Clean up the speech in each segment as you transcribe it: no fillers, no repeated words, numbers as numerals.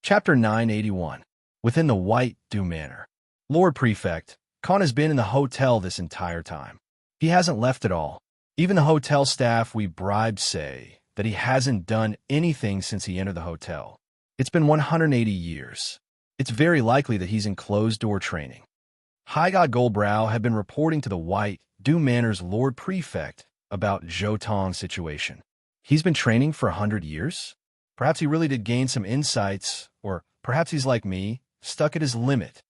Chapter 981. Within the White Dew Manor. Lord Prefect, Khan has been in the hotel this entire time. He hasn't left at all. Even the hotel staff we bribed say that he hasn't done anything since he entered the hotel. It's been 180 years. It's very likely that he's in closed-door training. High God Goldbrow had been reporting to the White Dew Manor's Lord Prefect about Zhou Tong's situation. He's been training for 100 years? Perhaps he really did gain some insights, or perhaps he's like me, stuck at his limit.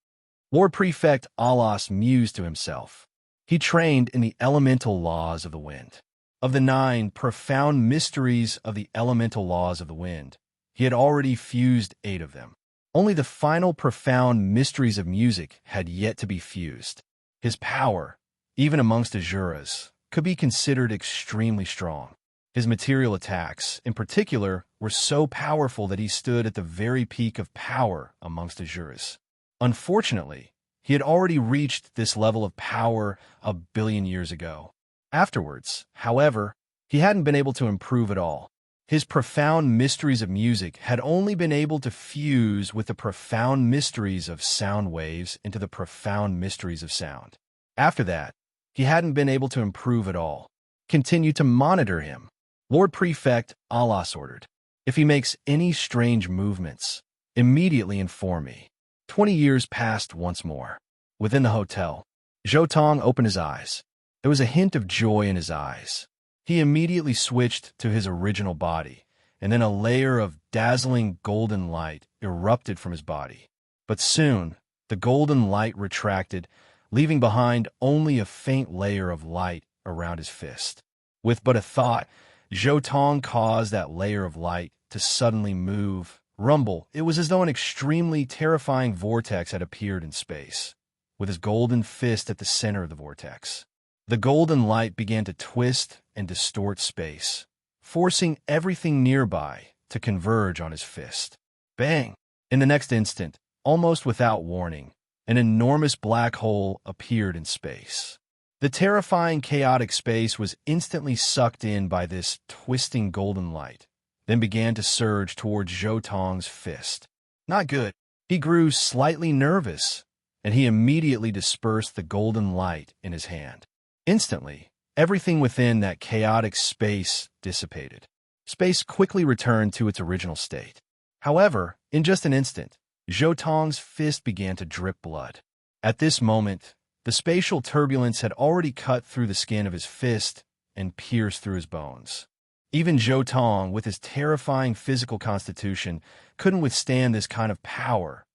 Lord Prefect Alas mused to himself. He trained in the elemental laws of the wind. Of the 9 profound mysteries of the elemental laws of the wind, he had already fused 8 of them. Only the final profound mysteries of music had yet to be fused. His power, even amongst Azuras, could be considered extremely strong. His material attacks, in particular, were so powerful that he stood at the very peak of power amongst Azuras. Unfortunately, he had already reached this level of power 1 billion years ago. Afterwards, however, he hadn't been able to improve at all. His profound mysteries of music had only been able to fuse with the profound mysteries of sound waves into the profound mysteries of sound. After that, he hadn't been able to improve at all. Continue to monitor him. Lord Prefect Alas ordered. If he makes any strange movements, immediately inform me. 20 years passed once more. Within the hotel, Zhou Tong opened his eyes. There was a hint of joy in his eyes. He immediately switched to his original body, and then a layer of dazzling golden light erupted from his body. But soon, the golden light retracted, leaving behind only a faint layer of light around his fist. With but a thought, Zhou Tong caused that layer of light to suddenly move, rumble. It was as though an extremely terrifying vortex had appeared in space, with his golden fist at the center of the vortex. The golden light began to twist and distort space, forcing everything nearby to converge on his fist. Bang! In the next instant, almost without warning, an enormous black hole appeared in space. The terrifying chaotic space was instantly sucked in by this twisting golden light, then began to surge towards Zhou Tong's fist. Not good. He grew slightly nervous, and he immediately dispersed the golden light in his hand. Instantly, everything within that chaotic space dissipated. Space quickly returned to its original state. However, in just an instant, Zhou Tong's fist began to drip blood. At this moment, the spatial turbulence had already cut through the skin of his fist and pierced through his bones. Even Zhou Tong, with his terrifying physical constitution, couldn't withstand this kind of power.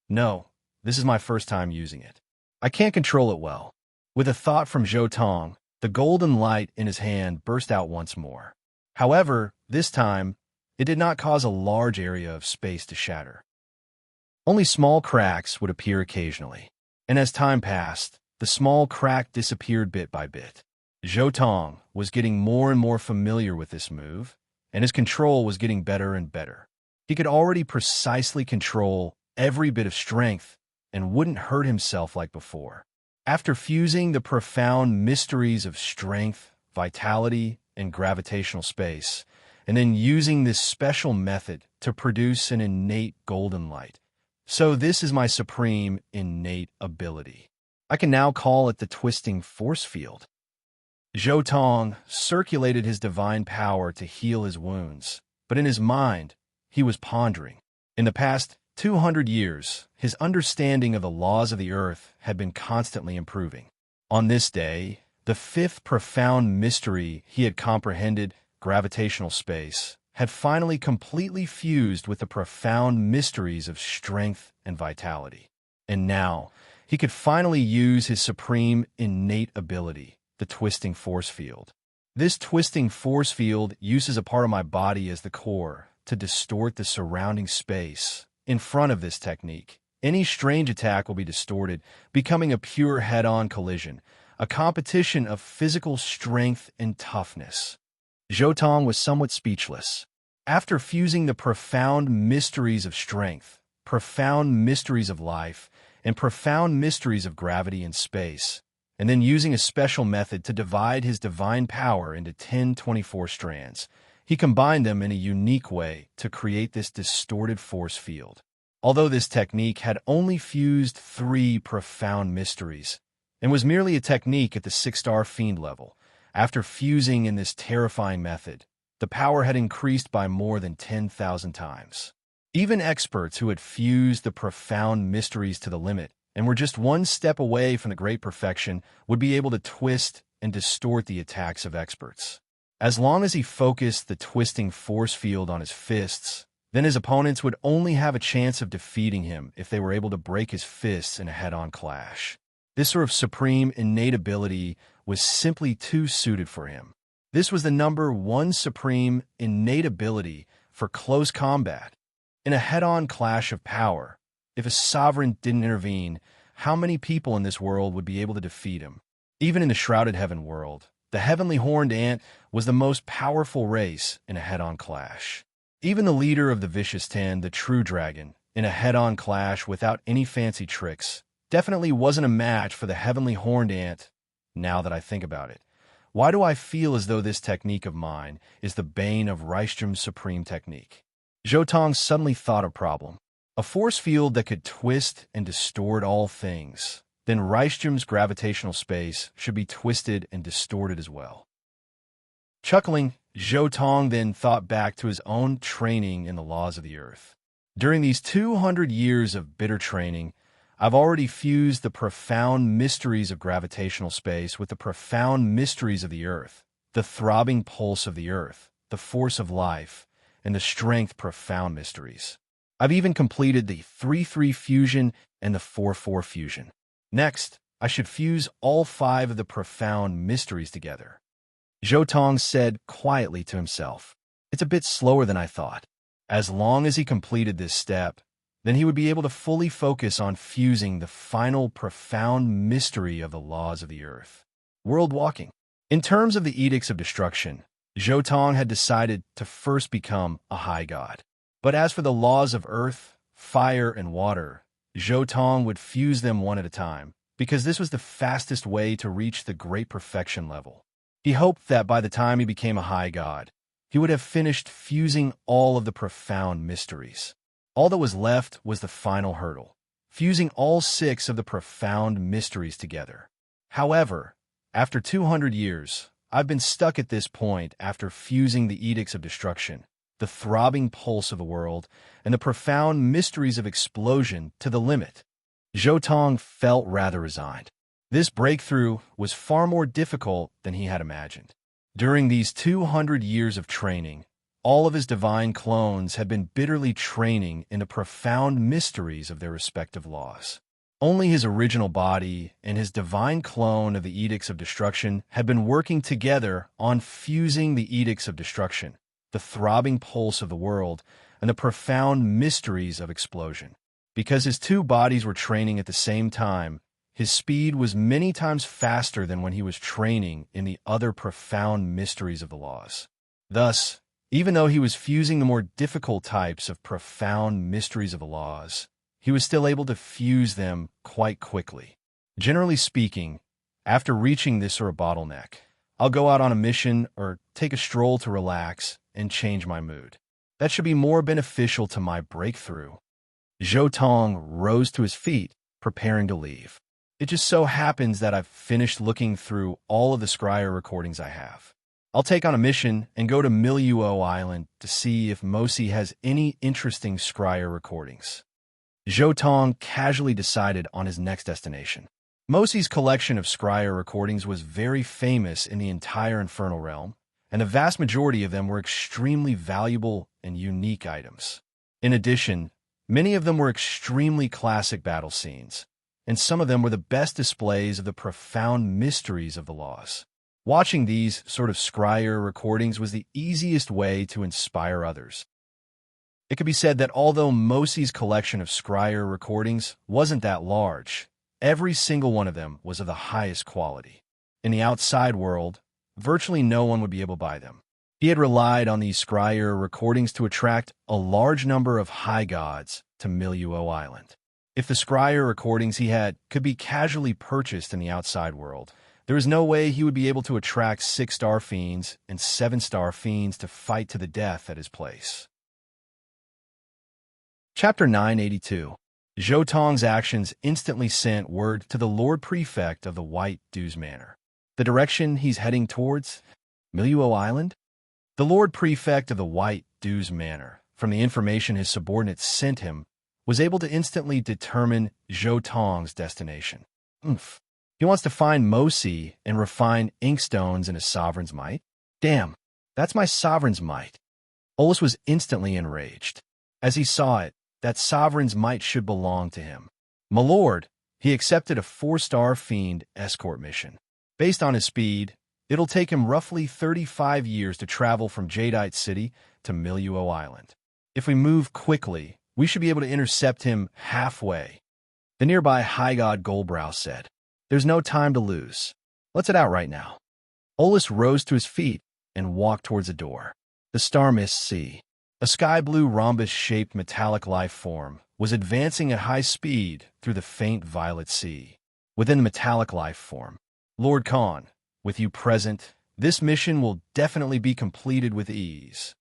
No, this is my first time using it. I can't control it well. With a thought from Zhou Tong, the golden light in his hand burst out once more. However, this time, it did not cause a large area of space to shatter. Only small cracks would appear occasionally, and as time passed, the small crack disappeared bit by bit. Zhou Tong was getting more and more familiar with this move, and his control was getting better and better. He could already precisely control every bit of strength and wouldn't hurt himself like before. After fusing the profound mysteries of strength, vitality, and gravitational space, and then using this special method to produce an innate golden light. So this is my supreme innate ability. I can now call it the twisting force field. Zhou Tong circulated his divine power to heal his wounds, but in his mind, he was pondering. In the past 200 years, his understanding of the laws of the earth had been constantly improving. On this day, the 5th profound mystery he had comprehended, gravitational space, had finally completely fused with the profound mysteries of strength and vitality. And now, he could finally use his supreme innate ability, the twisting force field. This twisting force field uses a part of my body as the core to distort the surrounding space. In front of this technique, any strange attack will be distorted, becoming a pure head-on collision, a competition of physical strength and toughness. Zhou Tong was somewhat speechless. After fusing the profound mysteries of strength, profound mysteries of life, and profound mysteries of gravity and space, and then using a special method to divide his divine power into 1024 strands, he combined them in a unique way to create this distorted force field. Although this technique had only fused 3 profound mysteries, and was merely a technique at the 6-star fiend level, after fusing in this terrifying method, the power had increased by more than 10,000 times. Even experts who had fused the profound mysteries to the limit and were just one step away from the great perfection would be able to twist and distort the attacks of experts. As long as he focused the twisting force field on his fists, then his opponents would only have a chance of defeating him if they were able to break his fists in a head-on clash. This sort of supreme innate ability was simply too suited for him. This was the number 1 supreme innate ability for close combat. In a head-on clash of power, if a sovereign didn't intervene, how many people in this world would be able to defeat him? Even in the shrouded heaven world, the heavenly horned ant was the most powerful race in a head-on clash. Even the leader of the Vicious 10, the true dragon, in a head-on clash without any fancy tricks, definitely wasn't a match for the heavenly horned ant, now that I think about it. Why do I feel as though this technique of mine is the bane of Reistrom's supreme technique? Zhou suddenly thought a problem. A force field that could twist and distort all things. Then Reistrom's gravitational space should be twisted and distorted as well. Chuckling, Zhou then thought back to his own training in the laws of the earth. During these 200 years of bitter training, I've already fused the profound mysteries of gravitational space with the profound mysteries of the earth, the throbbing pulse of the earth, the force of life, and the strength profound mysteries. I've even completed the 3-3 fusion and the 4-4 fusion. Next, I should fuse all 5 of the profound mysteries together. Zhou said quietly to himself, "It's a bit slower than I thought." As long as he completed this step, then he would be able to fully focus on fusing the final profound mystery of the laws of the earth. World walking. In terms of the edicts of destruction, Zhou had decided to first become a high god. But as for the laws of earth, fire, and water, Zhou would fuse them one at a time, because this was the fastest way to reach the great perfection level. He hoped that by the time he became a high god, he would have finished fusing all of the profound mysteries. All that was left was the final hurdle, fusing all 6 of the profound mysteries together. However, after 200 years, I've been stuck at this point after fusing the edicts of destruction, the throbbing pulse of the world, and the profound mysteries of explosion to the limit. Zhou felt rather resigned. This breakthrough was far more difficult than he had imagined. During these 200 years of training, all of his divine clones had been bitterly training in the profound mysteries of their respective laws. Only his original body and his divine clone of the edicts of destruction had been working together on fusing the edicts of destruction, the throbbing pulse of the world, and the profound mysteries of explosion. Because his 2 bodies were training at the same time, his speed was many times faster than when he was training in the other profound mysteries of the laws. Thus, even though he was fusing the more difficult types of profound mysteries of the laws, he was still able to fuse them quite quickly. Generally speaking, after reaching this sort of bottleneck, I'll go out on a mission or take a stroll to relax and change my mood. That should be more beneficial to my breakthrough. Zhou rose to his feet, preparing to leave. It just so happens that I've finished looking through all of the scryer recordings I have. I'll take on a mission and go to Miluo Island to see if Mosi has any interesting scryer recordings. Zhou casually decided on his next destination. Mosi's collection of scryer recordings was very famous in the entire Infernal Realm, and the vast majority of them were extremely valuable and unique items. In addition, many of them were extremely classic battle scenes, and some of them were the best displays of the profound mysteries of the laws. Watching these sort of scryer recordings was the easiest way to inspire others. It could be said that although Mosi's collection of scryer recordings wasn't that large, every single one of them was of the highest quality. In the outside world, virtually no one would be able to buy them. He had relied on these scryer recordings to attract a large number of high gods to Miluo Island. If the scryer recordings he had could be casually purchased in the outside world, there is no way he would be able to attract 6-star fiends and 7-star fiends to fight to the death at his place. Chapter 982. Zhou Tong's actions instantly sent word to the Lord Prefect of the White Dews Manor. The direction he's heading towards? Miluo Island? The Lord Prefect of the White Dews Manor, from the information his subordinates sent him, was able to instantly determine Zhou Tong's destination. He wants to find Mosi and refine inkstones in a sovereign's might? Damn, that's my sovereign's might. Olus was instantly enraged. As he saw it, that sovereign's might should belong to him. My lord, he accepted a 4-star fiend escort mission. Based on his speed, it'll take him roughly 35 years to travel from Jadeite City to Miluo Island. If we move quickly, we should be able to intercept him halfway. The nearby High God Goldbrow said, "There's no time to lose. Let's head out right now." Olus rose to his feet and walked towards the door. The Star Mist Sea, a sky-blue rhombus-shaped metallic life form, was advancing at high speed through the faint violet sea. Within the metallic life form, Lord Khan, with you present, this mission will definitely be completed with ease.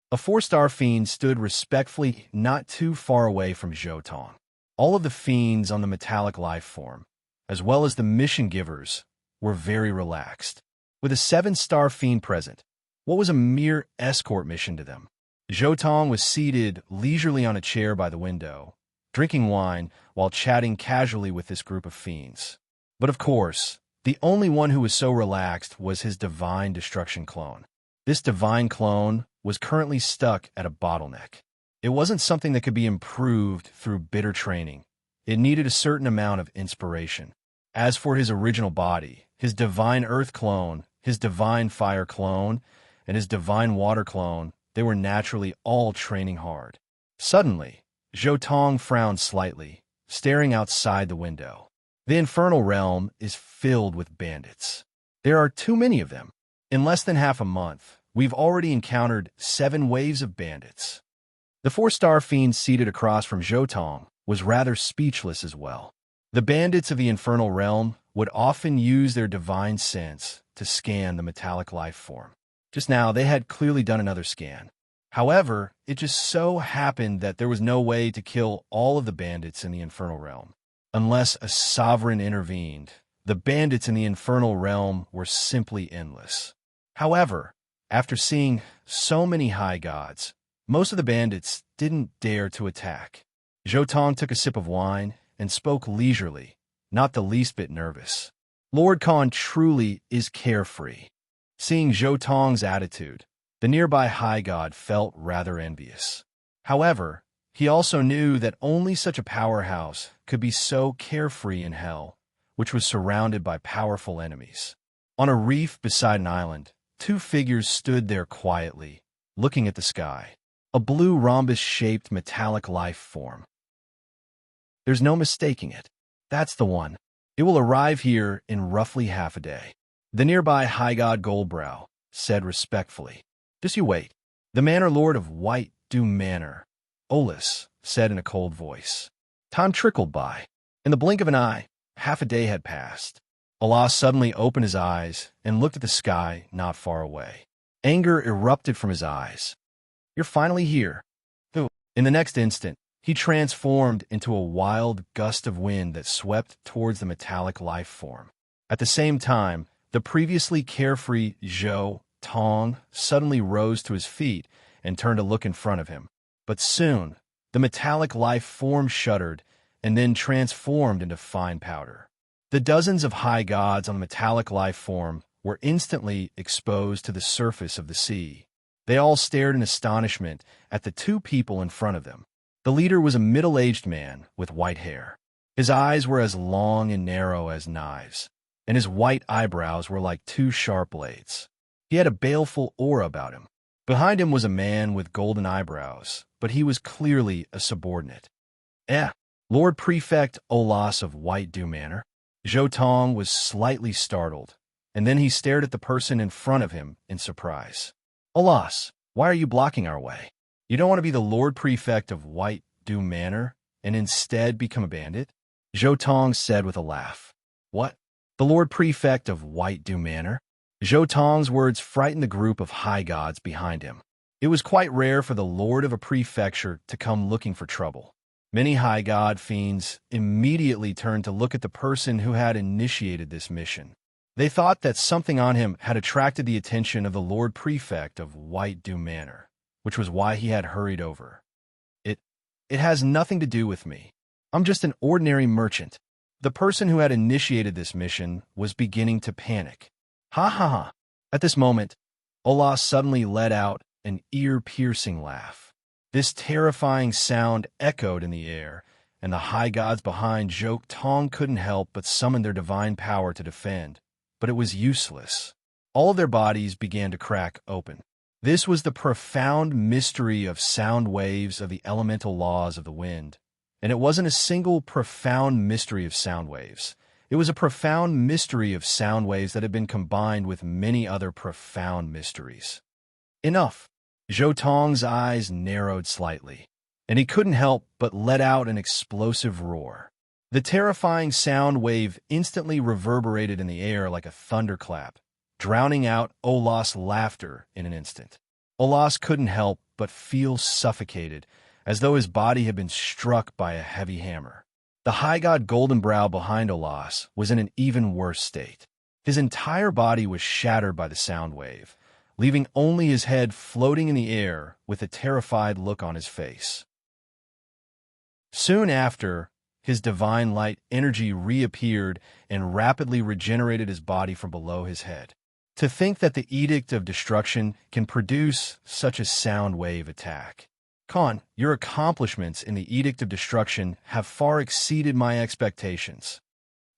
A 4-star fiend stood respectfully not too far away from Zhou Tong. All of the fiends on the metallic life form, as well as the mission givers, were very relaxed. With a 7-star fiend present, what was a mere escort mission to them? Zhou Tong was seated leisurely on a chair by the window, drinking wine while chatting casually with this group of fiends. But of course, the only one who was so relaxed was his divine destruction clone. This divine clone was currently stuck at a bottleneck. It wasn't something that could be improved through bitter training. It needed a certain amount of inspiration. As for his original body, his divine earth clone, his divine fire clone, and his divine water clone, they were naturally all training hard. Suddenly, Zhou Tong frowned slightly, staring outside the window. The infernal realm is filled with bandits. There are too many of them. In less than half a month, we've already encountered 7 waves of bandits. The 4-star fiend seated across from Zhou Tong was rather speechless as well. The bandits of the infernal realm would often use their divine sense to scan the metallic life form. Just now, they had clearly done another scan. However, it just so happened that there was no way to kill all of the bandits in the infernal realm. Unless a sovereign intervened, the bandits in the infernal realm were simply endless. However, after seeing so many high gods, most of the bandits didn't dare to attack. Zhou Tong took a sip of wine and spoke leisurely, not the least bit nervous. Lord Khan truly is carefree. Seeing Zhou Tong's attitude, the nearby high god felt rather envious. However, he also knew that only such a powerhouse could be so carefree in hell, which was surrounded by powerful enemies. On a reef beside an island, 2 figures stood there quietly, looking at the sky. A blue rhombus-shaped metallic life form. There's no mistaking it. That's the one. It will arrive here in roughly half a day. The nearby High God Goldbrow said respectfully. Just you wait. The Manor Lord of White Dew Manor, Olus, said in a cold voice. Time trickled by. In the blink of an eye, half a day had passed. Olus suddenly opened his eyes and looked at the sky not far away. Anger erupted from his eyes. You're finally here. In the next instant, he transformed into a wild gust of wind that swept towards the metallic life form. At the same time, the previously carefree Zhou Tong suddenly rose to his feet and turned to look in front of him. But soon, the metallic life form shuddered and then transformed into fine powder. The dozens of high gods on the metallic life form were instantly exposed to the surface of the sea. They all stared in astonishment at the 2 people in front of them. The leader was a middle-aged man with white hair. His eyes were as long and narrow as knives, and his white eyebrows were like 2 sharp blades. He had a baleful aura about him. Behind him was a man with golden eyebrows, but he was clearly a subordinate. Lord Prefect Olus of White Dew Manor. Zhou Tong was slightly startled, and then he stared at the person in front of him in surprise. Olus, why are you blocking our way? You don't want to be the Lord Prefect of White Dew Manor and instead become a bandit? Zhou Tong said with a laugh. What? The Lord Prefect of White Dew Manor? Zhou Tong's words frightened the group of high gods behind him. It was quite rare for the lord of a prefecture to come looking for trouble. Many high god fiends immediately turned to look at the person who had initiated this mission. They thought that something on him had attracted the attention of the Lord Prefect of White Doom Manor, which was why he had hurried over. It has nothing to do with me. I'm just an ordinary merchant. The person who had initiated this mission was beginning to panic. Ha ha ha. At this moment, Olas suddenly let out an ear-piercing laugh. This terrifying sound echoed in the air, and the high gods behind Jok Tong couldn't help but summon their divine power to defend. But it was useless. All of their bodies began to crack open. This was the profound mystery of sound waves of the elemental laws of the wind. And it wasn't a single profound mystery of sound waves. It was a profound mystery of sound waves that had been combined with many other profound mysteries. Enough. Zhou Tong's eyes narrowed slightly, and he couldn't help but let out an explosive roar. The terrifying sound wave instantly reverberated in the air like a thunderclap, drowning out Olas' laughter in an instant. Olas couldn't help but feel suffocated, as though his body had been struck by a heavy hammer. The high god Golden Brow behind Olas was in an even worse state. His entire body was shattered by the sound wave, leaving only his head floating in the air with a terrified look on his face. Soon after, his divine light energy reappeared and rapidly regenerated his body from below his head. To think that the Edict of Destruction can produce such a sound wave attack. Khan, your accomplishments in the Edict of Destruction have far exceeded my expectations.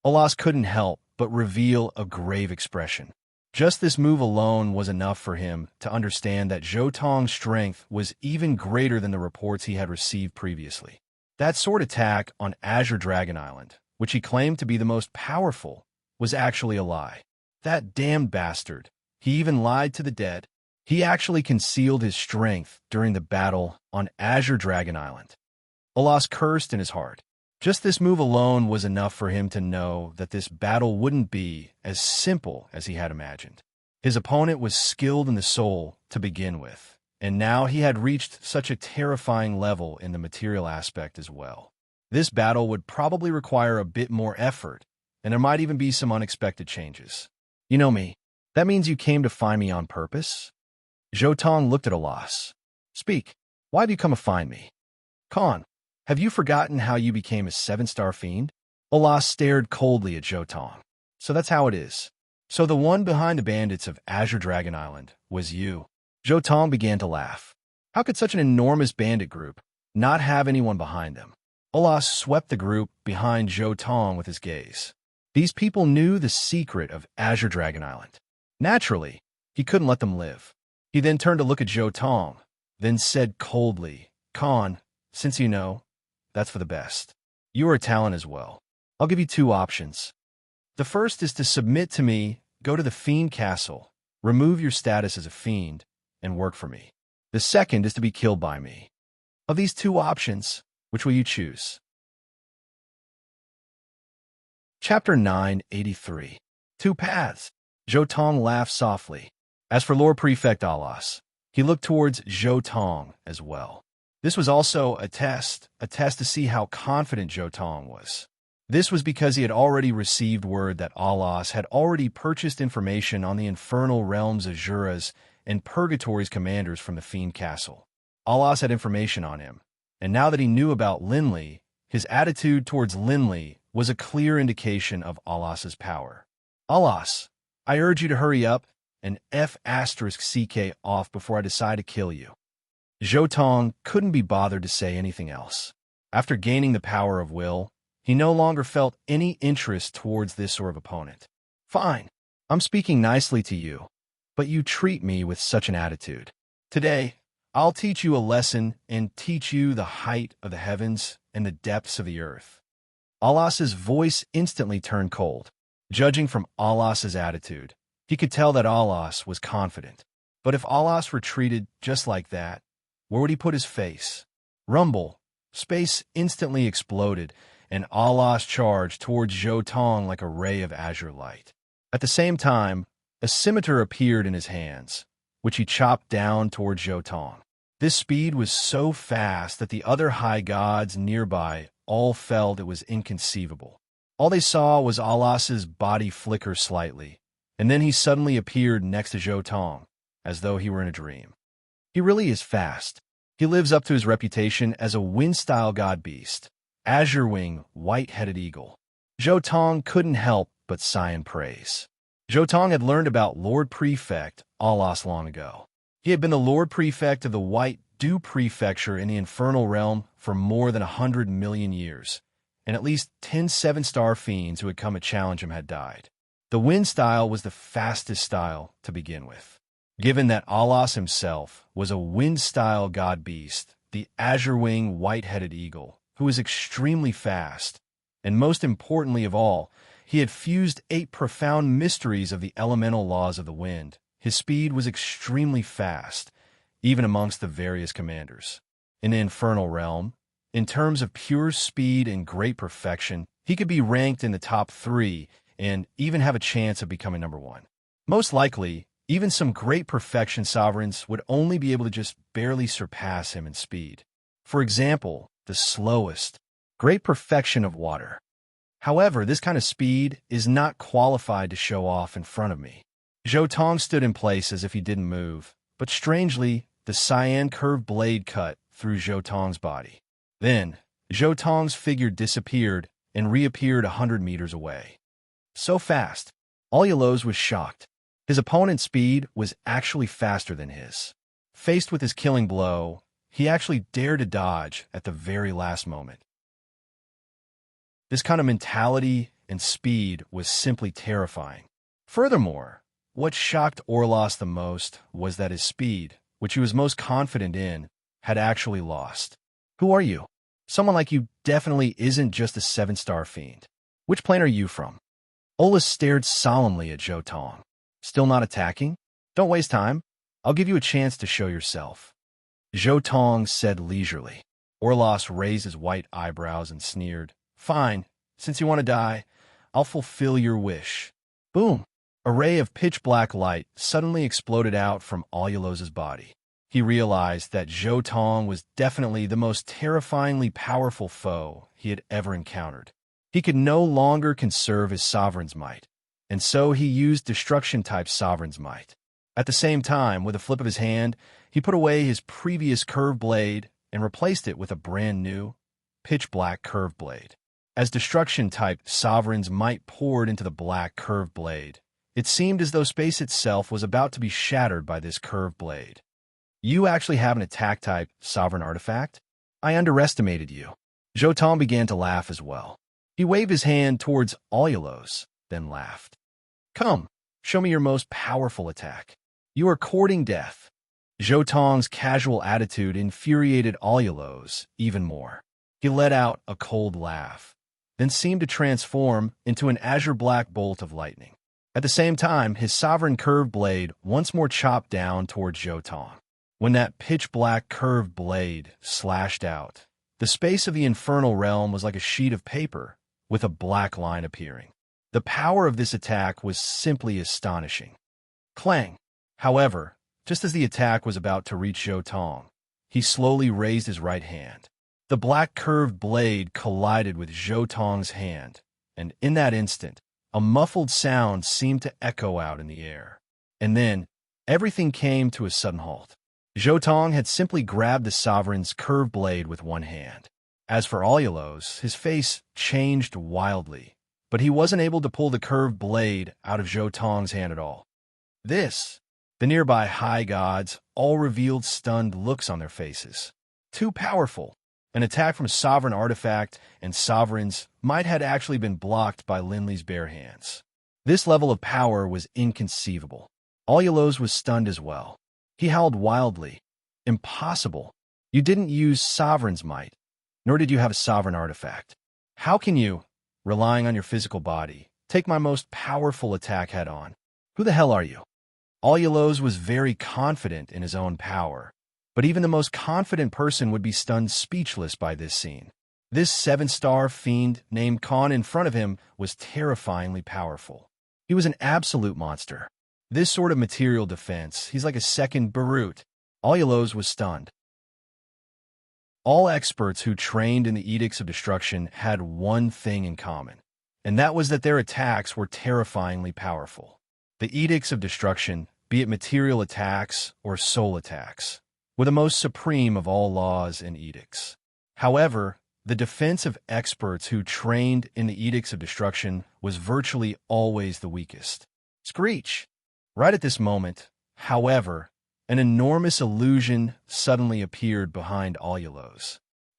Olas couldn't help but reveal a grave expression. Just this move alone was enough for him to understand that Zhou Tong's strength was even greater than the reports he had received previously. That sword attack on Azure Dragon Island, which he claimed to be the most powerful, was actually a lie. That damned bastard. He even lied to the dead. He actually concealed his strength during the battle on Azure Dragon Island. Olas cursed in his heart. Just this move alone was enough for him to know that this battle wouldn't be as simple as he had imagined. His opponent was skilled in the soul to begin with, and now he had reached such a terrifying level in the material aspect as well. This battle would probably require a bit more effort, and there might even be some unexpected changes. You know me. That means you came to find me on purpose? Zhou Tong looked at Olas. Speak. Why have you come to find me? Khan, have you forgotten how you became a 7-star fiend? Olas stared coldly at Zhou Tong. So that's how it is. So the one behind the bandits of Azure Dragon Island was you. Zhou Tong began to laugh. How could such an enormous bandit group not have anyone behind them? Olas swept the group behind Zhou Tong with his gaze. These people knew the secret of Azure Dragon Island. Naturally, he couldn't let them live. He then turned to look at Zhou Tong, then said coldly, Khan, since you know, that's for the best. You are a talent as well. I'll give you 2 options. The first is to submit to me, go to the Fiend Castle, remove your status as a fiend, and work for me. The second is to be killed by me. Of these 2 options, which will you choose? Chapter 983. 2 Paths. Zhou Tong laughed softly. As for Lord Prefect Olas, he looked towards Zhou Tong as well. This was also a test to see how confident Zhou Tong was. This was because he had already received word that Olas had already purchased information on the infernal realms Azura's and Purgatory's commanders from the Fiend Castle. Olas had information on him, and now that he knew about Linley, his attitude towards Linley was a clear indication of Olas's power. Olas, I urge you to hurry up and F***CK off before I decide to kill you. Zhou Tong couldn't be bothered to say anything else. After gaining the power of will, he no longer felt any interest towards this sort of opponent. Fine, I'm speaking nicely to you, but you treat me with such an attitude. Today, I'll teach you a lesson and teach you the height of the heavens and the depths of the earth. Olas's voice instantly turned cold. Judging from Olas's attitude, he could tell that Olas was confident. But if Olas retreated just like that, where would he put his face? Rumble. Space instantly exploded, and Olas charged towards Zhou Tong like a ray of azure light. At the same time, a scimitar appeared in his hands, which he chopped down toward Zhou. This speed was so fast that the other high gods nearby all felt it was inconceivable. All they saw was Alas's body flicker slightly, and then he suddenly appeared next to Zhou, as though he were in a dream. He really is fast. He lives up to his reputation as a wind-style god-beast, azure wing, white-headed eagle. Zhou couldn't help but sigh in praise. Zhou had learned about Lord Prefect Alas long ago. He had been the Lord Prefect of the White Dew Prefecture in the Infernal Realm for more than 100 million years, and at least 10 seven-star fiends who had come to challenge him had died. The wind style was the fastest style to begin with. Given that Alas himself was a wind-style god-beast, the azure wing, white-headed eagle, who was extremely fast, and most importantly of all, he had fused 8 profound mysteries of the elemental laws of the wind. His speed was extremely fast, even amongst the various commanders. In the Infernal Realm, in terms of pure speed and great perfection, he could be ranked in the top 3 and even have a chance of becoming number 1. Most likely, even some great perfection sovereigns would only be able to just barely surpass him in speed. For example, the slowest, great perfection of water. However, this kind of speed is not qualified to show off in front of me. Zhou stood in place as if he didn't move, but strangely, the cyan curved blade cut through Zhou body. Then, Zhou figure disappeared and reappeared 100 meters away. So fast, Alulos was shocked. His opponent's speed was actually faster than his. Faced with his killing blow, he actually dared to dodge at the very last moment. This kind of mentality and speed was simply terrifying. Furthermore, what shocked Orlos the most was that his speed, which he was most confident in, had actually lost. Who are you? Someone like you definitely isn't just a 7-star fiend. Which plane are you from? Olas stared solemnly at Zhou. Still not attacking? Don't waste time. I'll give you a chance to show yourself. Zhou said leisurely. Orlos raised his white eyebrows and sneered. Fine, since you want to die, I'll fulfill your wish. Boom! A ray of pitch-black light suddenly exploded out from Alulos' body. He realized that Zhou was definitely the most terrifyingly powerful foe he had ever encountered. He could no longer conserve his sovereign's might, and so he used destruction-type sovereign's might. At the same time, with a flip of his hand, he put away his previous curved blade and replaced it with a brand-new, pitch-black curved blade. As destruction-type sovereign's might poured into the black curved blade, it seemed as though space itself was about to be shattered by this curved blade. You actually have an attack-type sovereign artifact? I underestimated you. Zhou began to laugh as well. He waved his hand towards Alulos, then laughed. Come, show me your most powerful attack. You are courting death. Zhou casual attitude infuriated Alulos even more. He let out a cold laugh, then seemed to transform into an azure-black bolt of lightning. At the same time, his sovereign curved blade once more chopped down towards Zhou. When that pitch-black curved blade slashed out, the space of the infernal realm was like a sheet of paper with a black line appearing. The power of this attack was simply astonishing. Clang! However, just as the attack was about to reach Zhou, he slowly raised his right hand. The black curved blade collided with Zhou hand, and in that instant, a muffled sound seemed to echo out in the air. And then, everything came to a sudden halt. Zhou had simply grabbed the sovereign's curved blade with one hand. As for Alulos, his face changed wildly, but he wasn't able to pull the curved blade out of Zhou hand at all. The nearby high gods all revealed stunned looks on their faces. Too powerful. An attack from a sovereign artifact and sovereigns might had actually been blocked by Linley's bare hands. This level of power was inconceivable. Alulos was stunned as well. He howled wildly. Impossible. You didn't use sovereign's might, nor did you have a sovereign artifact. How can you, relying on your physical body, take my most powerful attack head-on? Who the hell are you? Alulos was very confident in his own power, but even the most confident person would be stunned speechless by this scene. This 7-star fiend named Khan in front of him was terrifyingly powerful. He was an absolute monster. This sort of material defense, he's like a second Barut. Audiobook was stunned. All experts who trained in the Edicts of Destruction had one thing in common, and that was that their attacks were terrifyingly powerful. The Edicts of Destruction, be it material attacks or soul attacks, were the most supreme of all laws and edicts. However, the defense of experts who trained in the Edicts of Destruction was virtually always the weakest. Screech! Right at this moment, however, an enormous illusion suddenly appeared behind Audiobook.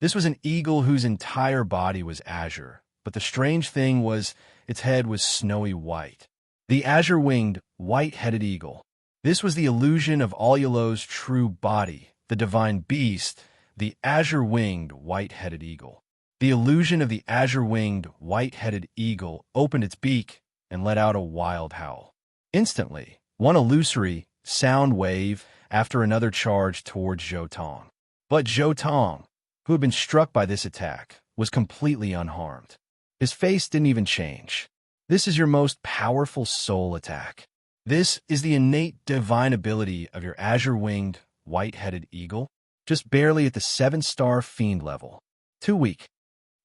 This was an eagle whose entire body was azure, but the strange thing was its head was snowy white. The azure-winged, white-headed eagle. This was the illusion of Audiobook's true body, the divine beast, the azure-winged, white-headed eagle. The illusion of the azure-winged, white-headed eagle opened its beak and let out a wild howl. Instantly, one illusory sound wave after another charged towards Zhou Tong. But Zhou Tong, who had been struck by this attack, was completely unharmed. His face didn't even change. This is your most powerful soul attack. This is the innate divine ability of your azure-winged, white-headed eagle, just barely at the 7-star fiend level. Too weak,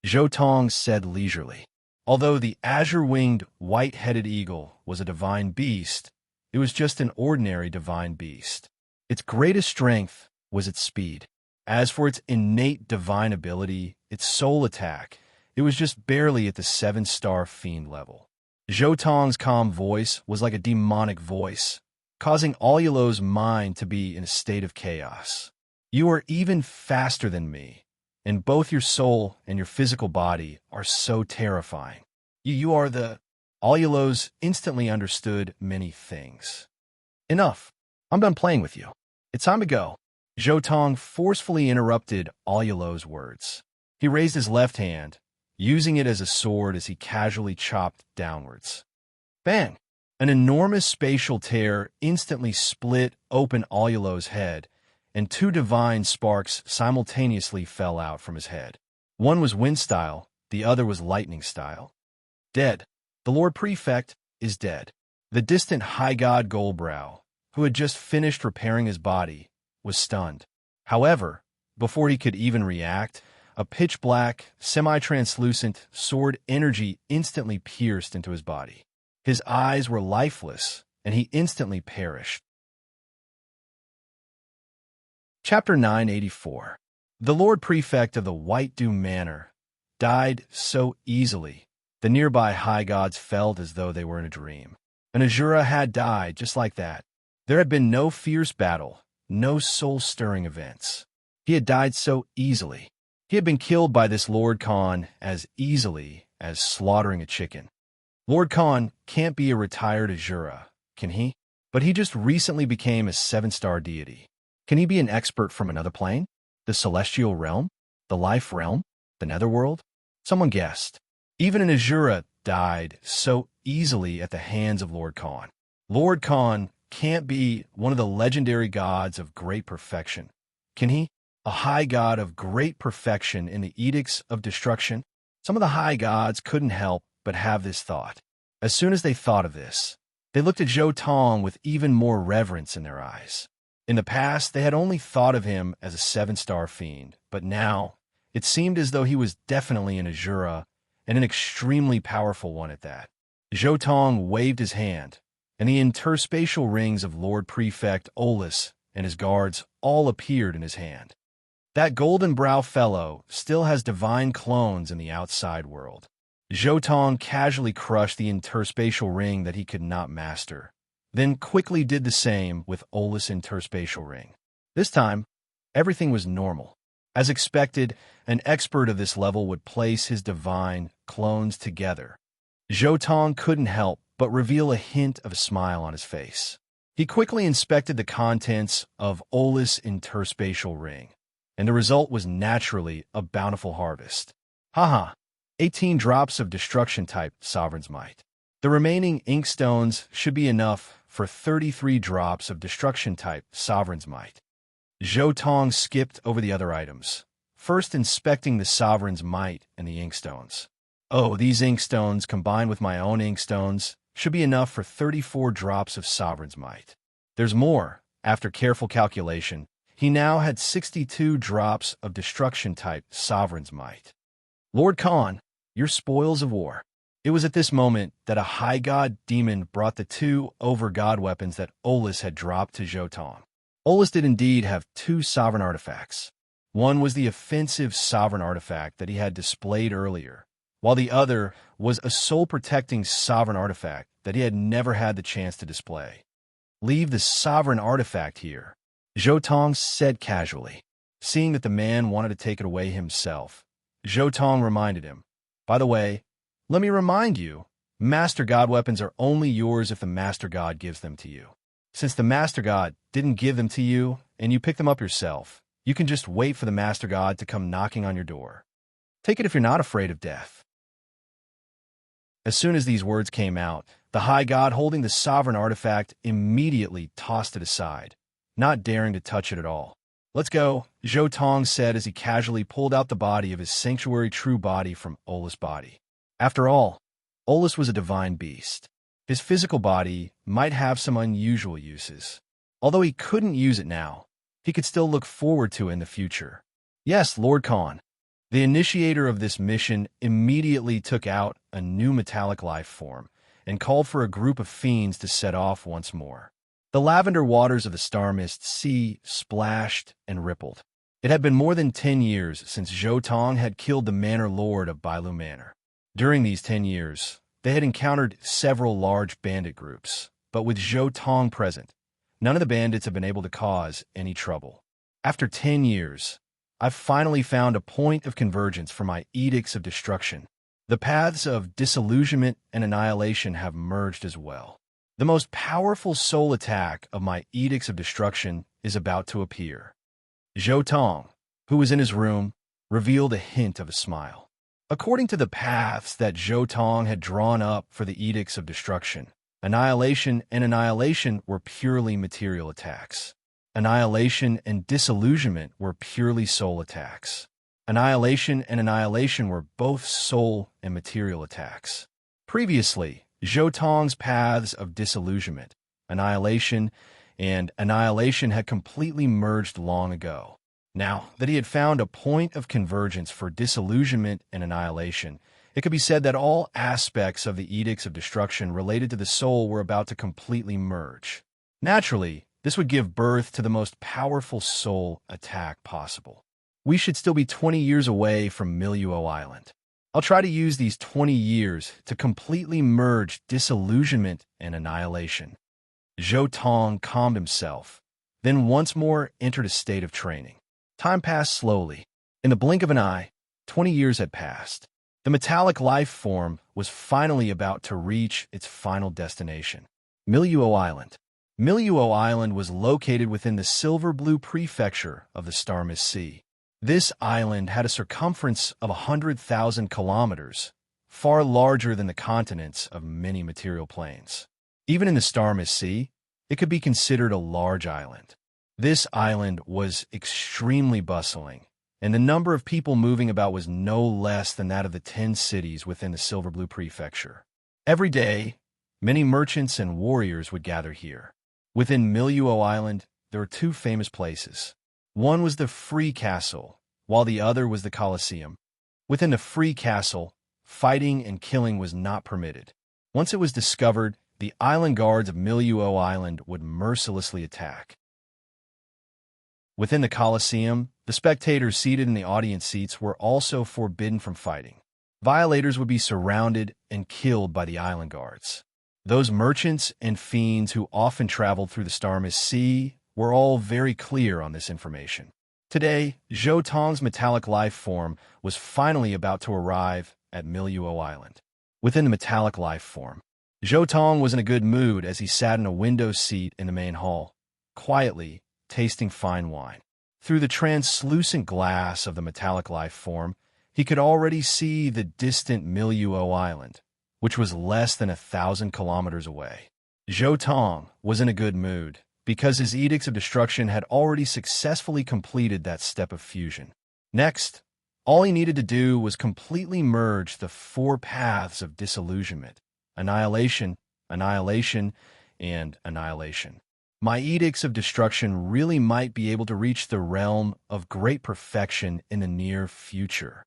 Zhou Tong said leisurely. Although the azure-winged, white-headed eagle was a divine beast, it was just an ordinary divine beast. Its greatest strength was its speed. As for its innate divine ability, its soul attack, it was just barely at the 7-star fiend level. Zhou Tong's calm voice was like a demonic voice, causing Audiobook's mind to be in a state of chaos. You are even faster than me, and both your soul and your physical body are so terrifying. You are the... Audiobook instantly understood many things. Enough. I'm done playing with you. It's time to go. Zhou Tong forcefully interrupted Audiobook's words. He raised his left hand, using it as a sword as he casually chopped downwards. Bang! An enormous spatial tear instantly split open Audiobook's head, and 2 divine sparks simultaneously fell out from his head. One was wind style, the other was lightning style. Dead. The Lord Prefect is dead. The distant high god Goldbrow, who had just finished repairing his body, was stunned. However, before he could even react, a pitch-black, semi-translucent sword energy instantly pierced into his body. His eyes were lifeless, and he instantly perished. Chapter 984. The Lord Prefect of the White Dew Manor died so easily, the nearby high gods felt as though they were in a dream. An Azura had died just like that. There had been no fierce battle, no soul-stirring events. He had died so easily. He had been killed by this Lord Khan as easily as slaughtering a chicken. Lord Khan can't be a retired Azura, can he? But he just recently became a 7-star deity. Can he be an expert from another plane? The celestial realm? The life realm? The netherworld? Someone guessed. Even an Azura died so easily at the hands of Lord Khan. Lord Khan can't be one of the legendary gods of great perfection, can he? A high god of great perfection in the Edicts of Destruction? Some of the high gods couldn't help but have this thought. As soon as they thought of this, they looked at Zhou Tong with even more reverence in their eyes. In the past, they had only thought of him as a 7-star fiend, but now it seemed as though he was definitely an Azura, and an extremely powerful one at that. Zhou Tong waved his hand, and the interspatial rings of Lord Prefect Olus and his guards all appeared in his hand. That golden brow fellow still has divine clones in the outside world. Zhou Tong casually crushed the interspatial ring that he could not master, then quickly did the same with Olus' interspatial ring. This time, everything was normal. As expected, an expert of this level would place his divine clones together. Zhou Tong couldn't help but reveal a hint of a smile on his face. He quickly inspected the contents of Olus' interspatial ring, and the result was naturally a bountiful harvest. Haha, 18 drops of destruction-type Sovereign's Might. The remaining inkstones should be enough for 33 drops of destruction-type Sovereign's Might. Zhou Tong skipped over the other items, first inspecting the Sovereign's Might and the inkstones. Oh, these inkstones combined with my own inkstones should be enough for 34 drops of Sovereign's Might. There's more. After careful calculation, he now had 62 drops of destruction-type Sovereign's Might. Lord Khan, your spoils of war. It was at this moment that a high god demon brought the two over-god weapons that Olus had dropped to Jotong. Olus did indeed have two sovereign artifacts. One was the offensive sovereign artifact that he had displayed earlier, while the other was a soul-protecting sovereign artifact that he had never had the chance to display. Leave the sovereign artifact here, Jotong said casually. Seeing that the man wanted to take it away himself, Jotong reminded him, by the way, let me remind you, Master God weapons are only yours if the Master God gives them to you. Since the Master God didn't give them to you and you pick them up yourself, you can just wait for the Master God to come knocking on your door. Take it if you're not afraid of death. As soon as these words came out, the High God holding the sovereign artifact immediately tossed it aside, not daring to touch it at all. Let's go, Jotong said as he casually pulled out the body of his sanctuary true body from Olus' body. After all, Olus was a divine beast. His physical body might have some unusual uses. Although he couldn't use it now, he could still look forward to it in the future. Yes, Lord Khan. The initiator of this mission immediately took out a new metallic life form and called for a group of fiends to set off once more. The lavender waters of the Star Mist Sea splashed and rippled. It had been more than 10 years since Jotong had killed the Manor Lord of Bailu Manor. During these 10 years, they had encountered several large bandit groups, but with Jotong present, none of the bandits have been able to cause any trouble. After 10 years, I've finally found a point of convergence for my edicts of destruction. The paths of disillusionment and annihilation have merged as well. The most powerful soul attack of my edicts of destruction is about to appear. Jotong, who was in his room, revealed a hint of a smile. According to the paths that Jotong had drawn up for the edicts of destruction, annihilation and annihilation were purely material attacks. Annihilation and disillusionment were purely soul attacks. Annihilation and annihilation were both soul and material attacks. Previously, Jotong's paths of disillusionment, annihilation, and annihilation had completely merged long ago. Now that he had found a point of convergence for disillusionment and annihilation, it could be said that all aspects of the edicts of destruction related to the soul were about to completely merge. Naturally, this would give birth to the most powerful soul attack possible. We should still be 20 years away from Miluo Island. I'll try to use these 20 years to completely merge disillusionment and annihilation. Jotong calmed himself, then once more entered a state of training. Time passed slowly. In the blink of an eye, 20 years had passed. The metallic life form was finally about to reach its final destination, Miluo Island. Miluo Island was located within the silver-blue prefecture of the Star Mist Sea. This island had a circumference of 100,000 kilometers, far larger than the continents of many material planes. Even in the Star Mist Sea, it could be considered a large island. This island was extremely bustling, and the number of people moving about was no less than that of the 10 cities within the Silver-Blue Prefecture. Every day, many merchants and warriors would gather here. Within Miluo Island, there were two famous places. One was the Free Castle, while the other was the Colosseum. Within the Free Castle, fighting and killing was not permitted. Once it was discovered, the island guards of Miluo Island would mercilessly attack. Within the Colosseum, the spectators seated in the audience seats were also forbidden from fighting. Violators would be surrounded and killed by the island guards. Those merchants and fiends who often traveled through the Star Mist Sea were all very clear on this information. Today, Jotong's metallic life form was finally about to arrive at Miluo Island. Within the metallic life form, Jotong was in a good mood as he sat in a window seat in the main hall, quietly tasting fine wine. Through the translucent glass of the metallic life form, he could already see the distant Miluo Island, which was less than 1,000 kilometers away. Jotong was in a good mood because his edicts of destruction had already successfully completed that step of fusion. Next, all he needed to do was completely merge the four paths of disillusionment, annihilation, annihilation, and annihilation. My edicts of destruction really might be able to reach the realm of great perfection in the near future.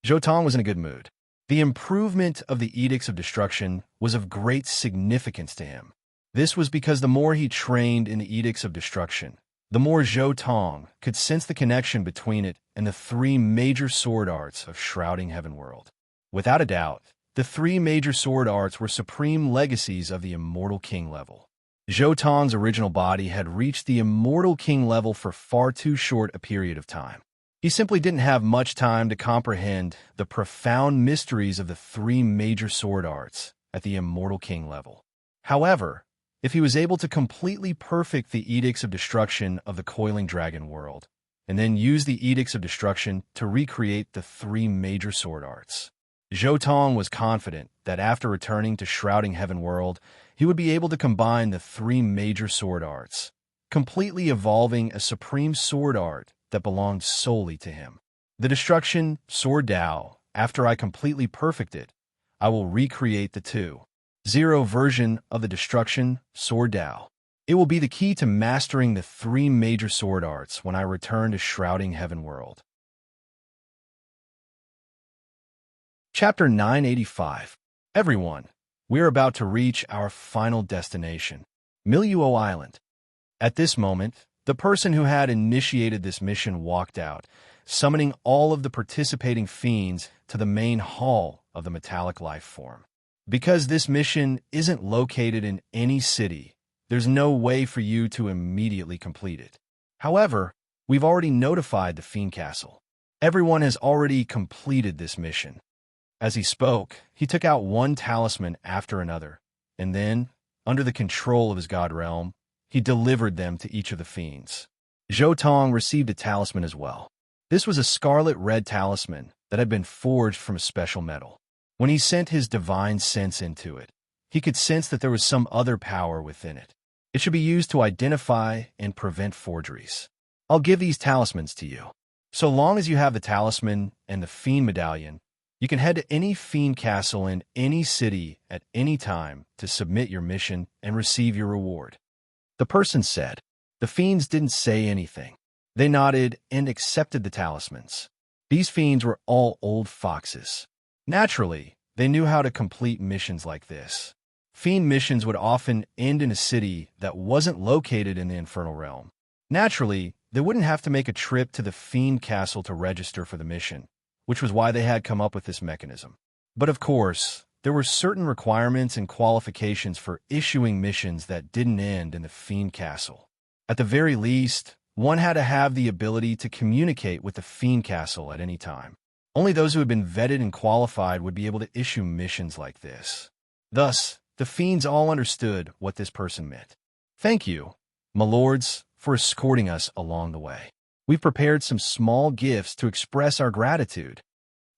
Zhou Tong was in a good mood. The improvement of the edicts of destruction was of great significance to him. This was because the more he trained in the edicts of destruction, the more Zhou Tong could sense the connection between it and the three major sword arts of Shrouding Heaven World. Without a doubt, the three major sword arts were supreme legacies of the Immortal King level. Zhou Tong's original body had reached the Immortal King level for far too short a period of time. He simply didn't have much time to comprehend the profound mysteries of the three major sword arts at the Immortal King level. However, if he was able to completely perfect the Edicts of Destruction of the Coiling Dragon world, and then use the Edicts of Destruction to recreate the three major sword arts, Zhou Tong was confident that after returning to Shrouding Heaven World, he would be able to combine the three major sword arts, completely evolving a supreme sword art that belonged solely to him. The Destruction Sword Dao, after I completely perfect it, I will recreate the 2.0 version of the Destruction Sword Dao. It will be the key to mastering the three major sword arts when I return to Shrouding Heaven World. Chapter 985. Everyone, we are about to reach our final destination, Miluo Island. At this moment, the person who had initiated this mission walked out, summoning all of the participating fiends to the main hall of the metallic life form. Because this mission isn't located in any city, there's no way for you to immediately complete it. However, we've already notified the Fiend Castle. Everyone has already completed this mission. As he spoke, he took out one talisman after another, and then, under the control of his god realm, he delivered them to each of the fiends. Zhou Tong received a talisman as well. This was a scarlet-red talisman that had been forged from a special metal. When he sent his divine sense into it, he could sense that there was some other power within it. It should be used to identify and prevent forgeries. I'll give these talismans to you. So long as you have the talisman and the fiend medallion, you can head to any fiend castle in any city at any time to submit your mission and receive your reward. The person said. The fiends didn't say anything. They nodded and accepted the talismans. These fiends were all old foxes. Naturally, they knew how to complete missions like this. Fiend missions would often end in a city that wasn't located in the Infernal Realm. Naturally, they wouldn't have to make a trip to the fiend castle to register for the mission, which was why they had come up with this mechanism. But of course, there were certain requirements and qualifications for issuing missions that didn't end in the Fiend Castle. At the very least, one had to have the ability to communicate with the Fiend Castle at any time. Only those who had been vetted and qualified would be able to issue missions like this. Thus, the fiends all understood what this person meant. Thank you, my lords, for escorting us along the way. We've prepared some small gifts to express our gratitude.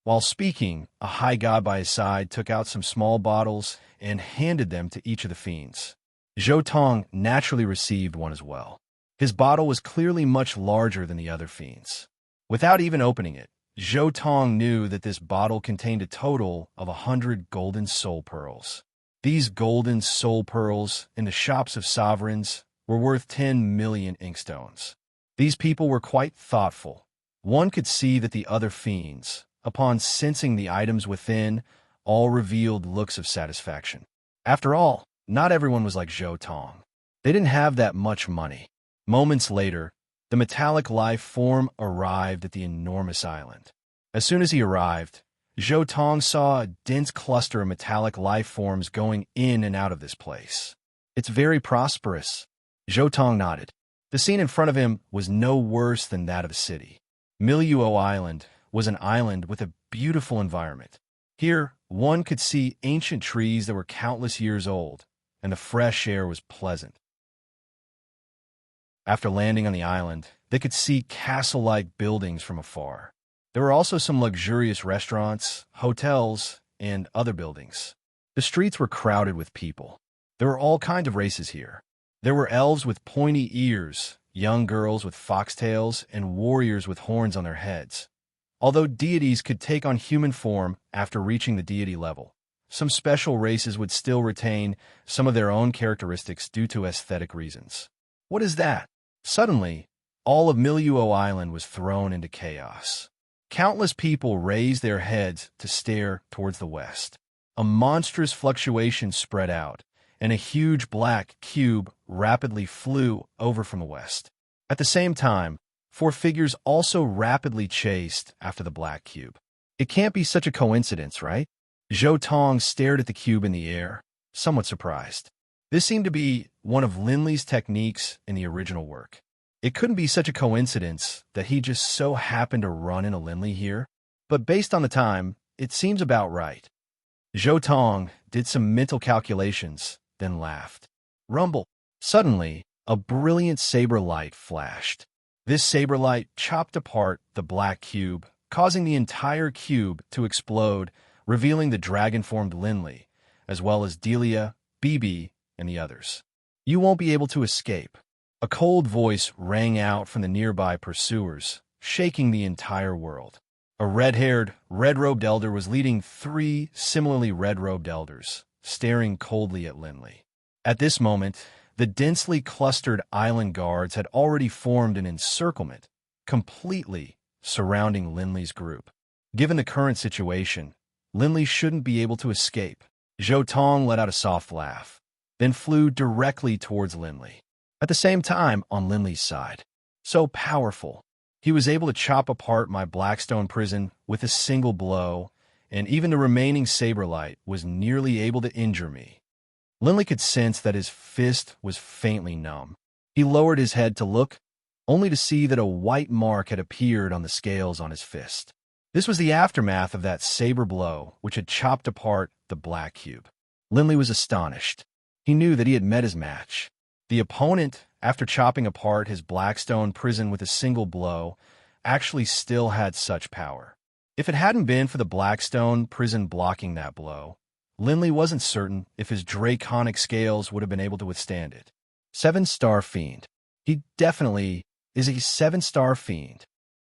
While speaking, a high god by his side took out some small bottles and handed them to each of the fiends. Zhou Tong naturally received one as well. His bottle was clearly much larger than the other fiends. Without even opening it, Zhou Tong knew that this bottle contained a total of 100 golden soul pearls. These golden soul pearls, in the shops of sovereigns, were worth 10 million inkstones. These people were quite thoughtful. One could see that the other fiends, upon sensing the items within, all revealed looks of satisfaction. After all, not everyone was like Zhou Tong. They didn't have that much money. Moments later, the metallic life form arrived at the enormous island. As soon as he arrived, Zhou Tong saw a dense cluster of metallic life forms going in and out of this place. It's very prosperous. Zhou Tong nodded. The scene in front of him was no worse than that of a city. Miluo Island was an island with a beautiful environment. Here, one could see ancient trees that were countless years old, and the fresh air was pleasant. After landing on the island, they could see castle-like buildings from afar. There were also some luxurious restaurants, hotels, and other buildings. The streets were crowded with people. There were all kinds of races here. There were elves with pointy ears, young girls with foxtails, and warriors with horns on their heads. Although deities could take on human form after reaching the deity level, some special races would still retain some of their own characteristics due to aesthetic reasons. What is that? Suddenly, all of Miluo Island was thrown into chaos. Countless people raised their heads to stare towards the west. A monstrous fluctuation spread out, and a huge black cube rapidly flew over from the west. At the same time, 4 figures also rapidly chased after the black cube. It can't be such a coincidence, right? Zhou Tong stared at the cube in the air, somewhat surprised. This seemed to be one of Linley's techniques in the original work. It couldn't be such a coincidence that he just so happened to run into Linley here, but based on the time, it seems about right. Zhou Tong did some mental calculations, then laughed. Rumble. Suddenly, a brilliant saber light flashed. This saber light chopped apart the black cube, causing the entire cube to explode, revealing the dragon-formed Linley, as well as Delia, BB, and the others. You won't be able to escape. A cold voice rang out from the nearby pursuers, shaking the entire world. A red-haired, red-robed elder was leading 3 similarly red-robed elders, staring coldly at Linley. At this moment, the densely clustered island guards had already formed an encirclement, completely surrounding Linley's group. Given the current situation, Linley shouldn't be able to escape. Zhou Tong let out a soft laugh, then flew directly towards Linley. At the same time, on Linley's side, so powerful, he was able to chop apart my Blackstone prison with a single blow, and even the remaining saberlight was nearly able to injure me. Linley could sense that his fist was faintly numb. He lowered his head to look, only to see that a white mark had appeared on the scales on his fist. This was the aftermath of that saber blow which had chopped apart the black cube. Linley was astonished. He knew that he had met his match. The opponent, after chopping apart his Blackstone prison with a single blow, actually still had such power. If it hadn't been for the Blackstone prison blocking that blow, Linley wasn't certain if his draconic scales would have been able to withstand it. 7-star fiend. He definitely is a 7-star fiend.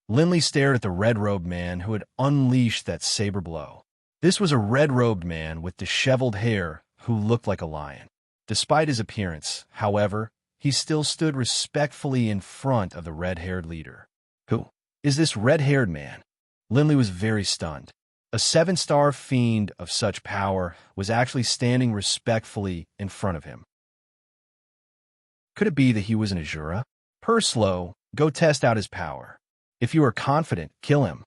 Linley stared at the red-robed man who had unleashed that saber blow. This was a red-robed man with disheveled hair who looked like a lion. Despite his appearance, however, he still stood respectfully in front of the red-haired leader. Who is this red-haired man? Linley was very stunned. A 7-star fiend of such power was actually standing respectfully in front of him. Could it be that he was an Azura? Perslow, go test out his power. If you are confident, kill him.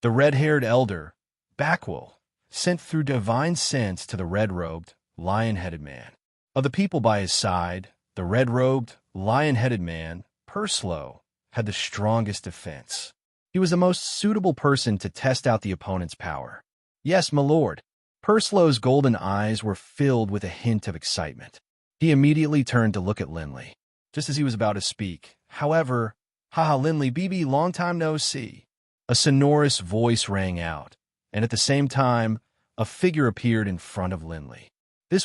The red-haired elder, Backwell, sent through divine sense to the red-robed, lion-headed man. Of the people by his side, the red-robed, lion-headed man, Perslow, had the strongest defense. He was the most suitable person to test out the opponent's power. Yes, my lord. Perslow's golden eyes were filled with a hint of excitement. He immediately turned to look at Linley, just as he was about to speak. However, haha, Linley, BB, long time no see. A sonorous voice rang out, and at the same time, a figure appeared in front of Linley.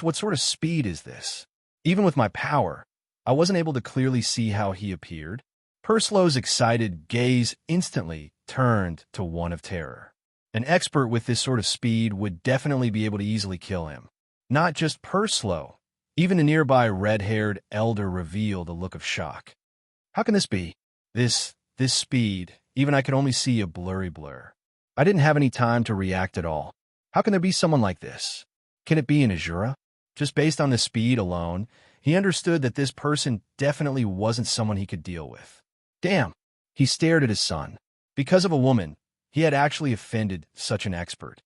What sort of speed is this? Even with my power, I wasn't able to clearly see how he appeared. Perslow's excited gaze instantly turned to one of terror. An expert with this sort of speed would definitely be able to easily kill him. Not just Perslow. Even a nearby red-haired elder revealed a look of shock. How can this be? This speed, even I could only see a blurry blur. I didn't have any time to react at all. How can there be someone like this? Can it be an Azura? Just based on the speed alone, he understood that this person definitely wasn't someone he could deal with. Damn! He stared at his son. Because of a woman, he had actually offended such an expert.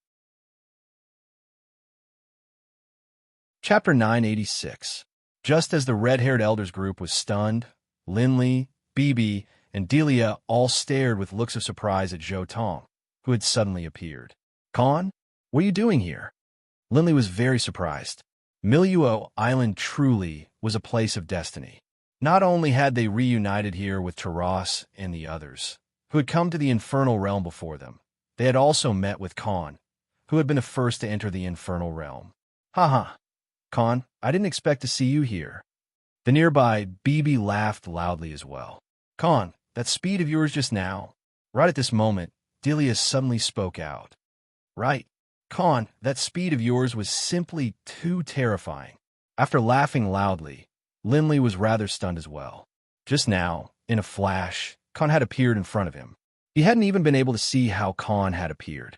Chapter 986. Just as the red-haired elders group was stunned, Linley, BB, and Delia all stared with looks of surprise at Zhou Tong, who had suddenly appeared. Khan, what are you doing here? Linley was very surprised. Miluo Island truly was a place of destiny. Not only had they reunited here with Taras and the others, who had come to the infernal realm before them, they had also met with Khan, who had been the first to enter the infernal realm. Haha, Khan, I didn't expect to see you here. The nearby BB laughed loudly as well. Khan, that speed of yours just now. Right at this moment, Delia suddenly spoke out. Right. Con, that speed of yours was simply too terrifying. After laughing loudly, Lindley was rather stunned as well. Just now, in a flash, Con had appeared in front of him. He hadn't even been able to see how Con had appeared.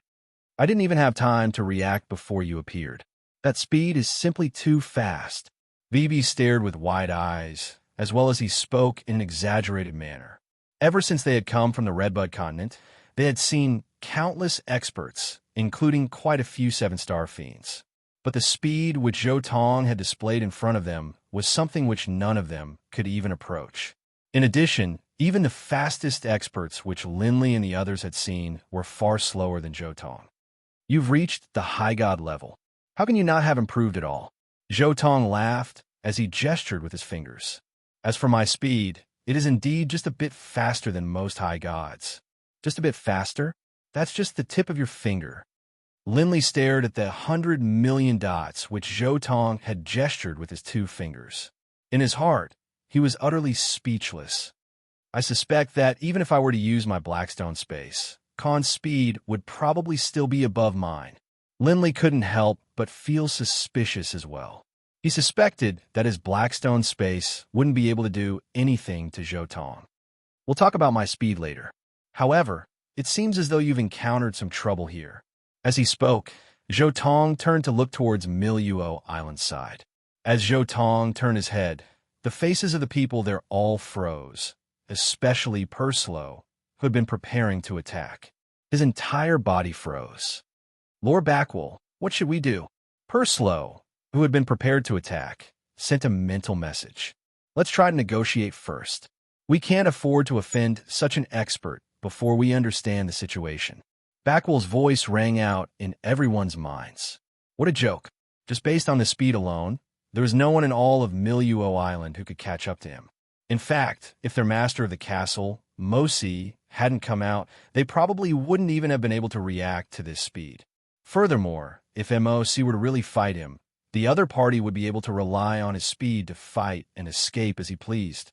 I didn't even have time to react before you appeared. That speed is simply too fast. Vivi stared with wide eyes, as well as he spoke in an exaggerated manner. Ever since they had come from the Redbud continent, they had seen countless experts, including quite a few seven-star fiends. But the speed which Zhou Tong had displayed in front of them was something which none of them could even approach. In addition, even the fastest experts which Lindley and the others had seen were far slower than Zhou Tong. You've reached the high god level. How can you not have improved at all? Zhou Tong laughed as he gestured with his fingers. As for my speed, it is indeed just a bit faster than most high gods. Just a bit faster? That's just the tip of your finger. Lindley stared at the 100 million dots which Zhou Tong had gestured with his two fingers. In his heart, he was utterly speechless. I suspect that even if I were to use my Blackstone space, Con's speed would probably still be above mine. Lindley couldn't help but feel suspicious as well. He suspected that his Blackstone space wouldn't be able to do anything to Zhou Tong. We'll talk about my speed later. However, it seems as though you've encountered some trouble here. As he spoke, Zhou Tong turned to look towards Miluo Island's side. As Zhou Tong turned his head, the faces of the people there all froze, especially Perslow, who had been preparing to attack. His entire body froze. Lord Backwell, what should we do? Perslow, who had been prepared to attack, sent a mental message. Let's try to negotiate first. We can't afford to offend such an expert before we understand the situation. Backwell's voice rang out in everyone's minds. What a joke. Just based on the speed alone, there was no one in all of Miluo Island who could catch up to him. In fact, if their master of the castle, Mosi, hadn't come out, they probably wouldn't even have been able to react to this speed. Furthermore, if Mosi were to really fight him, the other party would be able to rely on his speed to fight and escape as he pleased.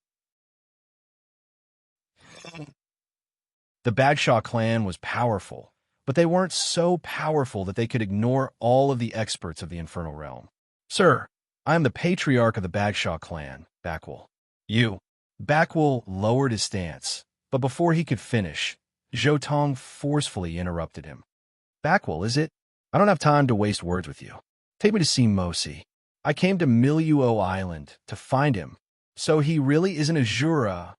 The Bagshaw clan was powerful, but they weren't so powerful that they could ignore all of the experts of the Infernal Realm. Sir, I am the patriarch of the Bagshaw clan, Backwell. You. Backwell lowered his stance, but before he could finish, Zhou Tong forcefully interrupted him. Backwell, is it? I don't have time to waste words with you. Take me to see Mosi. I came to Miluo Island to find him. So he really isn't a Jura.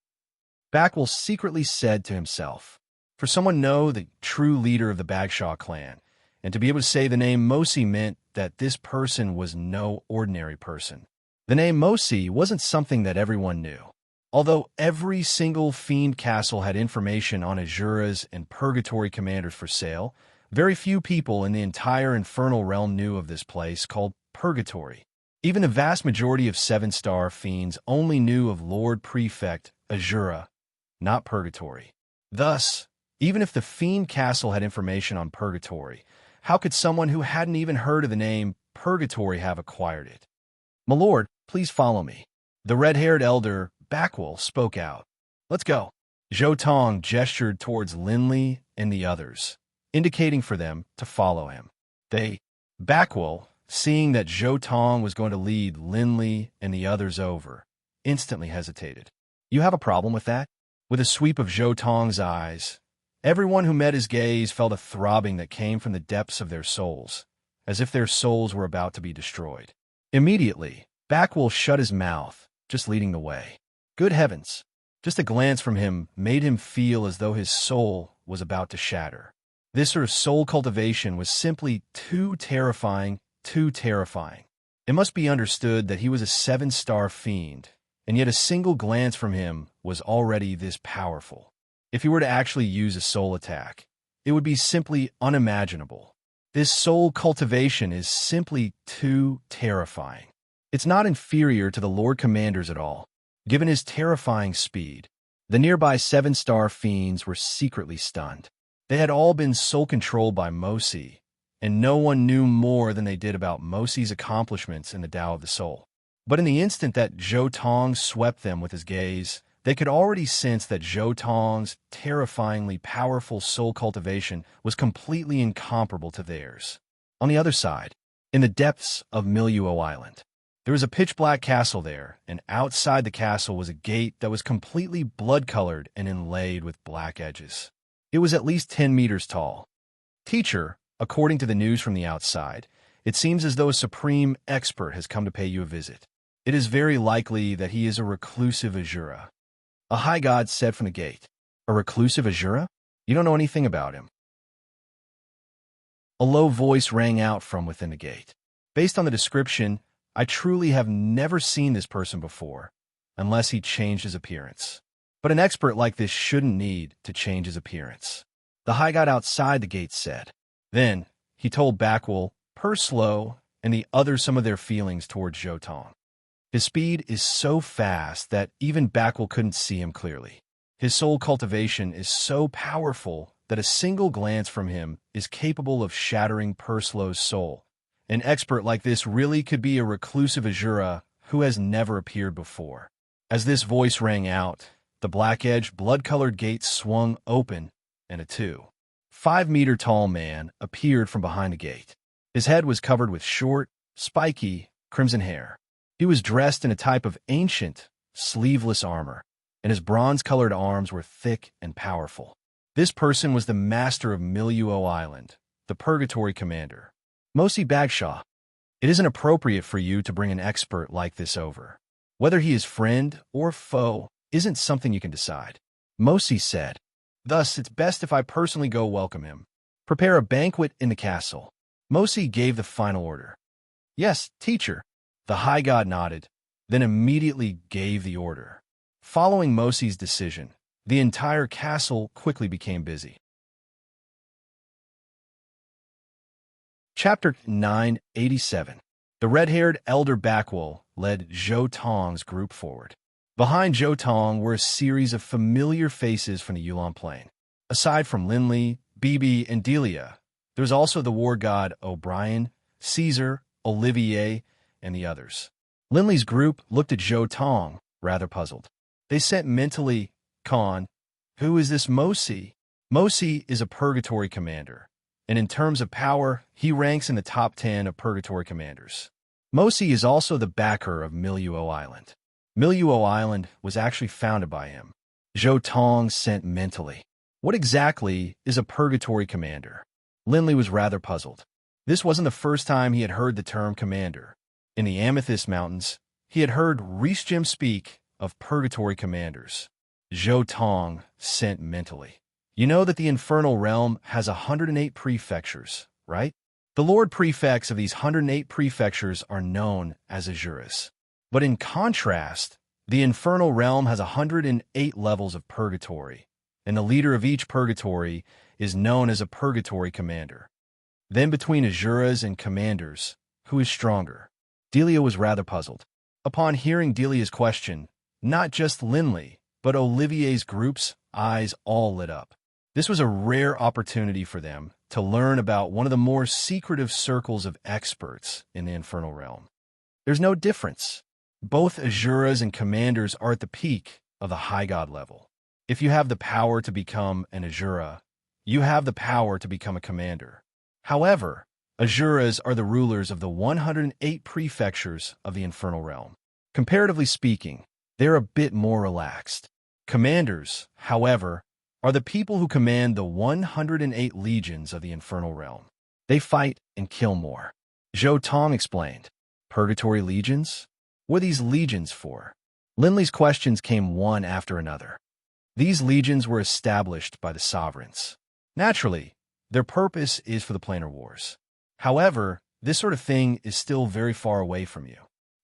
Backwell secretly said to himself, for someone to know the true leader of the Bagshaw clan, and to be able to say the name Mosi meant that this person was no ordinary person. The name Mosi wasn't something that everyone knew. Although every single fiend castle had information on Azuras and Purgatory commanders for sale, very few people in the entire Infernal Realm knew of this place called Purgatory. Even the vast majority of seven-star fiends only knew of Lord Prefect Azura, not Purgatory. Thus, even if the fiend castle had information on Purgatory, how could someone who hadn't even heard of the name Purgatory have acquired it? My lord, please follow me. The red-haired elder, Backwell, spoke out. Let's go. Zhou Tong gestured towards Lindley and the others, indicating for them to follow him. Backwell, seeing that Zhou Tong was going to lead Lindley and the others over, instantly hesitated. You have a problem with that? With a sweep of Zhou Tong's eyes, everyone who met his gaze felt a throbbing that came from the depths of their souls, as if their souls were about to be destroyed. Immediately, Backwell shut his mouth, just leading the way. Good heavens! Just a glance from him made him feel as though his soul was about to shatter. This sort of soul cultivation was simply too terrifying, too terrifying. It must be understood that he was a seven-star fiend, and yet a single glance from him was already this powerful. If he were to actually use a soul attack, it would be simply unimaginable. This soul cultivation is simply too terrifying. It's not inferior to the Lord Commanders at all, given his terrifying speed. The nearby seven-star fiends were secretly stunned. They had all been soul-controlled by Mosi, and no one knew more than they did about Mosi's accomplishments in the Tao of the Soul. But in the instant that Zhou Tong swept them with his gaze, they could already sense that Zhou Tong's terrifyingly powerful soul cultivation was completely incomparable to theirs. On the other side, in the depths of Miliuo Island, there was a pitch-black castle there, and outside the castle was a gate that was completely blood-colored and inlaid with black edges. It was at least 10 meters tall. Teacher, according to the news from the outside, it seems as though a supreme expert has come to pay you a visit. It is very likely that he is a reclusive Azura. A high god said from the gate. A reclusive Azura? You don't know anything about him. A low voice rang out from within the gate. Based on the description, I truly have never seen this person before, unless he changed his appearance. But an expert like this shouldn't need to change his appearance. The high god outside the gate said. Then, he told Backwell, Purslow, and the others some of their feelings towards Zhou. His speed is so fast that even Backwell couldn't see him clearly. His soul cultivation is so powerful that a single glance from him is capable of shattering Purslow's soul. An expert like this really could be a reclusive Azura who has never appeared before. As this voice rang out, the black-edged, blood-colored gate swung open, and a 2.5-meter-tall man appeared from behind the gate. His head was covered with short, spiky, crimson hair. He was dressed in a type of ancient, sleeveless armor, and his bronze-colored arms were thick and powerful. This person was the master of Miliuo Island, the Purgatory Commander. Mosi Bagshaw, it isn't appropriate for you to bring an expert like this over. Whether he is friend or foe isn't something you can decide. Mosi said. Thus, it's best if I personally go welcome him. Prepare a banquet in the castle. Mosi gave the final order. Yes, teacher. The high god nodded, then immediately gave the order. Following Mosi's decision, the entire castle quickly became busy. Chapter 987. The red-haired elder Backwell led Zhou Tong's group forward. Behind Zhou Tong were a series of familiar faces from the Yulon Plain. Aside from Linley, Bibi, and Delia, there was also the war god O'Brien, Caesar, Olivier, and the others. Linley's group looked at Zhou Tong, rather puzzled. They said mentally, Khan, who is this Mosi? Mosi is a Purgatory Commander, and in terms of power, he ranks in the top 10 of Purgatory Commanders. Mosi is also the backer of Miliuo Island. Miliuo Island was actually founded by him. Zhou Tong sent mentally. What exactly is a Purgatory Commander? Linley was rather puzzled. This wasn't the first time he had heard the term commander. In the Amethyst Mountains, he had heard Reesjim speak of Purgatory Commanders. Zhou Tong sent mentally. You know that the Infernal Realm has 108 prefectures, right? The Lord Prefects of these 108 prefectures are known as Azuras. But in contrast, the Infernal Realm has 108 levels of Purgatory, and the leader of each Purgatory is known as a Purgatory Commander. Then between Azuras and Commanders, who is stronger? Delia was rather puzzled. Upon hearing Delia's question, not just Linley, but Olivier's group's eyes all lit up. This was a rare opportunity for them to learn about one of the more secretive circles of experts in the Infernal Realm. There's no difference. Both Azuras and Commanders are at the peak of the High God level. If you have the power to become an Azura, you have the power to become a Commander. However, Azuras are the rulers of the 108 prefectures of the Infernal Realm. Comparatively speaking, they're a bit more relaxed. Commanders, however, are the people who command the 108 legions of the Infernal Realm. They fight and kill more. Zhou Tong explained. Purgatory legions? What are these legions for? Linley's questions came one after another. These legions were established by the sovereigns. Naturally, their purpose is for the planar wars. However, this sort of thing is still very far away from you.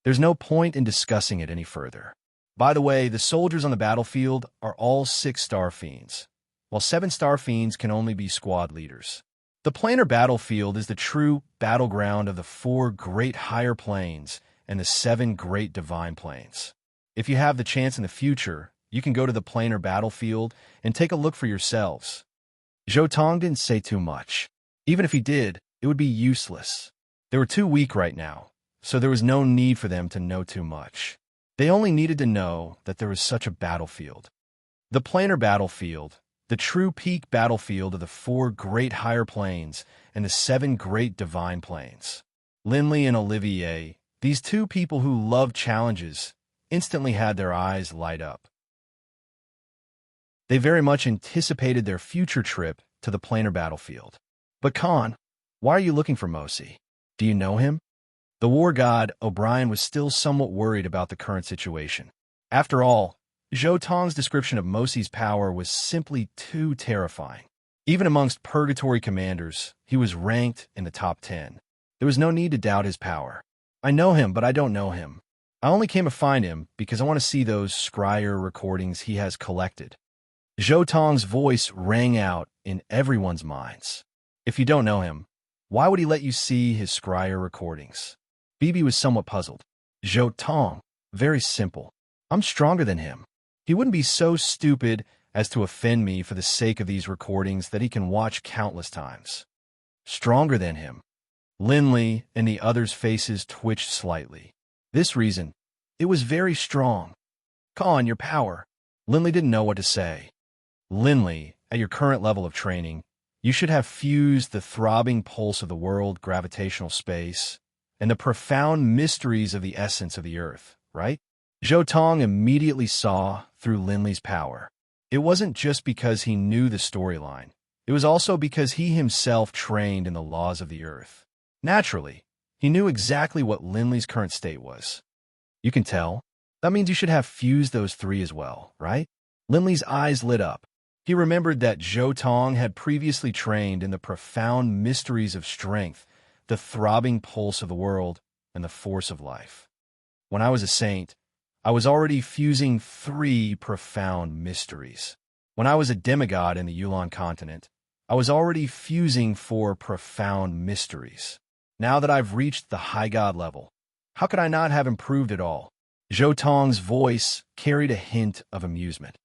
There's no point in discussing it any further. By the way, the soldiers on the battlefield are all 6-star fiends, while 7-star fiends can only be squad leaders. The planar battlefield is the true battleground of the 4 great higher planes and the 7 great divine planes. If you have the chance in the future, you can go to the planar battlefield and take a look for yourselves. Zhou Tong didn't say too much. Even if he did, it would be useless. They were too weak right now, so there was no need for them to know too much. They only needed to know that there was such a battlefield. The planar battlefield, the true peak battlefield of the 4 great higher planes and the 7 great divine planes. Linley and Olivier, these 2 people who loved challenges, instantly had their eyes light up. They very much anticipated their future trip to the planar battlefield. But Khan, why are you looking for Mosi? Do you know him? The war god, O'Brien, was still somewhat worried about the current situation. After all, Zhou Tong's description of Mosi's power was simply too terrifying. Even amongst purgatory commanders, he was ranked in the top 10. There was no need to doubt his power. I know him, but I don't know him. I only came to find him because I want to see those scryer recordings he has collected. Zhou Tong's voice rang out in everyone's minds. If you don't know him, why would he let you see his scryer recordings? Bibi was somewhat puzzled. Zhou Tong, very simple. I'm stronger than him. He wouldn't be so stupid as to offend me for the sake of these recordings that he can watch countless times. Stronger than him. Linley and the others' faces twitched slightly. This reason, it was very strong. Khan, your power. Linley didn't know what to say. Linley, at your current level of training, you should have fused the throbbing pulse of the world, gravitational space, and the profound mysteries of the essence of the earth, right? Zhou Tong immediately saw through Linley's power. It wasn't just because he knew the storyline. It was also because he himself trained in the laws of the earth. Naturally, he knew exactly what Linley's current state was. You can tell. That means you should have fused those 3 as well, right? Linley's eyes lit up. He remembered that Zhou Tong had previously trained in the profound mysteries of strength, the throbbing pulse of the world, and the force of life. When I was a saint, I was already fusing 3 profound mysteries. When I was a demigod in the Yulan continent, I was already fusing 4 profound mysteries. Now that I've reached the high god level, how could I not have improved at all? Zhou Tong's voice carried a hint of amusement.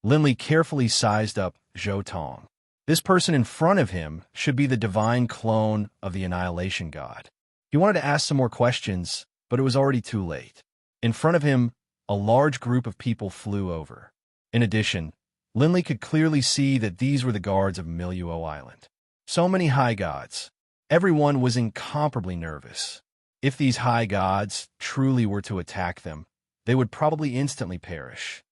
Linley carefully sized up Zhou Tong. This person in front of him should be the divine clone of the annihilation god. He wanted to ask some more questions, but it was already too late. In front of him, a large group of people flew over. In addition, Linley could clearly see that these were the guards of Miluo Island. So many high gods. Everyone was incomparably nervous. If these high gods truly were to attack them, they would probably instantly perish.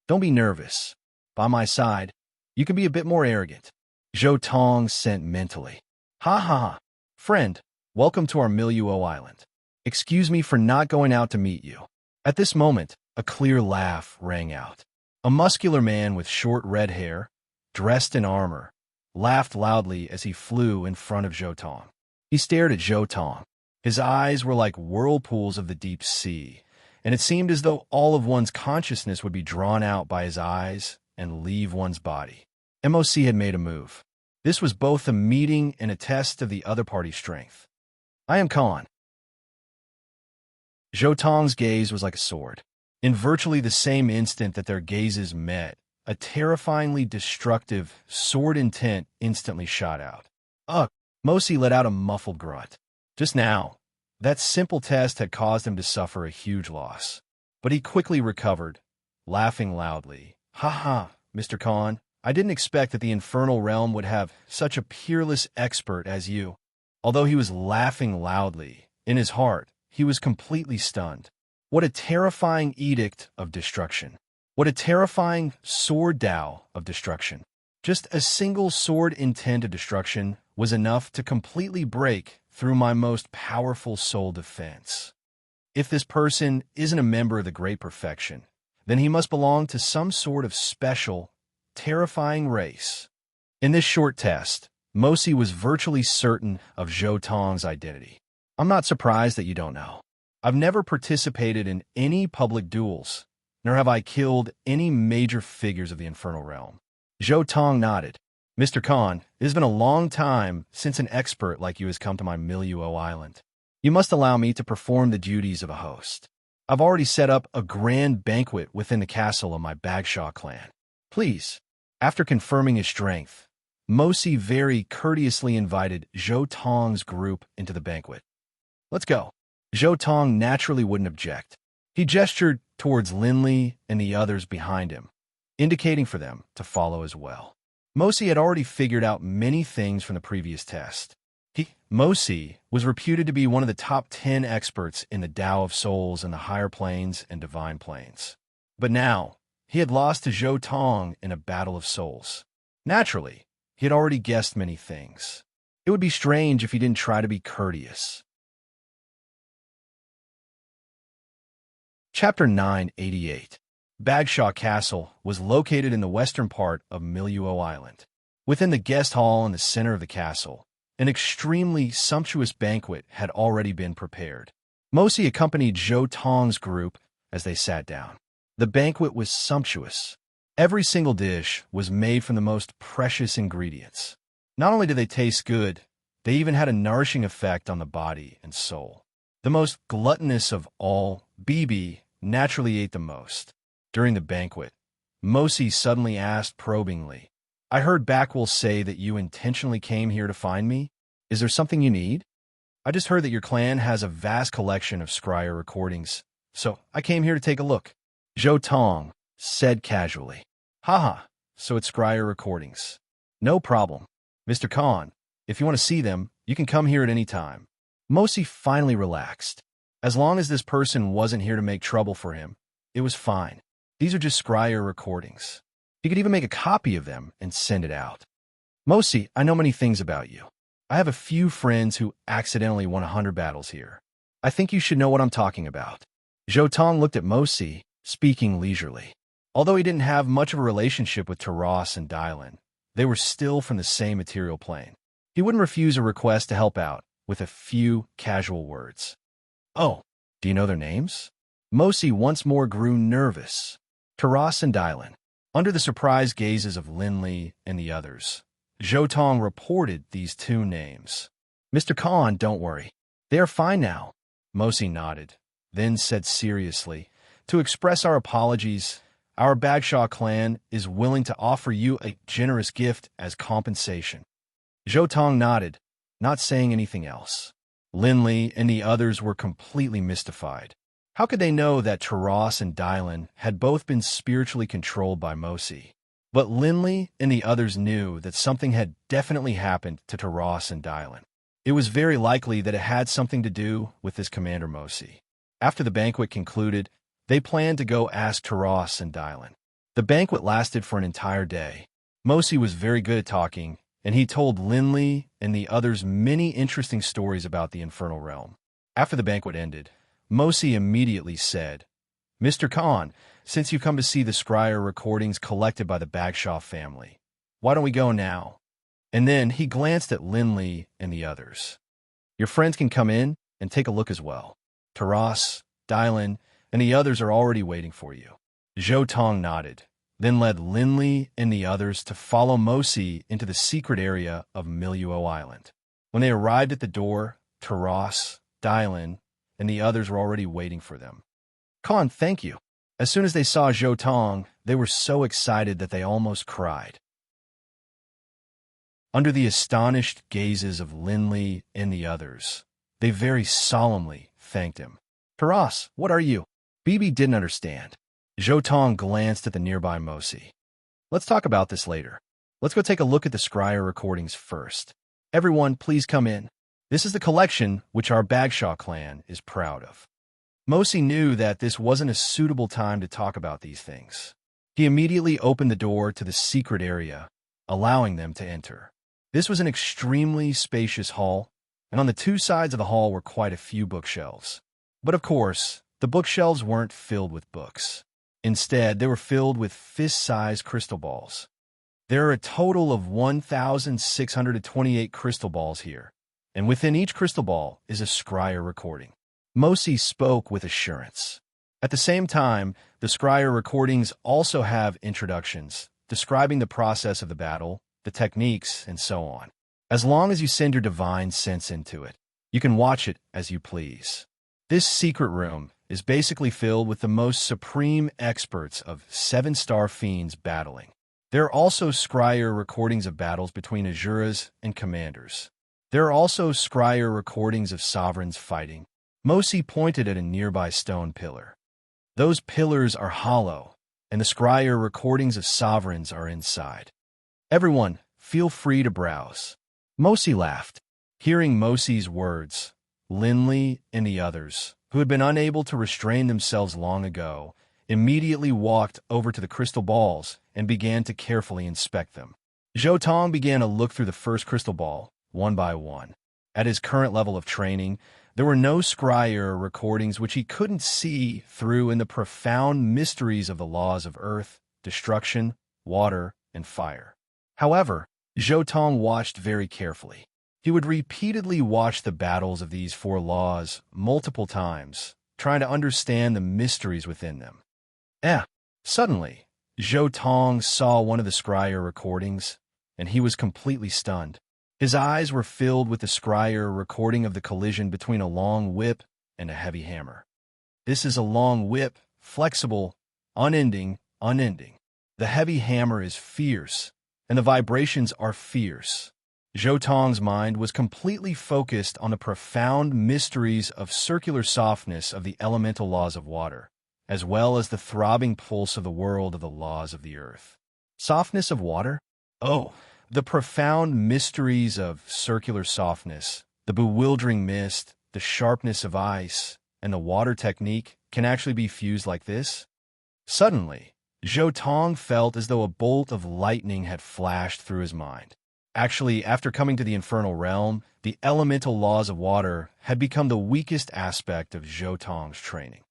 Don't be nervous. By my side, you can be a bit more arrogant. Zhou Tong sent mentally. Ha ha ha. Friend, welcome to our Miluo Island. Excuse me for not going out to meet you. At this moment, a clear laugh rang out. A muscular man with short red hair, dressed in armor, laughed loudly as he flew in front of Zhou Tong. He stared at Zhou Tong. His eyes were like whirlpools of the deep sea, and it seemed as though all of one's consciousness would be drawn out by his eyes and leave one's body. MOC had made a move. This was both a meeting and a test of the other party's strength. I am Khan. Zhou Tong's gaze was like a sword. In virtually the same instant that their gazes met, a terrifyingly destructive sword intent instantly shot out. Ugh! Mosi let out a muffled grunt. Just now, that simple test had caused him to suffer a huge loss. But he quickly recovered, laughing loudly. Ha ha, Mr. Khan, I didn't expect that the infernal realm would have such a peerless expert as you. Although he was laughing loudly, in his heart, he was completely stunned. What a terrifying edict of destruction. What a terrifying sword Dao of destruction. Just a single sword intent of destruction was enough to completely break through my most powerful soul defense. If this person isn't a member of the Great Perfection, then he must belong to some sort of special, terrifying race. In this short test, Mosi was virtually certain of Zhou Tong's identity. I'm not surprised that you don't know. I've never participated in any public duels, nor have I killed any major figures of the infernal realm. Zhou Tong nodded. Mr. Khan, it has been a long time since an expert like you has come to my Miluo Island. You must allow me to perform the duties of a host. I've already set up a grand banquet within the castle of my Bagshaw clan. Please. After confirming his strength, Mosi very courteously invited Zhou Tong's group into the banquet. Let's go. Zhou Tong naturally wouldn't object. He gestured towards Linley and the others behind him. indicating for them to follow as well. Mosi had already figured out many things from the previous test. Mosi was reputed to be one of the top 10 experts in the Tao of Souls in the higher planes and divine planes. But now, he had lost to Zhou Tong in a battle of souls. Naturally, he had already guessed many things. It would be strange if he didn't try to be courteous. Chapter 988. Bagshaw Castle was located in the western part of Miluo Island. Within the guest hall in the center of the castle, an extremely sumptuous banquet had already been prepared. Mosi accompanied Zhou Tong's group as they sat down. The banquet was sumptuous. Every single dish was made from the most precious ingredients. Not only did they taste good, they even had a nourishing effect on the body and soul. The most gluttonous of all, Bibi, naturally ate the most. During the banquet, Mosi suddenly asked probingly, "I heard Backwell say that you intentionally came here to find me. Is there something you need? I just heard that your clan has a vast collection of scryer recordings, so I came here to take a look." Zhou Tong said casually, "Haha, so it's scryer recordings. No problem. Mr. Khan, if you want to see them, you can come here at any time." Mosi finally relaxed. As long as this person wasn't here to make trouble for him, it was fine. These are just scryer recordings. He could even make a copy of them and send it out. "Mosi, I know many things about you. I have a few friends who accidentally won 100 battles here. I think you should know what I'm talking about." Zhou Tong looked at Mosi, speaking leisurely. Although he didn't have much of a relationship with Taras and Dylan, they were still from the same material plane. He wouldn't refuse a request to help out with a few casual words. "Oh, do you know their names?" Mosi once more grew nervous. Taras and Dylan. Under the surprised gazes of Linley and the others, Zhou Tong reported these two names. "Mr. Khan, don't worry. They are fine now." Mosi nodded, then said seriously, "To express our apologies, our Bagshaw clan is willing to offer you a generous gift as compensation." Zhou Tong nodded, not saying anything else. Linley and the others were completely mystified. How could they know that Taras and Dylan had both been spiritually controlled by Mosi? But Linley and the others knew that something had definitely happened to Taras and Dylan. It was very likely that it had something to do with this Commander Mosi. After the banquet concluded, they planned to go ask Taras and Dylan. The banquet lasted for an entire day. Mosi was very good at talking, and he told Linley and the others many interesting stories about the Infernal Realm. After the banquet ended, Mosi immediately said, "Mr. Khan, since you come to see the scryer recordings collected by the Bagshaw family, why don't we go now?" And then he glanced at Linley and the others. "Your friends can come in and take a look as well. Taras, Dylan, and the others are already waiting for you." Zhou Tong nodded, then led Linley and the others to follow Mosi into the secret area of Miluo Island. When they arrived at the door, Taras, Dylan, and the others were already waiting for them. "Khan, thank you." As soon as they saw Zhou Tong, they were so excited that they almost cried. Under the astonished gazes of Linley and the others, they very solemnly thanked him. "Taras, what are you?" Bibi didn't understand. Zhou Tong glanced at the nearby Mosi. "Let's talk about this later. Let's go take a look at the scryer recordings first. Everyone, please come in. This is the collection which our Bagshaw clan is proud of." Mosi knew that this wasn't a suitable time to talk about these things. He immediately opened the door to the secret area, allowing them to enter. This was an extremely spacious hall, and on the two sides of the hall were quite a few bookshelves. But of course, the bookshelves weren't filled with books. Instead, they were filled with fist-sized crystal balls. There are a total of 1,628 crystal balls here, and within each crystal ball is a scryer recording. Mosi spoke with assurance. At the same time, the scryer recordings also have introductions, describing the process of the battle, the techniques, and so on. As long as you send your divine sense into it, you can watch it as you please. This secret room is basically filled with the most supreme experts of 7-star fiends battling. There are also scryer recordings of battles between Azuras and commanders. There are also scryer recordings of sovereigns fighting. Mosi pointed at a nearby stone pillar. Those pillars are hollow, and the scryer recordings of sovereigns are inside. Everyone, feel free to browse. Mosi laughed. Hearing Mosi's words, Linley and the others, who had been unable to restrain themselves long ago, immediately walked over to the crystal balls and began to carefully inspect them. Zhou Tong began to look through the first crystal ball, one by one. At his current level of training, there were no scryer recordings which he couldn't see through in the profound mysteries of the laws of earth, destruction, water, and fire. However, Zhou Tong watched very carefully. He would repeatedly watch the battles of these four laws multiple times, trying to understand the mysteries within them. Suddenly, Zhou Tong saw one of the scryer recordings, and he was completely stunned. His eyes were filled with the scryer recording of the collision between a long whip and a heavy hammer. This is a long whip, flexible, unending. The heavy hammer is fierce, and the vibrations are fierce. Zhou Tong's mind was completely focused on the profound mysteries of circular softness of the elemental laws of water, as well as the throbbing pulse of the world of the laws of the earth. Softness of water? Oh, the profound mysteries of circular softness, the bewildering mist, the sharpness of ice, and the water technique can actually be fused like this? Suddenly, Zhou Tong felt as though a bolt of lightning had flashed through his mind. Actually, after coming to the infernal realm, the elemental laws of water had become the weakest aspect of Zhou Tong's training.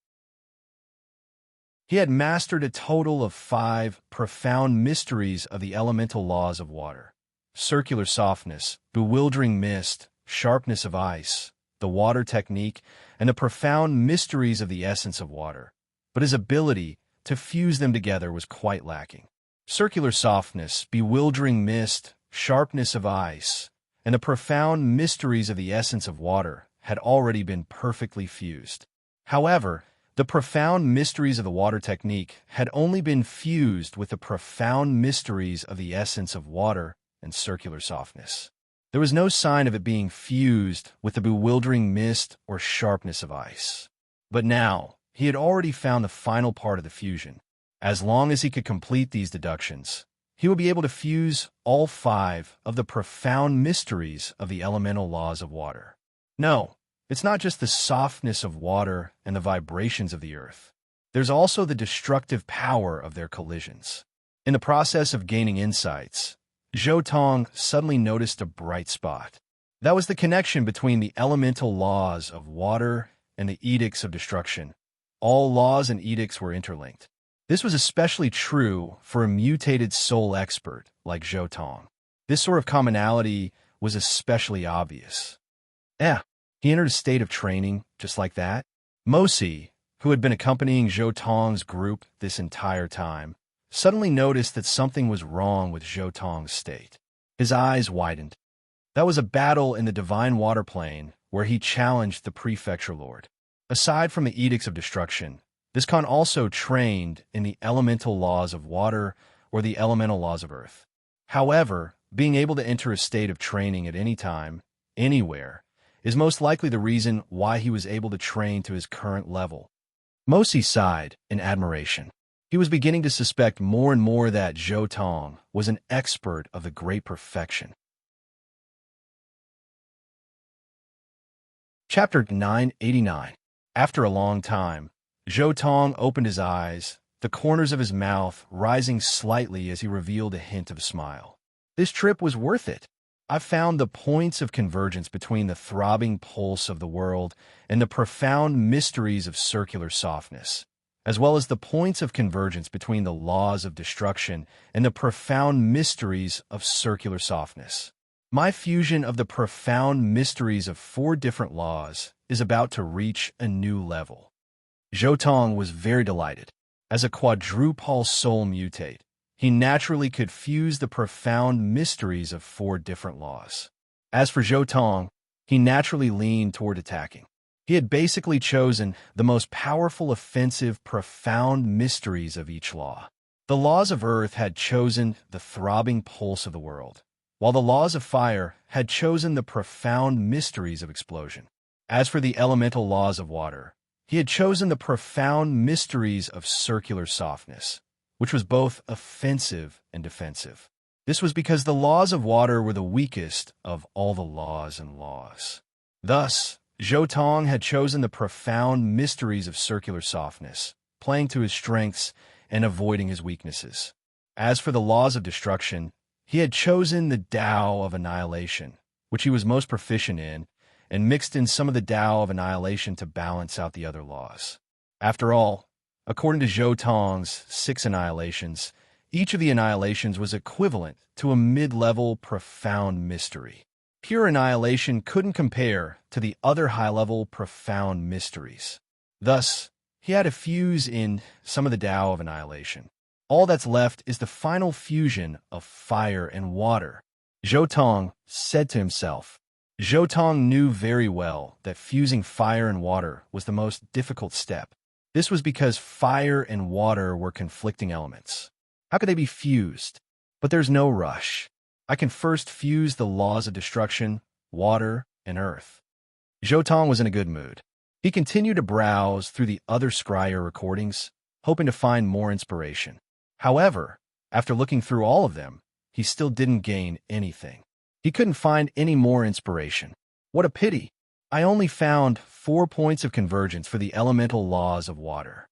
He had mastered a total of 5 profound mysteries of the elemental laws of water: circular softness, bewildering mist, sharpness of ice, the water technique, and the profound mysteries of the essence of water. But his ability to fuse them together was quite lacking. Circular softness, bewildering mist, sharpness of ice, and the profound mysteries of the essence of water had already been perfectly fused. However, the profound mysteries of the water technique had only been fused with the profound mysteries of the essence of water and circular softness. There was no sign of it being fused with the bewildering mist or sharpness of ice. But now, he had already found the final part of the fusion. As long as he could complete these deductions, he would be able to fuse all 5 of the profound mysteries of the elemental laws of water. No, it's not just the softness of water and the vibrations of the earth. There's also the destructive power of their collisions. In the process of gaining insights, Zhou Tong suddenly noticed a bright spot. That was the connection between the elemental laws of water and the edicts of destruction. All laws and edicts were interlinked. This was especially true for a mutated soul expert like Zhou Tong. This sort of commonality was especially obvious. He entered a state of training just like that. Mosi, who had been accompanying Zhou Tong's group this entire time, suddenly noticed that something was wrong with Zhou Tong's state. His eyes widened. That was a battle in the divine water plane where he challenged the prefecture lord. Aside from the edicts of destruction, this Khan also trained in the elemental laws of water or the elemental laws of earth. However, being able to enter a state of training at any time, anywhere, is most likely the reason why he was able to train to his current level. Mosi sighed in admiration. He was beginning to suspect more and more that Zhou Tong was an expert of the great perfection. Chapter 989. After a long time, Zhou Tong opened his eyes, the corners of his mouth rising slightly as he revealed a hint of a smile. This trip was worth it. I found the points of convergence between the throbbing pulse of the world and the profound mysteries of circular softness, as well as the points of convergence between the laws of destruction and the profound mysteries of circular softness. My fusion of the profound mysteries of 4 different laws is about to reach a new level. Zhou Tong was very delighted. As a quadrupole soul mutate, he naturally could fuse the profound mysteries of 4 different laws. As for Zhou Tong, he naturally leaned toward attacking. He had basically chosen the most powerful offensive profound mysteries of each law. The laws of earth had chosen the throbbing pulse of the world, while the laws of fire had chosen the profound mysteries of explosion. As for the elemental laws of water, he had chosen the profound mysteries of circular softness, which was both offensive and defensive. This was because the laws of water were the weakest of all the laws and laws. Thus, Zhou Tong had chosen the profound mysteries of circular softness, playing to his strengths and avoiding his weaknesses. As for the laws of destruction, he had chosen the Tao of annihilation, which he was most proficient in, and mixed in some of the Tao of annihilation to balance out the other laws. After all, according to Zhou Tong's 6 annihilations, each of the annihilations was equivalent to a mid-level profound mystery. Pure annihilation couldn't compare to the other high-level profound mysteries. Thus, he had to fuse in some of the Tao of annihilation. All that's left is the final fusion of fire and water. Zhou Tong said to himself. Zhou Tong knew very well that fusing fire and water was the most difficult step. This was because fire and water were conflicting elements. How could they be fused? But there's no rush. I can first fuse the laws of destruction, water, and earth. Zhou Tong was in a good mood. He continued to browse through the other scryer recordings, hoping to find more inspiration. However, after looking through all of them, he still didn't gain anything. He couldn't find any more inspiration. What a pity! I only found 4 points of convergence for the elemental laws of water.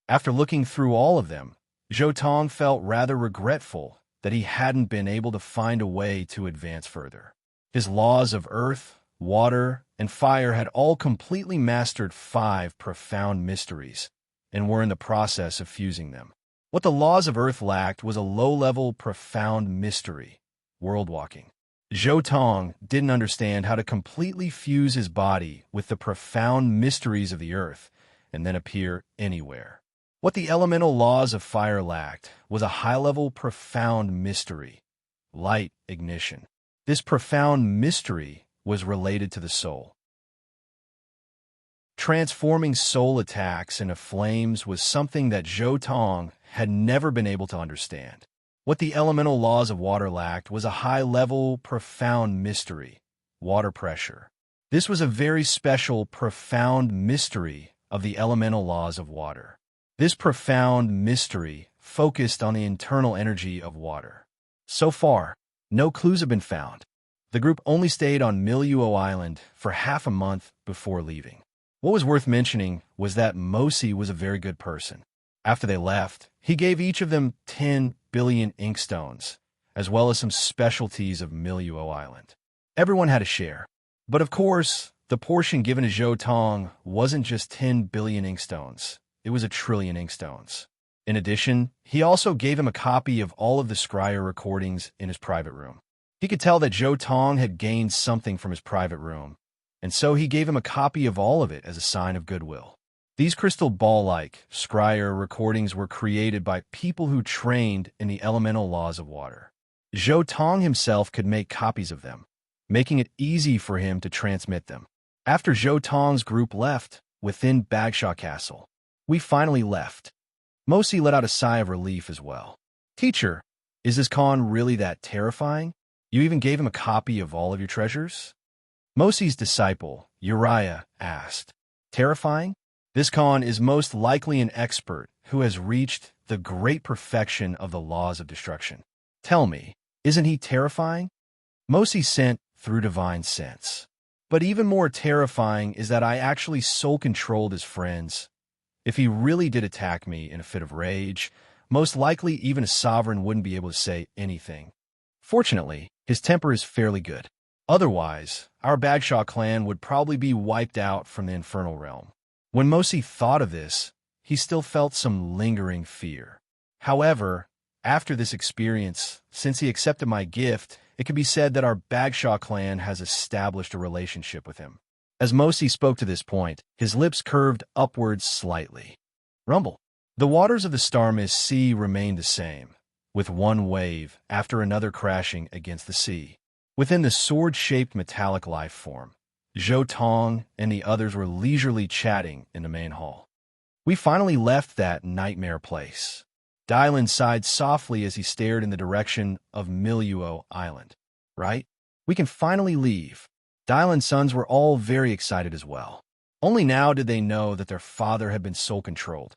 After looking through all of them, Zhou Tong felt rather regretful that he hadn't been able to find a way to advance further. His laws of earth, water, and fire had all completely mastered 5 profound mysteries and were in the process of fusing them. What the laws of earth lacked was a low-level profound mystery, world walking. Zhou Tong didn't understand how to completely fuse his body with the profound mysteries of the earth and then appear anywhere. What the elemental laws of fire lacked was a high-level profound mystery, light ignition. This profound mystery was related to the soul. Transforming soul attacks into flames was something that Zhou Tong had never been able to understand. What the elemental laws of water lacked was a high-level, profound mystery, water pressure. This was a very special, profound mystery of the elemental laws of water. This profound mystery focused on the internal energy of water. So far, no clues have been found. The group only stayed on Miluo Island for half a month before leaving. What was worth mentioning was that Mosi was a very good person. After they left, he gave each of them 10 billion inkstones, as well as some specialties of Miluo Island. Everyone had a share. But of course, the portion given to Zhou Tong wasn't just 10 billion inkstones. It was 1 trillion inkstones. In addition, he also gave him a copy of all of the scryer recordings in his private room. He could tell that Zhou Tong had gained something from his private room, and so he gave him a copy of all of it as a sign of goodwill. These crystal ball-like scryer recordings were created by people who trained in the elemental laws of water. Zhou Tong himself could make copies of them, making it easy for him to transmit them. After Zhou Tong's group left, within Bagshaw Castle, we finally left. Mosi let out a sigh of relief as well. Teacher, is this con really that terrifying? You even gave him a copy of all of your treasures? Mosi's disciple, Uriah, asked. Terrifying? This con is most likely an expert who has reached the great perfection of the laws of destruction. Tell me, isn't he terrifying? Mosi sent through divine sense. But even more terrifying is that I actually soul-controlled his friends. If he really did attack me in a fit of rage, most likely even a sovereign wouldn't be able to say anything. Fortunately, his temper is fairly good. Otherwise, our Bagshaw clan would probably be wiped out from the infernal realm. When Mosi thought of this, he still felt some lingering fear. However, after this experience, since he accepted my gift, it can be said that our Bagshaw clan has established a relationship with him. As Mosi spoke to this point, his lips curved upwards slightly. Rumble. The waters of the Starmist Sea remained the same, with one wave after another crashing against the sea. Within the sword-shaped metallic life form, Zhou Tong and the others were leisurely chatting in the main hall. We finally left that nightmare place. Dylan sighed softly as he stared in the direction of Miluo Island. Right? We can finally leave. Dylan's sons were all very excited as well. Only now did they know that their father had been soul-controlled.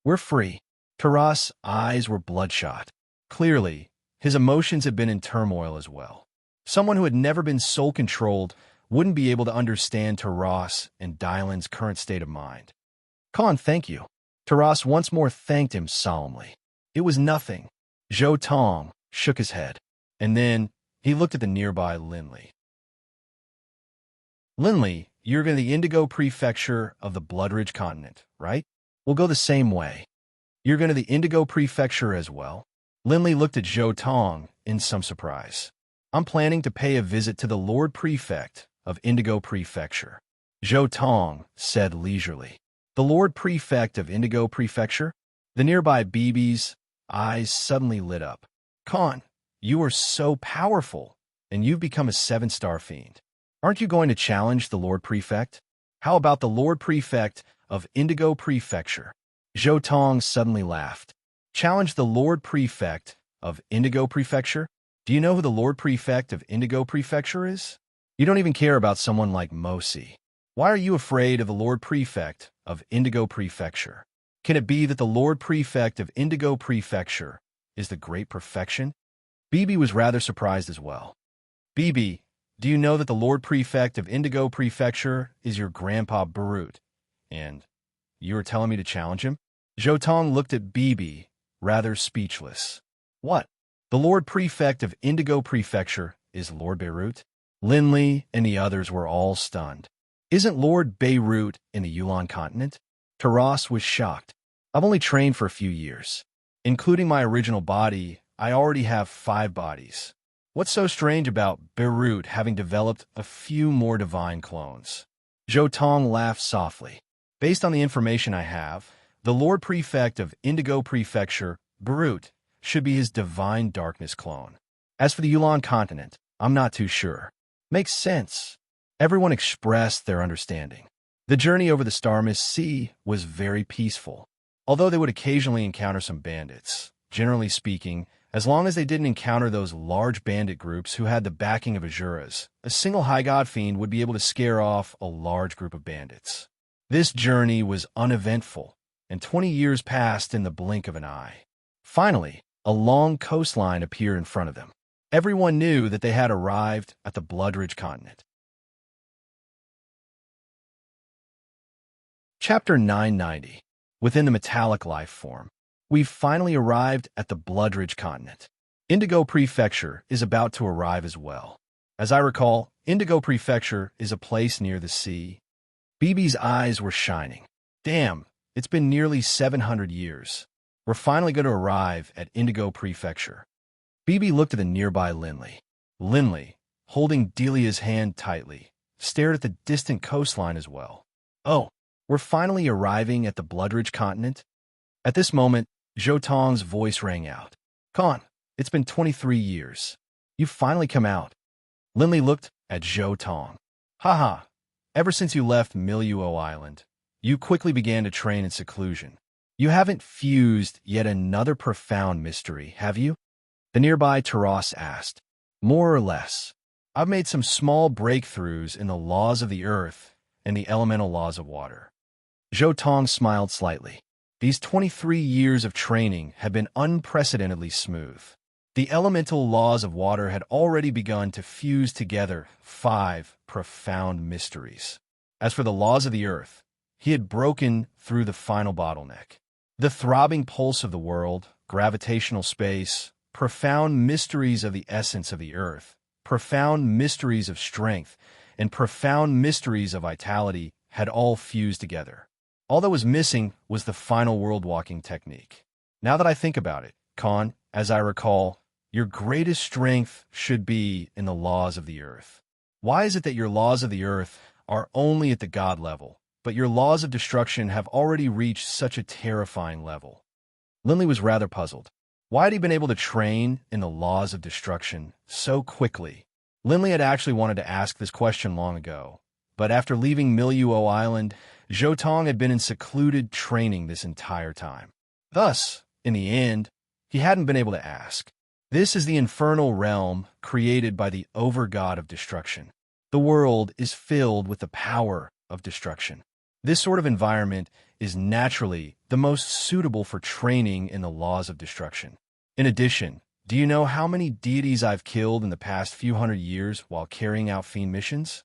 We're free. Taras' eyes were bloodshot. Clearly, his emotions had been in turmoil as well. Someone who had never been soul-controlled wouldn't be able to understand Taras and Dylan's current state of mind. Khan, thank you. Taras once more thanked him solemnly. It was nothing. Zhou Tong shook his head, and then he looked at the nearby Linley. Linley, you're in the Indigo Prefecture of the Bloodridge continent, right? We'll go the same way. You're going to the Indigo Prefecture as well? Linley looked at Zhou Tong in some surprise. I'm planning to pay a visit to the Lord Prefect of Indigo Prefecture, Zhou Tong said leisurely. The Lord Prefect of Indigo Prefecture? The nearby Bibi's eyes suddenly lit up. Khan, you are so powerful, and you've become a 7-star fiend. Aren't you going to challenge the Lord Prefect? How about the Lord Prefect of Indigo Prefecture? Zhou Tong suddenly laughed. Challenge the Lord Prefect of Indigo Prefecture? Do you know who the Lord Prefect of Indigo Prefecture is? You don't even care about someone like Mosi. Why are you afraid of the Lord Prefect of Indigo Prefecture? Can it be that the Lord Prefect of Indigo Prefecture is the Great Perfection? Bibi was rather surprised as well. Bibi, do you know that the Lord Prefect of Indigo Prefecture is your grandpa Barut? And you are telling me to challenge him? Zhou Tong looked at Bibi, rather speechless. What? The Lord Prefect of Indigo Prefecture is Lord Beirut? Linley and the others were all stunned. Isn't Lord Beirut in the Yulan continent? Taras was shocked. I've only trained for a few years. Including my original body, I already have 5 bodies. What's so strange about Beirut having developed a few more divine clones? Zhou Tong laughed softly. Based on the information I have, the Lord Prefect of Indigo Prefecture, Beirut, should be his divine darkness clone. As for the Yulan continent, I'm not too sure. Makes sense. Everyone expressed their understanding. The journey over the Star-Mist Sea was very peaceful. Although they would occasionally encounter some bandits, generally speaking, as long as they didn't encounter those large bandit groups who had the backing of Azuras, a single High God Fiend would be able to scare off a large group of bandits. This journey was uneventful, and 20 years passed in the blink of an eye. Finally, a long coastline appeared in front of them. Everyone knew that they had arrived at the Bloodridge continent. Chapter 990. Within the metallic life form. We've finally arrived at the Bloodridge continent. Indigo Prefecture is about to arrive as well. As I recall, Indigo Prefecture is a place near the sea. Bibi's eyes were shining. Damn, it's been nearly 700 years. We're finally going to arrive at Indigo Prefecture. Bibi looked at the nearby Linley. Linley, holding Delia's hand tightly, stared at the distant coastline as well. Oh, we're finally arriving at the Bloodridge continent? At this moment, Zhou Tong's voice rang out. Khan, it's been 23 years. You've finally come out. Linley looked at Zhou Tong. Haha, ever since you left Miluo Island, you quickly began to train in seclusion. You haven't fused yet another profound mystery, have you? The nearby Taras asked. More or less. I've made some small breakthroughs in the laws of the earth and the elemental laws of water. Zhou Tong smiled slightly. These 23 years of training have been unprecedentedly smooth. The elemental laws of water had already begun to fuse together 5 profound mysteries. As for the laws of the earth, he had broken through the final bottleneck. The throbbing pulse of the world, gravitational space, profound mysteries of the essence of the earth, profound mysteries of strength, and profound mysteries of vitality had all fused together. All that was missing was the final world-walking technique. Now that I think about it, Khan, as I recall, your greatest strength should be in the laws of the earth. Why is it that your laws of the earth are only at the god level, but your laws of destruction have already reached such a terrifying level? Linley was rather puzzled. Why had he been able to train in the laws of destruction so quickly? Linley had actually wanted to ask this question long ago, but after leaving Miluo Island, Zhou Tong had been in secluded training this entire time. Thus, in the end, he hadn't been able to ask. This is the infernal realm created by the over-god of destruction. The world is filled with the power of destruction. This sort of environment is naturally the most suitable for training in the laws of destruction. In addition, do you know how many deities I've killed in the past few hundred years while carrying out fiend missions?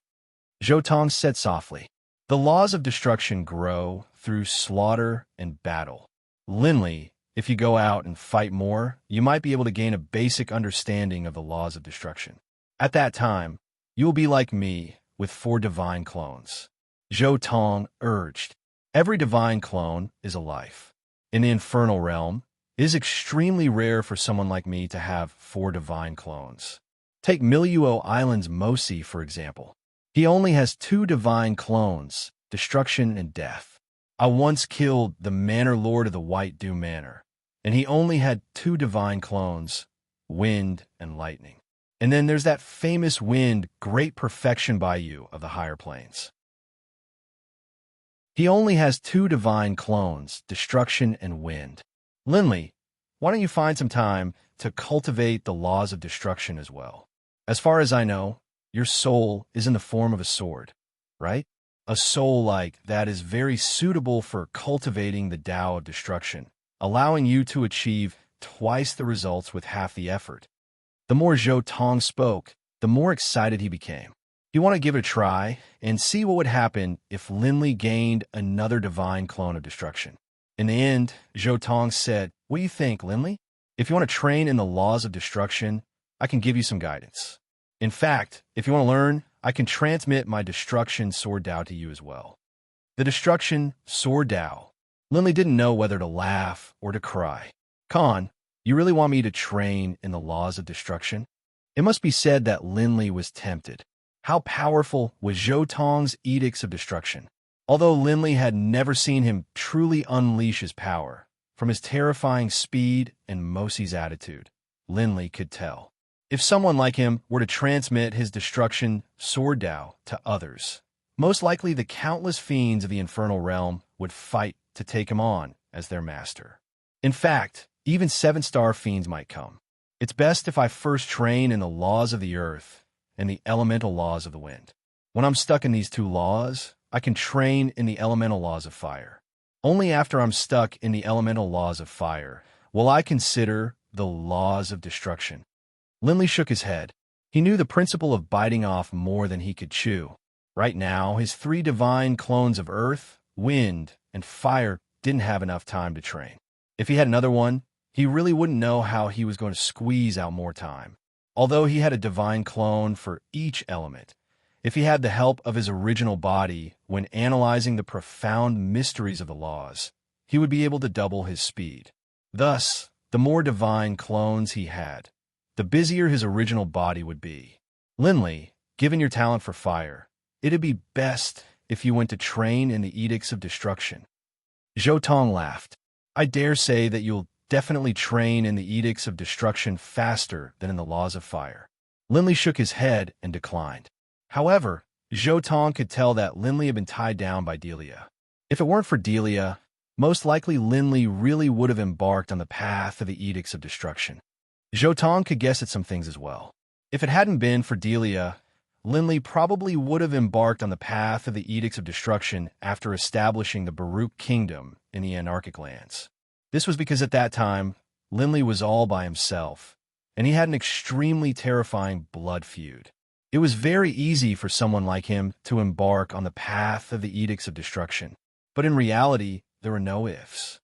Zhou Tong said softly. The laws of destruction grow through slaughter and battle. Linley, if you go out and fight more, you might be able to gain a basic understanding of the laws of destruction. At that time, you will be like me, with 4 divine clones. Zhou Tong urged. Every divine clone is a life. In the infernal realm, it is extremely rare for someone like me to have 4 divine clones. Take Miluo Island's Mosi, for example. He only has 2 divine clones, destruction and death. I once killed the Manor Lord of the White Dew Manor, and he only had 2 divine clones, wind and lightning. And then there's that famous wind, great perfection by you of the higher planes. He only has 2 divine clones, destruction and wind. Linley, why don't you find some time to cultivate the laws of destruction as well? As far as I know, your soul is in the form of a sword, right? A soul like that is very suitable for cultivating the Tao of destruction, allowing you to achieve twice the results with half the effort. The more Zhou Tong spoke, the more excited he became. He wanted to give it a try and see what would happen if Linley gained another divine clone of destruction. In the end, Zhou Tong said, "What do you think, Linley? If you want to train in the laws of destruction, I can give you some guidance. In fact, if you want to learn, I can transmit my destruction sword Tao to you as well." The destruction sword Tao. Linley didn't know whether to laugh or to cry. Khan, you really want me to train in the laws of destruction? It must be said that Linley was tempted. How powerful was Zhou Tong's edicts of destruction? Although Linley had never seen him truly unleash his power, from his terrifying speed and Mosi's attitude, Linley could tell. If someone like him were to transmit his destruction sword Tao to others, most likely the countless fiends of the infernal realm would fight to take him on as their master. In fact, even 7-star fiends might come. It's best if I first train in the laws of the earth and the elemental laws of the wind. When I'm stuck in these 2 laws, I can train in the elemental laws of fire. Only after I'm stuck in the elemental laws of fire will I consider the laws of destruction. Linley shook his head. He knew the principle of biting off more than he could chew. Right now, his 3 divine clones of earth, wind, and fire didn't have enough time to train. If he had another one, he really wouldn't know how he was going to squeeze out more time. Although he had a divine clone for each element, if he had the help of his original body when analyzing the profound mysteries of the laws, he would be able to double his speed. Thus, the more divine clones he had, the busier his original body would be. Linley, given your talent for fire, it'd be best if you went to train in the edicts of destruction. Zhou Tong laughed. I dare say that you'll definitely train in the edicts of destruction faster than in the laws of fire. Linley shook his head and declined. However, Zhou Tong could tell that Linley had been tied down by Delia. If it weren't for Delia, most likely Linley really would have embarked on the path of the edicts of destruction. Zhou Tong could guess at some things as well. If it hadn't been for Delia, Linley probably would have embarked on the path of the edicts of destruction after establishing the Baruch kingdom in the anarchic lands. This was because at that time, Linley was all by himself, and he had an extremely terrifying blood feud. It was very easy for someone like him to embark on the path of the edicts of destruction, but in reality, there were no ifs.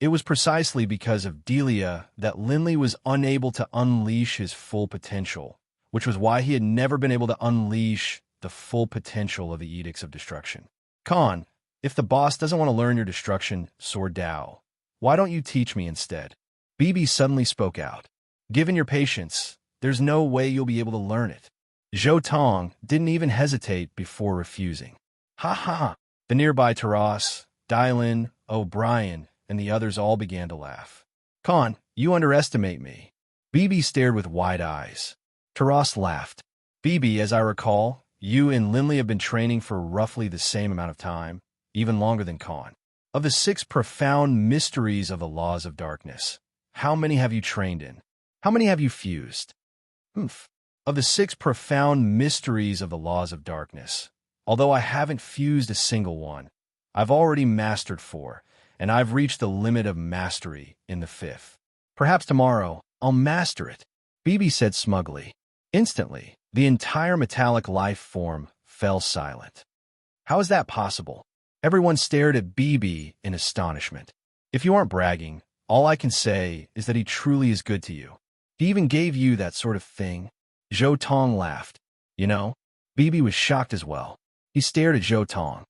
It was precisely because of Delia that Linley was unable to unleash his full potential, which was why he had never been able to unleash the full potential of the edicts of destruction. Khan, if the boss doesn't want to learn your destruction sword Tao, why don't you teach me instead? Bibi suddenly spoke out. Given your patience, there's no way you'll be able to learn it. Zhou Tong didn't even hesitate before refusing. Ha ha! The nearby Taras, Dylan, O'Brien, and the others all began to laugh. Khan, you underestimate me. Bibi stared with wide eyes. Taras laughed. Bibi, as I recall, you and Linley have been training for roughly the same amount of time, even longer than Khan. Of the 6 profound mysteries of the laws of darkness, how many have you trained in? How many have you fused? Of the 6 profound mysteries of the laws of darkness, Although I haven't fused a single one, I've already mastered 4, and I've reached the limit of mastery in the 5th. Perhaps tomorrow I'll master it, Bibi said smugly. Instantly, the entire metallic life form fell silent. How is that possible? Everyone stared at Bibi in astonishment. If you aren't bragging, all I can say is that he truly is good to you. He even gave you that sort of thing. Zhou Tong laughed. You know, Bibi was shocked as well. He stared at Zhou Tong.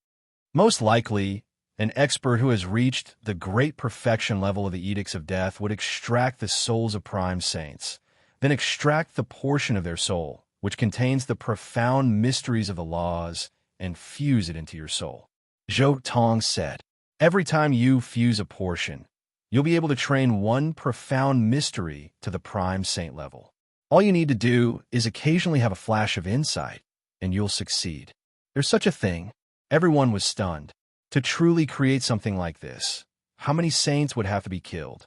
Most likely, an expert who has reached the great perfection level of the Edicts of Death would extract the souls of prime saints, then extract the portion of their soul, which contains the profound mysteries of the laws, and fuse it into your soul. Zhou Tong said, every time you fuse a portion, you'll be able to train one profound mystery to the prime saint level. All you need to do is occasionally have a flash of insight, and you'll succeed. There's such a thing. Everyone was stunned. To truly create something like this, how many saints would have to be killed?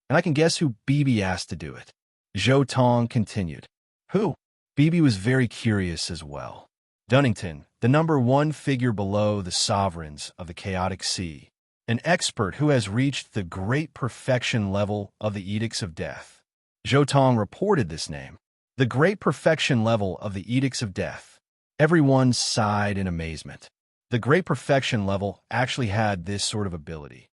And I can guess who Bibi asked to do it. Zhou Tong continued. Who? Bibi was very curious as well. Dunnington, the number 1 figure below the sovereigns of the chaotic sea, an expert who has reached the great perfection level of the Edicts of Death. Zhou Tong reported this name. The great perfection level of the Edicts of Death. Everyone sighed in amazement. The great perfection level actually had this sort of ability.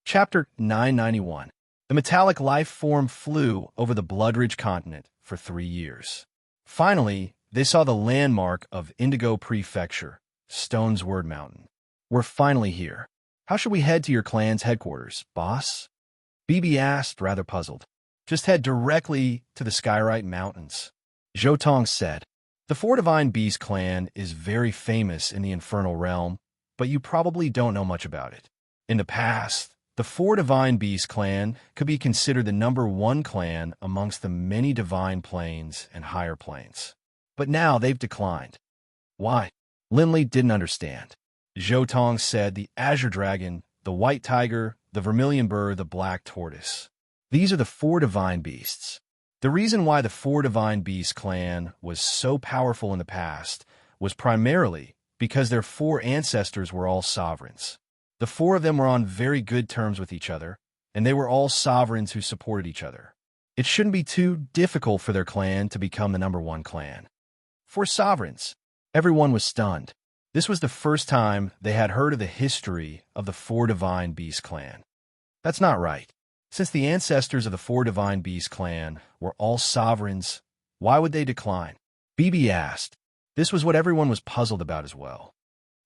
Chapter 991. The metallic life form flew over the Bloodridge continent for 3 years. Finally, they saw the landmark of Indigo Prefecture, Stonesword Mountain. We're finally here. How should we head to your clan's headquarters, boss? Bibi asked, rather puzzled. Just head directly to the Skyrite Mountains. Zhou Tong said. The 4 Divine Beast clan is very famous in the Infernal Realm, but you probably don't know much about it. In the past, the 4 Divine Beast clan could be considered the number 1 clan amongst the many divine planes and higher planes. But now they've declined. Why? Linley didn't understand. Zhou Tong said the Azure Dragon, the White Tiger, the Vermilion Bird, the Black Tortoise. These are the 4 Divine Beasts. The reason why the 4 Divine Beast clan was so powerful in the past was primarily because their 4 ancestors were all sovereigns. The 4 of them were on very good terms with each other, and they were all sovereigns who supported each other. It shouldn't be too difficult for their clan to become the number 1 clan. 4 sovereigns. Everyone was stunned. This was the first time they had heard of the history of the 4 Divine Beast clan. That's not right. Since the ancestors of the 4 Divine Beast clan were all sovereigns, why would they decline? Bibi asked. This was what everyone was puzzled about as well.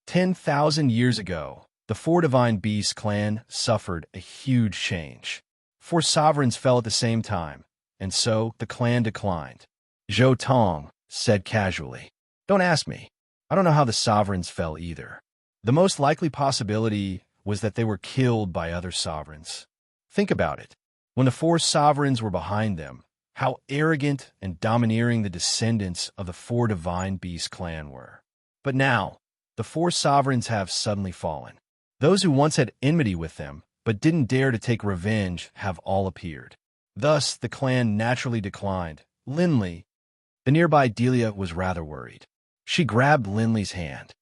10,000 years ago, the 4 Divine Beast clan suffered a huge change. 4 sovereigns fell at the same time, and so the clan declined. Zhou Tong said casually. Don't ask me. I don't know how the sovereigns fell either. The most likely possibility was that they were killed by other sovereigns. Think about it. When the 4 sovereigns were behind them, how arrogant and domineering the descendants of the 4 Divine Beast clan were. But now, the 4 sovereigns have suddenly fallen. Those who once had enmity with them, but didn't dare to take revenge, have all appeared. Thus, the clan naturally declined. Linley, the nearby Delia, was rather worried. She grabbed Linley's hand.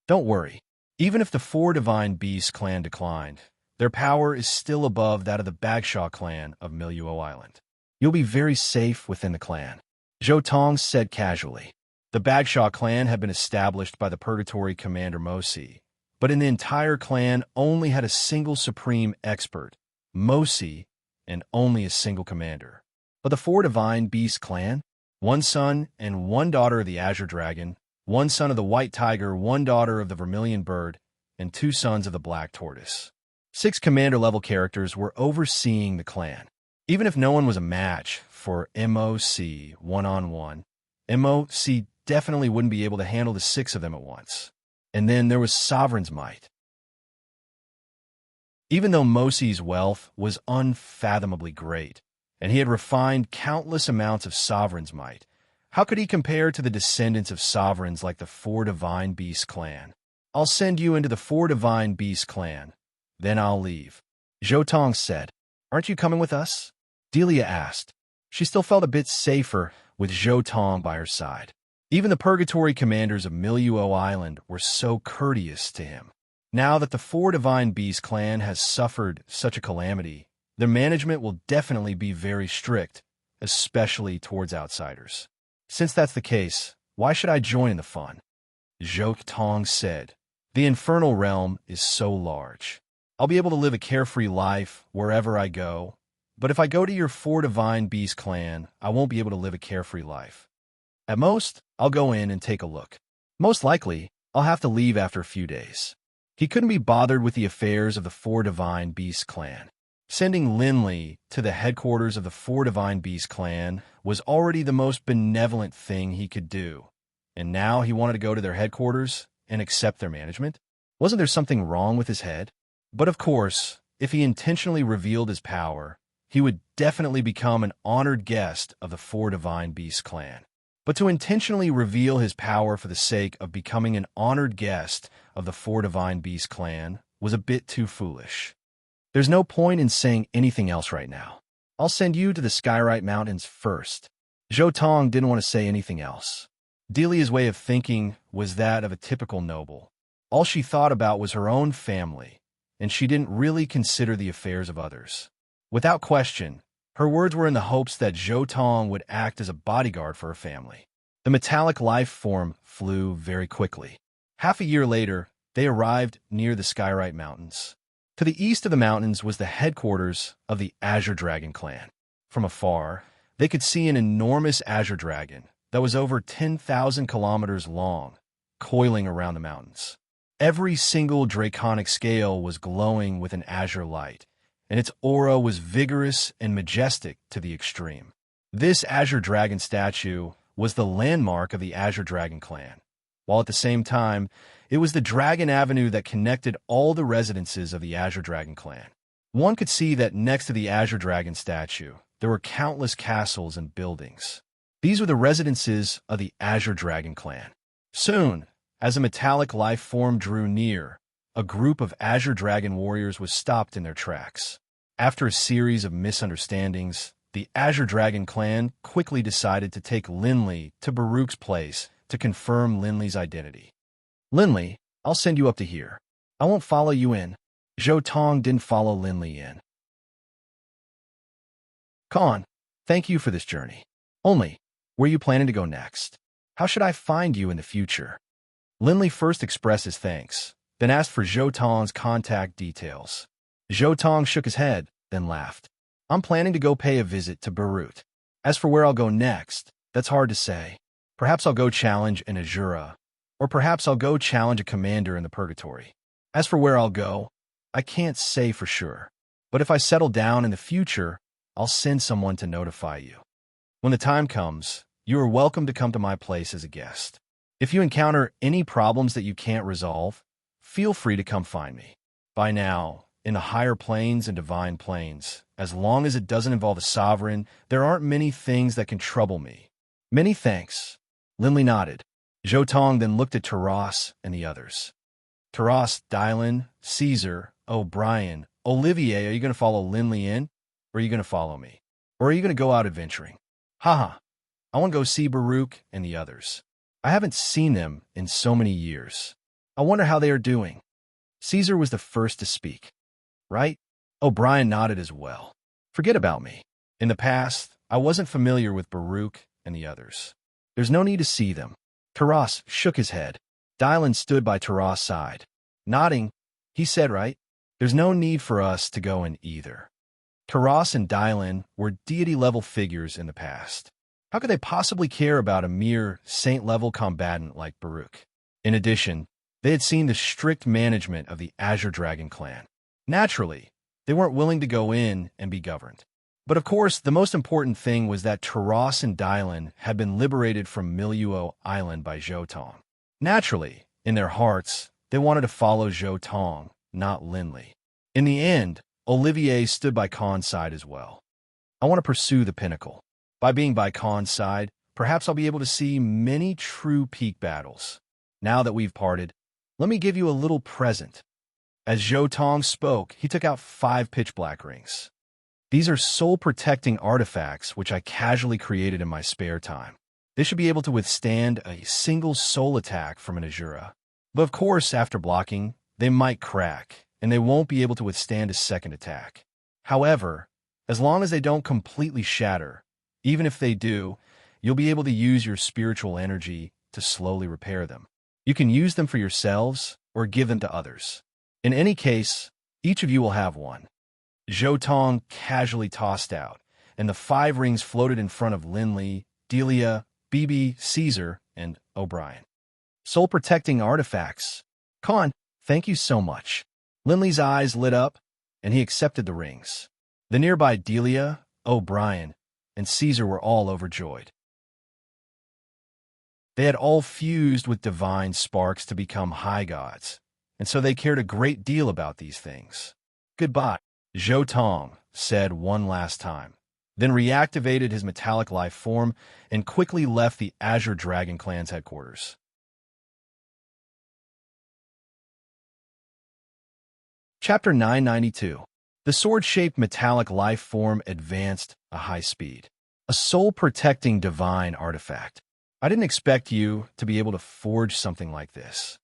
Don't worry. Even if the 4 Divine Beast clan declined, their power is still above that of the Bagshaw clan of Miluo Island. You'll be very safe within the clan. Zhou Tong said casually. The Bagshaw clan had been established by the Purgatory Commander Mosi, but in the entire clan only had a single supreme expert, Mosi, and only a single commander. But the 4 Divine Beast clan, 1 son and 1 daughter of the Azure Dragon, 1 son of the White Tiger, 1 daughter of the Vermilion Bird, and 2 sons of the Black Tortoise. 6 commander-level characters were overseeing the clan. Even if no one was a match for MOC one-on-one, MOC definitely wouldn't be able to handle the 6 of them at once. And then there was Sovereign's might. Even though Mosi's wealth was unfathomably great, and he had refined countless amounts of Sovereign's might, how could he compare to the descendants of sovereigns like the 4 Divine Beast clan? I'll send you into the 4 Divine Beast clan. Then I'll leave. Zhou Tong said. Aren't you coming with us? Delia asked. She still felt a bit safer with Zhou Tong by her side. Even the purgatory commanders of Miluo Island were so courteous to him. Now that the Four Divine Beast clan has suffered such a calamity, their management will definitely be very strict, especially towards outsiders. Since that's the case, why should I join in the fun? Zhou Tong said. The infernal realm is so large. I'll be able to live a carefree life wherever I go, but if I go to your Four Divine Beast clan, I won't be able to live a carefree life. At most, I'll go in and take a look. Most likely, I'll have to leave after a few days. He couldn't be bothered with the affairs of the Four Divine Beast clan. Sending Linley to the headquarters of the Four Divine Beast clan was already the most benevolent thing he could do, and now he wanted to go to their headquarters and accept their management? Wasn't there something wrong with his head? But of course, if he intentionally revealed his power, he would definitely become an honored guest of the Four Divine Beast clan. But to intentionally reveal his power for the sake of becoming an honored guest of the Four Divine Beast clan was a bit too foolish. There's no point in saying anything else right now. I'll send you to the Skyrite Mountains first. Zhou Tong didn't want to say anything else. Delia's way of thinking was that of a typical noble. All she thought about was her own family, and she didn't really consider the affairs of others. Without question, her words were in the hopes that Zhou Tong would act as a bodyguard for her family. The metallic life form flew very quickly. Half a year later, they arrived near the Skyrite Mountains. To the east of the mountains was the headquarters of the Azure Dragon clan. From afar, they could see an enormous azure dragon that was over 10,000 kilometers long, coiling around the mountains. Every single draconic scale was glowing with an azure light, and its aura was vigorous and majestic to the extreme. This azure dragon statue was the landmark of the Azure Dragon clan, while at the same time, it was the Dragon Avenue that connected all the residences of the Azure Dragon clan. One could see that next to the Azure Dragon statue, there were countless castles and buildings. These were the residences of the Azure Dragon clan. Soon, as a metallic life form drew near, a group of Azure Dragon warriors was stopped in their tracks. After a series of misunderstandings, the Azure Dragon clan quickly decided to take Linley to Baruch's place to confirm Linley's identity. Linley, I'll send you up to here. I won't follow you in. Zhou Tong didn't follow Linley in. Khan, thank you for this journey. Only, where are you planning to go next? How should I find you in the future? Linley first expressed his thanks, then asked for Zhou Tong's contact details. Zhou Tong shook his head, then laughed. I'm planning to go pay a visit to Baruch. As for where I'll go next, that's hard to say. Perhaps I'll go challenge an Azura, or perhaps I'll go challenge a commander in the Purgatory. As for where I'll go, I can't say for sure. But if I settle down in the future, I'll send someone to notify you. When the time comes, you are welcome to come to my place as a guest. If you encounter any problems that you can't resolve, feel free to come find me. By now, in the higher planes and divine planes, as long as it doesn't involve a sovereign, there aren't many things that can trouble me. Many thanks. Linley nodded. Zhou Tong then looked at Taras and the others. Taras, Dylan, Caesar, O'Brien, Olivier, are you going to follow Linley in, or are you going to follow me? Or are you going to go out adventuring? Haha, I want to go see Baruch and the others. I haven't seen them in so many years. I wonder how they are doing. Caesar was the first to speak. Right? O'Brien nodded as well. Forget about me. In the past, I wasn't familiar with Baruch and the others. There's no need to see them. Taras shook his head. Dylan stood by Taras' side. Nodding, he said, right? There's no need for us to go in either. Taras and Dylan were deity-level figures in the past. How could they possibly care about a mere saint-level combatant like Baruch? In addition, they had seen the strict management of the Azure Dragon clan. Naturally, they weren't willing to go in and be governed. But of course, the most important thing was that Taras and Dylan had been liberated from Miluo Island by Zhou Tong. Naturally, in their hearts, they wanted to follow Zhou Tong, not Linley. In the end, Olivier stood by Khan's side as well. I want to pursue the pinnacle. By being by Khan's side, perhaps I'll be able to see many true peak battles. Now that we've parted, let me give you a little present. As Zhou Tong spoke, he took out 5 pitch black rings. These are soul-protecting artifacts which I casually created in my spare time. They should be able to withstand a single soul attack from an Azura. But of course, after blocking, they might crack, and they won't be able to withstand a second attack. However, as long as they don't completely shatter, even if they do, you'll be able to use your spiritual energy to slowly repair them. You can use them for yourselves or give them to others. In any case, each of you will have one. Zhou Tong casually tossed out, and the 5 rings floated in front of Linley, Delia, Bibi, Caesar, and O'Brien. Soul-protecting artifacts. Khan, thank you so much. Linley's eyes lit up, and he accepted the rings. The nearby Delia, O'Brien, and Caesar were all overjoyed. They had all fused with divine sparks to become high gods, and so they cared a great deal about these things. Goodbye, Zhou Tong said one last time, then reactivated his metallic life form and quickly left the Azure Dragon Clan's headquarters. Chapter 992. The sword-shaped metallic life form advanced a high speed. A soul-protecting divine artifact. I didn't expect you to be able to forge something like this.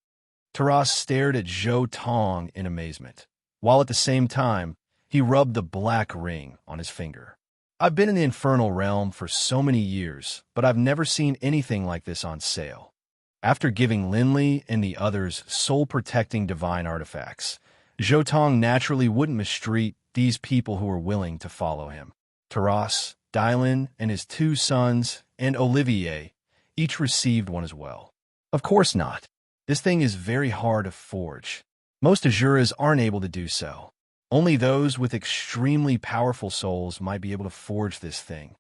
Taras stared at Zhou Tong in amazement, while at the same time, he rubbed the black ring on his finger. I've been in the infernal realm for so many years, but I've never seen anything like this on sale. After giving Linley and the others soul-protecting divine artifacts, Zhou Tong naturally wouldn't mistreat these people who were willing to follow him. Taras, Dylan, and his 2 sons, and Olivier, each received one as well. Of course not. This thing is very hard to forge. Most Azuras aren't able to do so. Only those with extremely powerful souls might be able to forge this thing.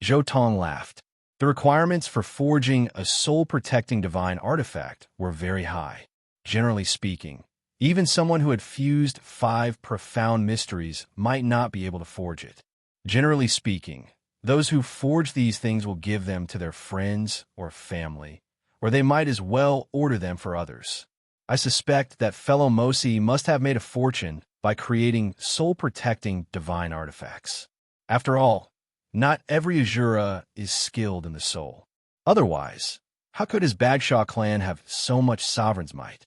Zhou Tong laughed. The requirements for forging a soul-protecting divine artifact were very high. Generally speaking, even someone who had fused 5 profound mysteries might not be able to forge it. Generally speaking, those who forge these things will give them to their friends or family, or they might as well order them for others. I suspect that fellow Mosi must have made a fortune by creating soul-protecting divine artifacts. After all, not every Azura is skilled in the soul. Otherwise, how could his Bagshaw clan have so much sovereign's might?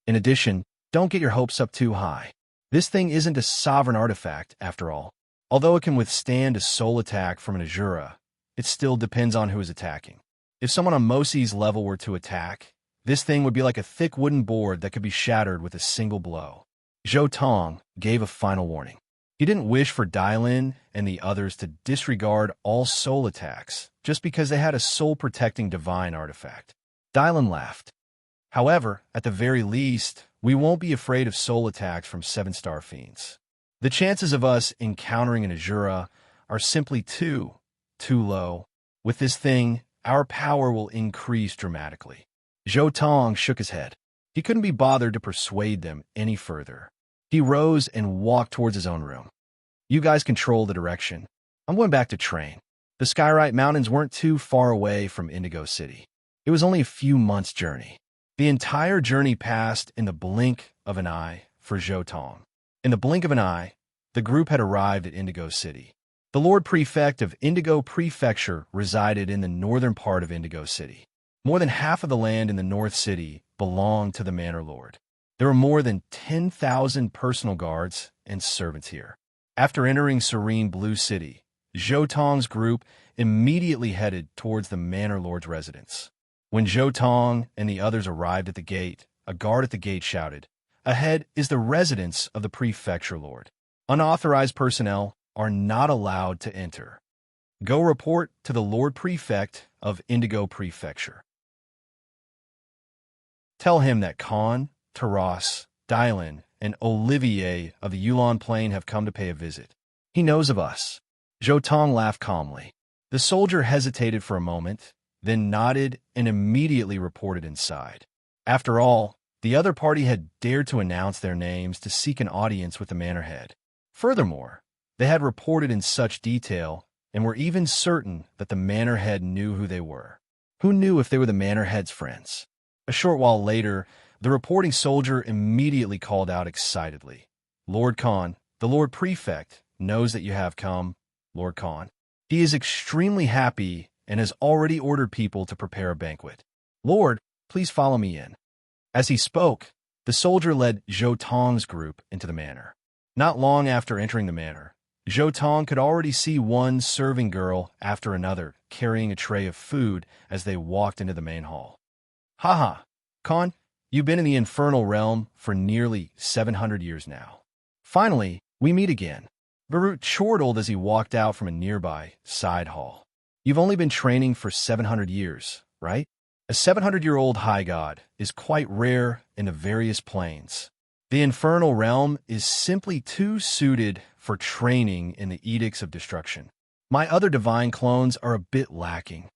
In addition, don't get your hopes up too high. This thing isn't a sovereign artifact, after all. Although it can withstand a soul attack from an Azura, it still depends on who is attacking. If someone on Mosi's level were to attack, this thing would be like a thick wooden board that could be shattered with a single blow. Zhou Tong gave a final warning. He didn't wish for Dylan and the others to disregard all soul attacks just because they had a soul-protecting divine artifact. Dylan laughed. However, at the very least, we won't be afraid of soul attacks from 7-star fiends. The chances of us encountering an Azura are simply too low. With this thing, our power will increase dramatically. Zhou Tong shook his head. He couldn't be bothered to persuade them any further. He rose and walked towards his own room. You guys control the direction. I'm going back to train. The Skyrite Mountains weren't too far away from Indigo City. It was only a few months' journey. The entire journey passed in the blink of an eye for Zhou Tong. In the blink of an eye, the group had arrived at Indigo City. The Lord Prefect of Indigo Prefecture resided in the northern part of Indigo City. More than half of the land in the North City belonged to the Manor Lord. There were more than 10,000 personal guards and servants here. After entering Serene Blue City, Zhou Tong's group immediately headed towards the Manor Lord's residence. When Zhou Tong and the others arrived at the gate, a guard at the gate shouted, "Ahead is the residence of the Prefecture Lord. Unauthorized personnel are not allowed to enter. Go report to the Lord Prefect of Indigo Prefecture. Tell him that Khan, Taras, Dylan, and Olivier of the Yulon Plain have come to pay a visit. He knows of us." Zhou Tong laughed calmly. The soldier hesitated for a moment, then nodded and immediately reported inside. After all, the other party had dared to announce their names to seek an audience with the manor head. Furthermore, they had reported in such detail and were even certain that the manor head knew who they were. Who knew if they were the manor head's friends? A short while later, the reporting soldier immediately called out excitedly, "Lord Khan, the Lord Prefect, knows that you have come, Lord Khan. He is extremely happy and has already ordered people to prepare a banquet. Lord, please follow me in. As he spoke, the soldier led Zhou Tong's group into the manor. Not long after entering the manor, Zhou Tong could already see one serving girl after another carrying a tray of food as they walked into the main hall. Haha, Khan, you've been in the infernal realm for nearly 700 years now. Finally, we meet again. Barut chortled as he walked out from a nearby side hall. You've only been training for 700 years, right? A 700-year-old high god is quite rare in the various planes. The infernal realm is simply too suited for training in the edicts of destruction. My other divine clones are a bit lacking.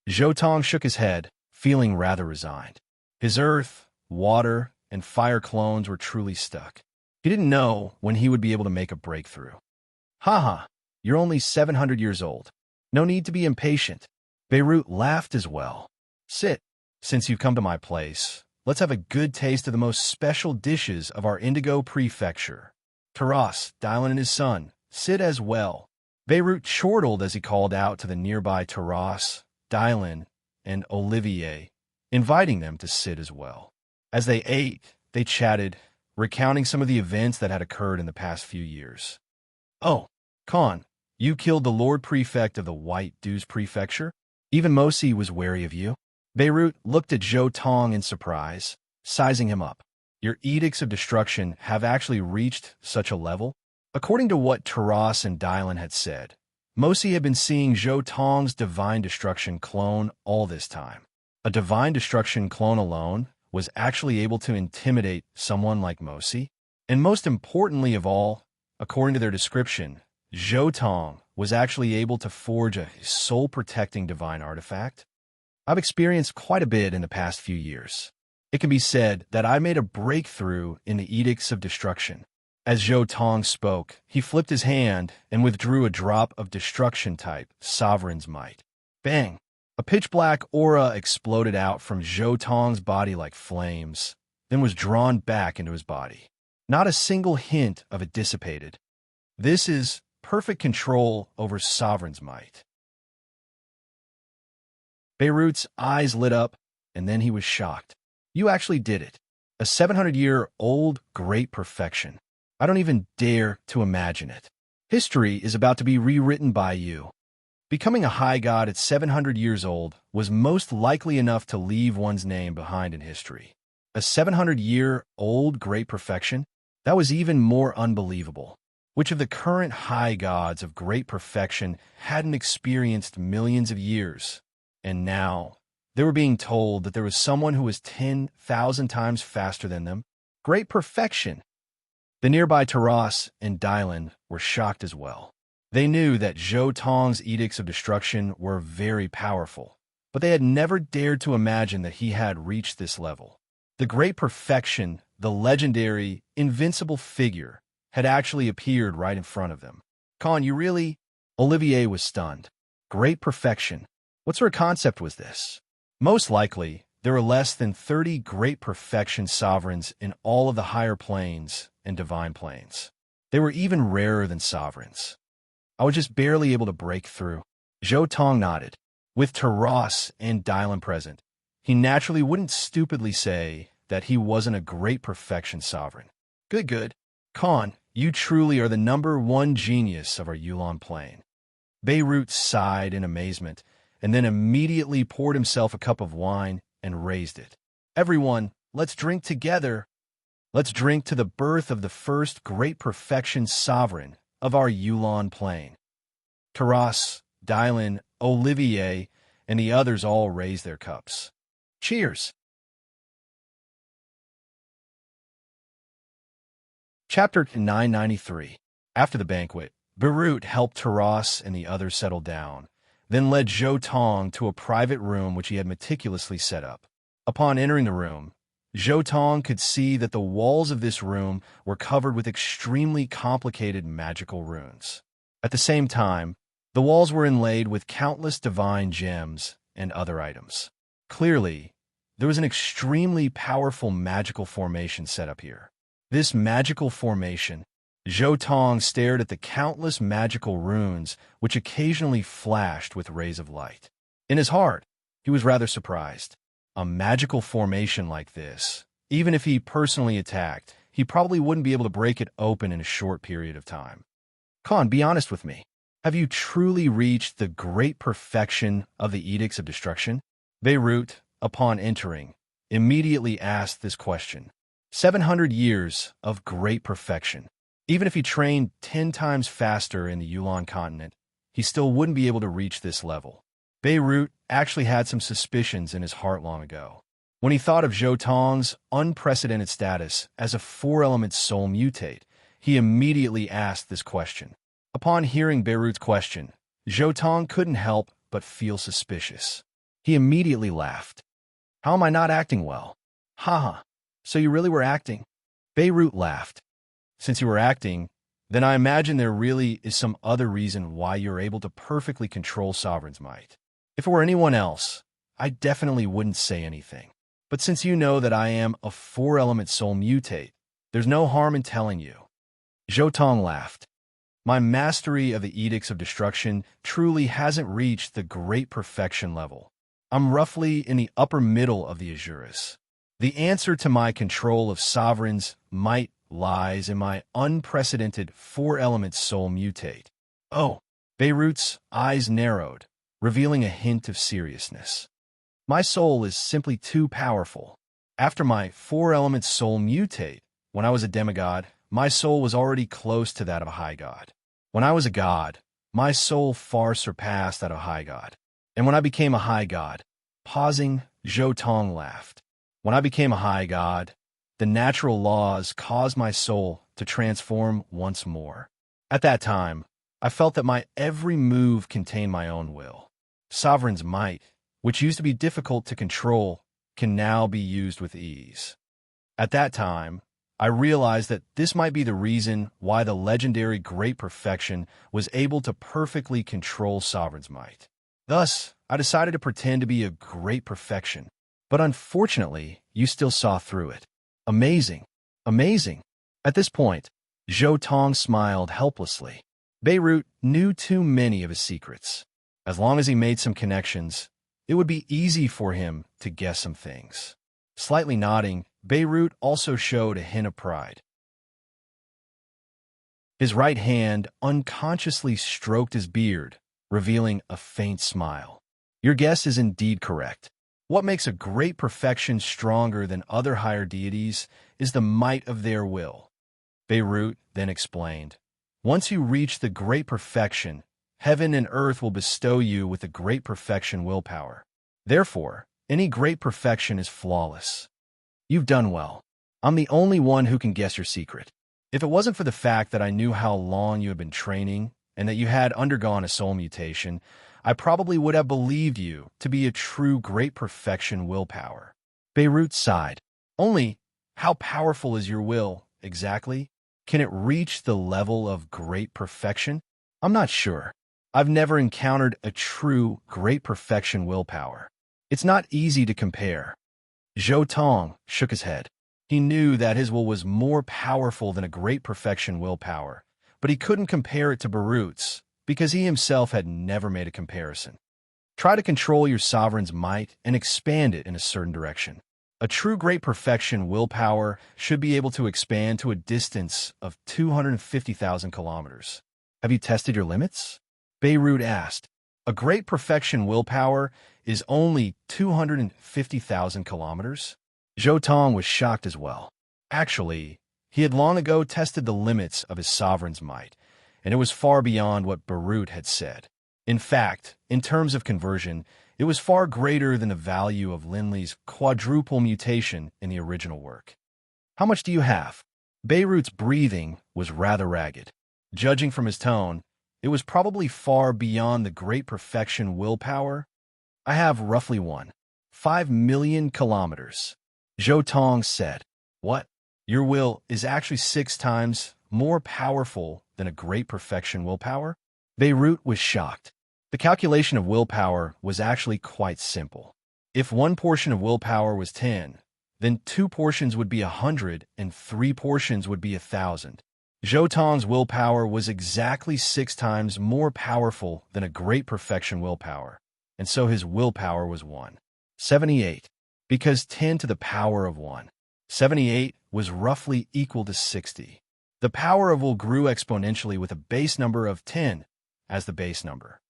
Zhou Tong shook his head, feeling rather resigned. His earth, water, and fire clones were truly stuck. He didn't know when he would be able to make a breakthrough. Haha, you're only 700 years old. No need to be impatient. Beirut laughed as well. Sit. Since you've come to my place, let's have a good taste of the most special dishes of our Indigo Prefecture. Taras, Dylan and his son, sit as well. Beirut chortled as he called out to the nearby Taras, Dylan, and Olivier, inviting them to sit as well. As they ate, they chatted, recounting some of the events that had occurred in the past few years. Oh, Khan, you killed the Lord Prefect of the White Dews Prefecture? Even Mosi was wary of you. Beirut looked at Zhou Tong in surprise, sizing him up. Your edicts of destruction have actually reached such a level? According to what Taras and Dylan had said, Mosi had been seeing Zhou Tong's divine destruction clone all this time. A divine destruction clone alone was actually able to intimidate someone like Mosi? And most importantly of all, according to their description, Zhou Tong was actually able to forge a soul-protecting divine artifact? I've experienced quite a bit in the past few years. It can be said that I made a breakthrough in the edicts of destruction. As Zhou Tong spoke, he flipped his hand and withdrew a drop of destruction-type Sovereign's Might. Bang! A pitch-black aura exploded out from Zhou Tong's body like flames, then was drawn back into his body. Not a single hint of it dissipated. This is perfect control over Sovereign's Might. Beirut's eyes lit up, and then he was shocked. You actually did it. A 700-year-old great perfection. I don't even dare to imagine it. History is about to be rewritten by you. Becoming a high god at 700 years old was most likely enough to leave one's name behind in history. A 700-year-old great perfection? That was even more unbelievable. Which of the current high gods of great perfection hadn't experienced millions of years? And now, they were being told that there was someone who was 10,000 times faster than them. Great perfection! The nearby Taras and Dylan were shocked as well. They knew that Zhou Tong's edicts of destruction were very powerful, but they had never dared to imagine that he had reached this level. The great perfection, the legendary, invincible figure, had actually appeared right in front of them. Khan, you really? Olivier was stunned. Great perfection. What sort of concept was this? Most likely, there were less than 30 great perfection sovereigns in all of the higher planes and divine planes. They were even rarer than sovereigns. I was just barely able to break through. Zhou Tong nodded. With Taras and Dylan present, he naturally wouldn't stupidly say that he wasn't a great perfection sovereign. Good. Khan, you truly are the #1 genius of our Yulon plane. Beirut sighed in amazement, and then immediately poured himself a cup of wine and raised it. Everyone, let's drink together. Let's drink to the birth of the first great perfection sovereign of our Yulon plane. Taras, Dylan, Olivier, and the others all raised their cups. Cheers! Chapter 993. After the banquet, Beirut helped Taras and the others settle down, then led Zhou Tong to a private room which he had meticulously set up. Upon entering the room, Zhou Tong could see that the walls of this room were covered with extremely complicated magical runes. At the same time, the walls were inlaid with countless divine gems and other items. Clearly, there was an extremely powerful magical formation set up here. This magical formation, Zhou Tong stared at the countless magical runes which occasionally flashed with rays of light. In his heart, he was rather surprised. A magical formation like this, even if he personally attacked, he probably wouldn't be able to break it open in a short period of time. Khan, be honest with me. Have you truly reached the great perfection of the Edicts of Destruction? Beirut, upon entering, immediately asked this question. 700 years of great perfection. Even if he trained 10 times faster in the Yulan continent, he still wouldn't be able to reach this level. Beirut actually had some suspicions in his heart long ago. When he thought of Zhou Tong's unprecedented status as a four-element soul mutate, he immediately asked this question. Upon hearing Beirut's question, Zhou Tong couldn't help but feel suspicious. He immediately laughed. How am I not acting well? Haha, so you really were acting? Beirut laughed. Since you were acting, then I imagine there really is some other reason why you're able to perfectly control Sovereign's might. If it were anyone else, I definitely wouldn't say anything. But since you know that I am a four-element soul mutate, there's no harm in telling you. Zhou Tong laughed. My mastery of the Edicts of Destruction truly hasn't reached the great perfection level. I'm roughly in the upper middle of the Azuris. The answer to my control of Sovereign's might lies in my unprecedented four-element soul mutate. Oh, Beirut's eyes narrowed, revealing a hint of seriousness. My soul is simply too powerful. After my four-element soul mutate, when I was a demigod, my soul was already close to that of a high god. When I was a god, my soul far surpassed that of a high god. And when I became a high god, pausing, Zhou Tong laughed. When I became a high god, the natural laws caused my soul to transform once more. At that time, I felt that my every move contained my own will. Sovereign's might, which used to be difficult to control, can now be used with ease. At that time, I realized that this might be the reason why the legendary Great Perfection was able to perfectly control Sovereign's might. Thus, I decided to pretend to be a Great Perfection, but unfortunately, you still saw through it. Amazing. Amazing. At this point, Zhou Tong smiled helplessly. Beirut knew too many of his secrets. As long as he made some connections, it would be easy for him to guess some things. Slightly nodding, Beirut also showed a hint of pride. His right hand unconsciously stroked his beard, revealing a faint smile. Your guess is indeed correct. What makes a great perfection stronger than other higher deities is the might of their will. Beirut then explained, once you reach the great perfection, heaven and earth will bestow you with the great perfection willpower. Therefore, any great perfection is flawless. You've done well. I'm the only one who can guess your secret. If it wasn't for the fact that I knew how long you had been training and that you had undergone a soul mutation, I probably would have believed you to be a true great perfection willpower. Beirut sighed. Only, how powerful is your will, exactly? Can it reach the level of great perfection? I'm not sure. I've never encountered a true great perfection willpower. It's not easy to compare. Zhou Tong shook his head. He knew that his will was more powerful than a great perfection willpower, but he couldn't compare it to Beirut's, because he himself had never made a comparison. Try to control your sovereign's might and expand it in a certain direction. A true great perfection willpower should be able to expand to a distance of 250,000 kilometers. Have you tested your limits? Beirut asked. A great perfection willpower is only 250,000 kilometers? Zhou Tong was shocked as well. Actually, he had long ago tested the limits of his sovereign's might, and it was far beyond what Beirut had said. In fact, in terms of conversion, it was far greater than the value of Linley's quadruple mutation in the original work. How much do you have? Beirut's breathing was rather ragged. Judging from his tone, it was probably far beyond the great perfection willpower. I have roughly 5 million kilometers. Zhou Tong said. What? Your will is actually 6 times more powerful than a great perfection willpower? Beirut was shocked. The calculation of willpower was actually quite simple. If one portion of willpower was 10, then 2 portions would be 100 and 3 portions would be 1,000. Zhou Tong's willpower was exactly 6 times more powerful than a great perfection willpower, and so his willpower was 178, because 10 to the power of 178 was roughly equal to 60. The power of will grew exponentially with a base number of 10 as the base number.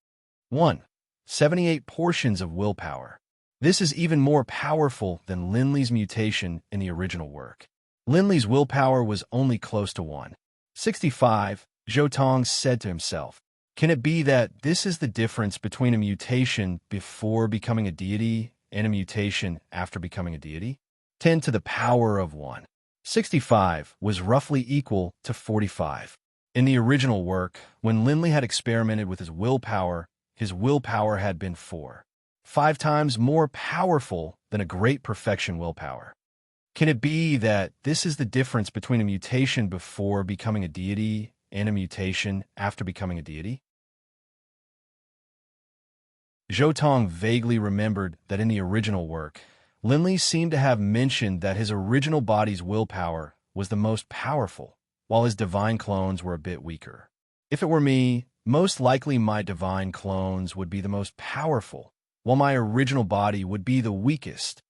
178 portions of willpower. This is even more powerful than Linley's mutation in the original work. Linley's willpower was only close to 165. Zhou Tong said to himself, "Can it be that this is the difference between a mutation before becoming a deity and a mutation after becoming a deity?" 10 to the power of 165 was roughly equal to 45. In the original work, when Linley had experimented with his willpower had been 5 times more powerful than a great perfection willpower. Can it be that this is the difference between a mutation before becoming a deity and a mutation after becoming a deity? Zhou Tong vaguely remembered that in the original work, Linley seemed to have mentioned that his original body's willpower was the most powerful, while his divine clones were a bit weaker. If it were me, most likely my divine clones would be the most powerful, while my original body would be the weakest.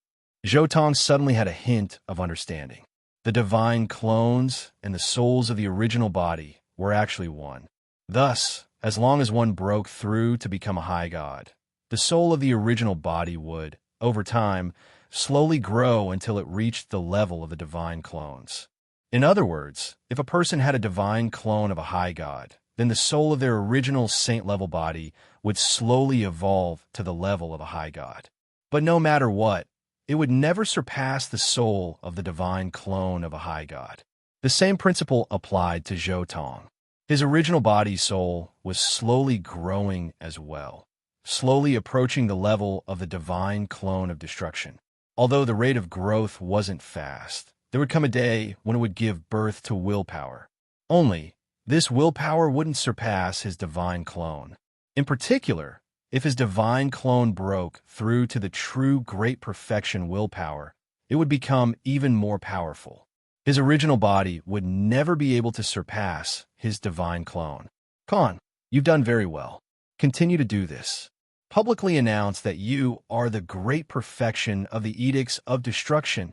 Zhou Tong suddenly had a hint of understanding. The divine clones and the souls of the original body were actually one. Thus, as long as one broke through to become a high god, the soul of the original body would, over time, slowly grow until it reached the level of the divine clones. In other words, if a person had a divine clone of a high god, then the soul of their original saint-level body would slowly evolve to the level of a high god. But no matter what, it would never surpass the soul of the divine clone of a high god. The same principle applied to Zhou Tong. His original body's soul was slowly growing as well, slowly approaching the level of the divine clone of destruction. Although the rate of growth wasn't fast, there would come a day when it would give birth to willpower. Only, this willpower wouldn't surpass his divine clone. In particular, if his divine clone broke through to the true great perfection willpower, it would become even more powerful. His original body would never be able to surpass his divine clone. Khan, you've done very well. Continue to do this. Publicly announce that you are the great perfection of the edicts of destruction.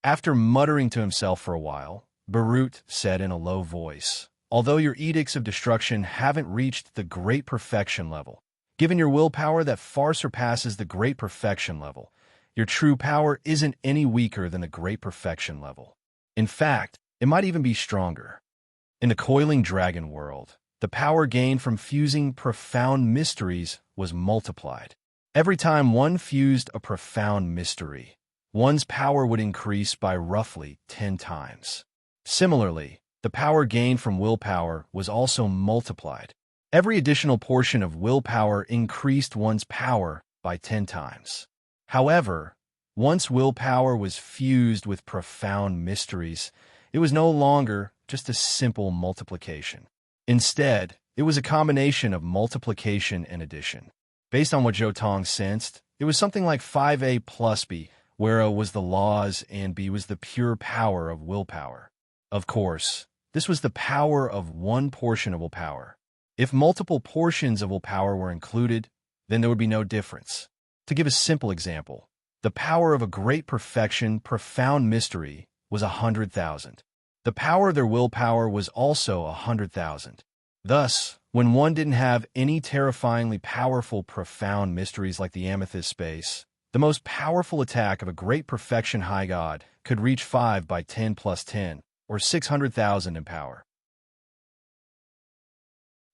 After muttering to himself for a while, Barut said in a low voice, "Although your edicts of destruction haven't reached the great perfection level, given your willpower that far surpasses the great perfection level, your true power isn't any weaker than the great perfection level. In fact, it might even be stronger." In the coiling dragon world, the power gained from fusing profound mysteries was multiplied. Every time one fused a profound mystery, one's power would increase by roughly 10 times. Similarly, the power gained from willpower was also multiplied. Every additional portion of willpower increased one's power by 10 times. However, once willpower was fused with profound mysteries, it was no longer just a simple multiplication. Instead, it was a combination of multiplication and addition. Based on what Zhou Tong sensed, it was something like 5A plus B, where A was the laws and B was the pure power of willpower. Of course, this was the power of one portion of willpower. If multiple portions of willpower were included, then there would be no difference. To give a simple example, the power of a great perfection, profound mystery, was 100,000. The power of their willpower was also 100,000. Thus, when one didn't have any terrifyingly powerful, profound mysteries like the amethyst space, the most powerful attack of a great perfection high god could reach 5 by 10 plus 10, or 600,000 in power.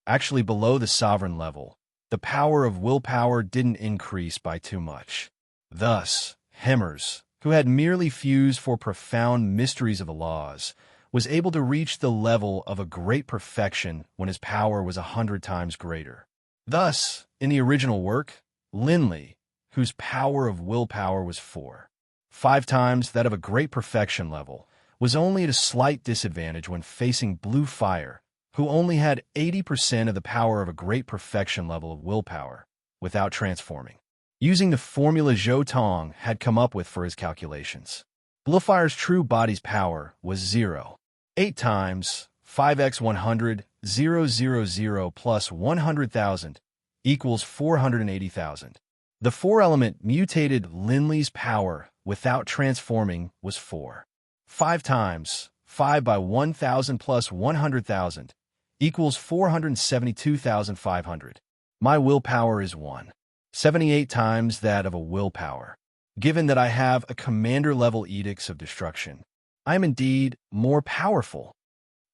Actually, below the sovereign level, the power of willpower didn't increase by too much. Thus, Hemmers, who had merely fused for profound mysteries of the laws, was able to reach the level of a great perfection when his power was 100 times greater. Thus, in the original work, Linley, whose power of willpower was 5 times that of a great perfection level, was only at a slight disadvantage when facing Blue Fire, who only had 80% of the power of a great perfection level of willpower, without transforming. Using the formula Zhou Tong had come up with for his calculations, Bluefire's true body's power was 0.8 times 5x 100, 000 plus 100,000 equals 480,000. The 4-element mutated Linley's power without transforming was 4. 5 times 5 by 1,000 plus 100,000 equals 472,500. My willpower is 1. 78 times that of a willpower. Given that I have a commander-level edicts of destruction, I am indeed more powerful.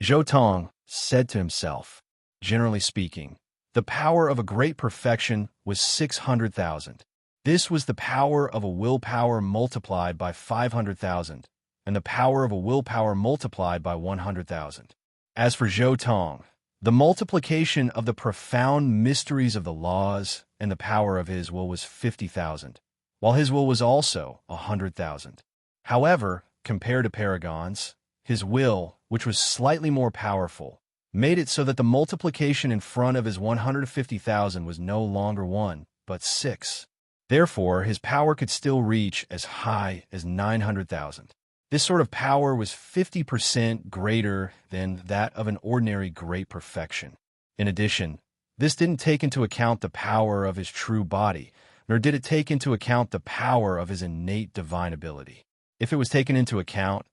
Zhou Tong said to himself. Generally speaking, the power of a great perfection was 600,000. This was the power of a willpower multiplied by 500,000, and the power of a willpower multiplied by 100,000. As for Zhou Tong, the multiplication of the profound mysteries of the laws and the power of his will was 50,000, while his will was also 100,000. However, compared to Paragon's, his will, which was slightly more powerful, made it so that the multiplication in front of his 150,000 was no longer 1, but 6. Therefore, his power could still reach as high as 900,000. This sort of power was 50% greater than that of an ordinary great perfection. In addition, this didn't take into account the power of his true body, nor did it take into account the power of his innate divine ability. If it was taken into account,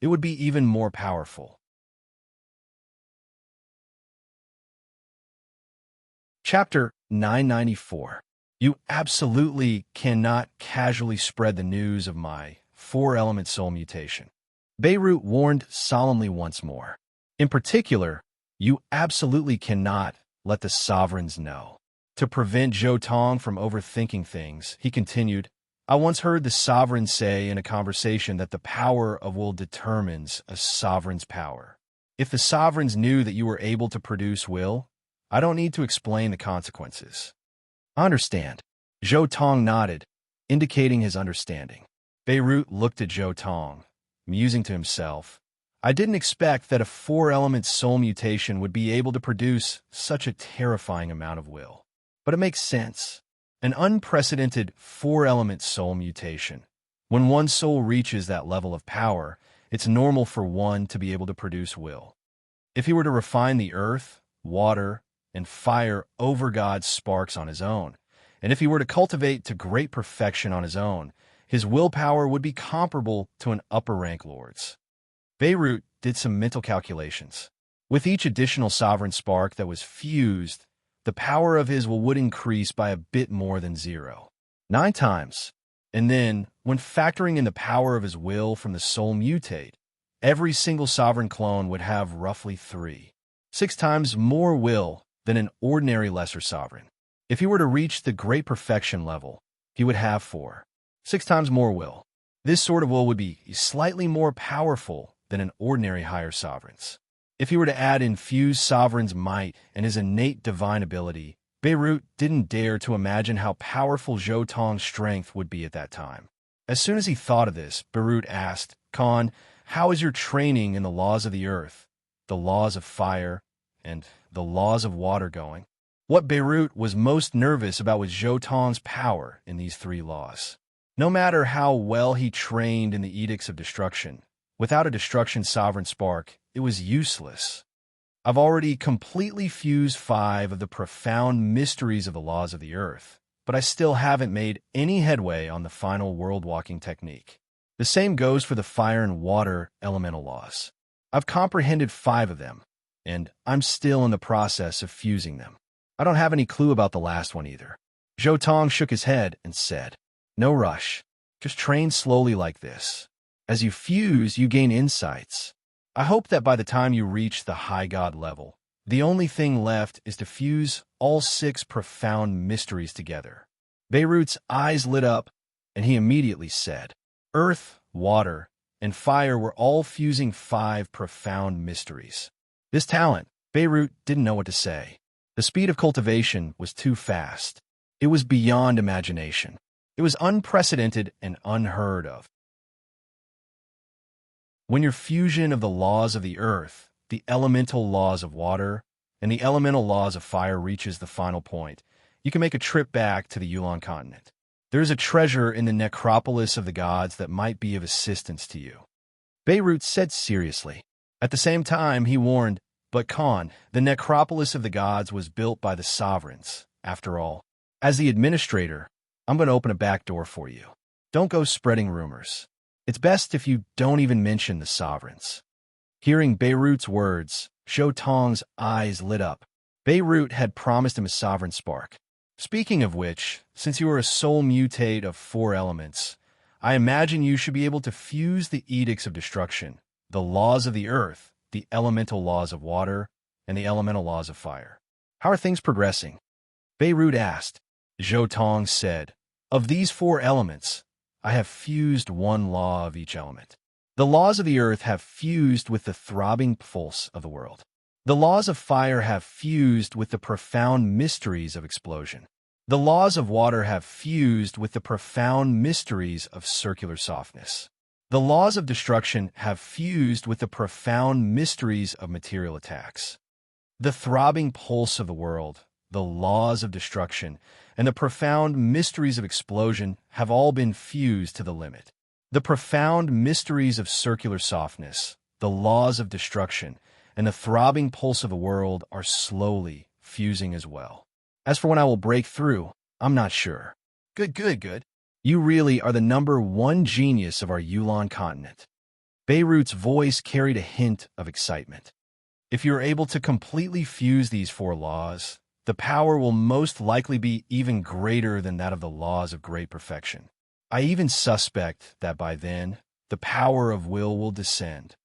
it would be even more powerful. Chapter 994. You absolutely cannot casually spread the news of my 4-element soul mutation. Beirut warned solemnly once more. In particular, you absolutely cannot let the sovereigns know. To prevent Zhou Tong from overthinking things, he continued, I once heard the sovereign say in a conversation that the power of will determines a sovereign's power. If the sovereigns knew that you were able to produce will, I don't need to explain the consequences. I understand. Zhou Tong nodded, indicating his understanding. Beirut looked at Zhou Tong, musing to himself. I didn't expect that a 4-element soul mutation would be able to produce such a terrifying amount of will. But it makes sense. An unprecedented 4-element soul mutation. When one soul reaches that level of power, it's normal for one to be able to produce will. If he were to refine the earth, water, and fire over God's sparks on his own, and if he were to cultivate to great perfection on his own, his willpower would be comparable to an upper-rank lord's. Beirut did some mental calculations. With each additional sovereign spark that was fused, the power of his will would increase by a bit more than 0. 9 times. And then, when factoring in the power of his will from the soul mutate, every single sovereign clone would have roughly 6 times more will than an ordinary lesser sovereign. If he were to reach the great perfection level, he would have 6 times more will. This sort of will would be slightly more powerful than an ordinary higher sovereign's. If he were to add infused sovereign's might and his innate divine ability, Beirut didn't dare to imagine how powerful Zhou Tong's strength would be at that time. As soon as he thought of this, Beirut asked, Khan, how is your training in the laws of the earth, the laws of fire, and the laws of water going? What Beirut was most nervous about was Zhou Tong's power in these 3 laws. No matter how well he trained in the edicts of destruction, without a destruction sovereign spark, it was useless. I've already completely fused 5 of the profound mysteries of the laws of the earth, but I still haven't made any headway on the final world-walking technique. The same goes for the fire and water elemental laws. I've comprehended 5 of them, and I'm still in the process of fusing them. I don't have any clue about the last one either. Zhou Tong shook his head and said, No rush. Just train slowly like this. As you fuse, you gain insights. I hope that by the time you reach the high god level, the only thing left is to fuse all 6 profound mysteries together. Beirut's eyes lit up, and he immediately said, Earth, water, and fire were all fusing 5 profound mysteries. This talent, Beirut didn't know what to say. The speed of cultivation was too fast. It was beyond imagination. It was unprecedented and unheard of. When your fusion of the laws of the earth, the elemental laws of water, and the elemental laws of fire reaches the final point, you can make a trip back to the Yulan continent. There is a treasure in the necropolis of the gods that might be of assistance to you. Beirut said seriously. At the same time, he warned, But Khan, the necropolis of the gods, was built by the sovereigns, after all. As the administrator, I'm going to open a back door for you. Don't go spreading rumors. It's best if you don't even mention the sovereigns. Hearing Beirut's words, Zhou Tong's eyes lit up. Beirut had promised him a sovereign spark. Speaking of which, since you are a soul mutate of 4 elements, I imagine you should be able to fuse the edicts of destruction, the laws of the earth, the elemental laws of water, and the elemental laws of fire. How are things progressing? Beirut asked. Zhou Tong said, of these 4 elements, I have fused 1 law of each element. The laws of the earth have fused with the throbbing pulse of the world. The laws of fire have fused with the profound mysteries of explosion. The laws of water have fused with the profound mysteries of circular softness. The laws of destruction have fused with the profound mysteries of material attacks. The throbbing pulse of the world, the laws of destruction, and the profound mysteries of explosion have all been fused to the limit. The profound mysteries of circular softness, the laws of destruction, and the throbbing pulse of the world are slowly fusing as well. As for when I will break through, I'm not sure. Good. You really are the #1 genius of our Yulon continent. Beirut's voice carried a hint of excitement. If you are able to completely fuse these 4 laws, the power will most likely be even greater than that of the laws of great perfection. I even suspect that by then, the power of will descend.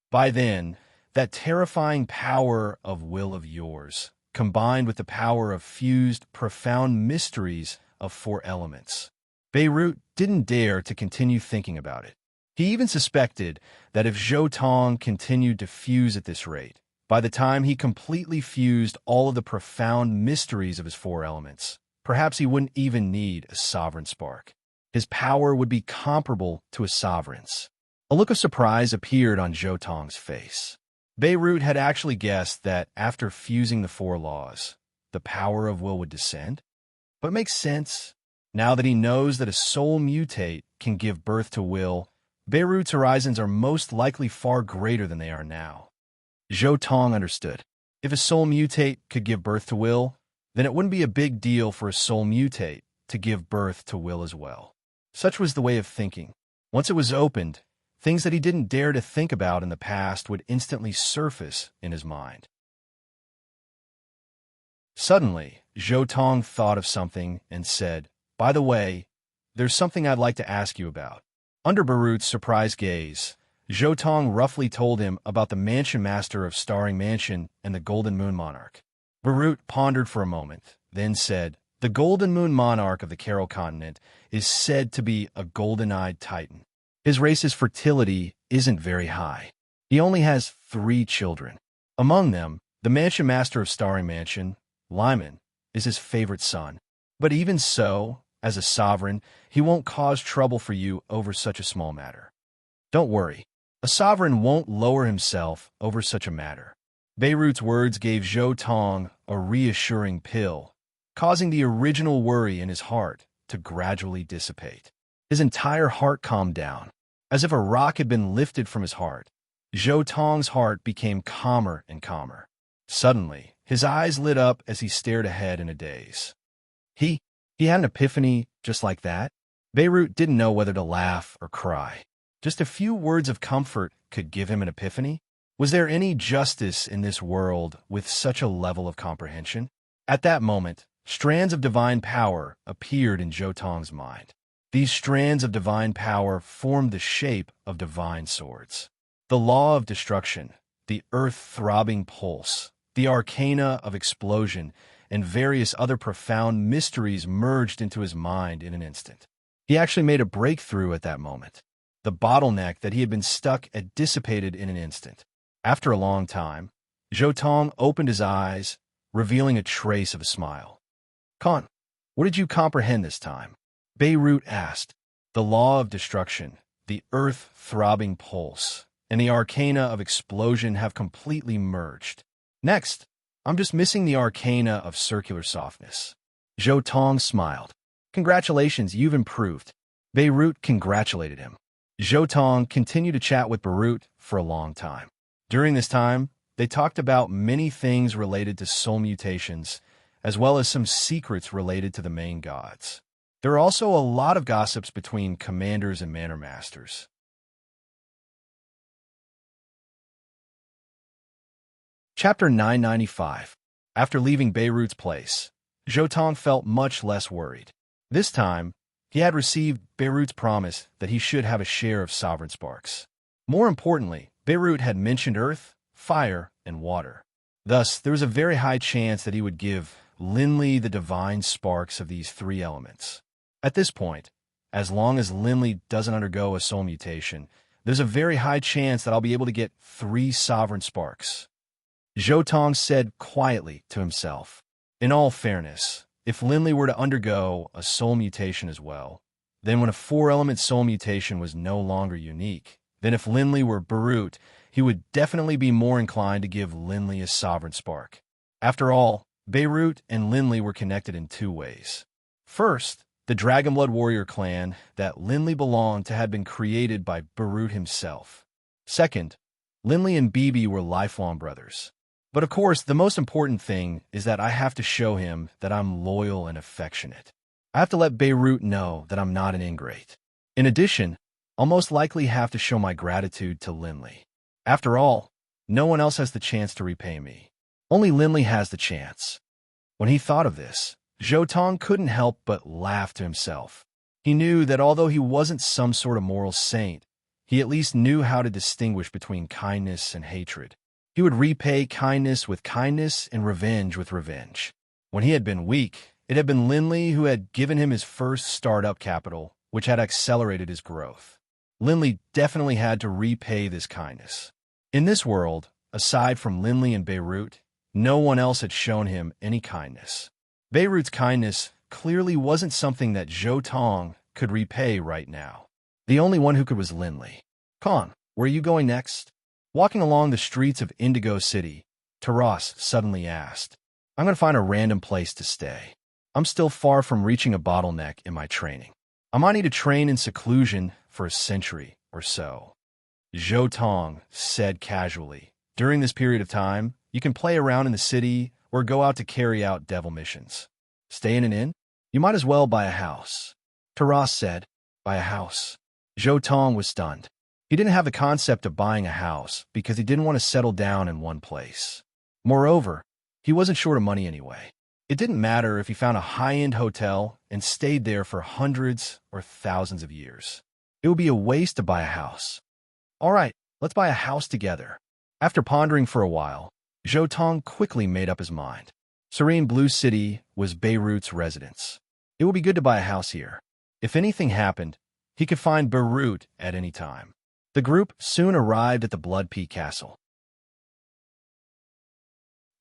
By then, that terrifying power of will of yours, combined with the power of fused, profound mysteries of 4 elements. Beirut didn't dare to continue thinking about it. He even suspected that if Zhou Tong continued to fuse at this rate, by the time he completely fused all of the profound mysteries of his 4 elements, perhaps he wouldn't even need a sovereign spark. His power would be comparable to a sovereign's. A look of surprise appeared on Zhou Tong's face. Beirut had actually guessed that after fusing the 4 laws, the power of will would descend. But it makes sense. Now that he knows that a soul mutate can give birth to will, Beirut's horizons are most likely far greater than they are now. Zhou Tong understood. If a soul mutate could give birth to will, then it wouldn't be a big deal for a soul mutate to give birth to will as well. Such was the way of thinking. Once it was opened, things that he didn't dare to think about in the past would instantly surface in his mind. Suddenly, Zhou Tong thought of something and said, by the way, there's something I'd like to ask you about. Under Beirut's surprised gaze, Zhou Tong roughly told him about the Mansion Master of Starring Mansion and the Golden Moon Monarch. Beirut pondered for a moment, then said, the Golden Moon Monarch of the Carol continent is said to be a golden-eyed titan. His race's fertility isn't very high. He only has 3 children. Among them, the Mansion Master of Starring Mansion, Lyman, is his favorite son. But even so, as a sovereign, he won't cause trouble for you over such a small matter. Don't worry, a sovereign won't lower himself over such a matter. Beirut's words gave Zhou Tong a reassuring pill, causing the original worry in his heart to gradually dissipate. His entire heart calmed down. As if a rock had been lifted from his heart, Zhou Tong's heart became calmer and calmer. Suddenly, his eyes lit up as he stared ahead in a daze. He had an epiphany just like that? Beirut didn't know whether to laugh or cry. Just a few words of comfort could give him an epiphany? Was there any justice in this world with such a level of comprehension? At that moment, strands of divine power appeared in Zhou Tong's mind. These strands of divine power formed the shape of divine swords. The law of destruction, the earth-throbbing pulse, the arcana of explosion, and various other profound mysteries merged into his mind in an instant. He actually made a breakthrough at that moment. The bottleneck that he had been stuck at dissipated in an instant. After a long time, Zhou Tong opened his eyes, revealing a trace of a smile. Khan, what did you comprehend this time? Beirut asked. The law of destruction, the earth-throbbing pulse, and the arcana of explosion have completely merged. Next, I'm just missing the arcana of circular softness. Zhou Tong smiled. Congratulations, you've improved. Beirut congratulated him. Zhou Tong continued to chat with Beirut for a long time. During this time, They talked about many things related to soul mutations, as well as some secrets related to the main gods. There are also a lot of gossips between commanders and manor masters. Chapter 995. After leaving Beirut's place, Jotong felt much less worried. This time, he had received Beirut's promise that he should have a share of sovereign sparks. More importantly, Beirut had mentioned earth, fire, and water. Thus, there was a very high chance that he would give Linley the divine sparks of these three elements. At this point, as long as Linley doesn't undergo a soul mutation, there's a very high chance that I'll be able to get 3 sovereign sparks. Jotong said quietly to himself. In all fairness, if Linley were to undergo a soul mutation as well, then when a 4-element soul mutation was no longer unique, then if Linley were Beirut, he would definitely be more inclined to give Linley a sovereign spark. After all, Beirut and Linley were connected in 2 ways. First, the Dragonblood warrior clan that Linley belonged to had been created by Beirut himself. Second, Linley and Bibi were lifelong brothers. But of course, the most important thing is that I have to show him that I'm loyal and affectionate. I have to let Beirut know that I'm not an ingrate. In addition, I'll most likely have to show my gratitude to Linley. After all, no one else has the chance to repay me. Only Linley has the chance. When he thought of this, Jotong couldn't help but laugh to himself. He knew that although he wasn't some sort of moral saint, he at least knew how to distinguish between kindness and hatred. He would repay kindness with kindness and revenge with revenge. When he had been weak, it had been Linley who had given him his first startup capital, which had accelerated his growth. Linley definitely had to repay this kindness. In this world, aside from Linley and Beirut, no one else had shown him any kindness. Beirut's kindness clearly wasn't something that Jotong could repay right now. The only one who could was Linley. Khan, where are you going next? Walking along the streets of Indigo City, Taras suddenly asked, I'm going to find a random place to stay. I'm still far from reaching a bottleneck in my training. I might need to train in seclusion for a century or so. Jotong said casually, during this period of time, you can play around in the city or go out to carry out devil missions. Stay in an inn? You might as well buy a house. Taras said, buy a house. Jotong was stunned. He didn't have the concept of buying a house because he didn't want to settle down in one place. Moreover, he wasn't short of money anyway. It didn't matter if he found a high-end hotel and stayed there for hundreds or thousands of years. It would be a waste to buy a house. All right, let's buy a house together. After pondering for a while, Jotong quickly made up his mind. Serene Blue City was Beirut's residence. It would be good to buy a house here. If anything happened, he could find Beirut at any time. The group soon arrived at the Blood Peak Castle.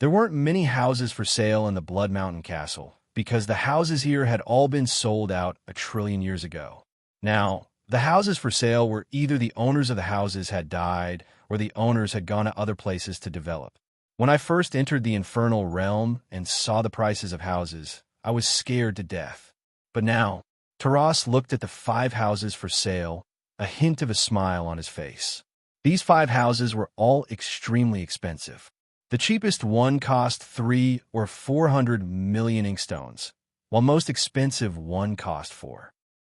There weren't many houses for sale in the Blood Mountain Castle because the houses here had all been sold out 1 trillion years ago. Now, the houses for sale were either the owners of the houses had died or the owners had gone to other places to develop. When I first entered the infernal realm and saw the prices of houses, I was scared to death. But now, Taras looked at the 5 houses for sale, a hint of a smile on his face. These 5 houses were all extremely expensive. The cheapest one cost 3 or 400 million inkstones, while most expensive one cost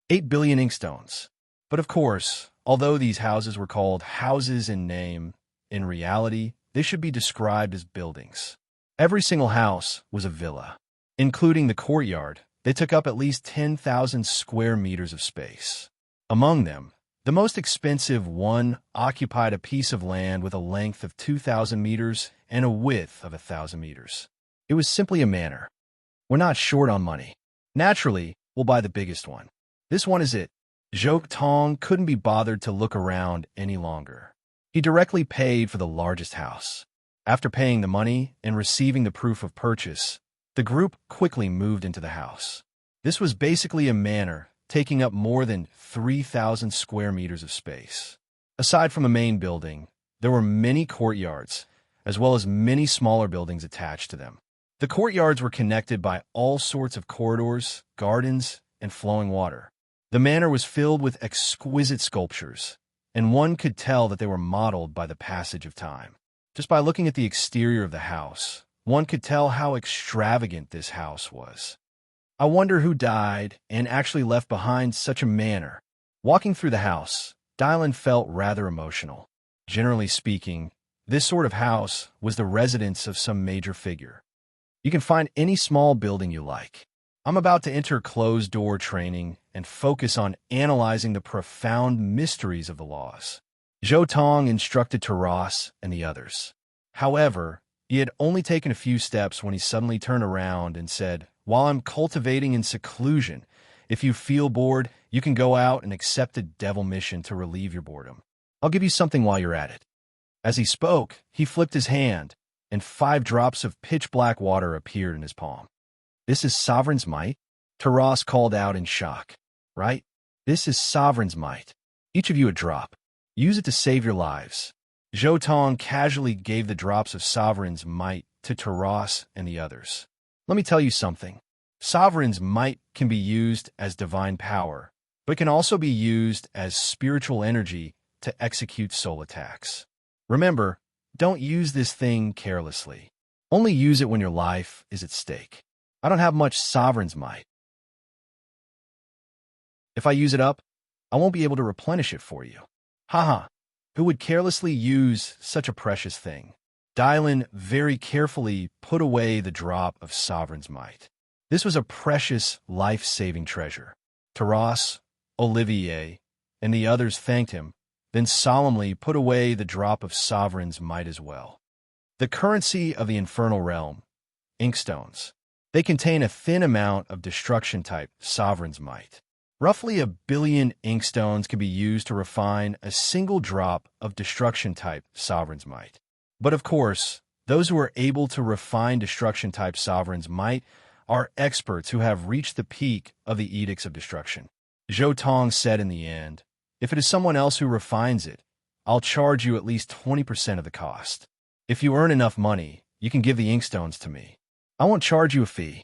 8 billion inkstones. But of course, although these houses were called houses in name, in reality, they should be described as buildings. Every single house was a villa. Including the courtyard, they took up at least 10,000 square meters of space. Among them, the most expensive one occupied a piece of land with a length of 2,000 meters and a width of 1,000 meters. It was simply a manor. We're not short on money. Naturally, we'll buy the biggest one. This one is it. Jotong couldn't be bothered to look around any longer. He directly paid for the largest house. After paying the money and receiving the proof of purchase, the group quickly moved into the house. This was basically a manor, taking up more than 3,000 square meters of space. Aside from the main building, there were many courtyards, as well as many smaller buildings attached to them. The courtyards were connected by all sorts of corridors, gardens, and flowing water. The manor was filled with exquisite sculptures, and one could tell that they were modeled by the passage of time. Just by looking at the exterior of the house, one could tell how extravagant this house was. I wonder who died and actually left behind such a manor. Walking through the house, Dylan felt rather emotional. Generally speaking, this sort of house was the residence of some major figure. You can find any small building you like. I'm about to enter closed-door training and focus on analyzing the profound mysteries of the laws. Zhou Tong instructed Taras and the others. However, he had only taken a few steps when he suddenly turned around and said, "While I'm cultivating in seclusion, if you feel bored, you can go out and accept a devil mission to relieve your boredom. I'll give you something while you're at it." As he spoke, he flipped his hand, and 5 drops of pitch-black water appeared in his palm. "This is Sovereign's might?" Taras called out in shock. "Right? This is Sovereign's might. Each of you a drop. Use it to save your lives." Zhou Tong casually gave the drops of Sovereign's might to Taras and the others. "Let me tell you something. Sovereign's might can be used as divine power, but can also be used as spiritual energy to execute soul attacks. Remember, don't use this thing carelessly. Only use it when your life is at stake. I don't have much Sovereign's might. If I use it up, I won't be able to replenish it for you. Haha, who would carelessly use such a precious thing?" Dylan very carefully put away the drop of Sovereign's might. This was a precious, life-saving treasure. Taras, Olivier, and the others thanked him, then solemnly put away the drop of Sovereign's might as well. The currency of the infernal realm, inkstones. They contain a thin amount of destruction-type Sovereign's might. Roughly 1 billion inkstones can be used to refine a single drop of destruction-type Sovereign's might. But of course, those who are able to refine destruction-type Sovereign's might are experts who have reached the peak of the edicts of destruction. Zhou Tong said in the end, "If it is someone else who refines it, I'll charge you at least 20% of the cost. If you earn enough money, you can give the inkstones to me. I won't charge you a fee."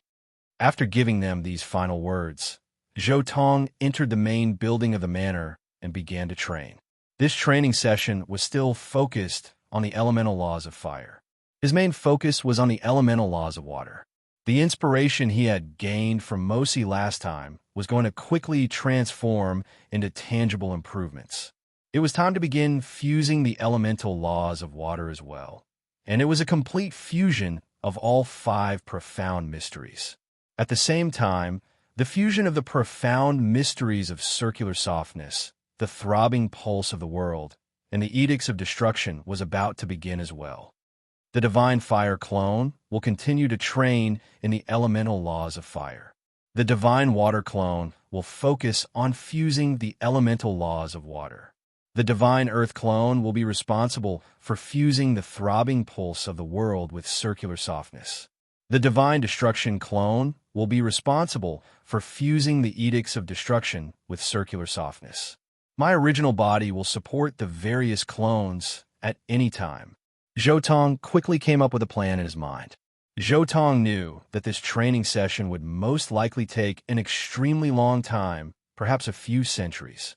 After giving them these final words, Zhou Tong entered the main building of the manor and began to train. This training session was still focused on the elemental laws of fire. His main focus was on the elemental laws of water. The inspiration he had gained from Mosi last time was going to quickly transform into tangible improvements. It was time to begin fusing the elemental laws of water as well, and it was a complete fusion of all 5 profound mysteries. At the same time, the fusion of the profound mysteries of circular softness, the throbbing pulse of the world, and the edicts of destruction was about to begin as well. The divine fire clone will continue to train in the elemental laws of fire. The divine water clone will focus on fusing the elemental laws of water. The divine earth clone will be responsible for fusing the throbbing pulse of the world with circular softness. The divine destruction clone will be responsible for fusing the edicts of destruction with circular softness. My original body will support the various clones at any time. Zhou Tong quickly came up with a plan in his mind. Zhou Tong knew that this training session would most likely take an extremely long time, perhaps a few centuries.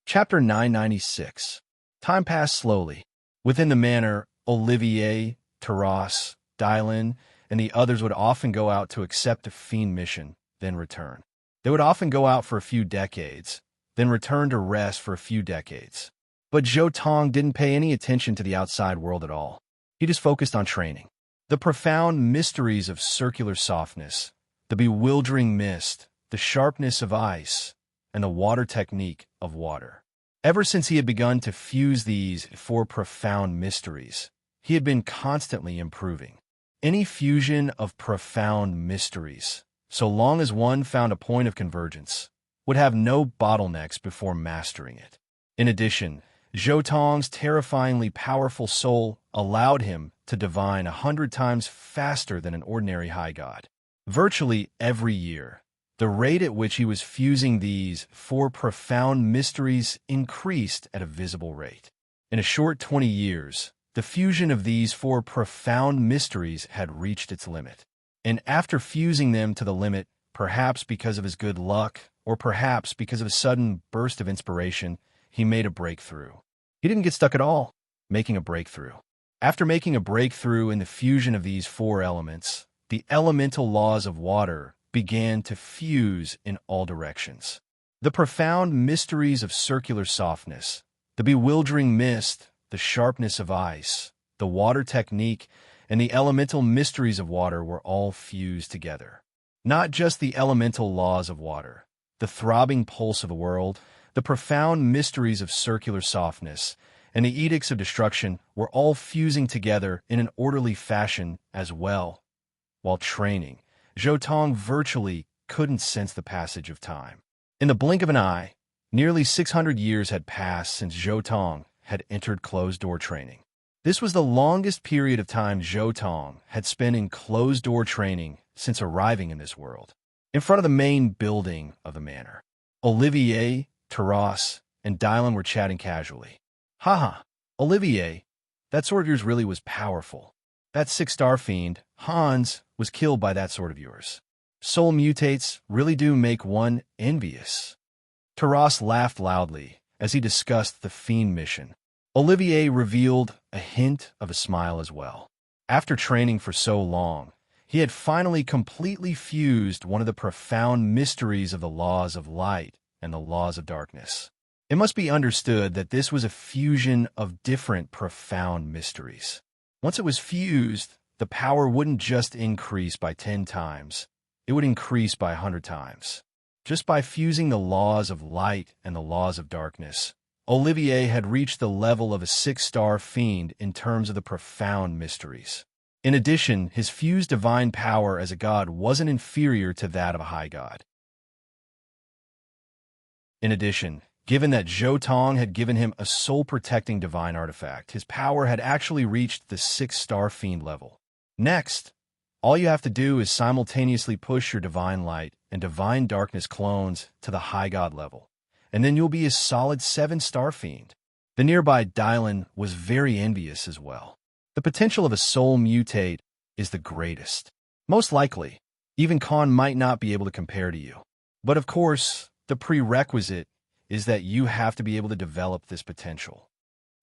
Chapter 996. Time passed slowly. Within the manor, Olivier, Taras, Dylan, and the others would often go out to accept a fiend mission, then return. They would often go out for a few decades, then return to rest for a few decades. But Zhou Tong didn't pay any attention to the outside world at all. He just focused on training. The profound mysteries of circular softness, the bewildering mist, the sharpness of ice, and the water technique of water. Ever since he had begun to fuse these 4 profound mysteries, he had been constantly improving. Any fusion of profound mysteries, so long as one found a point of convergence, would have no bottlenecks before mastering it. In addition, Zhou Tong's terrifyingly powerful soul allowed him to divine 100 times faster than an ordinary high god. Virtually every year, the rate at which he was fusing these 4 profound mysteries increased at a visible rate. In a short 20 years, the fusion of these 4 profound mysteries had reached its limit. And after fusing them to the limit, perhaps because of his good luck or perhaps because of a sudden burst of inspiration, he made a breakthrough. He didn't get stuck at all, making a breakthrough. After making a breakthrough in the fusion of these four elements, the elemental laws of water began to fuse in all directions. The profound mysteries of circular softness, the bewildering mist, the sharpness of ice, the water technique, and the elemental mysteries of water were all fused together. Not just the elemental laws of water, the throbbing pulse of the world, the profound mysteries of circular softness, and the edicts of destruction were all fusing together in an orderly fashion as well. While training, Zhou Tong virtually couldn't sense the passage of time. In the blink of an eye, nearly 600 years had passed since Zhou Tong had entered closed-door training. This was the longest period of time Zhou Tong had spent in closed-door training since arriving in this world. In front of the main building of the manor, Olivier, Taras, and Dylan were chatting casually. Haha, Olivier, that sword of yours really was powerful. That 6-star fiend, Hans, was killed by that sword of yours. Soul mutates really do make one envious. Taras laughed loudly as he discussed the fiend mission. Olivier revealed a hint of a smile as well. After training for so long, he had finally completely fused one of the profound mysteries of the laws of light and the laws of darkness. It must be understood that this was a fusion of different profound mysteries. Once it was fused, the power wouldn't just increase by 10 times, it would increase by 100 times. Just by fusing the laws of light and the laws of darkness, Olivier had reached the level of a 6-star fiend in terms of the profound mysteries. In addition, his fused divine power as a god wasn't inferior to that of a high god. In addition, given that Zhou Tong had given him a soul-protecting divine artifact, his power had actually reached the 6-star fiend level. Next, all you have to do is simultaneously push your divine light and divine darkness clones to the high god level, and then you'll be a solid 7-star fiend. The nearby Dylan was very envious as well. The potential of a soul mutate is the greatest. Most likely, even Khan might not be able to compare to you. But of course, the prerequisite is that you have to be able to develop this potential.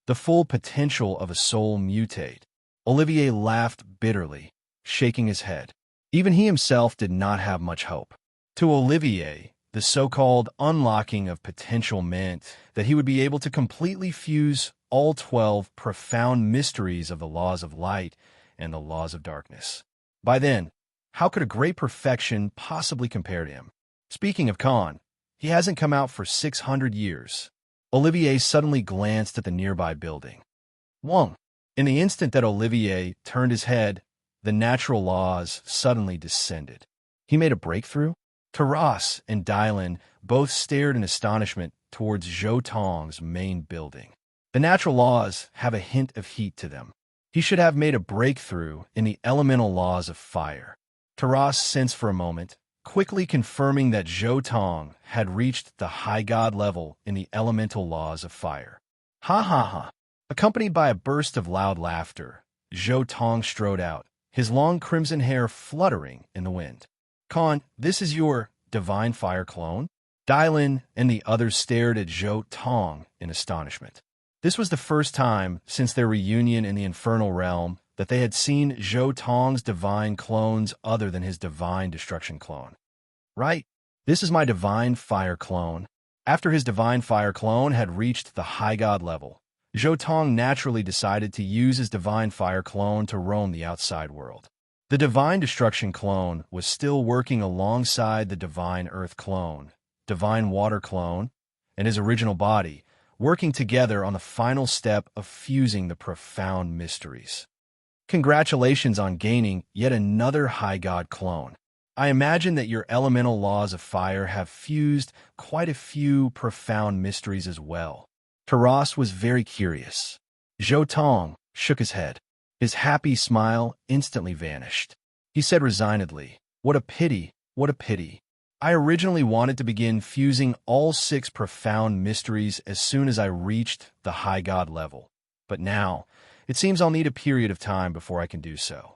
The full potential of a soul mutate. Olivier laughed bitterly, shaking his head. Even he himself did not have much hope. To Olivier, the so-called unlocking of potential meant that he would be able to completely fuse all 12 profound mysteries of the laws of light and the laws of darkness. By then, how could a great perfection possibly compare to him? Speaking of Khan, he hasn't come out for 600 years. Olivier suddenly glanced at the nearby building. Wong. In the instant that Olivier turned his head, the natural laws suddenly descended. He made a breakthrough? Taras and Dylan both stared in astonishment towards Zhou Tong's main building. The natural laws have a hint of heat to them. He should have made a breakthrough in the elemental laws of fire. Taras sensed for a moment, quickly confirming that Zhou Tong had reached the high god level in the elemental laws of fire. Ha ha ha! Accompanied by a burst of loud laughter, Zhou Tong strode out, his long crimson hair fluttering in the wind. Khan, this is your divine fire clone? Dylan and the others stared at Zhou Tong in astonishment. This was the first time since their reunion in the infernal realm that they had seen Zhou Tong's divine clones other than his divine destruction clone. Right, this is my divine fire clone. After his divine fire clone had reached the high god level, Zhou Tong naturally decided to use his divine fire clone to roam the outside world. The divine destruction clone was still working alongside the divine earth clone, divine water clone, and his original body, working together on the final step of fusing the profound mysteries. Congratulations on gaining yet another high god clone. I imagine that your elemental laws of fire have fused quite a few profound mysteries as well. Taras was very curious. Zhou Tong shook his head. His happy smile instantly vanished. He said resignedly, "What a pity, what a pity. I originally wanted to begin fusing all 6 profound mysteries as soon as I reached the high god level. But now, it seems I'll need a period of time before I can do so."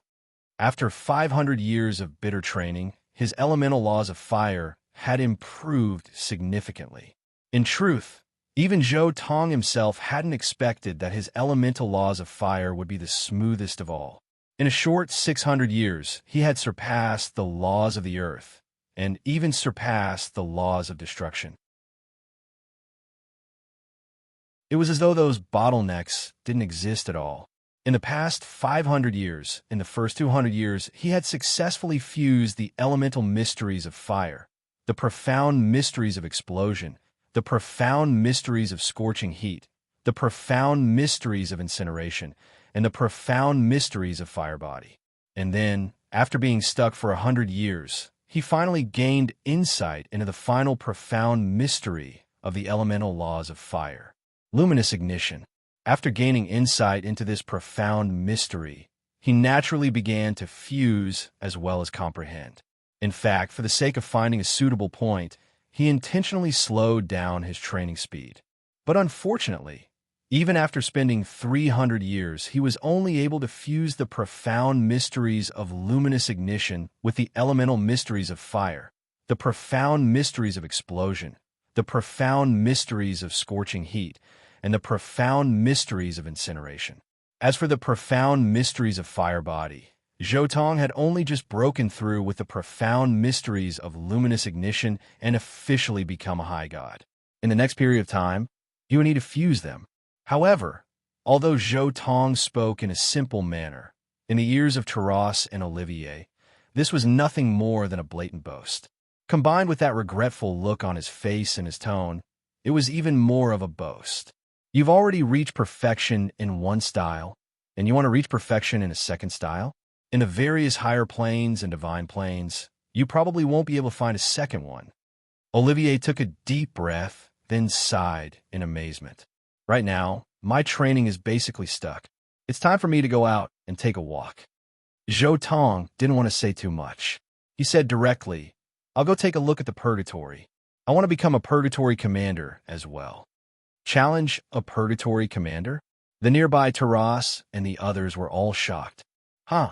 After 500 years of bitter training, his elemental laws of fire had improved significantly. In truth, even Zhou Tong himself hadn't expected that his elemental laws of fire would be the smoothest of all. In a short 600 years, he had surpassed the laws of the earth, and even surpassed the laws of destruction. It was as though those bottlenecks didn't exist at all. In the past 500 years, in the first 200 years, he had successfully fused the elemental mysteries of fire, the profound mysteries of explosion, the profound mysteries of scorching heat, the profound mysteries of incineration, and the profound mysteries of fire body. And then, after being stuck for 100 years, he finally gained insight into the final profound mystery of the elemental laws of fire. Luminous ignition. After gaining insight into this profound mystery, he naturally began to fuse as well as comprehend. In fact, for the sake of finding a suitable point, he intentionally slowed down his training speed. But unfortunately, even after spending 300 years, he was only able to fuse the profound mysteries of luminous ignition with the elemental mysteries of fire, the profound mysteries of explosion, the profound mysteries of scorching heat, and the profound mysteries of incineration. As for the profound mysteries of fire body, Zhou Tong had only just broken through with the profound mysteries of luminous ignition and officially become a high god. In the next period of time, you would need to fuse them. However, although Zhou Tong spoke in a simple manner, in the ears of Taras and Olivier, this was nothing more than a blatant boast. Combined with that regretful look on his face and his tone, it was even more of a boast. You've already reached perfection in one style, and you want to reach perfection in a second style? In the various higher planes and divine planes, you probably won't be able to find a second one. Olivier took a deep breath, then sighed in amazement. Right now, my training is basically stuck. It's time for me to go out and take a walk. Zhou Tong didn't want to say too much. He said directly, I'll go take a look at the purgatory. I want to become a purgatory commander as well. Challenge a purgatory commander? The nearby Taras and the others were all shocked. Huh,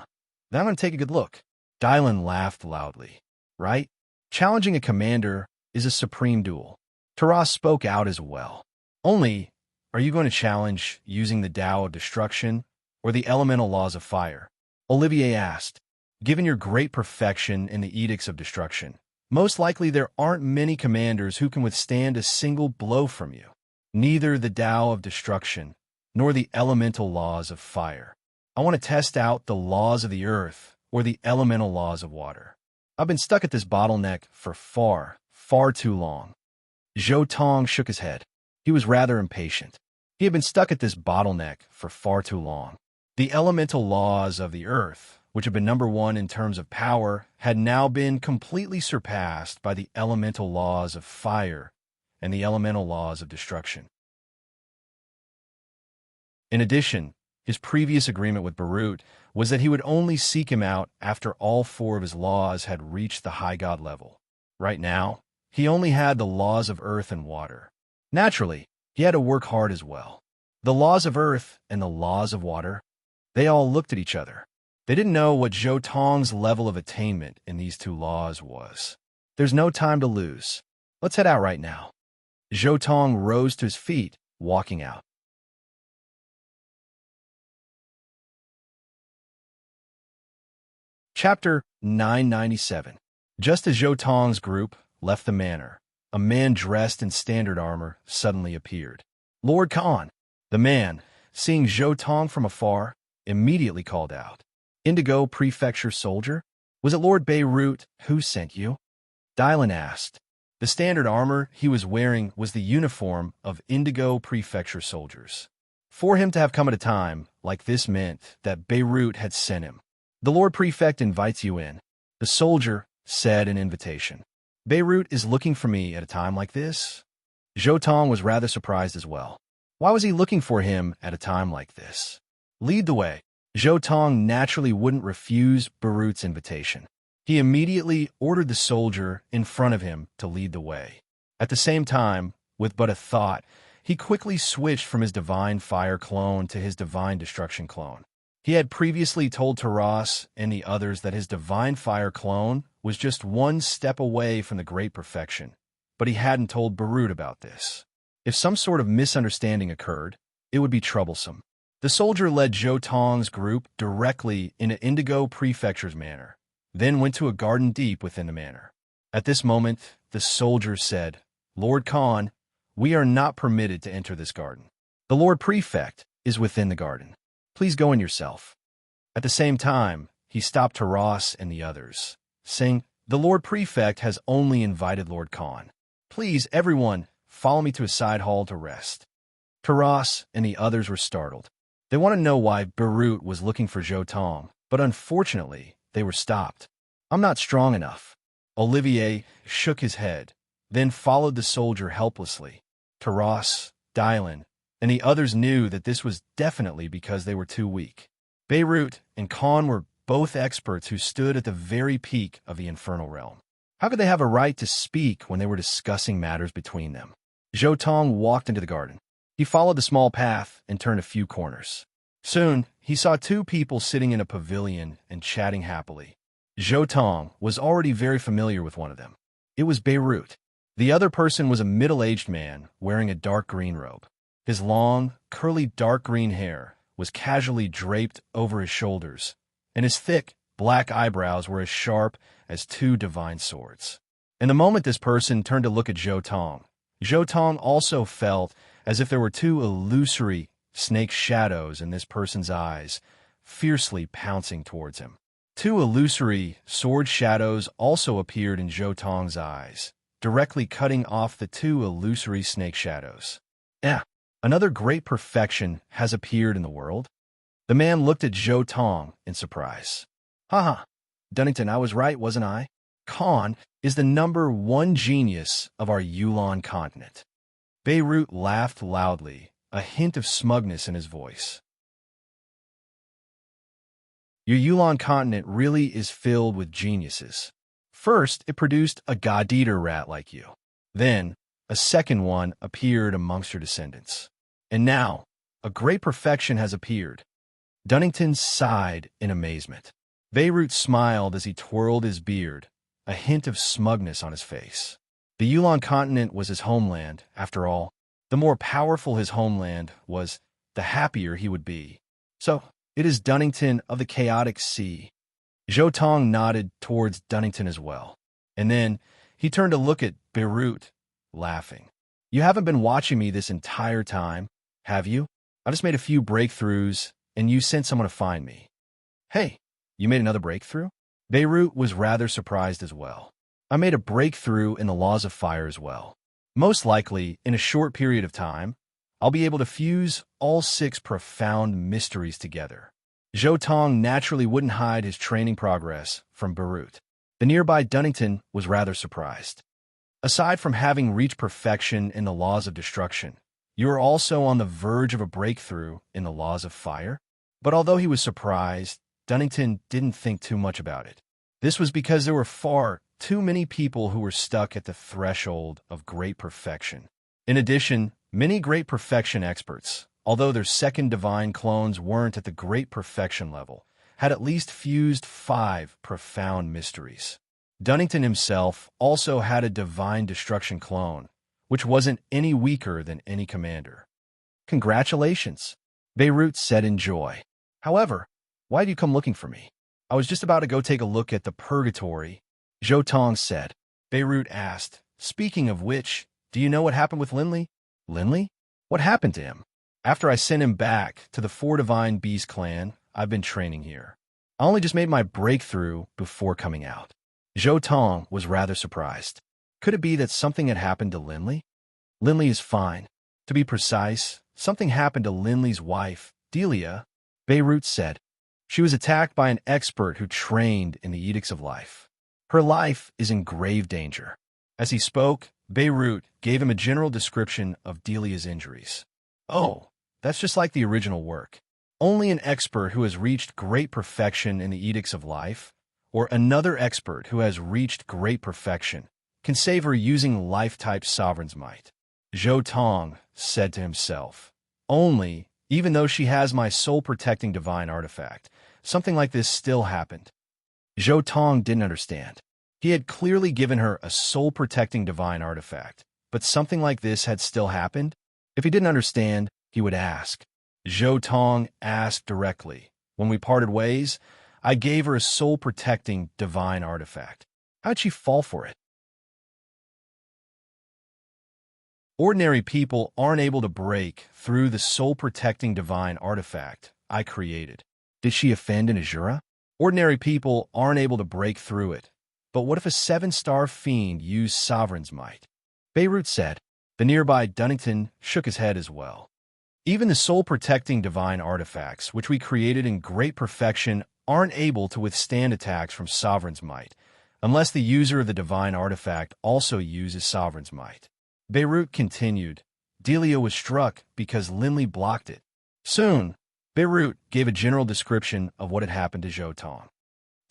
then I'm going to take a good look. Dylan laughed loudly. Right? Challenging a commander is a supreme duel. Taras spoke out as well. Only, are you going to challenge using the Tao of destruction or the elemental laws of fire? Olivier asked. Given your great perfection in the edicts of destruction, most likely there aren't many commanders who can withstand a single blow from you. Neither the Tao of destruction, nor the elemental laws of fire. I want to test out the laws of the earth or the elemental laws of water. I've been stuck at this bottleneck for far too long. Zhou Tong shook his head. He was rather impatient. He had been stuck at this bottleneck for far too long. The elemental laws of the earth, which had been number one in terms of power, had now been completely surpassed by the elemental laws of fire and the elemental laws of destruction. In addition, his previous agreement with Barut was that he would only seek him out after all four of his laws had reached the high god level. Right now, he only had the laws of earth and water. Naturally, he had to work hard as well. The laws of earth and the laws of water, they all looked at each other. They didn't know what Zhou Tong's level of attainment in these two laws was. There's no time to lose. Let's head out right now. Zhou Tong rose to his feet, walking out. Chapter 997. Just as Zhou Tong's group left the manor, a man dressed in standard armor suddenly appeared. Lord Khan. The man, seeing Zhou Tong from afar, immediately called out. Indigo Prefecture soldier? Was it Lord Beirut who sent you? Dylan asked. The standard armor he was wearing was the uniform of Indigo Prefecture soldiers. For him to have come at a time like this meant that Beirut had sent him. The Lord Prefect invites you in, the soldier said in invitation. Beirut is looking for me at a time like this? Zhou Tong was rather surprised as well. Why was he looking for him at a time like this? Lead the way. Zhou Tong naturally wouldn't refuse Beirut's invitation. He immediately ordered the soldier in front of him to lead the way. At the same time, with but a thought, he quickly switched from his divine fire clone to his divine destruction clone. He had previously told Taras and the others that his divine fire clone was just one step away from the great perfection, but he hadn't told Barut about this. If some sort of misunderstanding occurred, it would be troublesome. The soldier led Zhou Tong's group directly into Indigo Prefecture's manor, then went to a garden deep within the manor. At this moment, the soldier said, "Lord Khan, we are not permitted to enter this garden. The Lord Prefect is within the garden. Please go in yourself." At the same time, he stopped Taras and the others, saying, "The Lord Prefect has only invited Lord Khan. Please, everyone, follow me to a side hall to rest." Taras and the others were startled. They want to know why Barut was looking for Zhou Tong, but unfortunately, they were stopped. "I'm not strong enough." Olivier shook his head, then followed the soldier helplessly. Taras, Dylan, and the others knew that this was definitely because they were too weak. Beirut and Khan were both experts who stood at the very peak of the infernal realm. How could they have a right to speak when they were discussing matters between them? Zhou Tong walked into the garden. He followed the small path and turned a few corners. Soon, he saw two people sitting in a pavilion and chatting happily. Zhou Tong was already very familiar with one of them. It was Beirut. The other person was a middle-aged man wearing a dark green robe. His long, curly dark green hair was casually draped over his shoulders, and his thick, black eyebrows were as sharp as two divine swords. In the moment this person turned to look at Zhou Tong also felt as if there were two illusory snake shadows in this person's eyes, fiercely pouncing towards him. Two illusory sword shadows also appeared in Zhou Tong's eyes, directly cutting off the two illusory snake shadows. Another great perfection has appeared in the world? The man looked at Zhou Tong in surprise. Haha, Dunnington, I was right, wasn't I? Khan is the #1 genius of our Yulon continent. Beirut laughed loudly, a hint of smugness in his voice. Your Yulon continent really is filled with geniuses. First, it produced a god-eater rat like you. Then, a second one appeared amongst your descendants. And now, a great perfection has appeared. Dunnington sighed in amazement. Beirut smiled as he twirled his beard, a hint of smugness on his face. The Yulon continent was his homeland, after all. The more powerful his homeland was, the happier he would be. So, it is Dunnington of the Chaotic Sea. Zhou Tong nodded towards Dunnington as well. And then, he turned to look at Beirut, laughing. You haven't been watching me this entire time, have you? I just made a few breakthroughs, and you sent someone to find me. Hey, you made another breakthrough? Beirut was rather surprised as well. I made a breakthrough in the laws of fire as well. Most likely, in a short period of time, I'll be able to fuse all 6 profound mysteries together. Zhou Tong naturally wouldn't hide his training progress from Beirut. The nearby Dunnington was rather surprised. Aside from having reached perfection in the laws of destruction, you are also on the verge of a breakthrough in the laws of fire? But although he was surprised, Dunnington didn't think too much about it. This was because there were far too many people who were stuck at the threshold of great perfection. In addition, many great perfection experts, although their second divine clones weren't at the great perfection level, had at least fused 5 profound mysteries. Dunnington himself also had a divine destruction clone, which wasn't any weaker than any commander. Congratulations, Beirut said in joy. However, why did you come looking for me? I was just about to go take a look at the purgatory, Zhou Tong said. Beirut asked, speaking of which, do you know what happened with Linley? Linley? What happened to him? After I sent him back to the 4 Divine Beast clan, I've been training here. I only just made my breakthrough before coming out. Zhou Tong was rather surprised. Could it be that something had happened to Linley? Linley is fine. To be precise, something happened to Linley's wife, Delia, Beirut said. She was attacked by an expert who trained in the Edicts of Life. Her life is in grave danger. As he spoke, Beirut gave him a general description of Delia's injuries. Oh, that's just like the original work. Only an expert who has reached great perfection in the Edicts of Life, or another expert who has reached great perfection, can save her using life-type Sovereign's might. Zhou Tong said to himself, only Even though she has my soul-protecting divine artifact, something like this still happened. Zhou Tong didn't understand. He had clearly given her a soul-protecting divine artifact, but something like this had still happened? If he didn't understand, he would ask. Zhou Tong asked directly. When we parted ways, I gave her a soul-protecting divine artifact. How'd she fall for it? Ordinary people aren't able to break through the soul-protecting divine artifact I created. Did she offend an Azura? Ordinary people aren't able to break through it. But what if a 7-star fiend used Sovereign's might? Beirut said. The nearby Dunnington shook his head as well. Even the soul-protecting divine artifacts, which we created in great perfection, aren't able to withstand attacks from Sovereign's might, unless the user of the divine artifact also uses Sovereign's might. Beirut continued. Delia was struck because Linley blocked it. Soon, Beirut gave a general description of what had happened to Zhou Tong.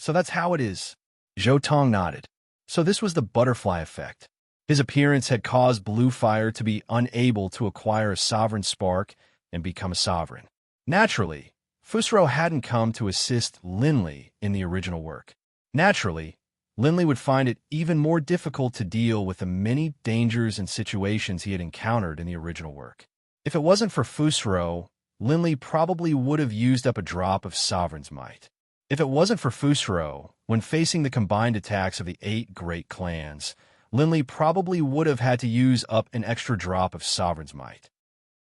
So that's how it is. Zhou Tong nodded. So this was the butterfly effect. His appearance had caused Blue Fire to be unable to acquire a sovereign spark and become a sovereign. Naturally, Fusro hadn't come to assist Linley in the original work. Naturally, Linley would find it even more difficult to deal with the many dangers and situations he had encountered in the original work. If it wasn't for Fusro, Linley probably would have used up a drop of Sovereign's might. If it wasn't for Fusro, when facing the combined attacks of the 8 great clans, Linley probably would have had to use up an extra drop of Sovereign's might.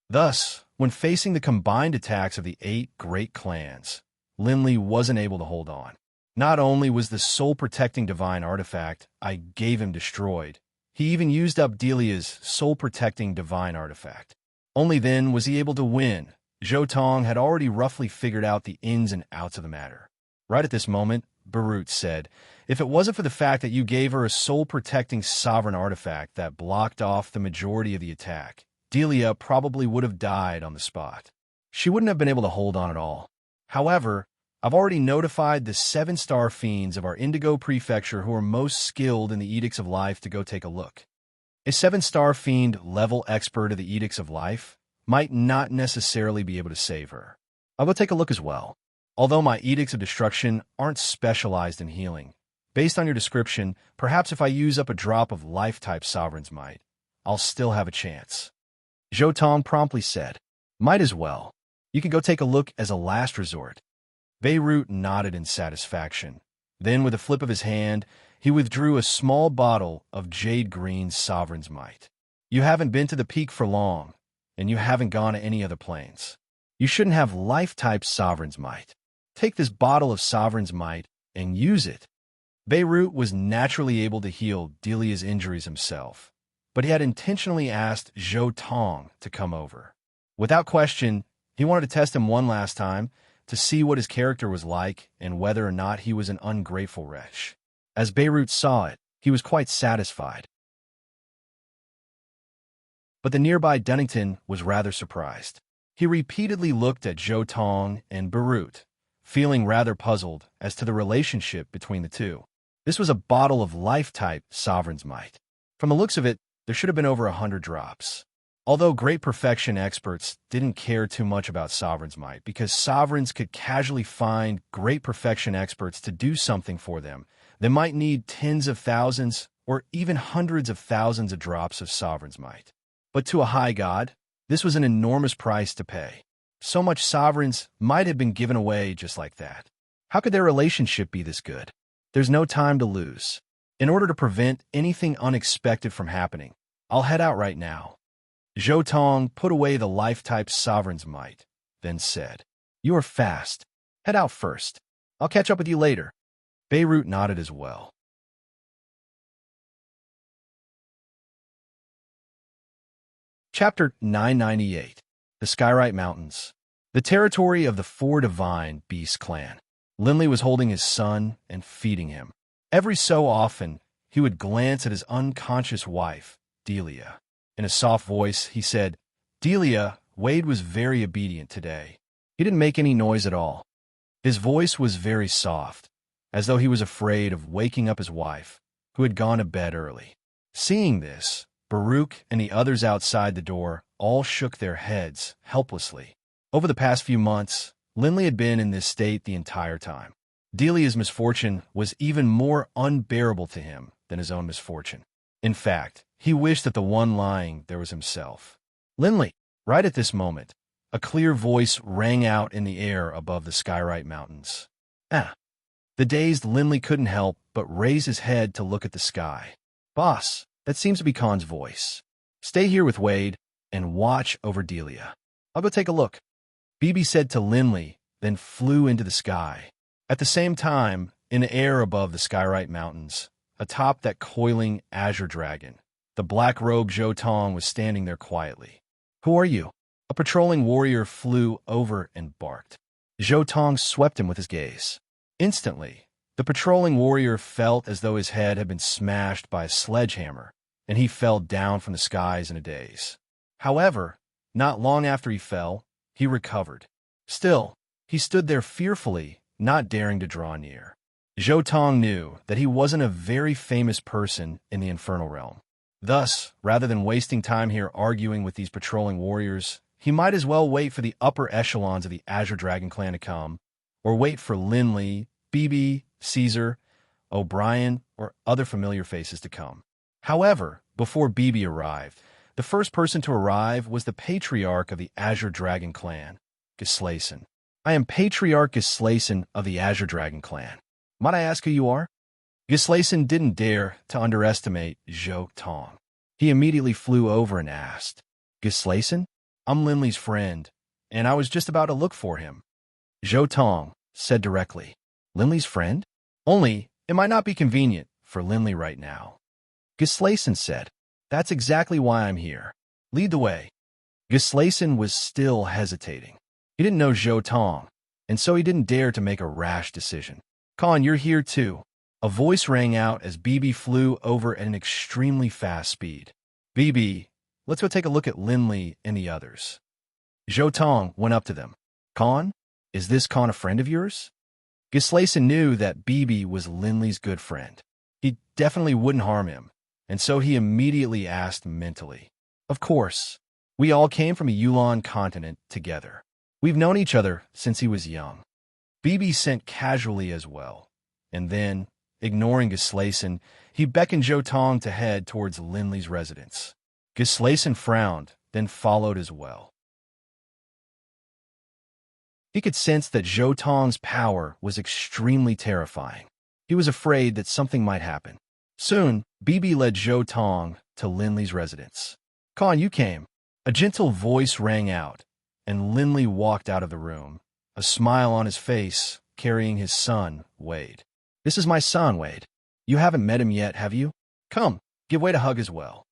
Thus, when facing the combined attacks of the 8 great clans, Linley wasn't able to hold on. Not only was the soul-protecting divine artifact I gave him destroyed, he even used up Delia's soul-protecting divine artifact. Only then was he able to win. Zhou Tong had already roughly figured out the ins and outs of the matter. Right at this moment, Beirut said, if it wasn't for the fact that you gave her a soul-protecting sovereign artifact that blocked off the majority of the attack, Delia probably would have died on the spot. She wouldn't have been able to hold on at all. However, I've already notified the 7-star fiends of our Indigo Prefecture who are most skilled in the Edicts of Life to go take a look. A 7-star fiend level expert of the Edicts of Life might not necessarily be able to save her. I'll go take a look as well. Although my Edicts of Destruction aren't specialized in healing, based on your description, perhaps if I use up a drop of Life-type Sovereign's might, I'll still have a chance. Zhou Tong promptly said, might as well. You can go take a look as a last resort. Beirut nodded in satisfaction. Then, with a flip of his hand, he withdrew a small bottle of Jade Green's Sovereign's might. You haven't been to the peak for long, and you haven't gone to any other planes. You shouldn't have Life-type Sovereign's might. Take this bottle of Sovereign's might and use it. Beirut was naturally able to heal Delia's injuries himself, but he had intentionally asked Zhou Tong to come over. Without question, he wanted to test him one last time to see what his character was like and whether or not he was an ungrateful wretch. As Beirut saw it, he was quite satisfied. But the nearby Dunnington was rather surprised. He repeatedly looked at Zhou Tong and Beirut, feeling rather puzzled as to the relationship between the two. This was a bottle of Life-type Sovereign's might. From the looks of it, there should have been over 100 drops. Although Great Perfection experts didn't care too much about Sovereign's might because Sovereigns could casually find Great Perfection experts to do something for them, they might need tens of thousands or even hundreds of thousands of drops of Sovereign's might. But to a high god, this was an enormous price to pay. So much Sovereigns might have been given away just like that. How could their relationship be this good? There's no time to lose. In order to prevent anything unexpected from happening, I'll head out right now. Zhou Tong put away the Life-type Sovereign's might, then said, you are fast. Head out first. I'll catch up with you later. Beirut nodded as well. Chapter 998. The Skyrite Mountains. The territory of the 4 divine beast clan. Linley was holding his son and feeding him. Every so often, he would glance at his unconscious wife, Delia. In a soft voice, he said, Delia, Wade was very obedient today. He didn't make any noise at all. His voice was very soft, as though he was afraid of waking up his wife, who had gone to bed early. Seeing this, Baruch and the others outside the door all shook their heads helplessly. Over the past few months, Linley had been in this state the entire time. Delia's misfortune was even more unbearable to him than his own misfortune. In fact, he wished that the one lying there was himself. Linley! Right at this moment, a clear voice rang out in the air above the Skyrite Mountains. Ah! The dazed Linley couldn't help but raise his head to look at the sky. Boss, that seems to be Khan's voice. Stay here with Wade and watch over Delia. I'll go take a look. BB said to Linley, then flew into the sky. At the same time, in the air above the Skyrite Mountains, atop that coiling azure dragon, the black-robed Zhou Tong was standing there quietly. Who are you? A patrolling warrior flew over and barked. Zhou Tong swept him with his gaze. Instantly, the patrolling warrior felt as though his head had been smashed by a sledgehammer, and he fell down from the skies in a daze. However, not long after he fell, he recovered. Still, he stood there fearfully, not daring to draw near. Zhou Tong knew that he wasn't a very famous person in the infernal realm. Thus, rather than wasting time here arguing with these patrolling warriors, he might as well wait for the upper echelons of the Azure Dragon clan to come, or wait for Linley, BB, Caesar, O'Brien, or other familiar faces to come. However, before BB arrived, the first person to arrive was the patriarch of the Azure Dragon clan, Gislason. I am Patriarch Gislason of the Azure Dragon clan. Might I ask who you are? Gislason didn't dare to underestimate Zhou Tong. He immediately flew over and asked, Gislason? I'm Linley's friend, and I was just about to look for him. Zhou Tong said directly, Linley's friend? Only, it might not be convenient for Linley right now. Gislason said, That's exactly why I'm here. Lead the way. Gislason was still hesitating. He didn't know Zhou Tong, and so he didn't dare to make a rash decision. Khan, you're here too. A voice rang out as BB flew over at an extremely fast speed. BB, let's go take a look at Linley and the others. Zhou Tong went up to them. Khan, is this Khan a friend of yours? Gislason knew that BB was Linley's good friend. He definitely wouldn't harm him, and so he immediately asked mentally. Of course, we all came from a Yulan continent together. We've known each other since he was young. BB sent casually as well, and then, ignoring Gislason, he beckoned Zhou Tong to head towards Linley's residence. Gislason frowned, then followed as well. He could sense that Zhou Tong's power was extremely terrifying. He was afraid that something might happen. Soon, BB led Zhou Tong to Linley's residence. Khan, you came. A gentle voice rang out, and Linley walked out of the room, a smile on his face, carrying his son, Wade. This is my son, Wade. You haven't met him yet, have you? Come, give Wade a hug as well.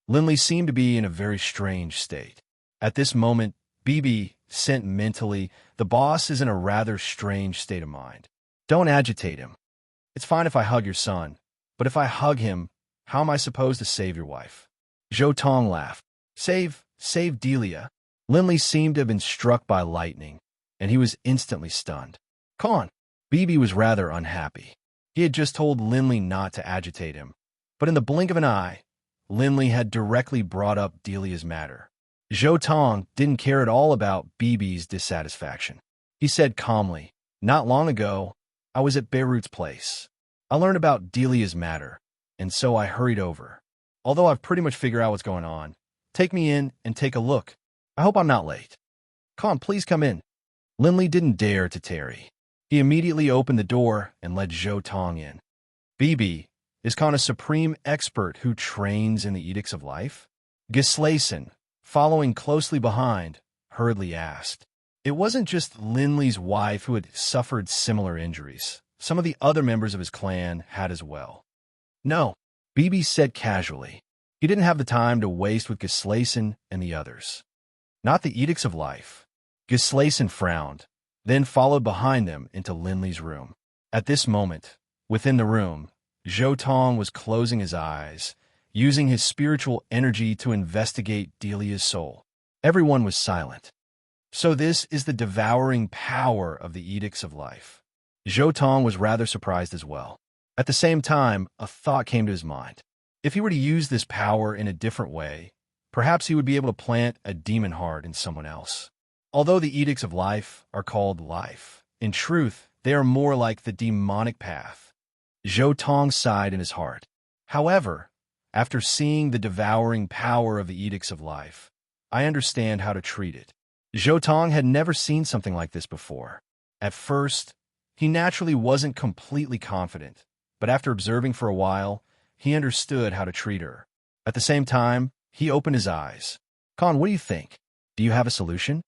Linley seemed to be in a very strange state. At this moment, BB sent mentally, the boss is in a rather strange state of mind. Don't agitate him. It's fine if I hug your son, but if I hug him, how am I supposed to save your wife? Zhou Tong laughed. Save Delia. Linley seemed to have been struck by lightning, and he was instantly stunned. Khan. BB was rather unhappy. He had just told Linley not to agitate him, but in the blink of an eye, Linley had directly brought up Delia's matter. Zhou Tong didn't care at all about BB's dissatisfaction. He said calmly, Not long ago, I was at Beirut's place. I learned about Delia's matter, and so I hurried over. Although I've pretty much figured out what's going on, take me in and take a look. I hope I'm not late. Khan, please come in. Linley didn't dare to tarry. He immediately opened the door and let Zhou Tong in. BB, is Khan a supreme expert who trains in the edicts of life? Gislason, following closely behind, hurriedly asked. It wasn't just Linley's wife who had suffered similar injuries. Some of the other members of his clan had as well. No, BB said casually. He didn't have the time to waste with Gislason and the others. Not the edicts of life. Gislason frowned, then followed behind them into Linley's room. At this moment, within the room, Zhou Tong was closing his eyes, using his spiritual energy to investigate Delia's soul. Everyone was silent. So this is the devouring power of the edicts of life. Zhou Tong was rather surprised as well. At the same time, a thought came to his mind. If he were to use this power in a different way, perhaps he would be able to plant a demon heart in someone else. Although the edicts of life are called life, in truth, they are more like the demonic path. Zhou Tong sighed in his heart. However, after seeing the devouring power of the edicts of life, I understand how to treat it. Zhou Tong had never seen something like this before. At first, he naturally wasn't completely confident, but after observing for a while, he understood how to treat her. At the same time, he opened his eyes. Con, what do you think? Do you have a solution?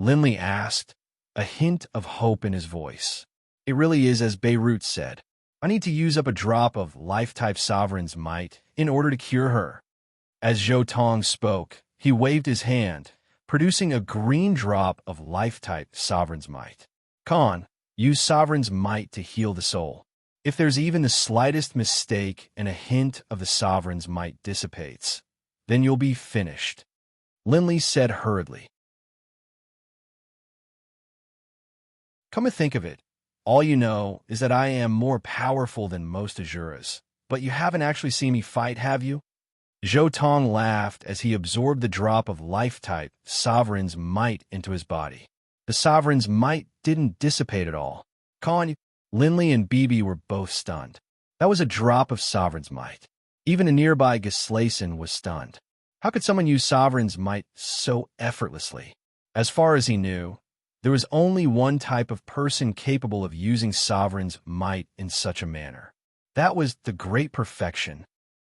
Linley asked, a hint of hope in his voice. It really is as Beirut said. I need to use up a drop of life-type Sovereign's might in order to cure her. As Zhou Tong spoke, he waved his hand, producing a green drop of life-type Sovereign's might. Con, use Sovereign's might to heal the soul. If there's even the slightest mistake and a hint of the Sovereign's might dissipates, then you'll be finished. Linley said hurriedly. Come to think of it, all you know is that I am more powerful than most Azuras, but you haven't actually seen me fight, have you? Zhou Tong laughed as he absorbed the drop of life-type Sovereign's might into his body. The Sovereign's might didn't dissipate at all. Con, Linley and Bibi were both stunned. That was a drop of Sovereign's might. Even a nearby Gislason was stunned. How could someone use Sovereign's might so effortlessly? As far as he knew, there was only one type of person capable of using Sovereign's might in such a manner. That was the Great Perfection.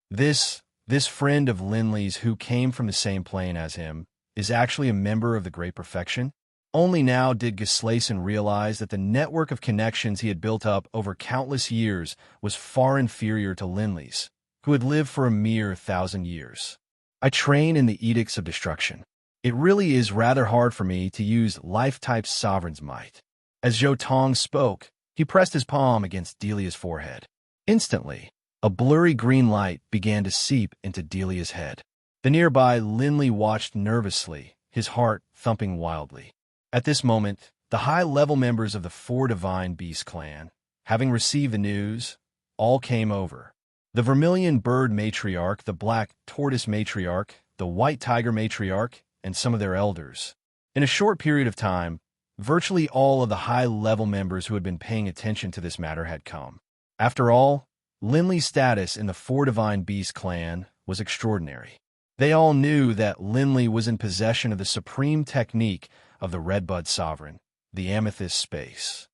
This friend of Linley's who came from the same plane as him is actually a member of the Great Perfection. Only now did Gislason realize that the network of connections he had built up over countless years was far inferior to Linley's, who had lived for a mere 1,000 years. I train in the Edicts of Destruction. It really is rather hard for me to use life-type Sovereign's might. As Zhou Tong spoke, he pressed his palm against Delia's forehead. Instantly, a blurry green light began to seep into Delia's head. The nearby Linley watched nervously, his heart thumping wildly. At this moment, the high-level members of the Four Divine Beast clan, having received the news, all came over. The Vermilion Bird Matriarch, the Black Tortoise Matriarch, the White Tiger Matriarch, and some of their elders. In a short period of time, virtually all of the high-level members who had been paying attention to this matter had come. After all, Linley's status in the Four Divine Beast clan was extraordinary. They all knew that Linley was in possession of the supreme technique of the Redbud Sovereign, the Amethyst Space.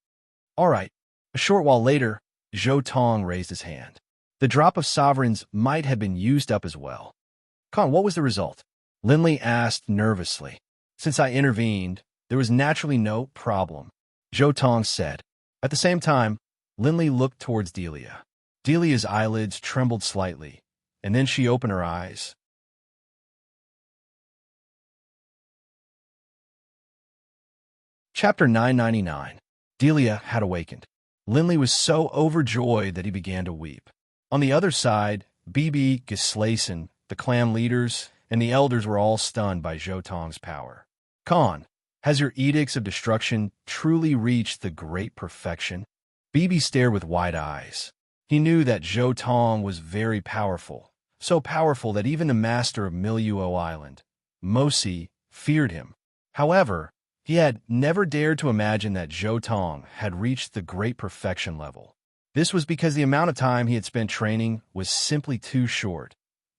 All right, a short while later, Zhou Tong raised his hand. The drop of Sovereign's might had been used up as well. Con, what was the result? Linley asked nervously. Since I intervened, there was naturally no problem, Zhou Tong said. At the same time, Linley looked towards Delia. Delia's eyelids trembled slightly, and then she opened her eyes. Chapter 999. Delia had awakened. Linley was so overjoyed that he began to weep. On the other side, Bibi, Gislason, the clan leaders, and the elders were all stunned by Zhou Tong's power. Con, has your edicts of destruction truly reached the Great Perfection? Bibi stared with wide eyes. He knew that Zhou Tong was very powerful, so powerful that even the master of Miluo Island, Mosi, feared him. However, he had never dared to imagine that Zhou Tong had reached the Great Perfection level. This was because the amount of time he had spent training was simply too short.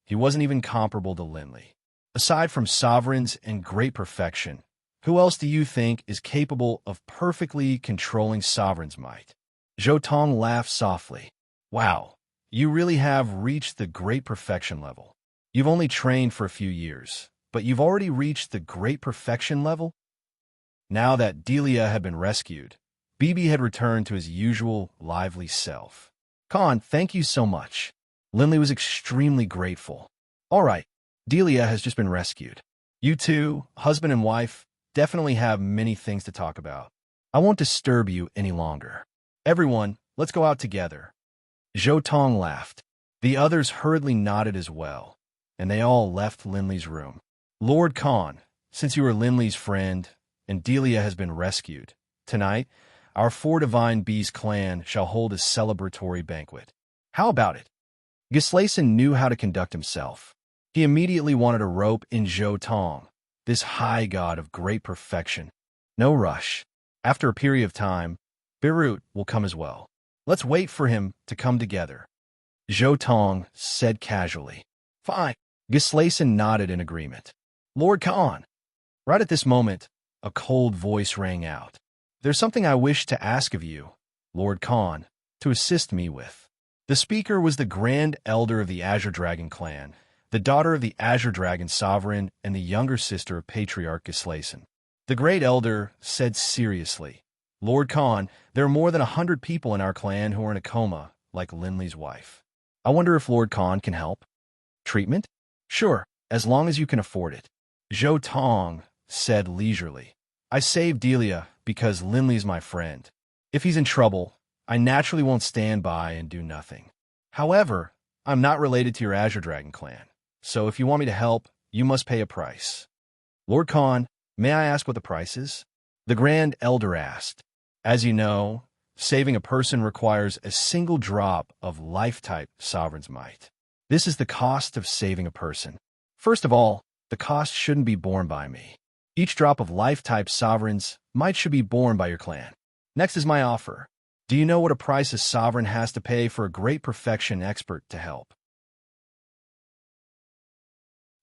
He wasn't even comparable to Linley. Aside from Sovereigns and Great Perfection, who else do you think is capable of perfectly controlling Sovereign's might? Zhou Tong laughed softly. Wow, you really have reached the Great Perfection level. You've only trained for a few years, but you've already reached the Great Perfection level? Now that Delia had been rescued, Bibi had returned to his usual lively self. Con, thank you so much. Linley was extremely grateful. All right, Delia has just been rescued. You two, husband and wife, definitely have many things to talk about. I won't disturb you any longer. Everyone, let's go out together. Zhou Tong laughed. The others hurriedly nodded as well, and they all left Linley's room. Lord Con, since you are Linley's friend, and Delia has been rescued, tonight, our Four Divine Beast clan shall hold a celebratory banquet. How about it? Gislason knew how to conduct himself. He immediately wanted a rope in Zhou Tong. this high god of great perfection. No rush. After a period of time, Beirut will come as well. Let's wait for him to come together. Zhou Tong said casually. Fine. Gislason nodded in agreement. Lord Khan. Right at this moment, a cold voice rang out. There's something I wish to ask of you, Lord Khan, to assist me with. The speaker was the Grand Elder of the Azure Dragon clan, the daughter of the Azure Dragon Sovereign and the younger sister of Patriarch Gislason. The Great Elder said seriously, Lord Khan, there are more than 100 people in our clan who are in a coma, like Linley's wife. I wonder if Lord Khan can help. Treatment? Sure, as long as you can afford it. Zhou Tong said leisurely. I saved Delia because Linley's my friend. If he's in trouble, I naturally won't stand by and do nothing. However, I'm not related to your Azure Dragon clan, so if you want me to help, you must pay a price. Lord Khan, may I ask what the price is? The Grand Elder asked. As you know, saving a person requires a single drop of life-type Sovereign's Might. This is the cost of saving a person. First of all, the cost shouldn't be borne by me. Each drop of life-type Sovereign's Might should be borne by your clan. Next is my offer. Do you know what a price a sovereign has to pay for a great perfection expert to help?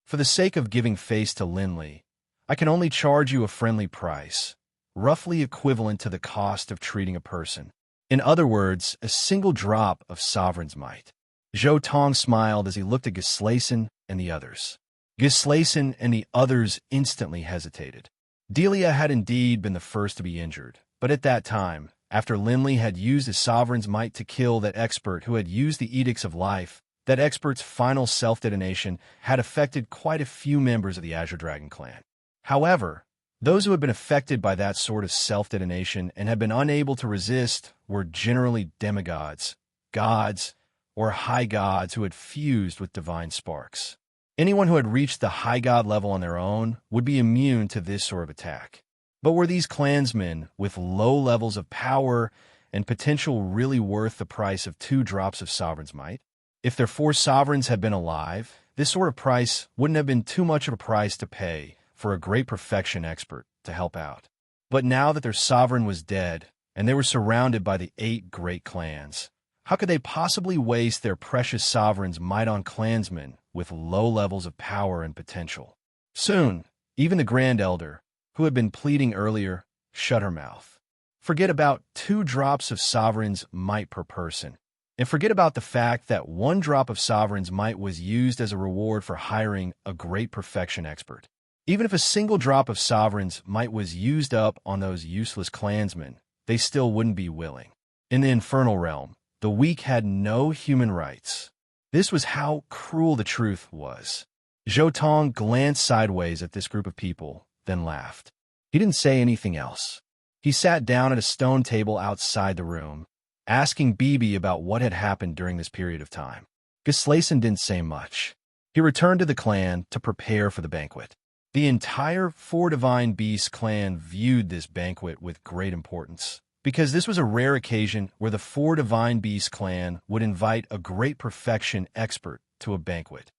For the sake of giving face to Linley, I can only charge you a friendly price, roughly equivalent to the cost of treating a person. In other words, a single drop of Sovereign's Might. Zhou Tong smiled as he looked at Gislason and the others. Gislason and the others instantly hesitated. Delia had indeed been the first to be injured, but at that time, after Linley had used his Sovereign's Might to kill that expert who had used the Edicts of Life, that expert's final self-detonation had affected quite a few members of the Azure Dragon clan. However, those who had been affected by that sort of self-detonation and had been unable to resist were generally demigods, gods, or high gods who had fused with divine sparks. Anyone who had reached the high god level on their own would be immune to this sort of attack. But were these clansmen with low levels of power and potential really worth the price of 2 drops of Sovereign's Might? If their 4 sovereigns had been alive, this sort of price wouldn't have been too much of a price to pay for a great perfection expert to help out. But now that their sovereign was dead, and they were surrounded by the 8 great clans, how could they possibly waste their precious sovereign's might on clansmen with low levels of power and potential? Soon, even the Grand Elder, who had been pleading earlier, shut her mouth. Forget about 2 drops of Sovereign's Might per person, and forget about the fact that 1 drop of Sovereign's Might was used as a reward for hiring a great perfection expert. Even if a single drop of Sovereign's Might was used up on those useless clansmen, they still wouldn't be willing. In the infernal realm, the weak had no human rights. This was how cruel the truth was. Zhou Tong glanced sideways at this group of people, then laughed. He didn't say anything else. He sat down at a stone table outside the room, asking Bibi about what had happened during this period of time. Gislason didn't say much. He returned to the clan to prepare for the banquet. The entire 4 Divine Beasts clan viewed this banquet with great importance, because this was a rare occasion where the 4 Divine Beasts clan would invite a great perfection expert to a banquet.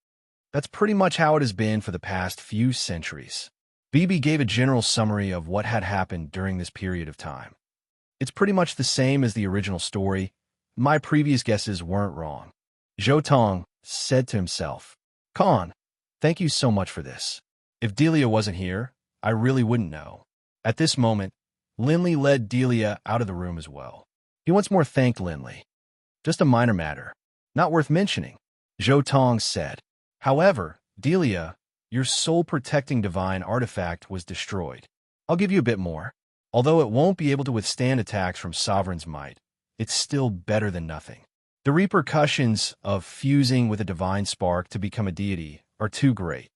That's pretty much how it has been for the past few centuries. Bibi gave a general summary of what had happened during this period of time. It's pretty much the same as the original story. My previous guesses weren't wrong. Zhou Tong said to himself, Khan, thank you so much for this. If Delia wasn't here, I really wouldn't know. At this moment, Linley led Delia out of the room as well. He once more thanked Linley. Just a minor matter, not worth mentioning, Zhou Tong said. However, Delia, your soul-protecting divine artifact was destroyed. I'll give you a bit more. Although it won't be able to withstand attacks from Sovereign's Might, it's still better than nothing. The repercussions of fusing with a divine spark to become a deity are too great.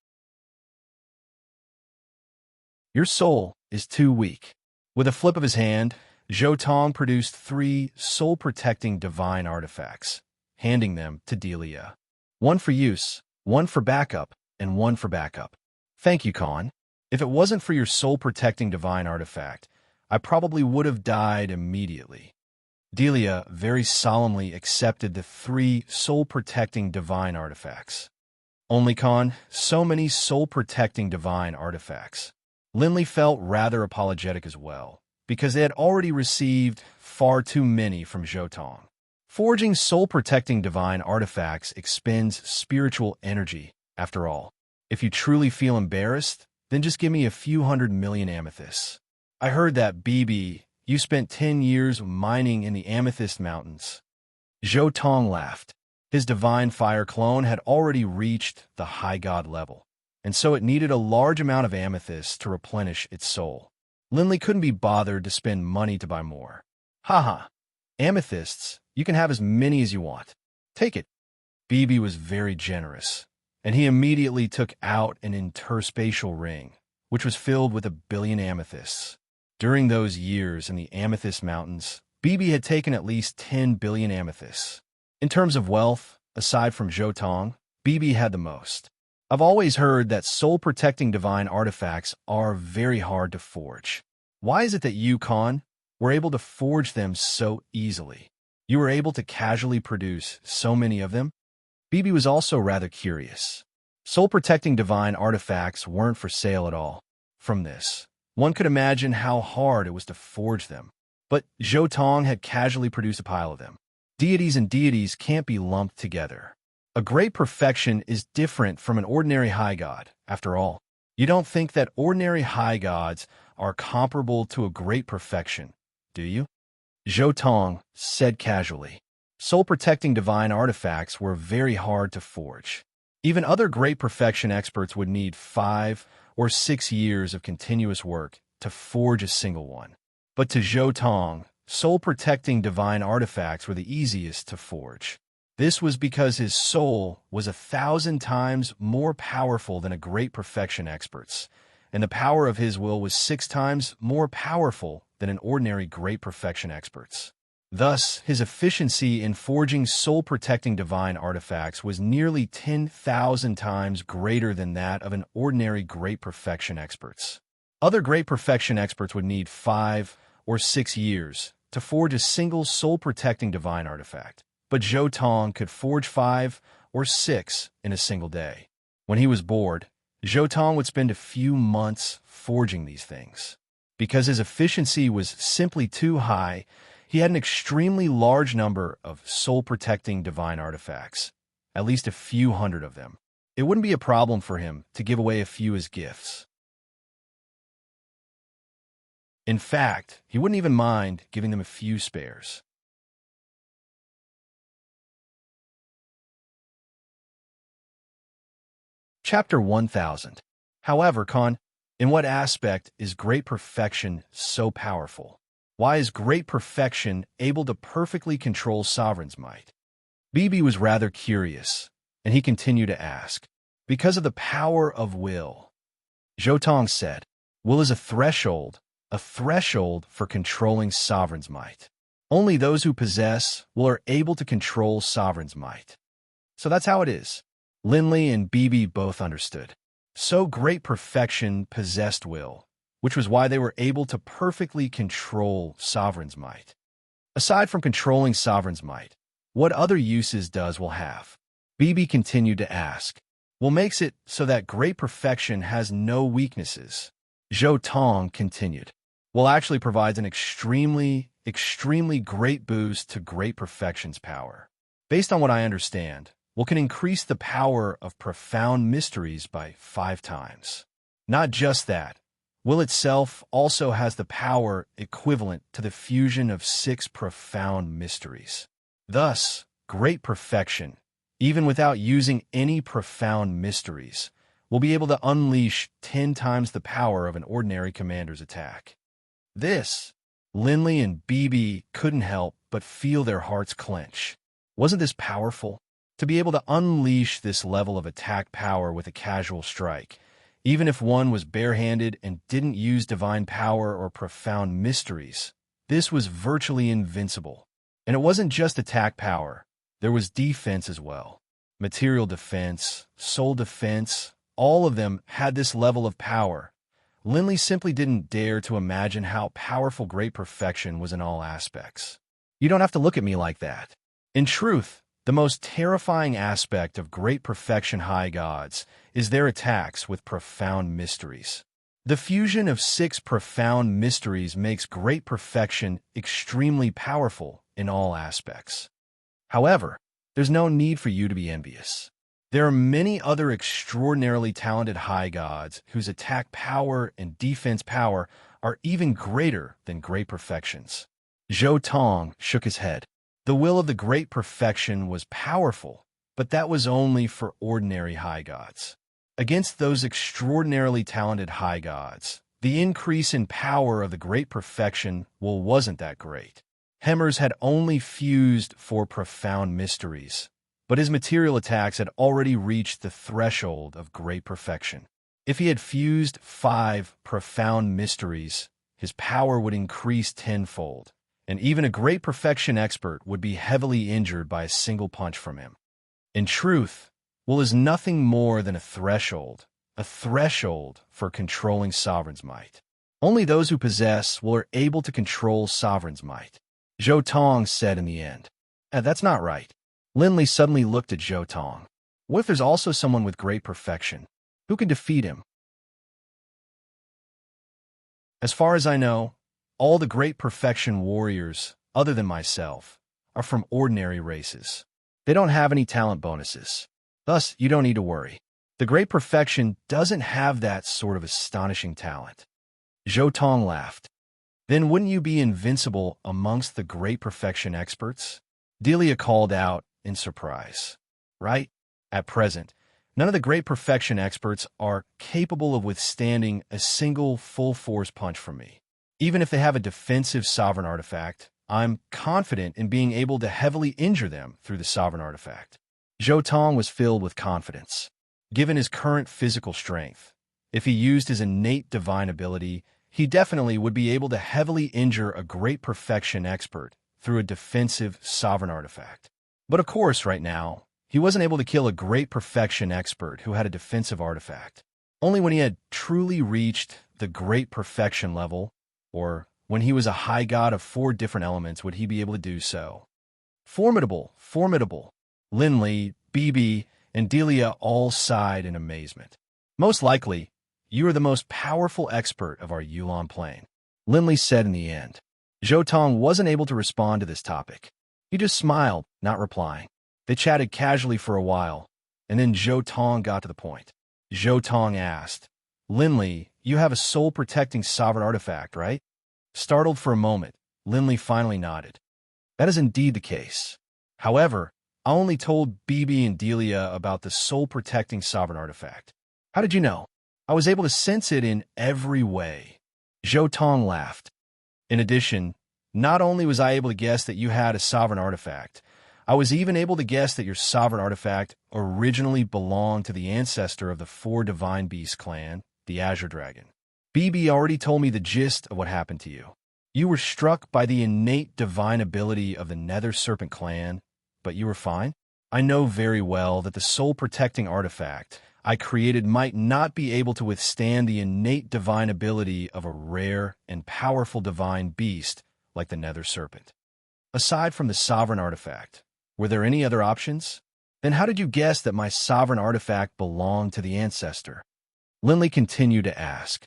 Your soul is too weak. With a flip of his hand, Zhou Tong produced 3 soul-protecting divine artifacts, handing them to Delia. 1 for use, 1 for backup, and 1 for backup. Thank you, Khan. If it wasn't for your soul-protecting divine artifact, I probably would have died immediately. Delia very solemnly accepted the 3 soul-protecting divine artifacts. Only so many soul-protecting divine artifacts. Lindley felt rather apologetic as well, because they had already received far too many from Zhou. Forging soul-protecting divine artifacts expends spiritual energy, after all. If you truly feel embarrassed, then just give me a few 100 million amethysts. I heard that, BB, you spent 10 years mining in the Amethyst Mountains. Zhou laughed. His divine fire clone had already reached the high god level, and so it needed a large amount of amethysts to replenish its soul. Lindley couldn't be bothered to spend money to buy more. Haha, amethysts, you can have as many as you want. Take it. BB was very generous, and he immediately took out an interspatial ring, which was filled with 1 billion amethysts. During those years in the Amethyst Mountains, BB had taken at least 10 billion amethysts. In terms of wealth, aside from Zhou, BB had the most. I've always heard that soul-protecting divine artifacts are very hard to forge. Why is it that you, were able to forge them so easily? You were able to casually produce so many of them? BB was also rather curious. Soul-protecting divine artifacts weren't for sale at all. From this, one could imagine how hard it was to forge them. But Zhou had casually produced a pile of them. Deities and deities can't be lumped together. A great perfection is different from an ordinary high god, after all. You don't think that ordinary high gods are comparable to a great perfection, do you? Zhou said casually. Soul-protecting divine artifacts were very hard to forge. Even other great perfection experts would need 5 or 6 years of continuous work to forge a single one. But to Zhou, soul-protecting divine artifacts were the easiest to forge. This was because his soul was 1,000 times more powerful than a great perfection expert's, and the power of his will was 6 times more powerful than an ordinary great perfection expert's. Thus, his efficiency in forging soul-protecting divine artifacts was nearly 10,000 times greater than that of an ordinary great perfection expert's. Other great perfection experts would need 5 or 6 years to forge a single soul-protecting divine artifact, but Zhou could forge 5 or 6 in a single day. When he was bored, Zhou would spend a few months forging these things. Because his efficiency was simply too high, he had an extremely large number of soul-protecting divine artifacts, at least a few hundred of them. It wouldn't be a problem for him to give away a few as gifts. In fact, he wouldn't even mind giving them a few spares. Chapter 1000. However, in what aspect is great perfection so powerful? Why is great perfection able to perfectly control sovereign's might? BB was rather curious, and he continued to ask. Because of the power of will. Zhou said, will is a threshold for controlling sovereign's might. Only those who possess will are able to control sovereign's might. So that's how it is. Lindley and BB both understood. So great perfection possessed will, which was why they were able to perfectly control sovereign's might. Aside from controlling sovereign's might, what other uses does will have? BB continued to ask. Will makes it so that great perfection has no weaknesses. Zhou continued. Will actually provides an extremely great boost to great perfection's power. Based on what I understand, will can increase the power of profound mysteries by 5 times. Not just that, will itself also has the power equivalent to the fusion of 6 profound mysteries. Thus, great perfection, even without using any profound mysteries, will be able to unleash 10 times the power of an ordinary commander's attack. This, Lindley and BB couldn't help but feel their hearts clench. Wasn't this powerful? To be able to unleash this level of attack power with a casual strike, even if one was barehanded and didn't use divine power or profound mysteries, this was virtually invincible. And it wasn't just attack power, there was defense as well. Material defense, soul defense, all of them had this level of power. Lindley simply didn't dare to imagine how powerful great perfection was in all aspects. You don't have to look at me like that. In truth, the The most terrifying aspect of Great Perfection High Gods is their attacks with profound mysteries. The fusion of 6 profound mysteries makes Great Perfection extremely powerful in all aspects. However, there's no need for you to be envious. There are many other extraordinarily talented high gods whose attack power and defense power are even greater than Great Perfection's. Zhou Tong shook his head. The will of the Great Perfection was powerful, but that was only for ordinary high gods. Against those extraordinarily talented high gods, the increase in power of the Great Perfection wasn't that great. Hemmers had only fused 4 profound mysteries, but his material attacks had already reached the threshold of Great Perfection. If he had fused 5 profound mysteries, his power would increase tenfold, and even a Great Perfection expert would be heavily injured by a single punch from him. In truth, will is nothing more than a threshold for controlling Sovereign's might. Only those who possess will are able to control Sovereign's might. Zhou Tong said in the end. That's not right. Linley suddenly looked at Zhou Tong. What if there's also someone with Great Perfection? Who can defeat him? As far as I know, all the Great Perfection warriors, other than myself, are from ordinary races. They don't have any talent bonuses. Thus, you don't need to worry. The Great Perfection doesn't have that sort of astonishing talent. Zhou Tong laughed. Then wouldn't you be invincible amongst the Great Perfection experts? Delia called out in surprise. Right? At present, none of the Great Perfection experts are capable of withstanding a single full-force punch from me. Even if they have a defensive Sovereign Artifact, I'm confident in being able to heavily injure them through the Sovereign Artifact. Zhou Tong was filled with confidence. Given his current physical strength, if he used his innate divine ability, he definitely would be able to heavily injure a Great Perfection expert through a defensive Sovereign Artifact. But of course, right now, he wasn't able to kill a Great Perfection expert who had a defensive artifact. Only when he had truly reached the Great Perfection level, or when he was a high god of 4 different elements, would he be able to do so. Formidable, formidable. Linley, BB, and Delia all sighed in amazement. Most likely, you are the most powerful expert of our Yulon plane, Linley said in the end. Zhou Tong wasn't able to respond to this topic. He just smiled, not replying. They chatted casually for a while, and then Zhou Tong got to the point. Zhou Tong asked, Linley, you have a soul-protecting sovereign artifact, right? Startled for a moment, Linley finally nodded. That is indeed the case. However, I only told BB and Delia about the soul-protecting sovereign artifact. How did you know? I was able to sense it in every way. Zhou Tong laughed. In addition, not only was I able to guess that you had a sovereign artifact, I was even able to guess that your sovereign artifact originally belonged to the ancestor of the 4 Divine Beast clan, the Azure Dragon. BB already told me the gist of what happened to you. You were struck by the innate divine ability of the Nether Serpent clan, but you were fine. I know very well that the soul-protecting artifact I created might not be able to withstand the innate divine ability of a rare and powerful divine beast like the Nether Serpent. Aside from the sovereign artifact, were there any other options? Then how did you guess that my sovereign artifact belonged to the ancestor? Linley continued to ask.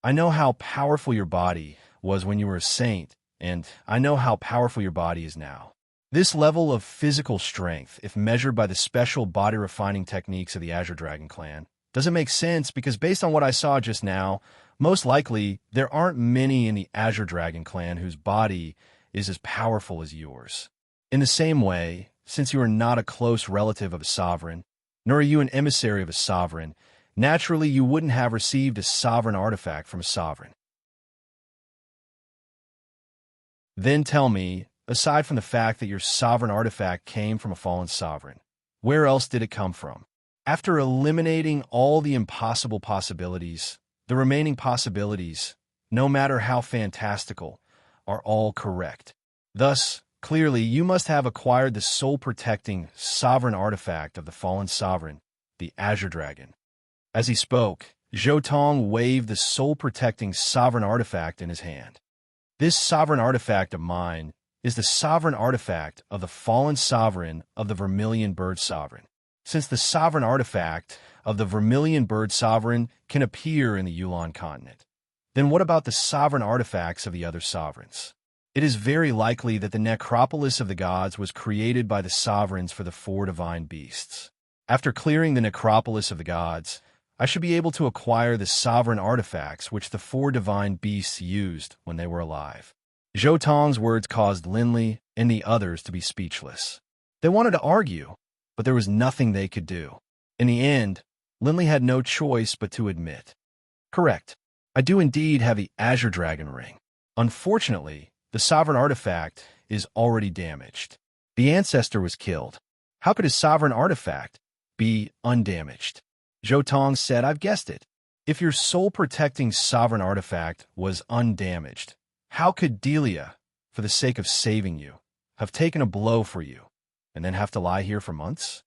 I know how powerful your body was when you were a saint, and I know how powerful your body is now. This level of physical strength, if measured by the special body-refining techniques of the Azure Dragon clan, doesn't make sense because based on what I saw just now, most likely there aren't many in the Azure Dragon clan whose body is as powerful as yours. In the same way, since you are not a close relative of a sovereign, nor are you an emissary of a sovereign, naturally you wouldn't have received a sovereign artifact from a sovereign. Then tell me, aside from the fact that your sovereign artifact came from a fallen sovereign, where else did it come from? After eliminating all the impossible possibilities, the remaining possibilities, no matter how fantastical, are all correct. Thus, clearly, you must have acquired the soul-protecting sovereign artifact of the fallen sovereign, the Azure Dragon. As he spoke, Zhou Tong waved the soul-protecting sovereign artifact in his hand. This sovereign artifact of mine is the sovereign artifact of the fallen sovereign of the Vermilion Bird Sovereign. Since the sovereign artifact of the Vermilion Bird Sovereign can appear in the Yulon continent, then what about the sovereign artifacts of the other sovereigns? It is very likely that the necropolis of the gods was created by the sovereigns for the four divine beasts. After clearing the necropolis of the gods, I should be able to acquire the sovereign artifacts which the four divine beasts used when they were alive. Zhou Tong's words caused Linley and the others to be speechless. They wanted to argue, but there was nothing they could do. In the end, Linley had no choice but to admit. Correct. I do indeed have the Azure Dragon Ring. Unfortunately, the sovereign artifact is already damaged. The ancestor was killed. How could his sovereign artifact be undamaged? Zhou Tong said, I've guessed it. If your soul-protecting sovereign artifact was undamaged, how could Delia, for the sake of saving you, have taken a blow for you, and then have to lie here for months?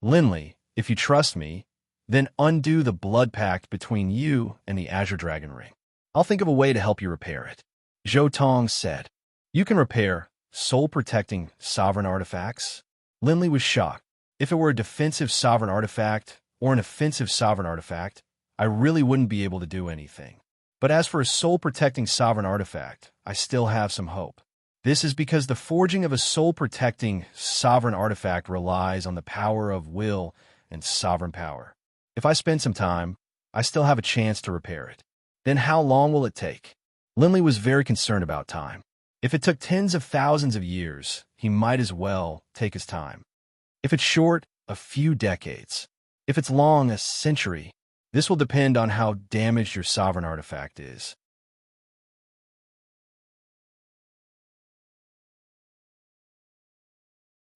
Linley, if you trust me, then undo the blood pact between you and the Azure Dragon Ring. I'll think of a way to help you repair it. Zhou Tong said, You can repair soul-protecting sovereign artifacts? Linley was shocked. If it were a defensive sovereign artifact or an offensive sovereign artifact, I really wouldn't be able to do anything. But as for a soul-protecting sovereign artifact, I still have some hope. This is because the forging of a soul-protecting sovereign artifact relies on the power of will and sovereign power. If I spend some time, I still have a chance to repair it. Then how long will it take? Linley was very concerned about time. If it took tens of thousands of years, he might as well take his time. If it's short, a few decades. If it's long, a century. This will depend on how damaged your sovereign artifact is.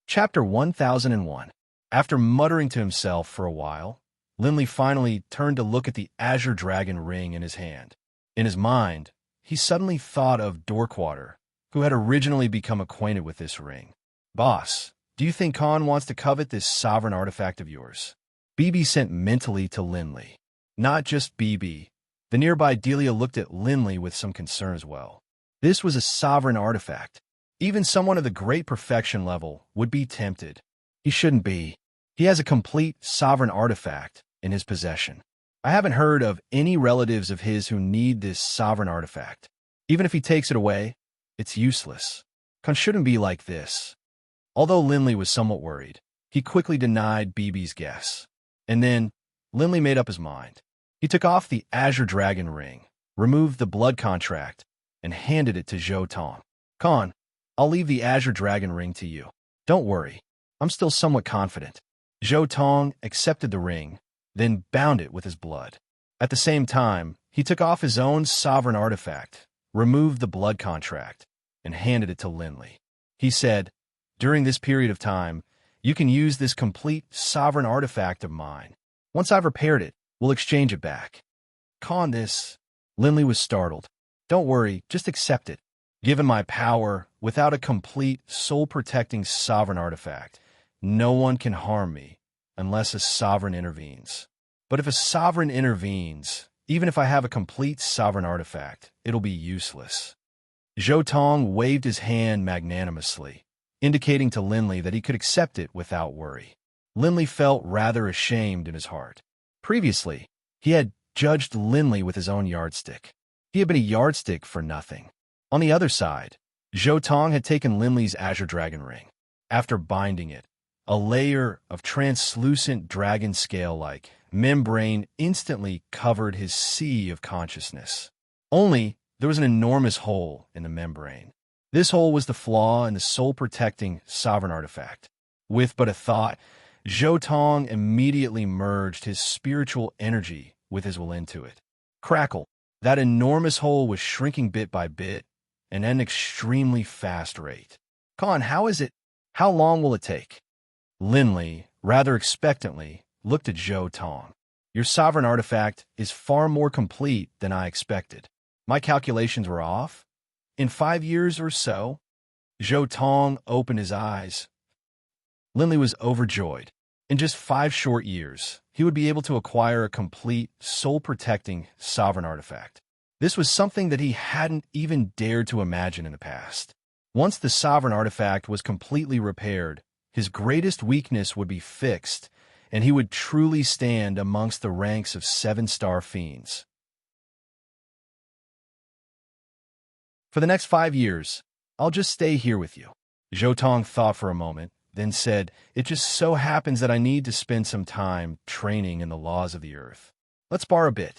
Chapter 1001. After muttering to himself for a while, Linley finally turned to look at the Azure Dragon Ring in his hand. In his mind, he suddenly thought of Dorkwater, who had originally become acquainted with this ring. Boss, do you think Khan wants to covet this sovereign artifact of yours? BB sent mentally to Linley. Not just BB. The nearby Delia looked at Linley with some concern as well. This was a sovereign artifact. Even someone of the great perfection level would be tempted. He shouldn't be. He has a complete sovereign artifact in his possession. I haven't heard of any relatives of his who need this sovereign artifact. Even if he takes it away, it's useless. Khan shouldn't be like this. Although Linley was somewhat worried, he quickly denied BB's guess. And then, Linley made up his mind. He took off the Azure Dragon Ring, removed the blood contract, and handed it to Zhou Tong. Khan, I'll leave the Azure Dragon Ring to you. Don't worry, I'm still somewhat confident. Zhou Tong accepted the ring, then bound it with his blood. At the same time, he took off his own sovereign artifact, removed the blood contract, and handed it to Linley. He said, During this period of time, you can use this complete sovereign artifact of mine. Once I've repaired it, we'll exchange it back. Khan, this. Linley was startled. Don't worry, just accept it. Given my power, without a complete, soul-protecting sovereign artifact, no one can harm me unless a sovereign intervenes. But if a sovereign intervenes, even if I have a complete sovereign artifact, it'll be useless. Zhou Tong waved his hand magnanimously, indicating to Linley that he could accept it without worry. Linley felt rather ashamed in his heart. Previously, he had judged Linley with his own yardstick. He had been a yardstick for nothing. On the other side, Zhou Tong had taken Linley's Azure Dragon Ring. After binding it, a layer of translucent dragon scale-like membrane instantly covered his sea of consciousness. Only, there was an enormous hole in the membrane. This hole was the flaw in the soul-protecting sovereign artifact. With but a thought, Zhou Tong immediately merged his spiritual energy with his will into it. Crackle! That enormous hole was shrinking bit by bit, and at an extremely fast rate. Khan, how is it? How long will it take? Linley, rather expectantly, looked at Zhou Tong. Your sovereign artifact is far more complete than I expected. My calculations were off. In 5 years or so, Zhou Tong opened his eyes. Linley was overjoyed. In just 5 short years, he would be able to acquire a complete, soul-protecting sovereign artifact. This was something that he hadn't even dared to imagine in the past. Once the sovereign artifact was completely repaired, his greatest weakness would be fixed, and he would truly stand amongst the ranks of 7-star fiends. For the next 5 years, I'll just stay here with you. Zhou Tong thought for a moment, then said, "It just so happens that I need to spend some time training in the laws of the earth. Let's spar a bit."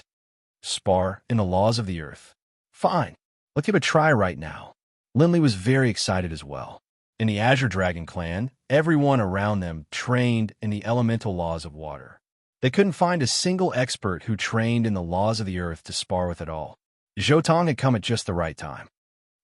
Spar in the laws of the earth. Fine. Let's give it a try right now. Linley was very excited as well. In the Azure Dragon clan, everyone around them trained in the elemental laws of water. They couldn't find a single expert who trained in the laws of the earth to spar with at all. Zhou Tong had come at just the right time.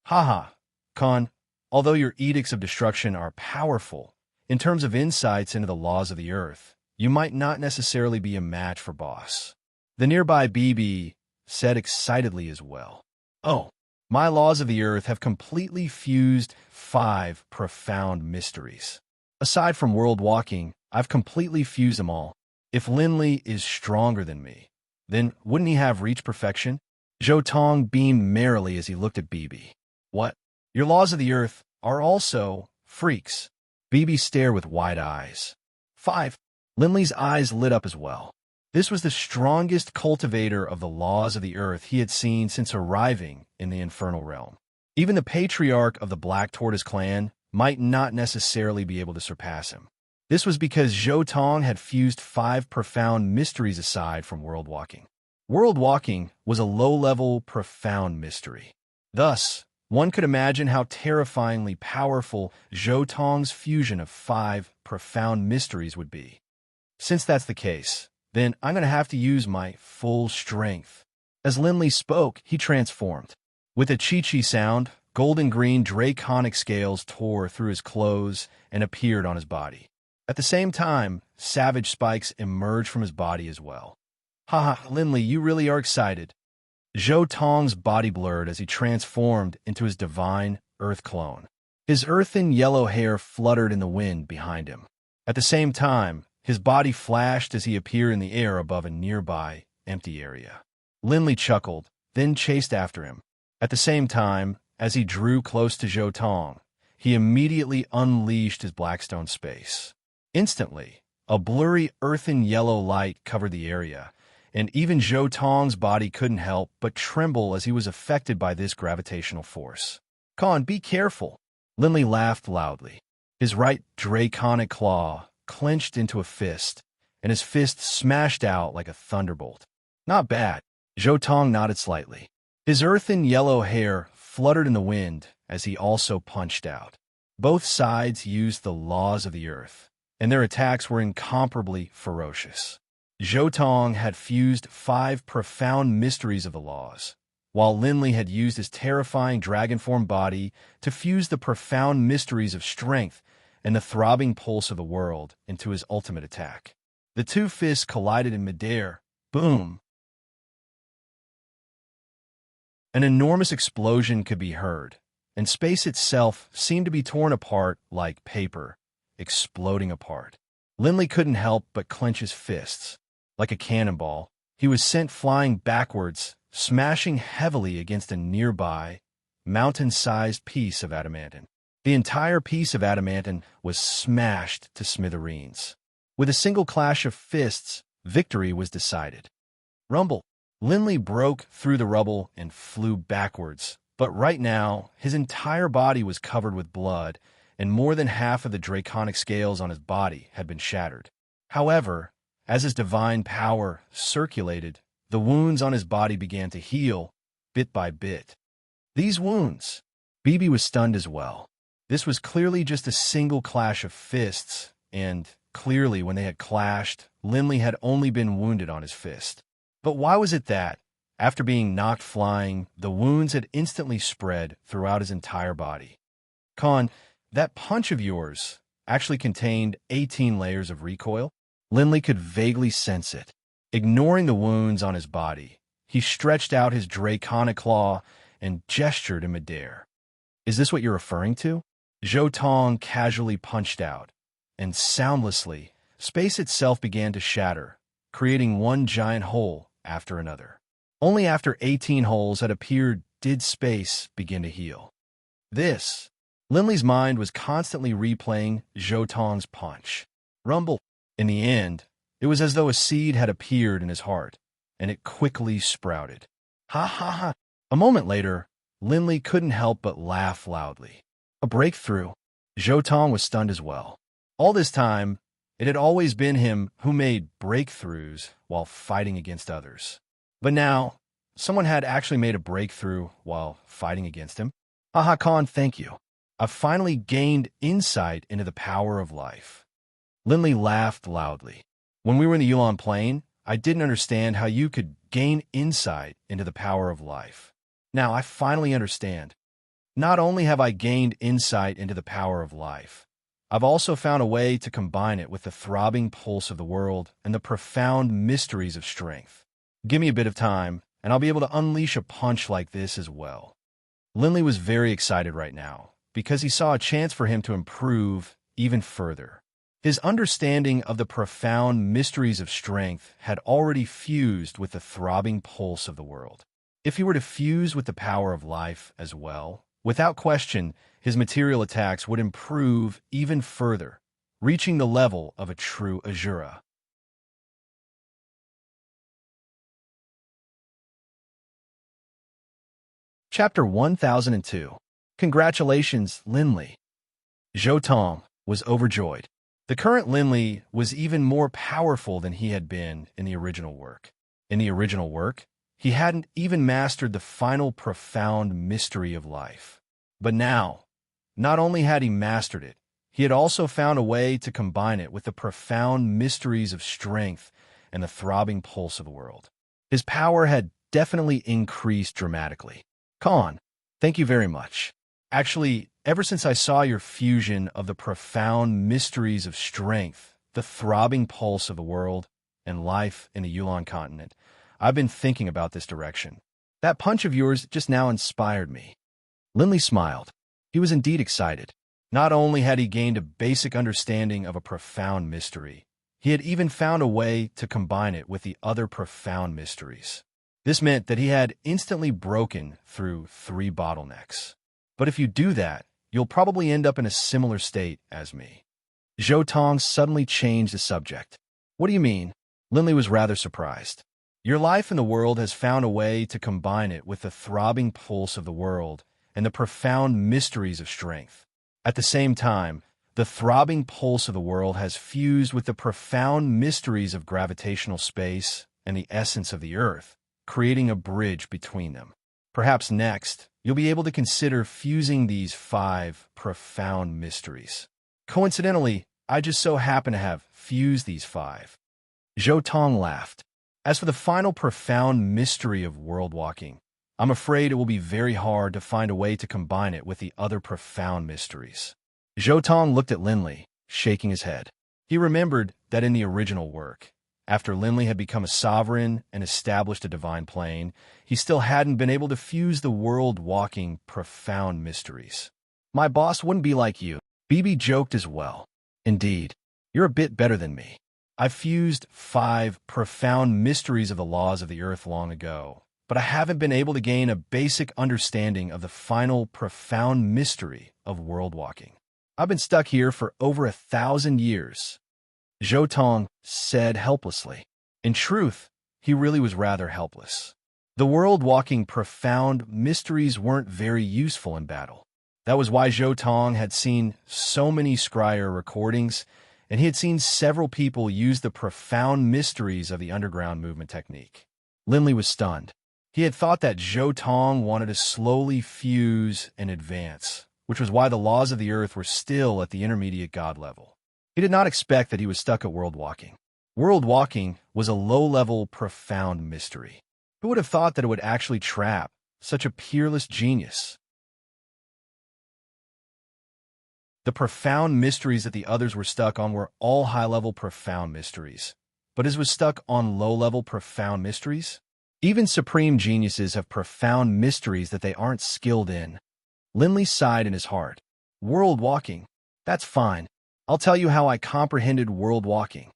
Haha, Khan, although your edicts of destruction are powerful, in terms of insights into the laws of the earth, you might not necessarily be a match for boss. The nearby BB said excitedly as well. Oh, my laws of the earth have completely fused 5 profound mysteries. Aside from world walking, I've completely fused them all. If Linley is stronger than me, then wouldn't he have reached perfection? Zhou Tong beamed merrily as he looked at BB. What? Your laws of the earth are also freaks. BB stared with wide eyes. 5. Linley's eyes lit up as well. This was the strongest cultivator of the laws of the earth he had seen since arriving in the infernal realm. Even the patriarch of the Black Tortoise clan might not necessarily be able to surpass him. This was because Zhou Tong had fused 5 profound mysteries aside from world walking. World walking was a low-level, profound mystery. Thus, one could imagine how terrifyingly powerful Zhou Tong's fusion of 5 profound mysteries would be. Since that's the case, then I'm going to have to use my full strength. As Linley spoke, he transformed. With a chi-chi sound, golden-green draconic scales tore through his clothes and appeared on his body. At the same time, savage spikes emerged from his body as well. Haha, Linley, you really are excited. Zhou Tong's body blurred as he transformed into his divine earth clone. His earthen yellow hair fluttered in the wind behind him. At the same time, his body flashed as he appeared in the air above a nearby, empty area. Linley chuckled, then chased after him. At the same time, as he drew close to Zhou Tong, he immediately unleashed his Blackstone space. Instantly, a blurry earthen yellow light covered the area, and even Zhou Tong's body couldn't help but tremble as he was affected by this gravitational force. Khan, be careful! Linley laughed loudly. His right draconic claw clenched into a fist, and his fist smashed out like a thunderbolt. Not bad. Zhou Tong nodded slightly. His earthen yellow hair fluttered in the wind as he also punched out. Both sides used the laws of the earth, and their attacks were incomparably ferocious. Zhou Tong had fused 5 profound mysteries of the laws, while Linley had used his terrifying dragon-form body to fuse the profound mysteries of strength and the throbbing pulse of the world into his ultimate attack. The 2 fists collided in midair. Boom! An enormous explosion could be heard, and space itself seemed to be torn apart like paper, exploding apart. Linley couldn't help but clench his fists. Like a cannonball, he was sent flying backwards, smashing heavily against a nearby, mountain-sized piece of adamantine. The entire piece of adamantine was smashed to smithereens. With a single clash of fists, victory was decided. Rumble! Linley broke through the rubble and flew backwards, but right now, his entire body was covered with blood, and more than half of the draconic scales on his body had been shattered. However, as his divine power circulated, the wounds on his body began to heal, bit by bit. These wounds! BB was stunned as well. This was clearly just a single clash of fists, and, clearly when they had clashed, Linley had only been wounded on his fist. But why was it that, after being knocked flying, the wounds had instantly spread throughout his entire body? Khan, that punch of yours actually contained 18 layers of recoil? Linley could vaguely sense it. Ignoring the wounds on his body, he stretched out his draconic claw and gestured in midair. Is this what you're referring to? Zhou Tong casually punched out, and soundlessly, space itself began to shatter, creating one giant hole after another. Only after 18 holes had appeared did space begin to heal. This Linley's mind was constantly replaying Zhou Tong's punch. Rumble. In the end, it was as though a seed had appeared in his heart, and it quickly sprouted. Ha ha ha. A moment later, Linley couldn't help but laugh loudly. A breakthrough. Zhou Tong was stunned as well. All this time, it had always been him who made breakthroughs while fighting against others. But now, someone had actually made a breakthrough while fighting against him. Haha, Khan, thank you. I've finally gained insight into the power of life. Linley laughed loudly. When we were in the Yulon Plain, I didn't understand how you could gain insight into the power of life. Now I finally understand. Not only have I gained insight into the power of life, I've also found a way to combine it with the throbbing pulse of the world and the profound mysteries of strength. Give me a bit of time, and I'll be able to unleash a punch like this as well. Linley was very excited right now, because he saw a chance for him to improve even further. His understanding of the profound mysteries of strength had already fused with the throbbing pulse of the world. If he were to fuse with the power of life as well, without question, his material attacks would improve even further, reaching the level of a true Azura. Chapter 1002. Congratulations, Linley. Zhou Tong was overjoyed. The current Linley was even more powerful than he had been in the original work. In the original work, he hadn't even mastered the final profound mystery of life. But now, not only had he mastered it, he had also found a way to combine it with the profound mysteries of strength and the throbbing pulse of the world. His power had definitely increased dramatically. Khan, thank you very much. Actually, ever since I saw your fusion of the profound mysteries of strength, the throbbing pulse of the world, and life in the Yulon continent, I've been thinking about this direction. That punch of yours just now inspired me. Linley smiled. He was indeed excited. Not only had he gained a basic understanding of a profound mystery, he had even found a way to combine it with the other profound mysteries. This meant that he had instantly broken through 3 bottlenecks. But if you do that, you'll probably end up in a similar state as me. Zhou Tong suddenly changed the subject. What do you mean? Linley was rather surprised. Your life in the world has found a way to combine it with the throbbing pulse of the world and the profound mysteries of strength. At the same time, the throbbing pulse of the world has fused with the profound mysteries of gravitational space and the essence of the Earth, creating a bridge between them. Perhaps next, you'll be able to consider fusing these 5 profound mysteries. Coincidentally, I just so happen to have fused these 5. Zhou Tong laughed. As for the final profound mystery of world walking, I'm afraid it will be very hard to find a way to combine it with the other profound mysteries. Zhou Tong looked at Linley, shaking his head. He remembered that in the original work, after Linley had become a sovereign and established a divine plane, he still hadn't been able to fuse the world-walking profound mysteries. My boss wouldn't be like you. BB joked as well. Indeed, you're a bit better than me. I fused 5 profound mysteries of the laws of the Earth long ago, but I haven't been able to gain a basic understanding of the final profound mystery of world walking. I've been stuck here for over 1,000 years. Zhou Tong said helplessly. In truth, he really was rather helpless. The world-walking profound mysteries weren't very useful in battle. That was why Zhou Tong had seen so many scryer recordings, and he had seen several people use the profound mysteries of the underground movement technique. Linley was stunned. He had thought that Zhou Tong wanted to slowly fuse and advance, which was why the laws of the Earth were still at the intermediate god level. He did not expect that he was stuck at world walking. World walking was a low-level, profound mystery. Who would have thought that it would actually trap such a peerless genius? The profound mysteries that the others were stuck on were all high-level profound mysteries. But his was stuck on low-level profound mysteries? Even supreme geniuses have profound mysteries that they aren't skilled in. Linley sighed in his heart. World walking. That's fine. I'll tell you how I comprehended world walking.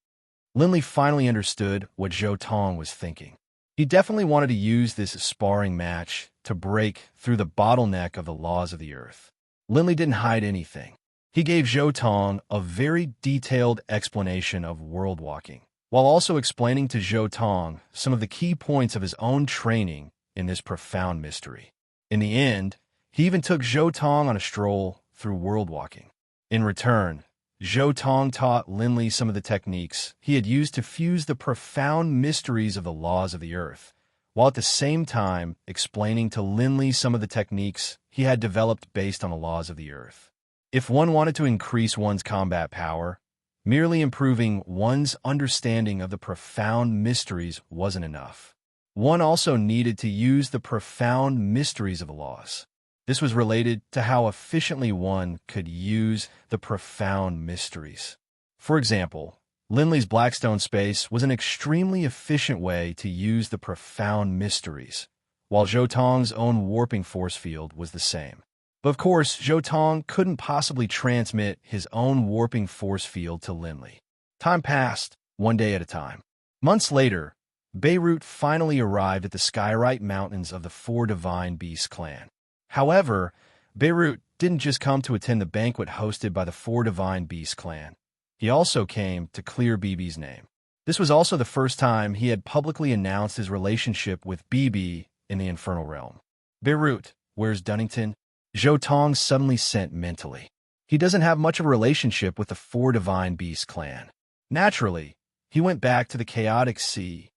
Linley finally understood what Zhou Tong was thinking. He definitely wanted to use this sparring match to break through the bottleneck of the laws of the Earth. Linley didn't hide anything. He gave Zhou Tong a very detailed explanation of world walking, while also explaining to Zhou Tong some of the key points of his own training in this profound mystery. In the end, he even took Zhou Tong on a stroll through world walking. In return, Zhou Tong taught Linley some of the techniques he had used to fuse the profound mysteries of the laws of the earth, while at the same time explaining to Linley some of the techniques he had developed based on the laws of the earth. If one wanted to increase one's combat power, merely improving one's understanding of the profound mysteries wasn't enough. One also needed to use the profound mysteries of the laws. This was related to how efficiently one could use the profound mysteries. For example, Linley's Blackstone space was an extremely efficient way to use the profound mysteries, while Zhou Tong's own warping force field was the same. But of course, Zhou Tong couldn't possibly transmit his own warping force field to Linley. Time passed, one day at a time. Months later, Beirut finally arrived at the Skyrite Mountains of the Four Divine Beasts clan. However, Beirut didn't just come to attend the banquet hosted by the Four Divine Beasts clan. He also came to clear BB's name. This was also the first time he had publicly announced his relationship with BB in the Infernal Realm. Beirut, where's Dunnington? Zhou Tong suddenly sent mentally. He doesn't have much of a relationship with the Four Divine Beasts clan. Naturally, he went back to the Chaotic Sea.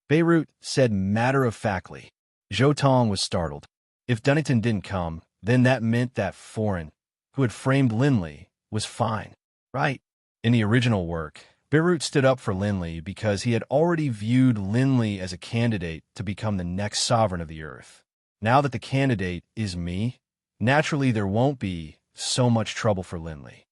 Beirut said matter-of-factly. Zhou Tong was startled. If Dunnington didn't come, then that meant that Foreign, who had framed Linley, was fine, right? In the original work, Beirut stood up for Linley because he had already viewed Linley as a candidate to become the next sovereign of the earth. Now that the candidate is me, naturally there won't be so much trouble for Linley.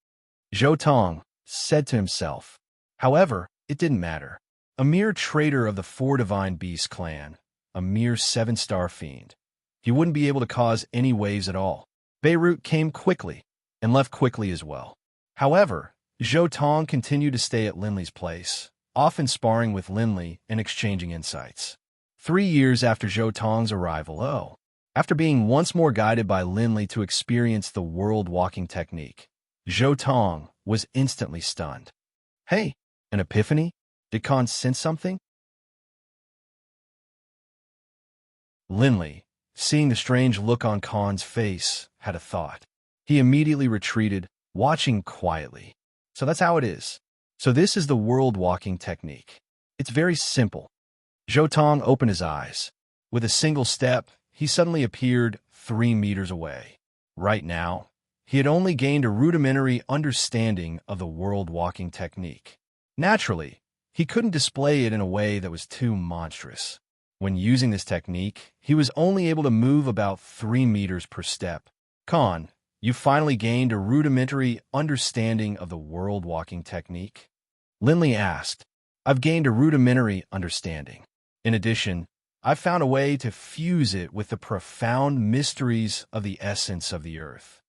Zhou Tong said to himself. However, it didn't matter. A mere traitor of the Four Divine Beasts clan, a mere 7-star fiend. He wouldn't be able to cause any waves at all. Beirut came quickly, and left quickly as well. However, Zhou Tong continued to stay at Linley's place, often sparring with Linley and exchanging insights. 3 years after Zhou Tong's arrival, after being once more guided by Linley to experience the world-walking technique, Zhou Tong was instantly stunned. Hey, an epiphany? Did Khan sense something? Linley, seeing the strange look on Khan's face, had a thought. He immediately retreated, watching quietly. So that's how it is. So this is the world-walking technique. It's very simple. Zhou Tong opened his eyes. With a single step, he suddenly appeared 3 meters away. Right now, he had only gained a rudimentary understanding of the world-walking technique. Naturally, he couldn't display it in a way that was too monstrous. When using this technique, he was only able to move about 3 meters per step. Khan, you finally gained a rudimentary understanding of the world-walking technique? Linley asked. I've gained a rudimentary understanding. In addition, I've found a way to fuse it with the profound mysteries of the essence of the earth.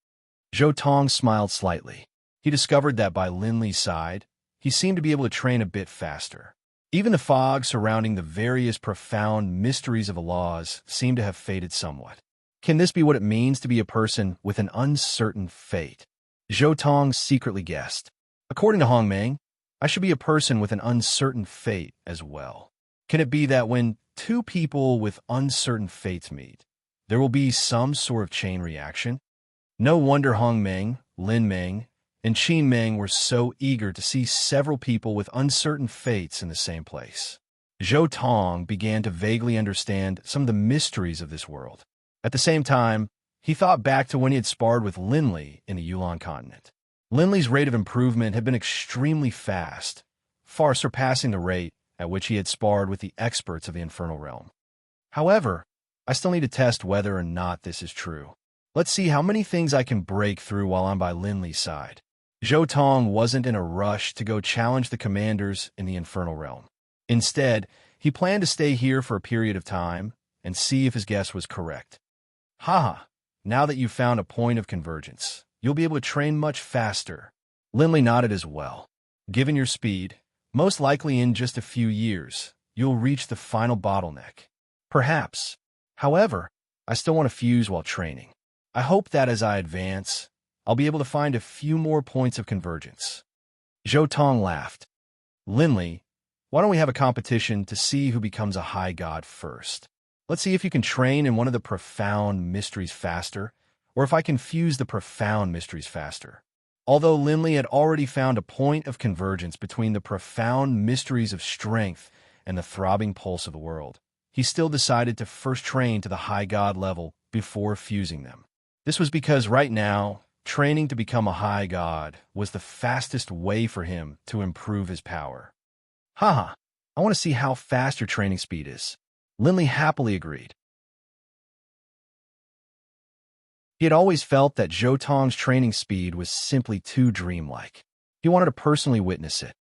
Zhou Tong smiled slightly. He discovered that by Linley's side, he seemed to be able to train a bit faster. Even the fog surrounding the various profound mysteries of the laws seemed to have faded somewhat. Can this be what it means to be a person with an uncertain fate? Zhou Tong secretly guessed. According to Hong Meng, I should be a person with an uncertain fate as well. Can it be that when 2 people with uncertain fates meet, there will be some sort of chain reaction? No wonder Hong Meng, Lin Meng, and Qin Meng were so eager to see several people with uncertain fates in the same place. Zhou Tong began to vaguely understand some of the mysteries of this world. At the same time, he thought back to when he had sparred with Linley in the Yulan continent. Linley's rate of improvement had been extremely fast, far surpassing the rate at which he had sparred with the experts of the Infernal Realm. However, I still need to test whether or not this is true. Let's see how many things I can break through while I'm by Linley's side. Zhou Tong wasn't in a rush to go challenge the commanders in the Infernal Realm. Instead, he planned to stay here for a period of time and see if his guess was correct. Haha, now that you've found a point of convergence, you'll be able to train much faster. Linley nodded as well. Given your speed, most likely in just a few years, you'll reach the final bottleneck. Perhaps. However, I still want to fuse while training. I hope that as I advance, I'll be able to find a few more points of convergence. Zhou Tong laughed. Linley, why don't we have a competition to see who becomes a high god first? Let's see if you can train in one of the profound mysteries faster, or if I can fuse the profound mysteries faster. Although Linley had already found a point of convergence between the profound mysteries of strength and the throbbing pulse of the world, he still decided to first train to the high god level before fusing them. This was because right now, training to become a high god was the fastest way for him to improve his power. Haha, I want to see how fast your training speed is. Linley happily agreed. He had always felt that Zhou Tong's training speed was simply too dreamlike. He wanted to personally witness it.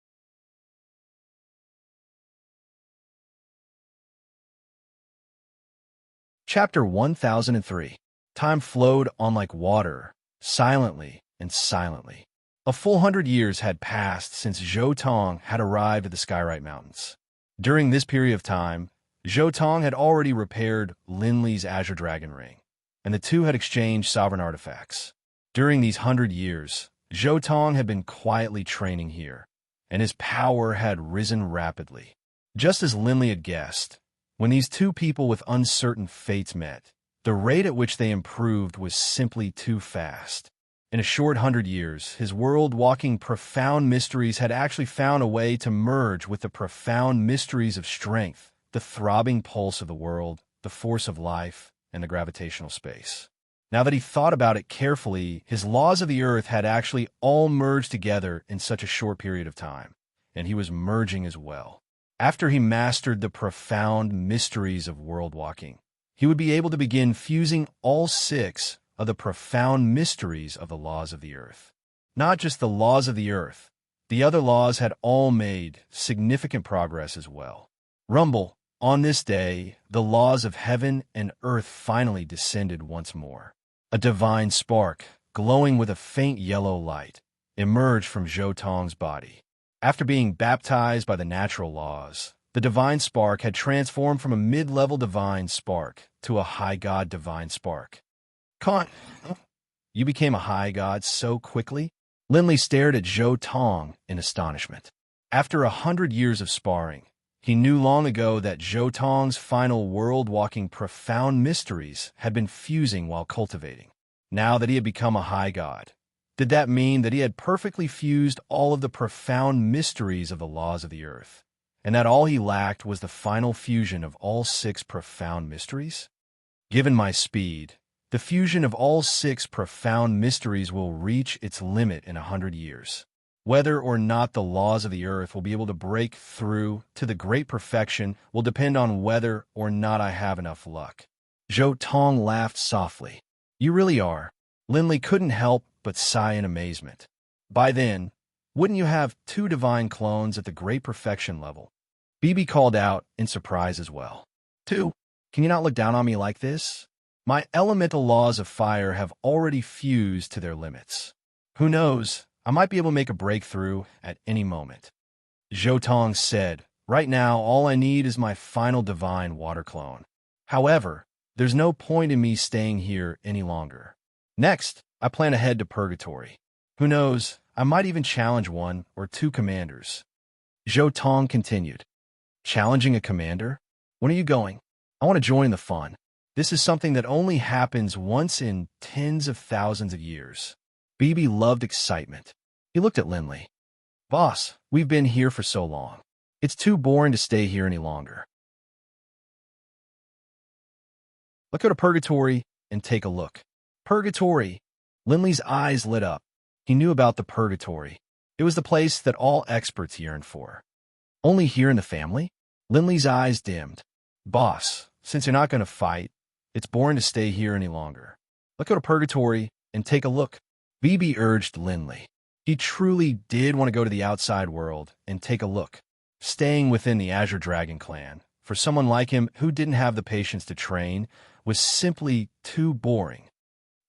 Chapter 1003. Time flowed on like water, silently and silently. A full 100 years had passed since Zhou Tong had arrived at the Skyrite Mountains. During this period of time, Zhou Tong had already repaired Linley's Azure Dragon Ring, and the two had exchanged sovereign artifacts. During these 100 years, Zhou Tong had been quietly training here, and his power had risen rapidly. Just as Linley had guessed, when these two people with uncertain fates met, the rate at which they improved was simply too fast. In a short 100 years, his world-walking profound mysteries had actually found a way to merge with the profound mysteries of strength, the throbbing pulse of the world, the force of life, and the gravitational space. Now that he thought about it carefully, his laws of the earth had actually all merged together in such a short period of time, and he was merging as well. After he mastered the profound mysteries of world-walking, he would be able to begin fusing all 6 of the profound mysteries of the laws of the earth. Not just the laws of the earth, the other laws had all made significant progress as well. Rumble, on this day, the laws of heaven and earth finally descended once more. A divine spark, glowing with a faint yellow light, emerged from Zhou Tong's body. After being baptized by the natural laws, the divine spark had transformed from a mid-level divine spark to a high god divine spark. Con, you became a high god so quickly? Linley stared at Zhou Tong in astonishment. After 100 years of sparring, he knew long ago that Zhou Tong's final world-walking profound mysteries had been fusing while cultivating. Now that he had become a high god, did that mean that he had perfectly fused all of the profound mysteries of the laws of the earth, and that all he lacked was the final fusion of all 6 profound mysteries? Given my speed, the fusion of all 6 profound mysteries will reach its limit in 100 years. Whether or not the laws of the earth will be able to break through to the great perfection will depend on whether or not I have enough luck. Zhou Tong laughed softly. You really are. Linley couldn't help but sigh in amazement. By then, wouldn't you have 2 divine clones at the great perfection level? Bibi called out in surprise as well. 2? Can you not look down on me like this? My elemental laws of fire have already fused to their limits. Who knows, I might be able to make a breakthrough at any moment. Zhou Tong said, right now all I need is my final divine water clone. However, there's no point in me staying here any longer. Next, I plan to head to Purgatory. Who knows, I might even challenge 1 or 2 commanders. Zhou Tong continued, challenging a commander? When are you going? I want to join the fun. This is something that only happens once in tens of thousands of years. Bibi loved excitement. He looked at Linley. Boss, we've been here for so long. It's too boring to stay here any longer. Let's go to Purgatory and take a look. Purgatory! Linley's eyes lit up. He knew about the Purgatory. It was the place that all experts yearned for. Only here in the family? Linley's eyes dimmed. Boss, since you're not going to fight, it's boring to stay here any longer. Let's go to Purgatory and take a look. Bibi urged Linley. He truly did want to go to the outside world and take a look. Staying within the Azure Dragon clan, for someone like him who didn't have the patience to train, was simply too boring.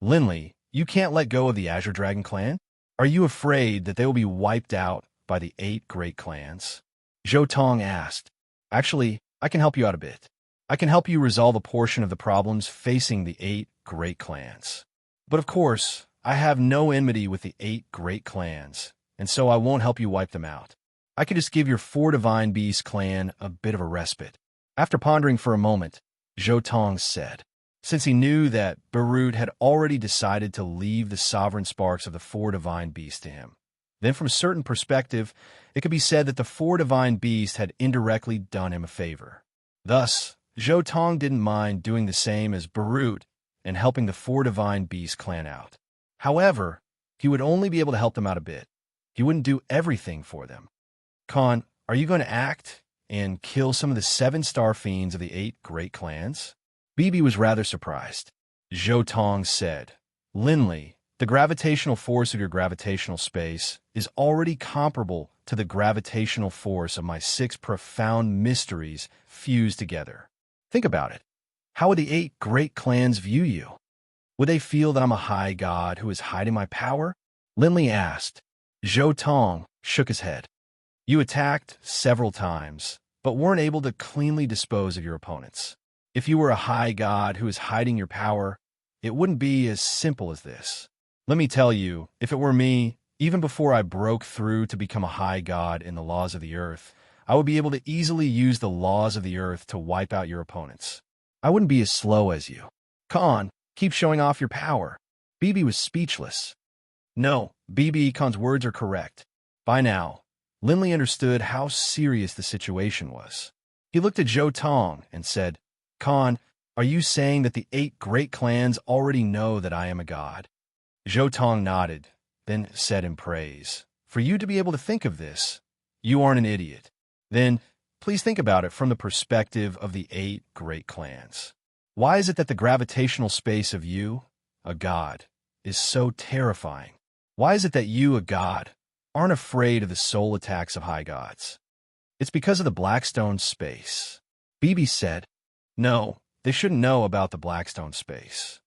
Linley, you can't let go of the Azure Dragon clan? Are you afraid that they will be wiped out by the 8 great clans? Zhou Tong asked. Actually, I can help you out a bit. I can help you resolve a portion of the problems facing the 8 great clans. But of course, I have no enmity with the 8 great clans, and so I won't help you wipe them out. I could just give your 4 Divine Beast clan a bit of a respite. After pondering for a moment, Zhou Tong said, since he knew that Barut had already decided to leave the sovereign sparks of the 4 Divine Beasts to him. Then from a certain perspective, it could be said that the 4 Divine Beasts had indirectly done him a favor. Thus, Zhou Tong didn't mind doing the same as Barut and helping the 4 Divine Beast clan out. However, he would only be able to help them out a bit. He wouldn't do everything for them. Khan, are you going to act and kill some of the 7 star fiends of the 8 great clans? Bibi was rather surprised. Zhou Tong said, Linley, the gravitational force of your gravitational space is already comparable to the gravitational force of my 6 profound mysteries fused together. Think about it. How would the 8 great clans view you? Would they feel that I'm a high god who is hiding my power? Linley asked. Zhou Tong shook his head. You attacked several times, but weren't able to cleanly dispose of your opponents. If you were a high god who is hiding your power, it wouldn't be as simple as this. Let me tell you, if it were me, even before I broke through to become a high god in the laws of the earth, I would be able to easily use the laws of the earth to wipe out your opponents. I wouldn't be as slow as you. Khan, keep showing off your power. Bibi was speechless. No, Bibi Khan's words are correct. By now, Linley understood how serious the situation was. He looked at Zhou Tong and said, Khan, are you saying that the 8 great clans already know that I am a god? Zhou Tong nodded, then said in praise, for you to be able to think of this, you aren't an idiot. Then, please think about it from the perspective of the 8 great clans. Why is it that the gravitational space of you, a god, is so terrifying? Why is it that you, a god, aren't afraid of the soul attacks of high gods? It's because of the Blackstone space. Bibi said, no, they shouldn't know about the Blackstone space.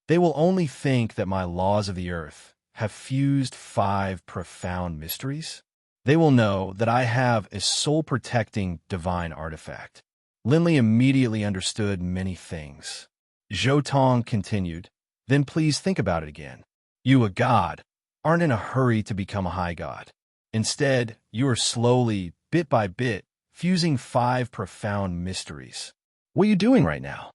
They will only think that my laws of the earth have fused 5 profound mysteries. They will know that I have a soul-protecting divine artifact. Linley immediately understood many things. Zhou Tong continued, then please think about it again. You, a god, aren't in a hurry to become a high god. Instead, you are slowly, bit by bit, fusing 5 profound mysteries. What are you doing right now?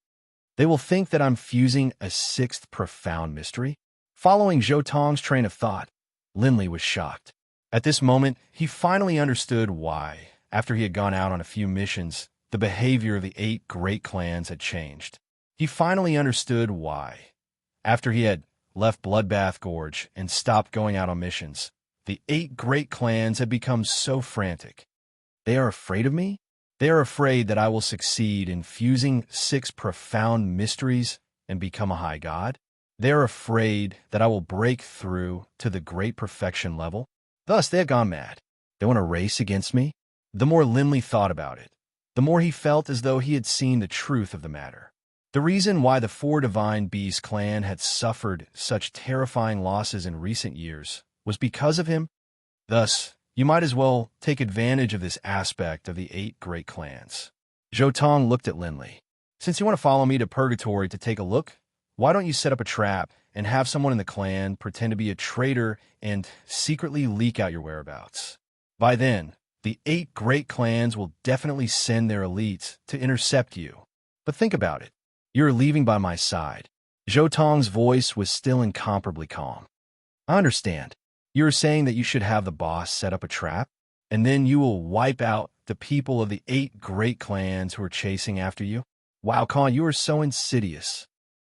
They will think that I'm fusing a 6th profound mystery. Following Zhou Tong's train of thought, Linley was shocked. At this moment, he finally understood why, after he had gone out on a few missions, the behavior of the 8 great clans had changed. He finally understood why, after he had left Bloodbath Gorge and stopped going out on missions, the 8 great clans had become so frantic. They are afraid of me? They are afraid that I will succeed in fusing 6 profound mysteries and become a high god? They are afraid that I will break through to the great perfection level? Thus, they have gone mad. They want to race against me? The more Linley thought about it, the more he felt as though he had seen the truth of the matter. The reason why the 4 Divine Beast clan had suffered such terrifying losses in recent years was because of him. Thus, you might as well take advantage of this aspect of the 8 great clans. Zhou Tong looked at Linley. Since you want to follow me to Purgatory to take a look, why don't you set up a trap and have someone in the clan pretend to be a traitor and secretly leak out your whereabouts? By then, the 8 great clans will definitely send their elites to intercept you. But think about it. You're leaving by my side. Zhou Tong's voice was still incomparably calm. I understand. You're saying that you should have the boss set up a trap, and then you will wipe out the people of the 8 great clans who are chasing after you? Wow, Khan, you are so insidious.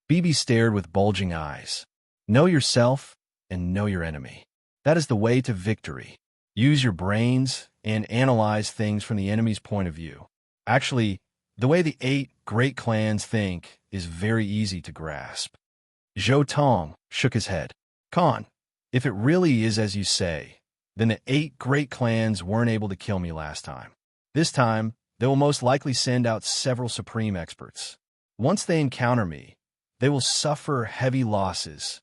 Bibi stared with bulging eyes. Know yourself and know your enemy. That is the way to victory. Use your brains and analyze things from the enemy's point of view. Actually, the way the 8 great clans think is very easy to grasp. Zhou Tong shook his head. Khan, if it really is as you say, then the 8 great clans weren't able to kill me last time. This time, they will most likely send out several supreme experts. Once they encounter me, they will suffer heavy losses.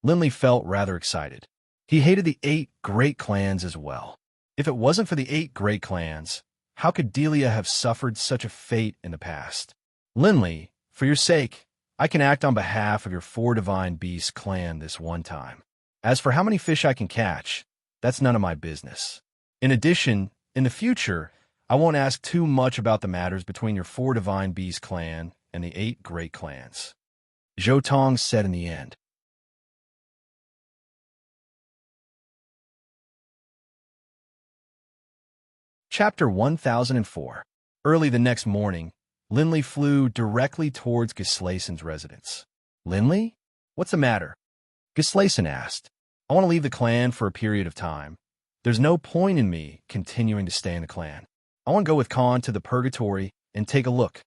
Linley felt rather excited. He hated the 8 great clans as well. If it wasn't for the 8 great clans, how could Delia have suffered such a fate in the past? Linley, for your sake, I can act on behalf of your four divine beasts clan this one time. As for how many fish I can catch, that's none of my business. In addition, in the future, I won't ask too much about the matters between your four divine beasts clan and the 8 great clans. Zhou Tong said in the end. Chapter 1004. Early the next morning, Linley flew directly towards Gislason's residence. Linley? What's the matter? Gislason asked. I want to leave the clan for a period of time. There's no point in me continuing to stay in the clan. I want to go with Khan to the purgatory and take a look.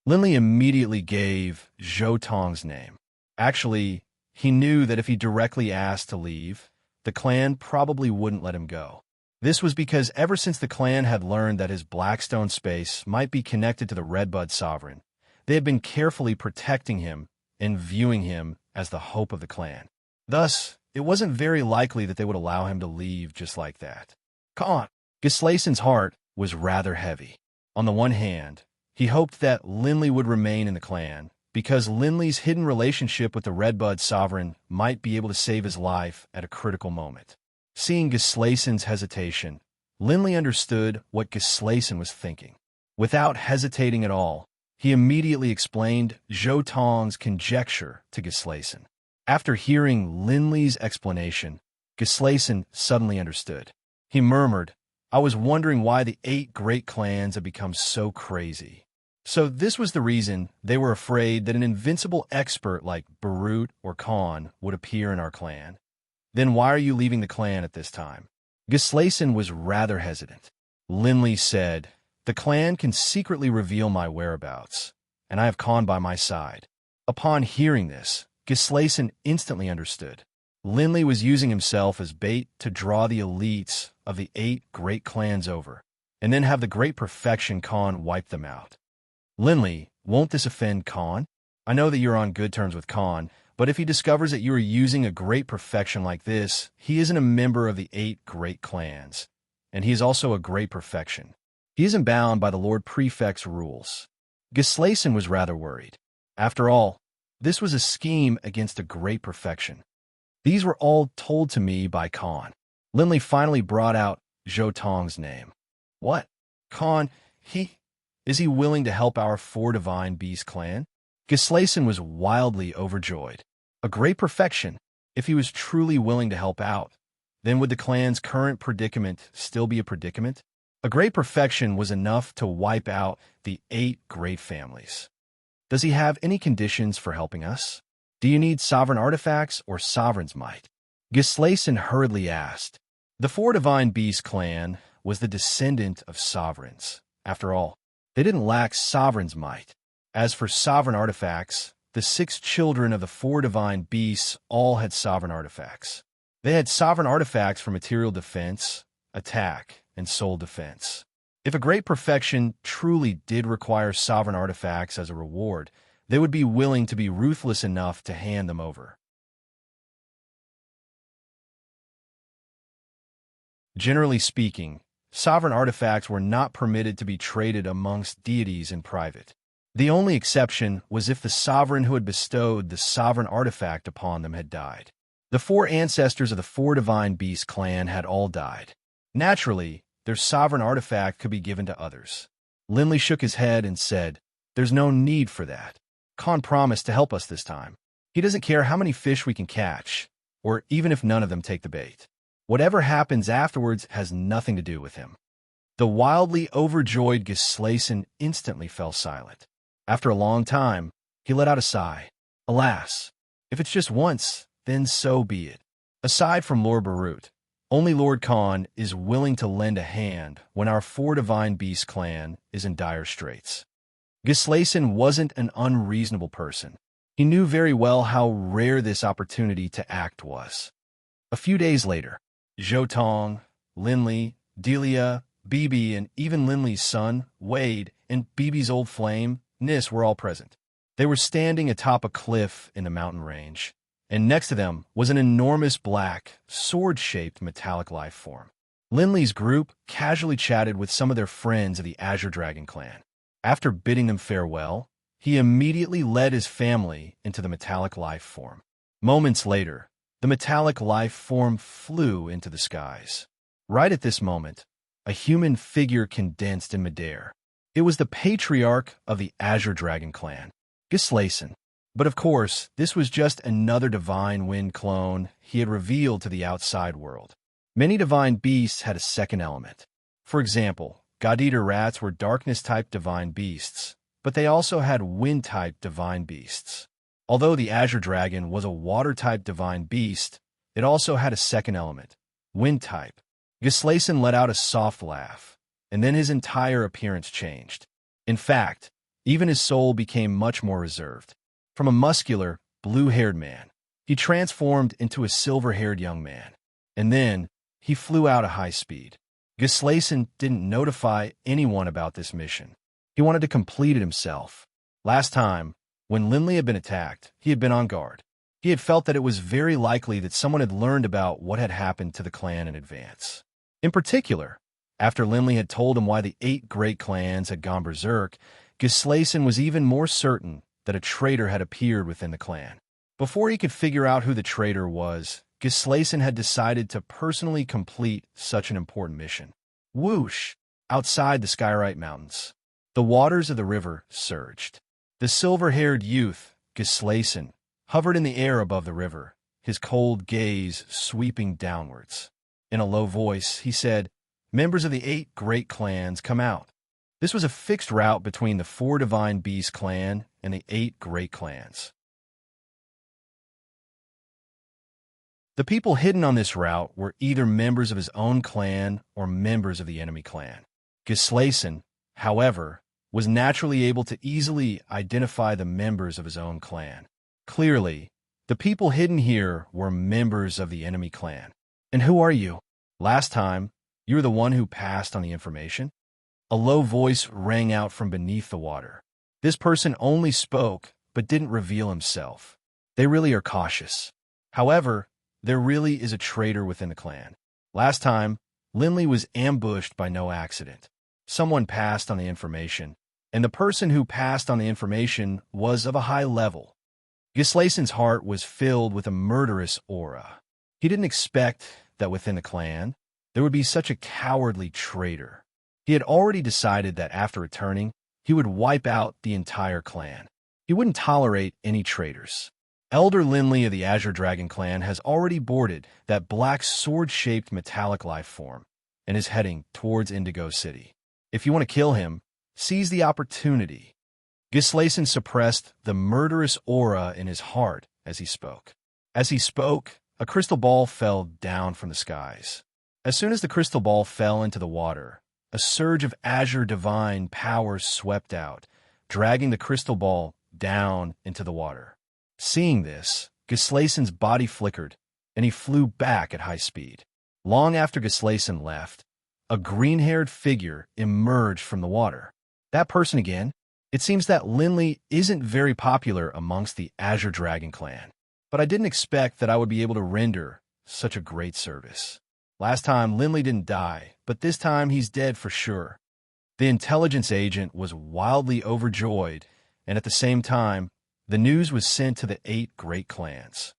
Linley immediately gave Zhou Tong's name. Actually, he knew that if he directly asked to leave, the clan probably wouldn't let him go. This was because ever since the clan had learned that his Blackstone space might be connected to the Redbud Sovereign, they had been carefully protecting him and viewing him as the hope of the clan. Thus, it wasn't very likely that they would allow him to leave just like that. Khan. Gislason's heart was rather heavy. On the one hand, he hoped that Linley would remain in the clan, because Linley's hidden relationship with the Redbud Sovereign might be able to save his life at a critical moment. Seeing Gislason's hesitation, Linley understood what Gislason was thinking. Without hesitating at all, he immediately explained Zhou Tong's conjecture to Gislason. After hearing Linley's explanation, Gislason suddenly understood. He murmured, I was wondering why the 8 great clans had become so crazy. So this was the reason they were afraid that an invincible expert like Barut or Khan would appear in our clan. Then why are you leaving the clan at this time? Gislason was rather hesitant. Linley said, the clan can secretly reveal my whereabouts, and I have Khan by my side. Upon hearing this, Gislason instantly understood. Linley was using himself as bait to draw the elites of the 8 great clans over, and then have the great perfection Khan wipe them out. Linley, won't this offend Khan? I know that you're on good terms with Khan, but if he discovers that you are using a great perfection like this, he isn't a member of the 8 great clans, and he is also a great perfection. He isn't bound by the Lord Prefect's rules. Gislason was rather worried. After all, this was a scheme against a great perfection. These were all told to me by Khan. Linley finally brought out Zhou Tong's name. What? Khan, is he willing to help our 4 divine beast clan? Gislason was wildly overjoyed. A great perfection. If he was truly willing to help out, then would the clan's current predicament still be a predicament? A great perfection was enough to wipe out the 8 great families. Does he have any conditions for helping us? Do you need sovereign artifacts or sovereign's might? Gislason hurriedly asked. The 4 divine beast clan was the descendant of sovereigns. After all, they didn't lack sovereign's might. As for sovereign artifacts, the 6 children of the 4 divine beasts all had sovereign artifacts. They had sovereign artifacts for material defense, attack, and soul defense. If a great perfection truly did require sovereign artifacts as a reward, they would be willing to be ruthless enough to hand them over. Generally speaking, sovereign artifacts were not permitted to be traded amongst deities in private. The only exception was if the sovereign who had bestowed the sovereign artifact upon them had died. The 4 ancestors of the 4 divine beast clan had all died. Naturally, their sovereign artifact could be given to others. Linley shook his head and said, there's no need for that. Khan promised to help us this time. He doesn't care how many fish we can catch, or even if none of them take the bait. Whatever happens afterwards has nothing to do with him. The wildly overjoyed Gislason instantly fell silent. After a long time, he let out a sigh. Alas, if it's just once, then so be it. Aside from Lord Barut, only Lord Khan is willing to lend a hand when our 4 divine beast clan is in dire straits. Gislason wasn't an unreasonable person. He knew very well how rare this opportunity to act was. A few days later, Zhou Tong, Linley, Delia, Bibi, and even Linley's son, Wade, and Bibi's old flame, Nis, were all present. They were standing atop a cliff in the mountain range, and next to them was an enormous black, sword-shaped metallic life form. Linley's group casually chatted with some of their friends of the Azure Dragon clan. After bidding them farewell, he immediately led his family into the metallic life form. Moments later, the metallic life form flew into the skies. Right at this moment, a human figure condensed in midair. It was the patriarch of the Azure Dragon clan, Gislason. But of course, this was just another divine wind clone he had revealed to the outside world. Many divine beasts had a second element. For example, God-eater rats were darkness-type divine beasts, but they also had wind-type divine beasts. Although the Azure Dragon was a water-type divine beast, it also had a second element, wind-type. Gislason let out a soft laugh, and then his entire appearance changed. In fact, even his soul became much more reserved. From a muscular, blue-haired man, he transformed into a silver-haired young man. And then, he flew out at high speed. Gislason didn't notify anyone about this mission. He wanted to complete it himself. Last time, when Linley had been attacked, he had been on guard. He had felt that it was very likely that someone had learned about what had happened to the clan in advance. In particular, after Linley had told him why the 8 great clans had gone berserk, Gislason was even more certain that a traitor had appeared within the clan. Before he could figure out who the traitor was, Gislason had decided to personally complete such an important mission. Whoosh! Outside the Skyrite Mountains, the waters of the river surged. The silver-haired youth, Gislason, hovered in the air above the river, his cold gaze sweeping downwards. In a low voice, he said, "Members of the 8 great clans, come out." This was a fixed route between the 4 Divine Beast clan and the 8 great clans. The people hidden on this route were either members of his own clan or members of the enemy clan. Gislason, however, was naturally able to easily identify the members of his own clan. Clearly, the people hidden here were members of the enemy clan. "And who are you? Last time, you were the one who passed on the information?" A low voice rang out from beneath the water. This person only spoke, but didn't reveal himself. They really are cautious. However, there really is a traitor within the clan. Last time, Linley was ambushed by no accident. Someone passed on the information, and the person who passed on the information was of a high level. Gislason's heart was filled with a murderous aura. He didn't expect that within the clan, there would be such a cowardly traitor. He had already decided that after returning, he would wipe out the entire clan. He wouldn't tolerate any traitors. Elder Linley of the Azure Dragon clan has already boarded that black sword-shaped metallic life form and is heading towards Indigo City. If you want to kill him, seize the opportunity. Gislason suppressed the murderous aura in his heart as he spoke. As he spoke, a crystal ball fell down from the skies. As soon as the crystal ball fell into the water, a surge of azure divine power swept out, dragging the crystal ball down into the water. Seeing this, Gislason's body flickered, and he flew back at high speed. Long after Gislason left, a green-haired figure emerged from the water. That person again? It seems that Linley isn't very popular amongst the Azure Dragon clan, but I didn't expect that I would be able to render such a great service. Last time, Linley didn't die, but this time he's dead for sure. The intelligence agent was wildly overjoyed, and at the same time, the news was sent to the 8 great clans.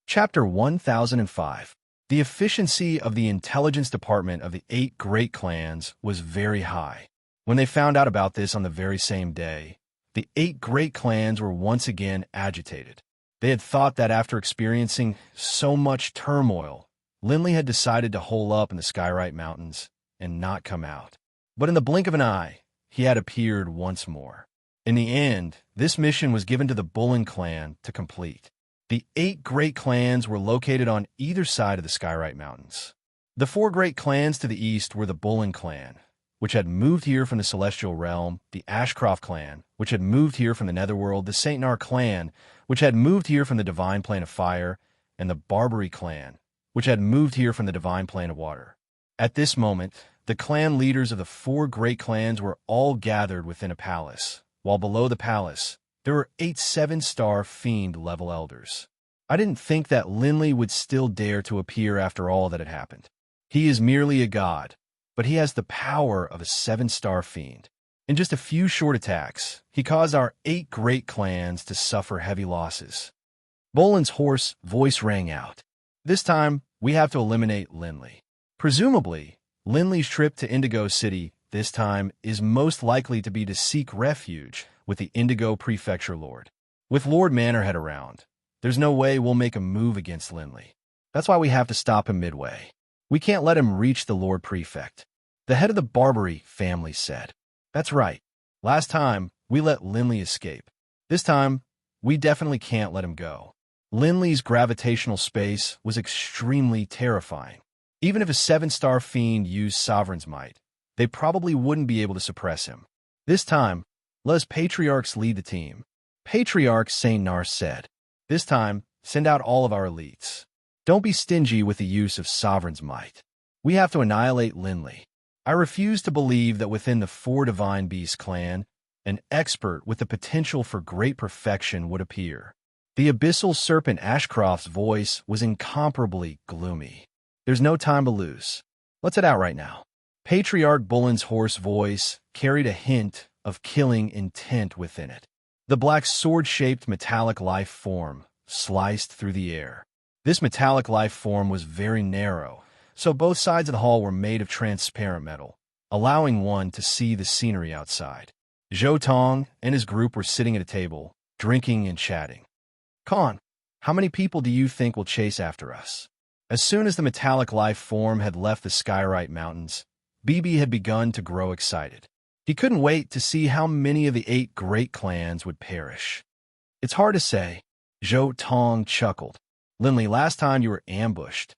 Chapter 1005. The efficiency of the intelligence department of the 8 great clans was very high. When they found out about this on the very same day, the 8 great clans were once again agitated. They had thought that after experiencing so much turmoil, Linley had decided to hole up in the Skyrite Mountains and not come out. But in the blink of an eye, he had appeared once more. In the end, this mission was given to the Bullen clan to complete. The 8 great clans were located on either side of the Skyrite Mountains. The 4 great clans to the east were the Bullen clan, which had moved here from the Celestial Realm, the Ashcroft clan, which had moved here from the Netherworld, the St. Nar clan, which had moved here from the Divine Plane of Fire, and the Barbary clan, which had moved here from the Divine Plane of Water. At this moment, the clan leaders of the 4 great clans were all gathered within a palace, while below the palace, there were 8 7-star fiend-level elders. I didn't think that Linley would still dare to appear after all that had happened. He is merely a god, but he has the power of a 7-star fiend. In just a few short attacks, he caused our 8 great clans to suffer heavy losses. Bolin's hoarse voice rang out. This time, we have to eliminate Linley. Presumably, Linley's trip to Indigo City this time is most likely to be to seek refuge with the Indigo Prefecture Lord. With Lord Manorhead around, there's no way we'll make a move against Linley. That's why we have to stop him midway. We can't let him reach the Lord Prefect. The head of the Barbary family said. That's right. Last time, we let Linley escape. This time, we definitely can't let him go. Linley's gravitational space was extremely terrifying. Even if a 7-star fiend used Sovereign's might, they probably wouldn't be able to suppress him. This time, let us Patriarchs lead the team. Patriarch St. Nars said. This time, send out all of our elites. Don't be stingy with the use of Sovereign's might. We have to annihilate Linley. I refuse to believe that within the 4 Divine Beast clan, an expert with the potential for great perfection would appear. The abyssal serpent Ashcroft's voice was incomparably gloomy. There's no time to lose. Let's head out right now. Patriarch Bullen's hoarse voice carried a hint of killing intent within it. The black sword-shaped metallic life form sliced through the air. This metallic life form was very narrow, so both sides of the hall were made of transparent metal, allowing one to see the scenery outside. Zhou Tong and his group were sitting at a table, drinking and chatting. Khan, how many people do you think will chase after us? As soon as the metallic life form had left the Skyrite Mountains, BB had begun to grow excited. He couldn't wait to see how many of the 8 great clans would perish. It's hard to say. Zhou Tong chuckled. Linley, last time you were ambushed.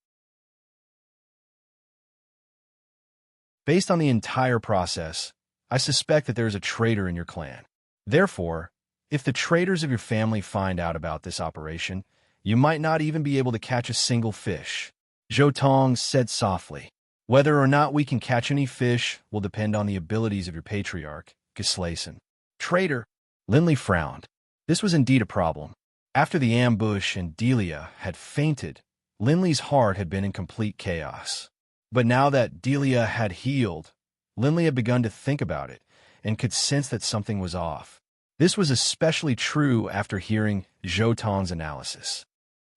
Based on the entire process, I suspect that there is a traitor in your clan. Therefore, if the traitors of your family find out about this operation, you might not even be able to catch a single fish. Zhou Tong said softly. Whether or not we can catch any fish will depend on the abilities of your patriarch, Gislason. Traitor! Linley frowned. This was indeed a problem. After the ambush and Delia had fainted, Linley's heart had been in complete chaos. But now that Delia had healed, Linley had begun to think about it and could sense that something was off. This was especially true after hearing Zhou Tong's analysis.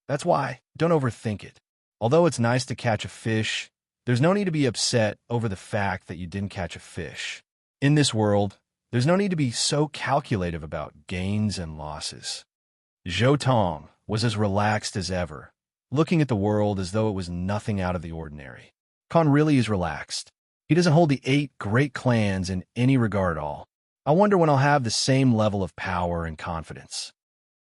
That's why, don't overthink it. Although it's nice to catch a fish, there's no need to be upset over the fact that you didn't catch a fish. In this world, there's no need to be so calculative about gains and losses. Zhou Tong was as relaxed as ever, looking at the world as though it was nothing out of the ordinary. Khan really is relaxed. He doesn't hold the 8 great clans in any regard at all. I wonder when I'll have the same level of power and confidence.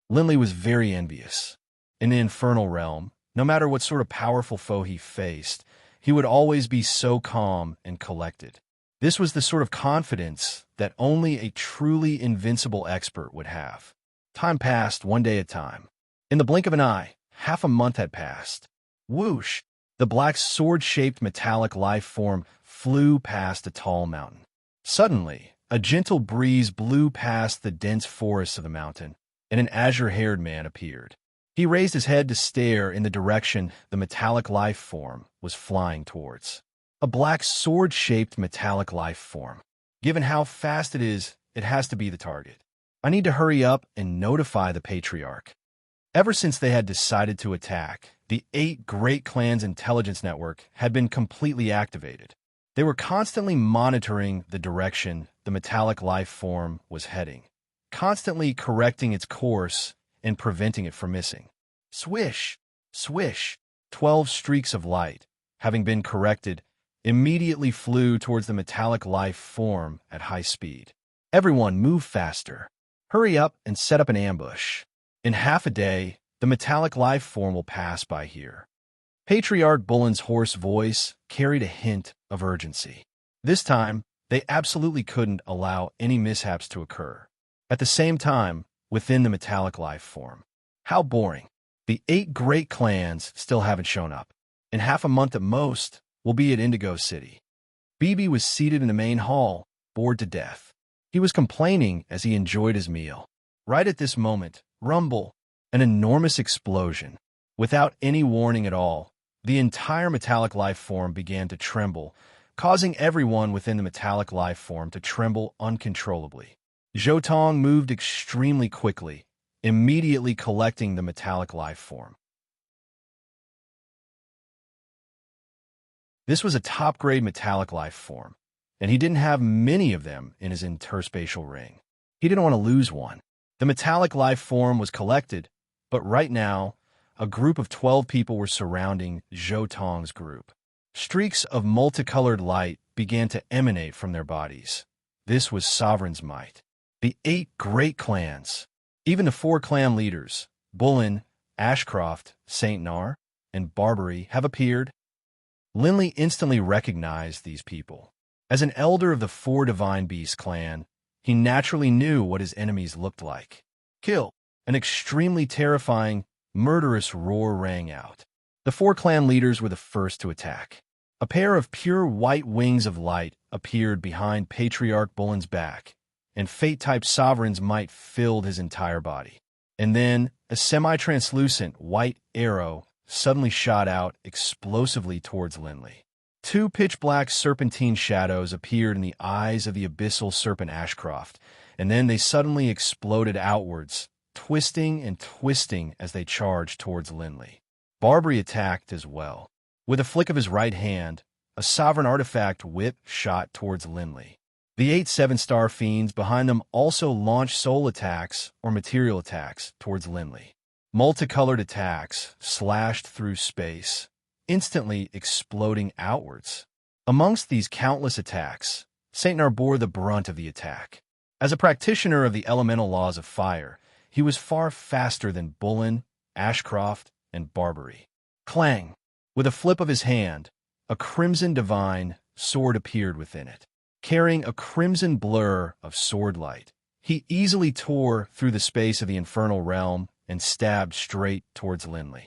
Linley was very envious. In the infernal realm, no matter what sort of powerful foe he faced, he would always be so calm and collected. This was the sort of confidence that only a truly invincible expert would have. Time passed one day at a time. In the blink of an eye, half a month had passed. Whoosh! The black sword-shaped metallic life form flew past a tall mountain. Suddenly, a gentle breeze blew past the dense forests of the mountain, and an azure-haired man appeared. He raised his head to stare in the direction the metallic life form was flying towards. A black sword-shaped metallic life form. Given how fast it has to be the target. I need to hurry up and notify the Patriarch. Ever since they had decided to attack, the 8 great clans' intelligence network had been completely activated. They were constantly monitoring the direction the metallic life form was heading, constantly correcting its course and preventing it from missing. Swish! Swish! 12 streaks of light, having been corrected, immediately flew towards the metallic life form at high speed. Everyone move faster. Hurry up and set up an ambush. In half a day, the metallic life form will pass by here. Patriarch Bullen's hoarse voice carried a hint of urgency. This time, they absolutely couldn't allow any mishaps to occur. At the same time, within the metallic life form. How boring. The 8 great clans still haven't shown up. In half a month at most, we'll be at Indigo City. BB was seated in the main hall, bored to death. He was complaining as he enjoyed his meal. Right at this moment, rumble, an enormous explosion. Without any warning at all, The entire metallic life form began to tremble, causing everyone within the metallic life form to tremble uncontrollably. Zhotong moved extremely quickly, immediately collecting the metallic life form. This was a top-grade metallic life form, and he didn't have many of them in his interspatial ring. He didn't want to lose one. The metallic life form was collected, but right now, a group of 12 people were surrounding Zhotong's group. Streaks of multicolored light began to emanate from their bodies. This was Sovereign's might. The 8 great clans, even the 4 clan leaders, Bullen, Ashcroft, St. Nar, and Barbary, have appeared. Linley instantly recognized these people. As an elder of the 4 Divine Beast clan, he naturally knew what his enemies looked like. Kill! An extremely terrifying, murderous roar rang out. The 4 clan leaders were the first to attack. A pair of pure white wings of light appeared behind Patriarch Bullen's back, and Fate-type Sovereign's might filled his entire body. And then, a semi-translucent white arrow suddenly shot out explosively towards Linley. 2 pitch-black serpentine shadows appeared in the eyes of the abyssal serpent Ashcroft, and then they suddenly exploded outwards, twisting and twisting as they charged towards Linley. Barbary attacked as well. With a flick of his right hand, a sovereign artifact whip shot towards Linley. The 8 7-star fiends behind them also launched soul attacks or material attacks towards Linley. Multicolored attacks slashed through space, instantly exploding outwards. Amongst these countless attacks, St. Nar bore the brunt of the attack. As a practitioner of the elemental laws of fire, he was far faster than Bullen, Ashcroft, and Barbary. Clang! With a flip of his hand, a crimson divine sword appeared within it. Carrying a crimson blur of sword light, he easily tore through the space of the infernal realm and stabbed straight towards Linley.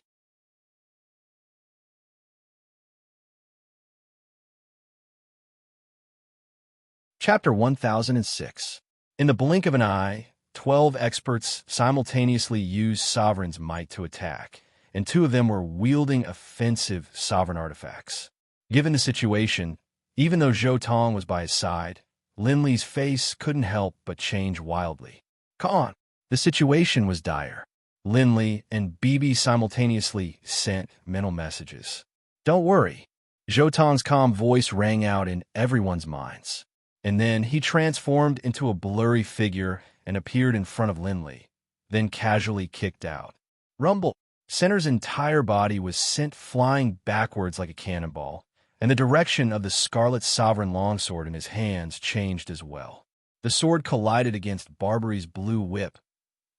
Chapter 1006. In the blink of an eye, 12 experts simultaneously used Sovereign's might to attack, and 2 of them were wielding offensive sovereign artifacts. Given the situation, even though Zhotong was by his side, Linley's face couldn't help but change wildly. Con! The situation was dire. Linley and BB simultaneously sent mental messages. Don't worry. Zhotong's calm voice rang out in everyone's minds. And then he transformed into a blurry figure and appeared in front of Linley, then casually kicked out. Rumble! Center's entire body was sent flying backwards like a cannonball, and the direction of the Scarlet Sovereign longsword in his hands changed as well. The sword collided against Barbary's blue whip.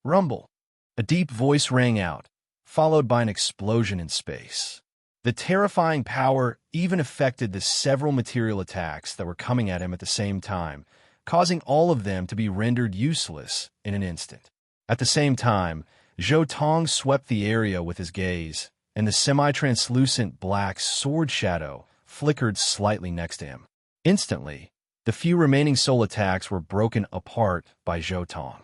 Rumble! A deep voice rang out, followed by an explosion in space. The terrifying power even affected the several material attacks that were coming at him at the same time, causing all of them to be rendered useless in an instant. At the same time, Zhotong swept the area with his gaze, and the semi-translucent black sword shadow flickered slightly next to him. Instantly, the few remaining soul attacks were broken apart by Zhotong.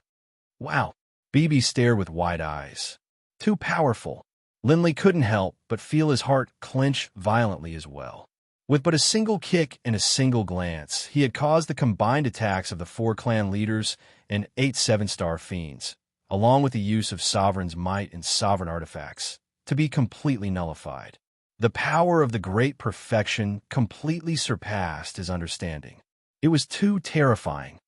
Wow! BB stared with wide eyes. Too powerful. Linley couldn't help but feel his heart clench violently as well. With but a single kick and a single glance, he had caused the combined attacks of the 4 clan leaders and 8 7-star fiends, along with the use of Sovereign's might and sovereign artifacts, to be completely nullified. The power of the great perfection completely surpassed his understanding. It was too terrifying.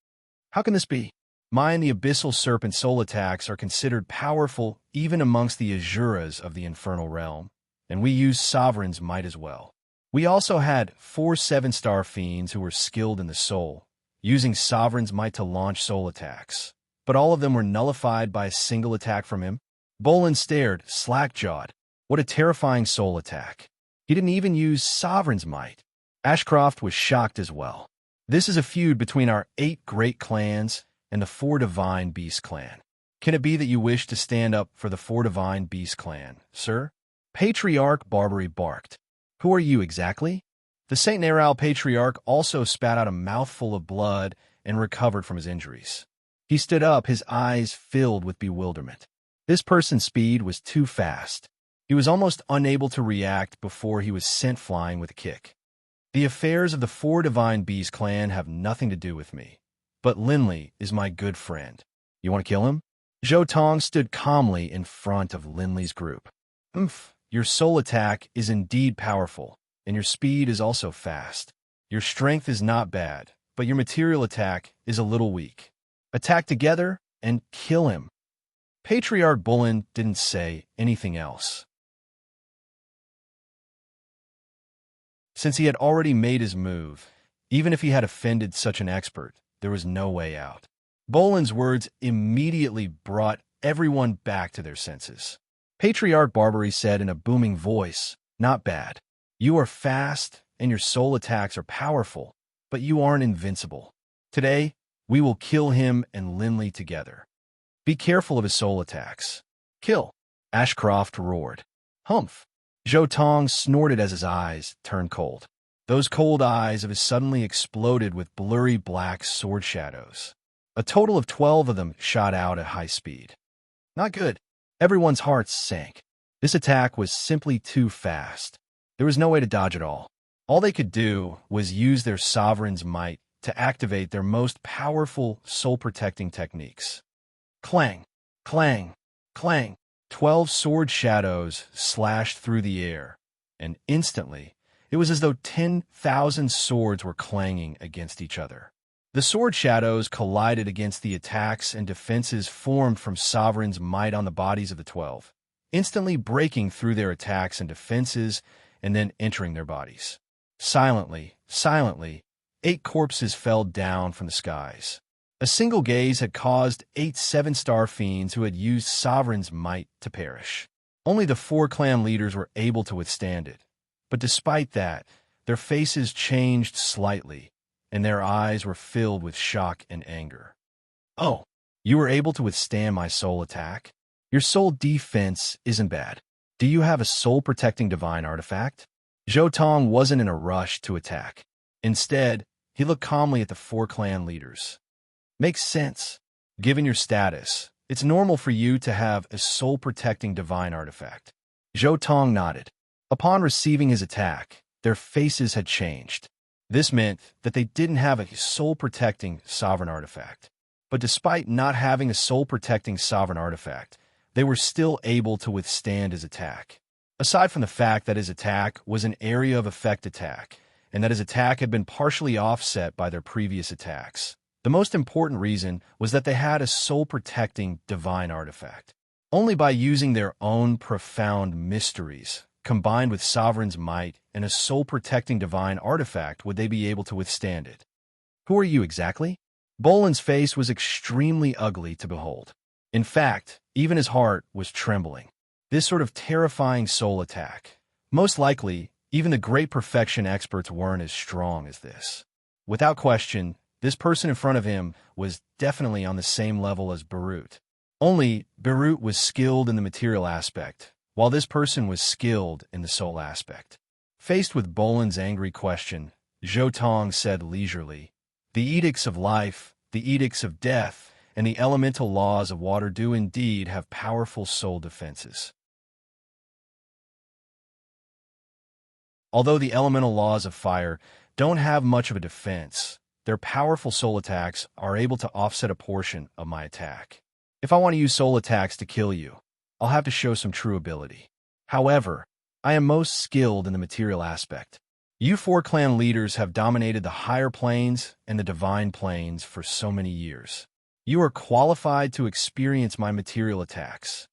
How can this be? Mine the Abyssal Serpent soul attacks are considered powerful even amongst the Azuras of the Infernal Realm, and we used Sovereign's might as well. We also had 4 7-star fiends who were skilled in the soul, using Sovereign's might to launch soul attacks, but all of them were nullified by a single attack from him. Bolin stared, slack-jawed. What a terrifying soul attack. He didn't even use Sovereign's might. Ashcroft was shocked as well. This is a feud between our 8 great clans and the 4 Divine Beast clan. Can it be that you wish to stand up for the 4 Divine Beast clan, sir? Patriarch Barbary barked. Who are you exactly? The St. Naral Patriarch also spat out a mouthful of blood and recovered from his injuries. He stood up, his eyes filled with bewilderment. This person's speed was too fast. He was almost unable to react before he was sent flying with a kick. The affairs of the Four Divine Beast clan have nothing to do with me, but Linley is my good friend. You want to kill him? Zhou Tong stood calmly in front of Linley's group. Your soul attack is indeed powerful, and your speed is also fast. Your strength is not bad, but your material attack is a little weak. Attack together and kill him. Patriarch Bullen didn't say anything else. Since he had already made his move, even if he had offended such an expert, there was no way out. Bullen's words immediately brought everyone back to their senses. Patriarch Barbary said in a booming voice, "Not bad. You are fast, and your soul attacks are powerful, but you aren't invincible. Today, we will kill him and Linley together. Be careful of his soul attacks. Kill!" Ashcroft roared. Humph! Zhou Tong snorted as his eyes turned cold. Those cold eyes of his suddenly exploded with blurry black sword shadows. A total of 12 of them shot out at high speed. Not good. Everyone's hearts sank. This attack was simply too fast. There was no way to dodge it all. All they could do was use their sovereign's might to activate their most powerful soul-protecting techniques. Clang, clang, clang. 12 sword shadows slashed through the air, and instantly, it was as though 10,000 swords were clanging against each other. The sword shadows collided against the attacks and defenses formed from Sovereign's might on the bodies of the 12, instantly breaking through their attacks and defenses and then entering their bodies. Silently, 8 corpses fell down from the skies. A single gaze had caused 8 7-star fiends who had used Sovereign's might to perish. Only the 4 clan leaders were able to withstand it. But despite that, their faces changed slightly, and their eyes were filled with shock and anger. Oh, you were able to withstand my soul attack? Your soul defense isn't bad. Do you have a soul-protecting divine artifact? Zhou Tong wasn't in a rush to attack. Instead, he looked calmly at the 4 clan leaders. Makes sense. Given your status, it's normal for you to have a soul-protecting divine artifact. Zhou Tong nodded. Upon receiving his attack, their faces had changed. This meant that they didn't have a soul-protecting sovereign artifact. But despite not having a soul-protecting sovereign artifact, they were still able to withstand his attack. Aside from the fact that his attack was an area of effect attack, and that his attack had been partially offset by their previous attacks, the most important reason was that they had a soul-protecting divine artifact. Only by using their own profound mysteries, combined with Sovereign's might and a soul-protecting divine artifact, would they be able to withstand it. Who are you exactly? Bolan's face was extremely ugly to behold. In fact, even his heart was trembling. This sort of terrifying soul attack. Most likely, even the great perfection experts weren't as strong as this. Without question, this person in front of him was definitely on the same level as Barut. Only, Barut was skilled in the material aspect, while this person was skilled in the soul aspect. Faced with Bolan's angry question, Zhou Tong said leisurely, "The edicts of life, the edicts of death, and the elemental laws of water do indeed have powerful soul defenses. Although the elemental laws of fire don't have much of a defense, their powerful soul attacks are able to offset a portion of my attack. If I want to use soul attacks to kill you, I'll have to show some true ability. However, I am most skilled in the material aspect. You 4 clan leaders have dominated the higher planes and the divine planes for so many years. You are qualified to experience my material attacks."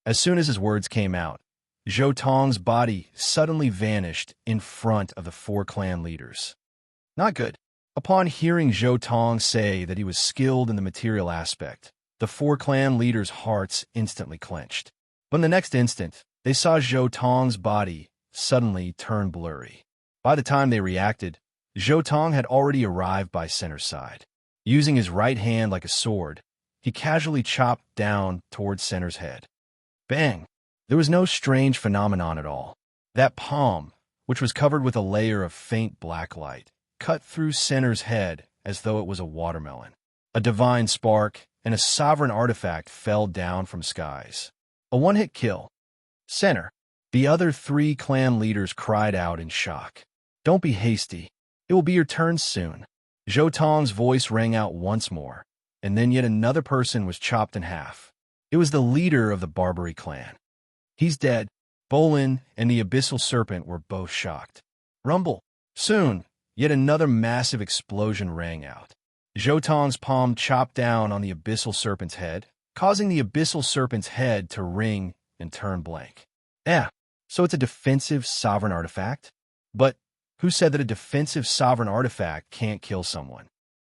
As soon as his words came out, Zhou Tong's body suddenly vanished in front of the 4 clan leaders. Not good. Upon hearing Zhou Tong say that he was skilled in the material aspect, the 4 clan leaders' hearts instantly clenched. But in the next instant, they saw Zhou Tong's body suddenly turn blurry. By the time they reacted, Zhou Tong had already arrived by Center's side. Using his right hand like a sword, he casually chopped down towards Center's head. Bang! There was no strange phenomenon at all. That palm, which was covered with a layer of faint black light, cut through Center's head as though it was a watermelon. A divine spark and a sovereign artifact fell down from skies. A one-hit kill. Center, The other three clan leaders cried out in shock. Don't be hasty. It will be your turn soon. Jotong's voice rang out once more, and then yet another person was chopped in half. It was the leader of the Barbary clan. He's dead. Bolin and the Abyssal Serpent were both shocked. Rumble. Soon, yet another massive explosion rang out. Jotong's palm chopped down on the Abyssal Serpent's head, causing the Abyssal Serpent's head to ring and turn blank. So it's a defensive sovereign artifact? But who said that a defensive sovereign artifact can't kill someone?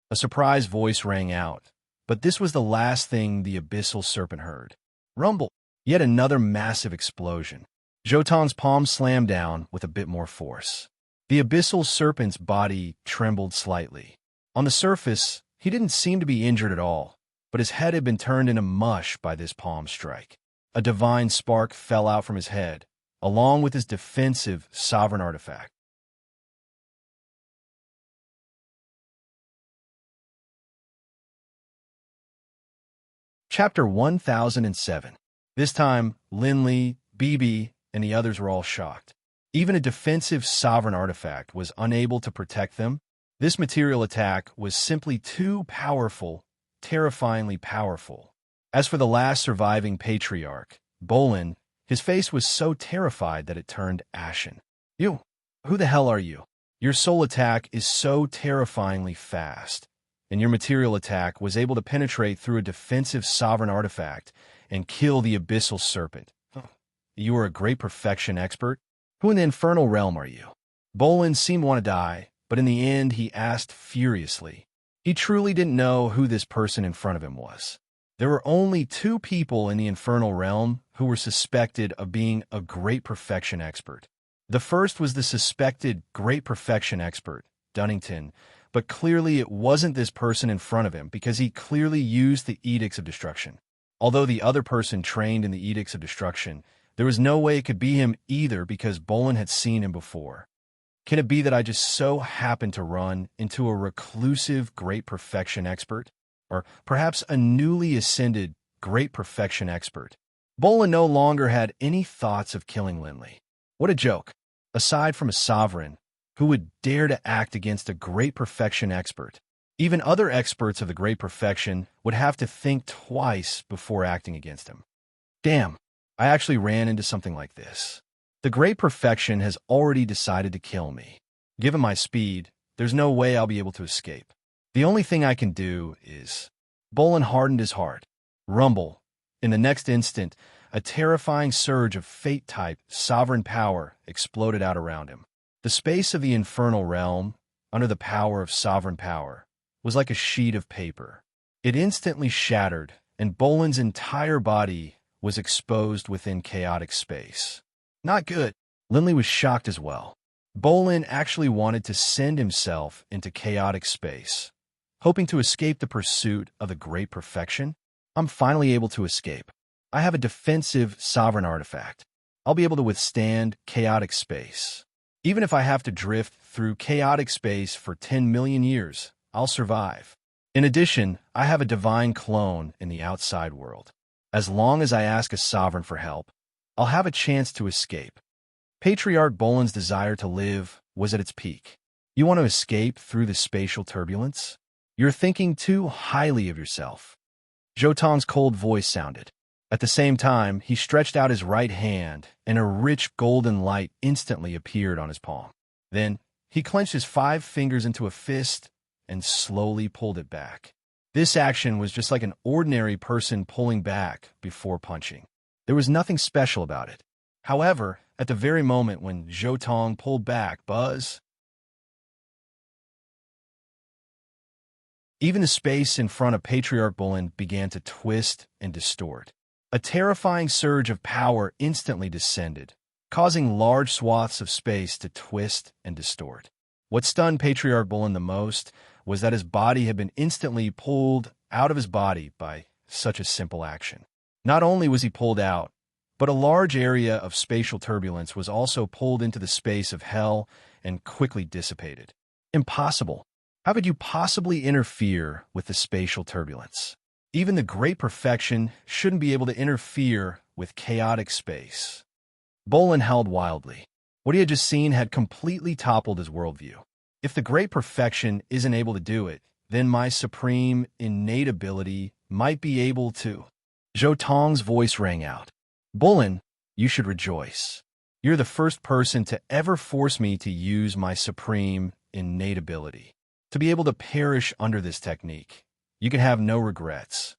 A surprised voice rang out, but this was the last thing the Abyssal Serpent heard. Rumble. Yet another massive explosion. Jotong's palm slammed down with a bit more force. The Abyssal Serpent's body trembled slightly. On the surface, he didn't seem to be injured at all, but his head had been turned into mush by this palm strike. A divine spark fell out from his head, along with his defensive sovereign artifact. Chapter 1007. This time, Linley, Bibi, and the others were all shocked. Even a defensive sovereign artifact was unable to protect them. This material attack was simply too powerful, terrifyingly powerful. As for the last surviving patriarch, Bolin, his face was so terrified that it turned ashen. You, who the hell are you? Your soul attack is so terrifyingly fast, and your material attack was able to penetrate through a defensive sovereign artifact and kill the Abyssal Serpent. You are a great perfection expert? Who in the infernal realm are you? Bolin seemed to want to die, but in the end he asked furiously. He truly didn't know who this person in front of him was. There were only two people in the infernal realm who were suspected of being a great perfection expert. The first was the suspected great perfection expert, Dunnington, but clearly it wasn't this person in front of him because he clearly used the Edicts of Destruction. Although the other person trained in the Edicts of Destruction, there was no way it could be him either because Bolin had seen him before. Can it be that I just so happened to run into a reclusive great perfection expert? Or perhaps a newly ascended great perfection expert? Bolin no longer had any thoughts of killing Linley. What a joke. Aside from a sovereign, who would dare to act against a great perfection expert? Even other experts of the great perfection would have to think twice before acting against him. Damn, I actually ran into something like this. The great perfection has already decided to kill me. Given my speed, there's no way I'll be able to escape. The only thing I can do is... Bolin hardened his heart. Rumble. In the next instant, a terrifying surge of fate-type sovereign power exploded out around him. The space of the infernal realm, under the power of sovereign power, was like a sheet of paper. It instantly shattered, and Bolin's entire body was exposed within chaotic space. Not good. Linley was shocked as well. Bolin actually wanted to send himself into chaotic space, hoping to escape the pursuit of the great perfection. I'm finally able to escape. I have a defensive sovereign artifact. I'll be able to withstand chaotic space. Even if I have to drift through chaotic space for 10 million years, I'll survive. In addition, I have a divine clone in the outside world. As long as I ask a sovereign for help, I'll have a chance to escape. Patriarch Bolin's desire to live was at its peak. You want to escape through the spatial turbulence? You're thinking too highly of yourself. Jotong's cold voice sounded. At the same time, he stretched out his right hand, and a rich golden light instantly appeared on his palm. Then, he clenched his 5 fingers into a fist and slowly pulled it back. This action was just like an ordinary person pulling back before punching. There was nothing special about it. However, at the very moment when Jotong pulled back, even the space in front of Patriarch Bolin began to twist and distort. A terrifying surge of power instantly descended, causing large swaths of space to twist and distort. What stunned Patriarch Bolin the most was that his body had been instantly pulled out of his body by such a simple action. Not only was he pulled out, but a large area of spatial turbulence was also pulled into the space of hell and quickly dissipated. Impossible. How could you possibly interfere with the spatial turbulence? Even the great perfection shouldn't be able to interfere with chaotic space. Bolin howled wildly. What he had just seen had completely toppled his worldview. If the great perfection isn't able to do it, then my supreme innate ability might be able to. Zhou Tong's voice rang out. Bolin, you should rejoice. You're the first person to ever force me to use my supreme innate ability. To be able to perish under this technique, you can have no regrets.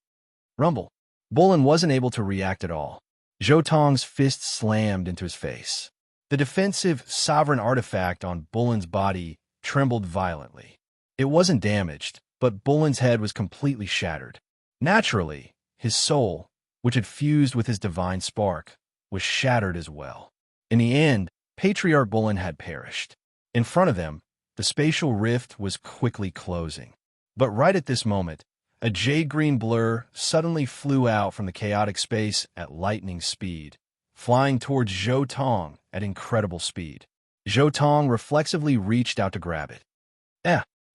Rumble. Bolin wasn't able to react at all. Zhou Tong's fist slammed into his face. The defensive sovereign artifact on Bolin's body trembled violently. It wasn't damaged, but Bolin's head was completely shattered. Naturally, his soul, which had fused with his divine spark, was shattered as well. In the end, Patriarch Bolin had perished. In front of them, the spatial rift was quickly closing. But right at this moment, a jade-green blur suddenly flew out from the chaotic space at lightning speed, flying towards Zhou Tong at incredible speed. Zhou Tong reflexively reached out to grab it.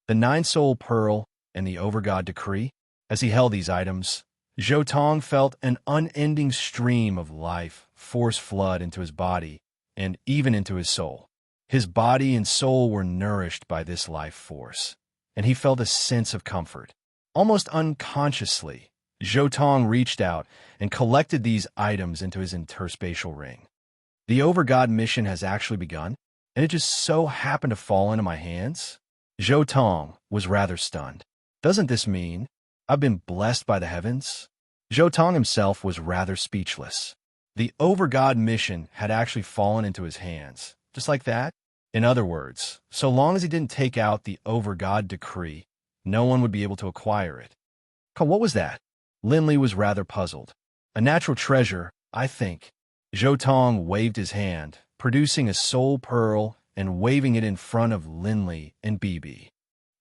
The Nine-Soul Pearl and the Overgod Decree. As he held these items, Zhou Tong felt an unending stream of life force flood into his body and even into his soul. His body and soul were nourished by this life force, and he felt a sense of comfort. Almost unconsciously, Zhou Tong reached out and collected these items into his interspatial ring. The Overgod mission has actually begun, and it just so happened to fall into my hands? Zhou Tong was rather stunned. Doesn't this mean I've been blessed by the heavens? Zhou Tong himself was rather speechless. The Overgod mission had actually fallen into his hands, just like that. In other words, so long as he didn't take out the Overgod Decree, no one would be able to acquire it. What was that? Linley was rather puzzled. A natural treasure, I think. Zhou Tong waved his hand, producing a soul pearl and waving it in front of Linley and BB.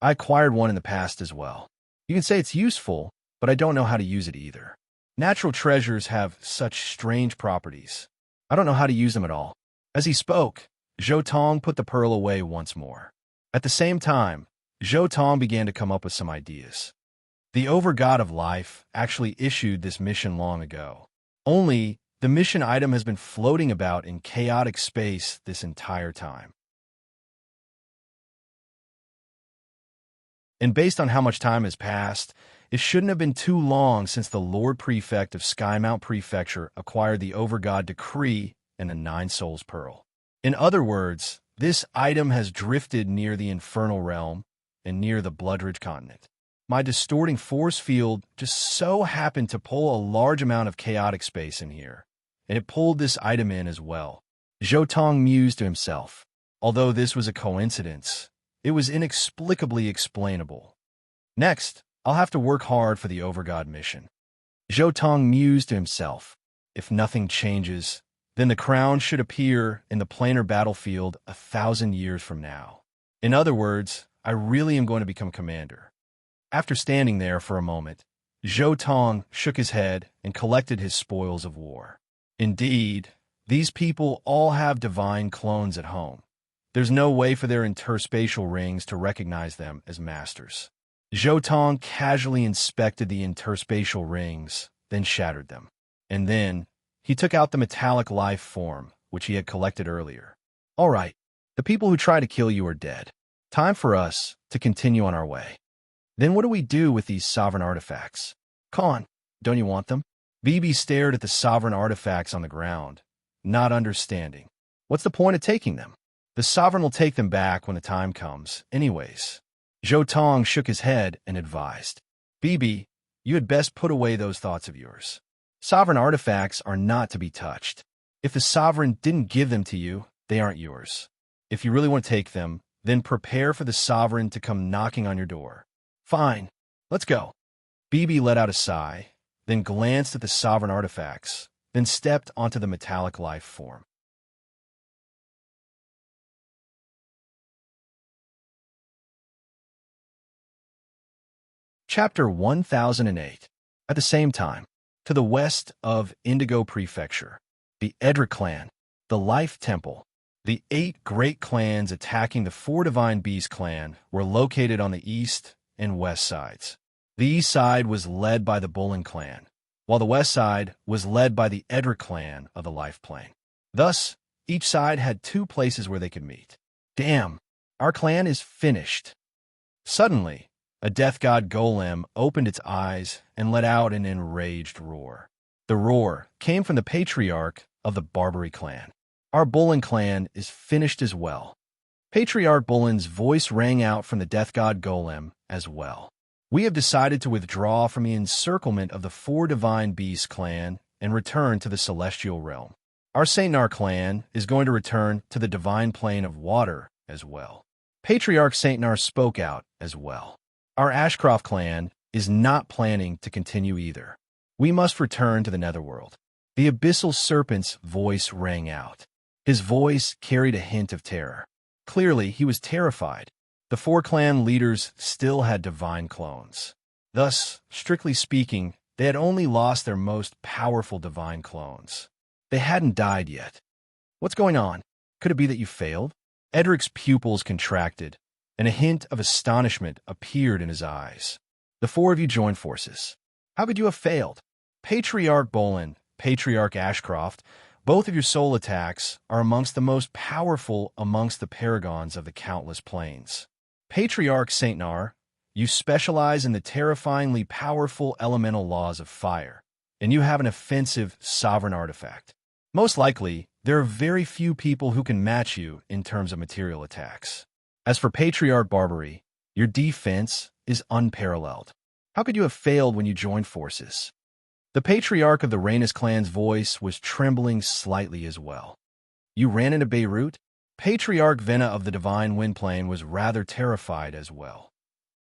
I acquired one in the past as well. You can say it's useful, but I don't know how to use it either. Natural treasures have such strange properties. I don't know how to use them at all. As he spoke, Zhou Tong put the pearl away once more. At the same time, Zhou Tong began to come up with some ideas. The Overgod of Life actually issued this mission long ago. Only, the mission item has been floating about in chaotic space this entire time. And based on how much time has passed, it shouldn't have been too long since the Lord Prefect of Skymount Prefecture acquired the Overgod Decree and the Nine Souls Pearl. In other words, this item has drifted near the Infernal Realm and near the Bloodridge continent. My distorting force field just so happened to pull a large amount of chaotic space in here, and it pulled this item in as well. Zhou Tong mused to himself. Although this was a coincidence, it was inexplicably explainable. Next, I'll have to work hard for the Overgod mission. Zhou Tong mused to himself. If nothing changes, then the crown should appear in the planar battlefield 1,000 years from now. In other words, I really am going to become commander. After standing there for a moment, Zhou Tong shook his head and collected his spoils of war. Indeed, these people all have divine clones at home. There's no way for their interspatial rings to recognize them as masters. Zhou Tong casually inspected the interspatial rings, then shattered them. And then, he took out the metallic life form, which he had collected earlier. All right, the people who try to kill you are dead. Time for us to continue on our way. Then what do we do with these sovereign artifacts? Khan, don't you want them? BB stared at the sovereign artifacts on the ground, not understanding. What's the point of taking them? The sovereign will take them back when the time comes, anyways. Zhou Tong shook his head and advised. BB, you had best put away those thoughts of yours. Sovereign artifacts are not to be touched. If the sovereign didn't give them to you, they aren't yours. If you really want to take them, then prepare for the sovereign to come knocking on your door. Fine, let's go. BB let out a sigh, then glanced at the sovereign artifacts, then stepped onto the metallic life form. Chapter 1008. At the same time, to the west of Indigo Prefecture, the Edric clan, the Life Temple, the 8 great clans attacking the 4 Divine Beast clan were located on the east and west sides. The east side was led by the Bolin clan, while the west side was led by the Edric clan of the Life Plane. Thus, Each side had 2 places where they could meet. Damn, our clan is finished. Suddenly, a death god golem opened its eyes and let out an enraged roar. The roar came from the patriarch of the Barbary clan. Our Bullen clan is finished as well. Patriarch Bullen's voice rang out from the death god golem as well. We have decided to withdraw from the encirclement of the 4 divine beast clan and return to the celestial realm. Our Saint Nar clan is going to return to the divine plane of water as well. Patriarch Saint Nar spoke out as well. Our Ashcroft clan is not planning to continue either. We must return to the netherworld. The abyssal serpent's voice rang out. His voice carried a hint of terror. Clearly, he was terrified. The 4 clan leaders still had divine clones. Thus, strictly speaking, they had only lost their most powerful divine clones. They hadn't died yet. What's going on? Could it be that you failed? Edric's pupils contracted, and a hint of astonishment appeared in his eyes. The 4 of you joined forces. How could you have failed? Patriarch Bolin, Patriarch Ashcroft, both of your soul attacks are amongst the most powerful amongst the paragons of the countless planes. Patriarch Saint Nar, you specialize in the terrifyingly powerful elemental laws of fire, and you have an offensive sovereign artifact. Most likely, there are very few people who can match you in terms of material attacks. As for Patriarch Barbary, your defense is unparalleled. How could you have failed when you joined forces? The Patriarch of the Rhaenys clan's voice was trembling slightly as well. You ran into Beirut? Patriarch Vena of the Divine Windplane was rather terrified as well.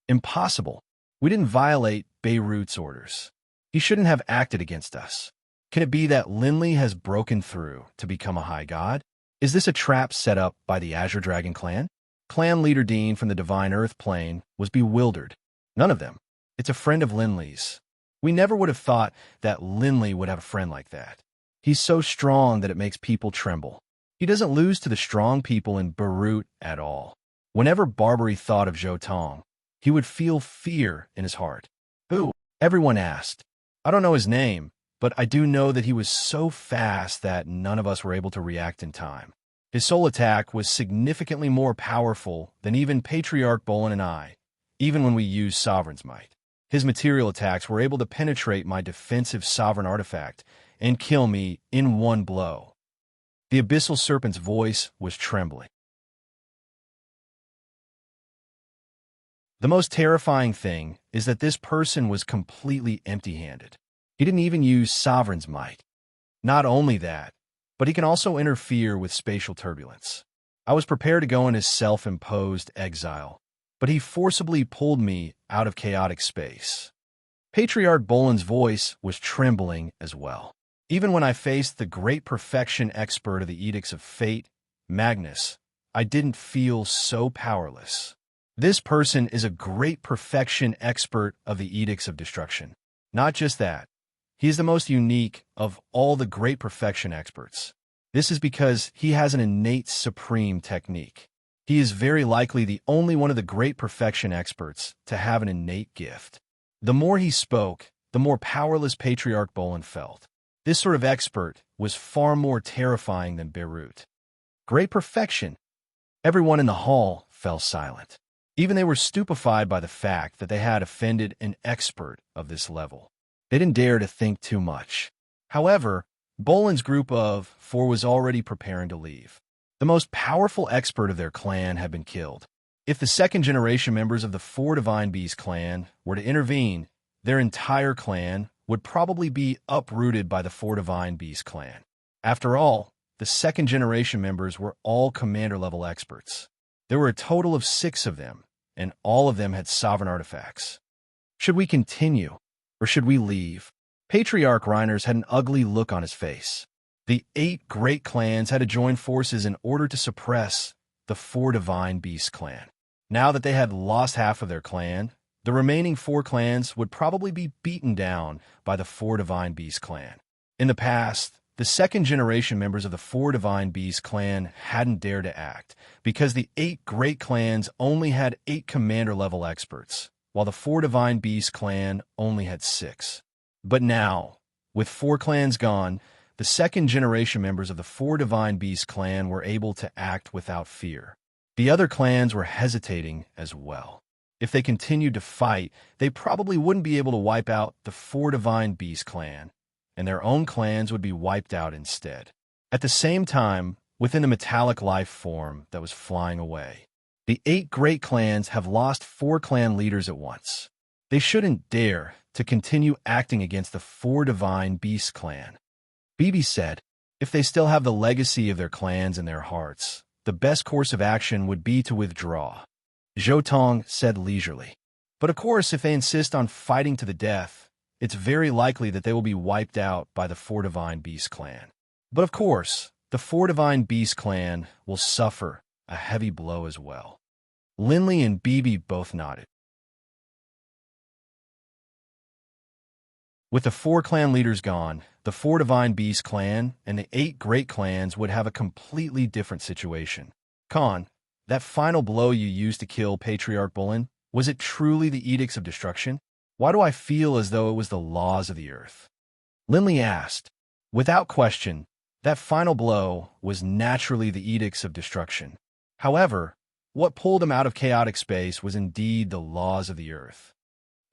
Impossible. We didn't violate Beirut's orders. He shouldn't have acted against us. Can it be that Linley has broken through to become a high god? Is this a trap set up by the Azure Dragon clan? Clan leader Dean from the Divine Earth Plane was bewildered. None of them. It's a friend of Linley's. We never would have thought that Linley would have a friend like that. He's so strong that it makes people tremble. He doesn't lose to the strong people in Beirut at all. Whenever Barbary thought of Jotong, he would feel fear in his heart. Who? Everyone asked. I don't know his name, but I do know that he was so fast that none of us were able to react in time. His soul attack was significantly more powerful than even Patriarch Bolin and I, even when we used Sovereign's Might. His material attacks were able to penetrate my defensive sovereign artifact and kill me in one blow. The abyssal serpent's voice was trembling. The most terrifying thing is that this person was completely empty-handed. He didn't even use Sovereign's Might. Not only that, but he can also interfere with spatial turbulence. I was prepared to go in his self-imposed exile, but he forcibly pulled me out of chaotic space. Patriarch Bolin's voice was trembling as well. Even when I faced the great perfection expert of the Edicts of Fate, Magnus, I didn't feel so powerless. This person is a great perfection expert of the Edicts of Destruction. Not just that, he is the most unique of all the great perfection experts. This is because he has an innate supreme technique. He is very likely the only one of the great perfection experts to have an innate gift. The more he spoke, the more powerless Patriarch Bolin felt. This sort of expert was far more terrifying than Beirut. Great perfection. Everyone in the hall fell silent. Even they were stupefied by the fact that they had offended an expert of this level. They didn't dare to think too much. However, Bolin's group of 4 was already preparing to leave. The most powerful expert of their clan had been killed. If the second-generation members of the 4 Divine Beast clan were to intervene, their entire clan would probably be uprooted by the 4 Divine Beast clan. After all, the second-generation members were all commander-level experts. There were a total of 6 of them, and all of them had sovereign artifacts. Should we continue, or should we leave? Patriarch Reiners had an ugly look on his face. The 8 great clans had to join forces in order to suppress the 4 Divine Beast clan. Now that they had lost half of their clan, the remaining 4 clans would probably be beaten down by the 4 Divine Beast clan. In the past, the second-generation members of the 4 Divine Beast clan hadn't dared to act because the 8 great clans only had 8 commander-level experts, while the 4 Divine Beast clan only had 6. But now, with 4 clans gone, the second-generation members of the Four Divine Beasts clan were able to act without fear. The other clans were hesitating as well. If they continued to fight, they probably wouldn't be able to wipe out the Four Divine Beasts clan, and their own clans would be wiped out instead. At the same time, within the metallic life form that was flying away, the 8 great clans have lost 4 clan leaders at once. They shouldn't dare to continue acting against the Four Divine Beasts clan. Bibi said, if they still have the legacy of their clans in their hearts, the best course of action would be to withdraw. Zhou Tong said leisurely. But of course, if they insist on fighting to the death, it's very likely that they will be wiped out by the Four Divine Beasts clan. But of course, the Four Divine Beasts clan will suffer a heavy blow as well. Linley and Bibi both nodded. With the 4 clan leaders gone, the Four Divine Beasts clan and the 8 great clans would have a completely different situation. Khan, that final blow you used to kill Patriarch Bulin, was it truly the Edicts of Destruction? Why do I feel as though it was the laws of the earth? Linley asked. Without question, that final blow was naturally the Edicts of Destruction. However, what pulled him out of chaotic space was indeed the laws of the earth.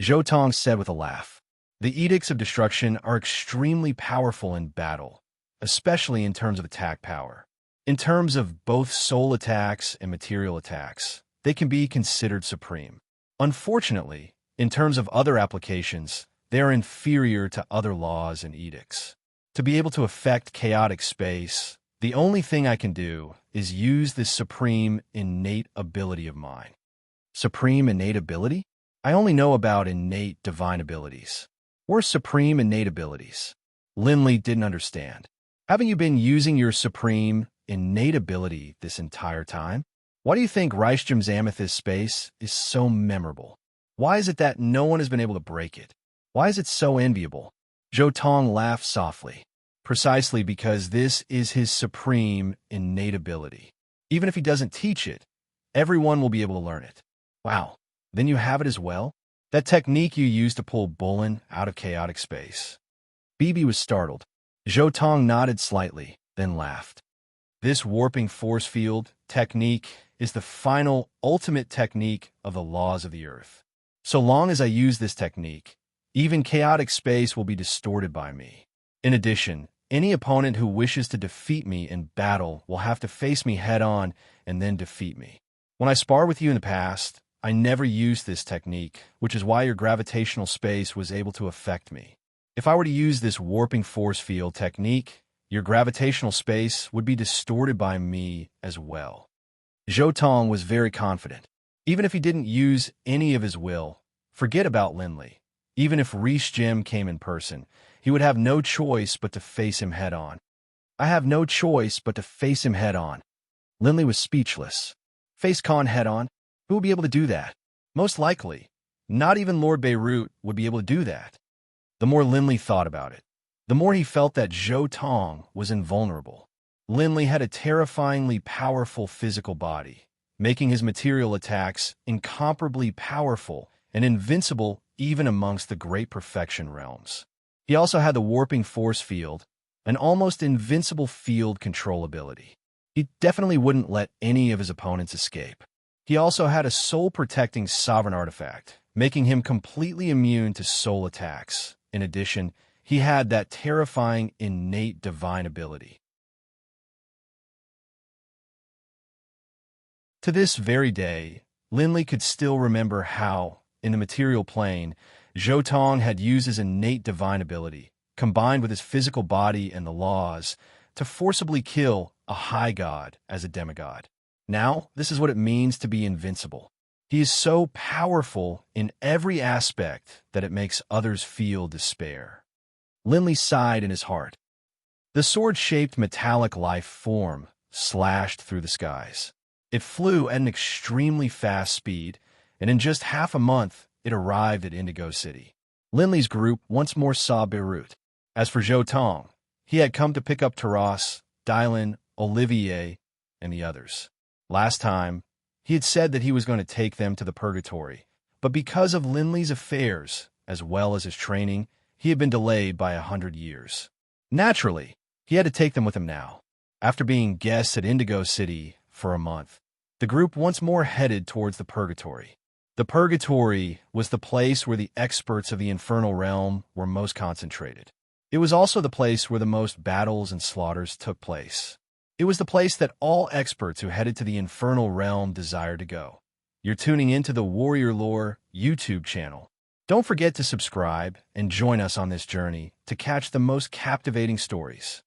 Zhou Tong said with a laugh. The Edicts of Destruction are extremely powerful in battle, especially in terms of attack power. In terms of both soul attacks and material attacks, they can be considered supreme. Unfortunately, in terms of other applications, they are inferior to other laws and edicts. To be able to affect chaotic space, the only thing I can do is use this supreme innate ability of mine. Supreme innate ability? I only know about innate divine abilities. Or supreme innate abilities. Linley didn't understand. Haven't you been using your supreme innate ability this entire time? Why do you think Reichgem's amethyst space is so memorable? Why is it that no one has been able to break it? Why is it so enviable? Zhou Tong laughed softly. Precisely because this is his supreme innate ability. Even if he doesn't teach it, everyone will be able to learn it. Wow, then you have it as well? That technique you used to pull Bulin out of chaotic space. Bibi was startled. Zhou Tong nodded slightly, then laughed. This warping force field technique is the final, ultimate technique of the laws of the earth. So long as I use this technique, even chaotic space will be distorted by me. In addition, any opponent who wishes to defeat me in battle will have to face me head-on and then defeat me. When I sparred with you in the past, I never used this technique, which is why your gravitational space was able to affect me. If I were to use this warping force field technique, your gravitational space would be distorted by me as well. Zhou Tong was very confident. Even if he didn't use any of his will, forget about Linley. Even if Reichgem came in person, he would have no choice but to face him head-on. I have no choice but to face him head-on. Linley was speechless. Face Khan head-on? Who would be able to do that? Most likely, not even Lord Beirut would be able to do that. The more Linley thought about it, the more he felt that Zhou Tong was invulnerable. Linley had a terrifyingly powerful physical body, making his material attacks incomparably powerful and invincible even amongst the great perfection realms. He also had the warping force field, an almost invincible field control ability. He definitely wouldn't let any of his opponents escape. He also had a soul-protecting sovereign artifact, making him completely immune to soul attacks. In addition, he had that terrifying innate divine ability. To this very day, Linley could still remember how, in the material plane, Zhou Tong had used his innate divine ability, combined with his physical body and the laws, to forcibly kill a high god as a demigod. Now, this is what it means to be invincible. He is so powerful in every aspect that it makes others feel despair. Linley sighed in his heart. The sword-shaped metallic life form slashed through the skies. It flew at an extremely fast speed, and in just half a month, it arrived at Indigo City. Linley's group once more saw Beirut. As for Zhou Tong, he had come to pick up Taras, Dylan, Olivier, and the others. Last time, he had said that he was going to take them to the purgatory, but because of Linley's affairs, as well as his training, he had been delayed by 100 years. Naturally, He had to take them with him now. After being guests at Indigo City for a month, the group once more headed towards the Purgatory. The Purgatory was the place where the experts of the infernal realm were most concentrated. It was also the place where the most battles and slaughters took place. It was the place that all experts who headed to the infernal realm desired to go. You're tuning into the Warrior Lore YouTube channel. Don't forget to subscribe and join us on this journey to catch the most captivating stories.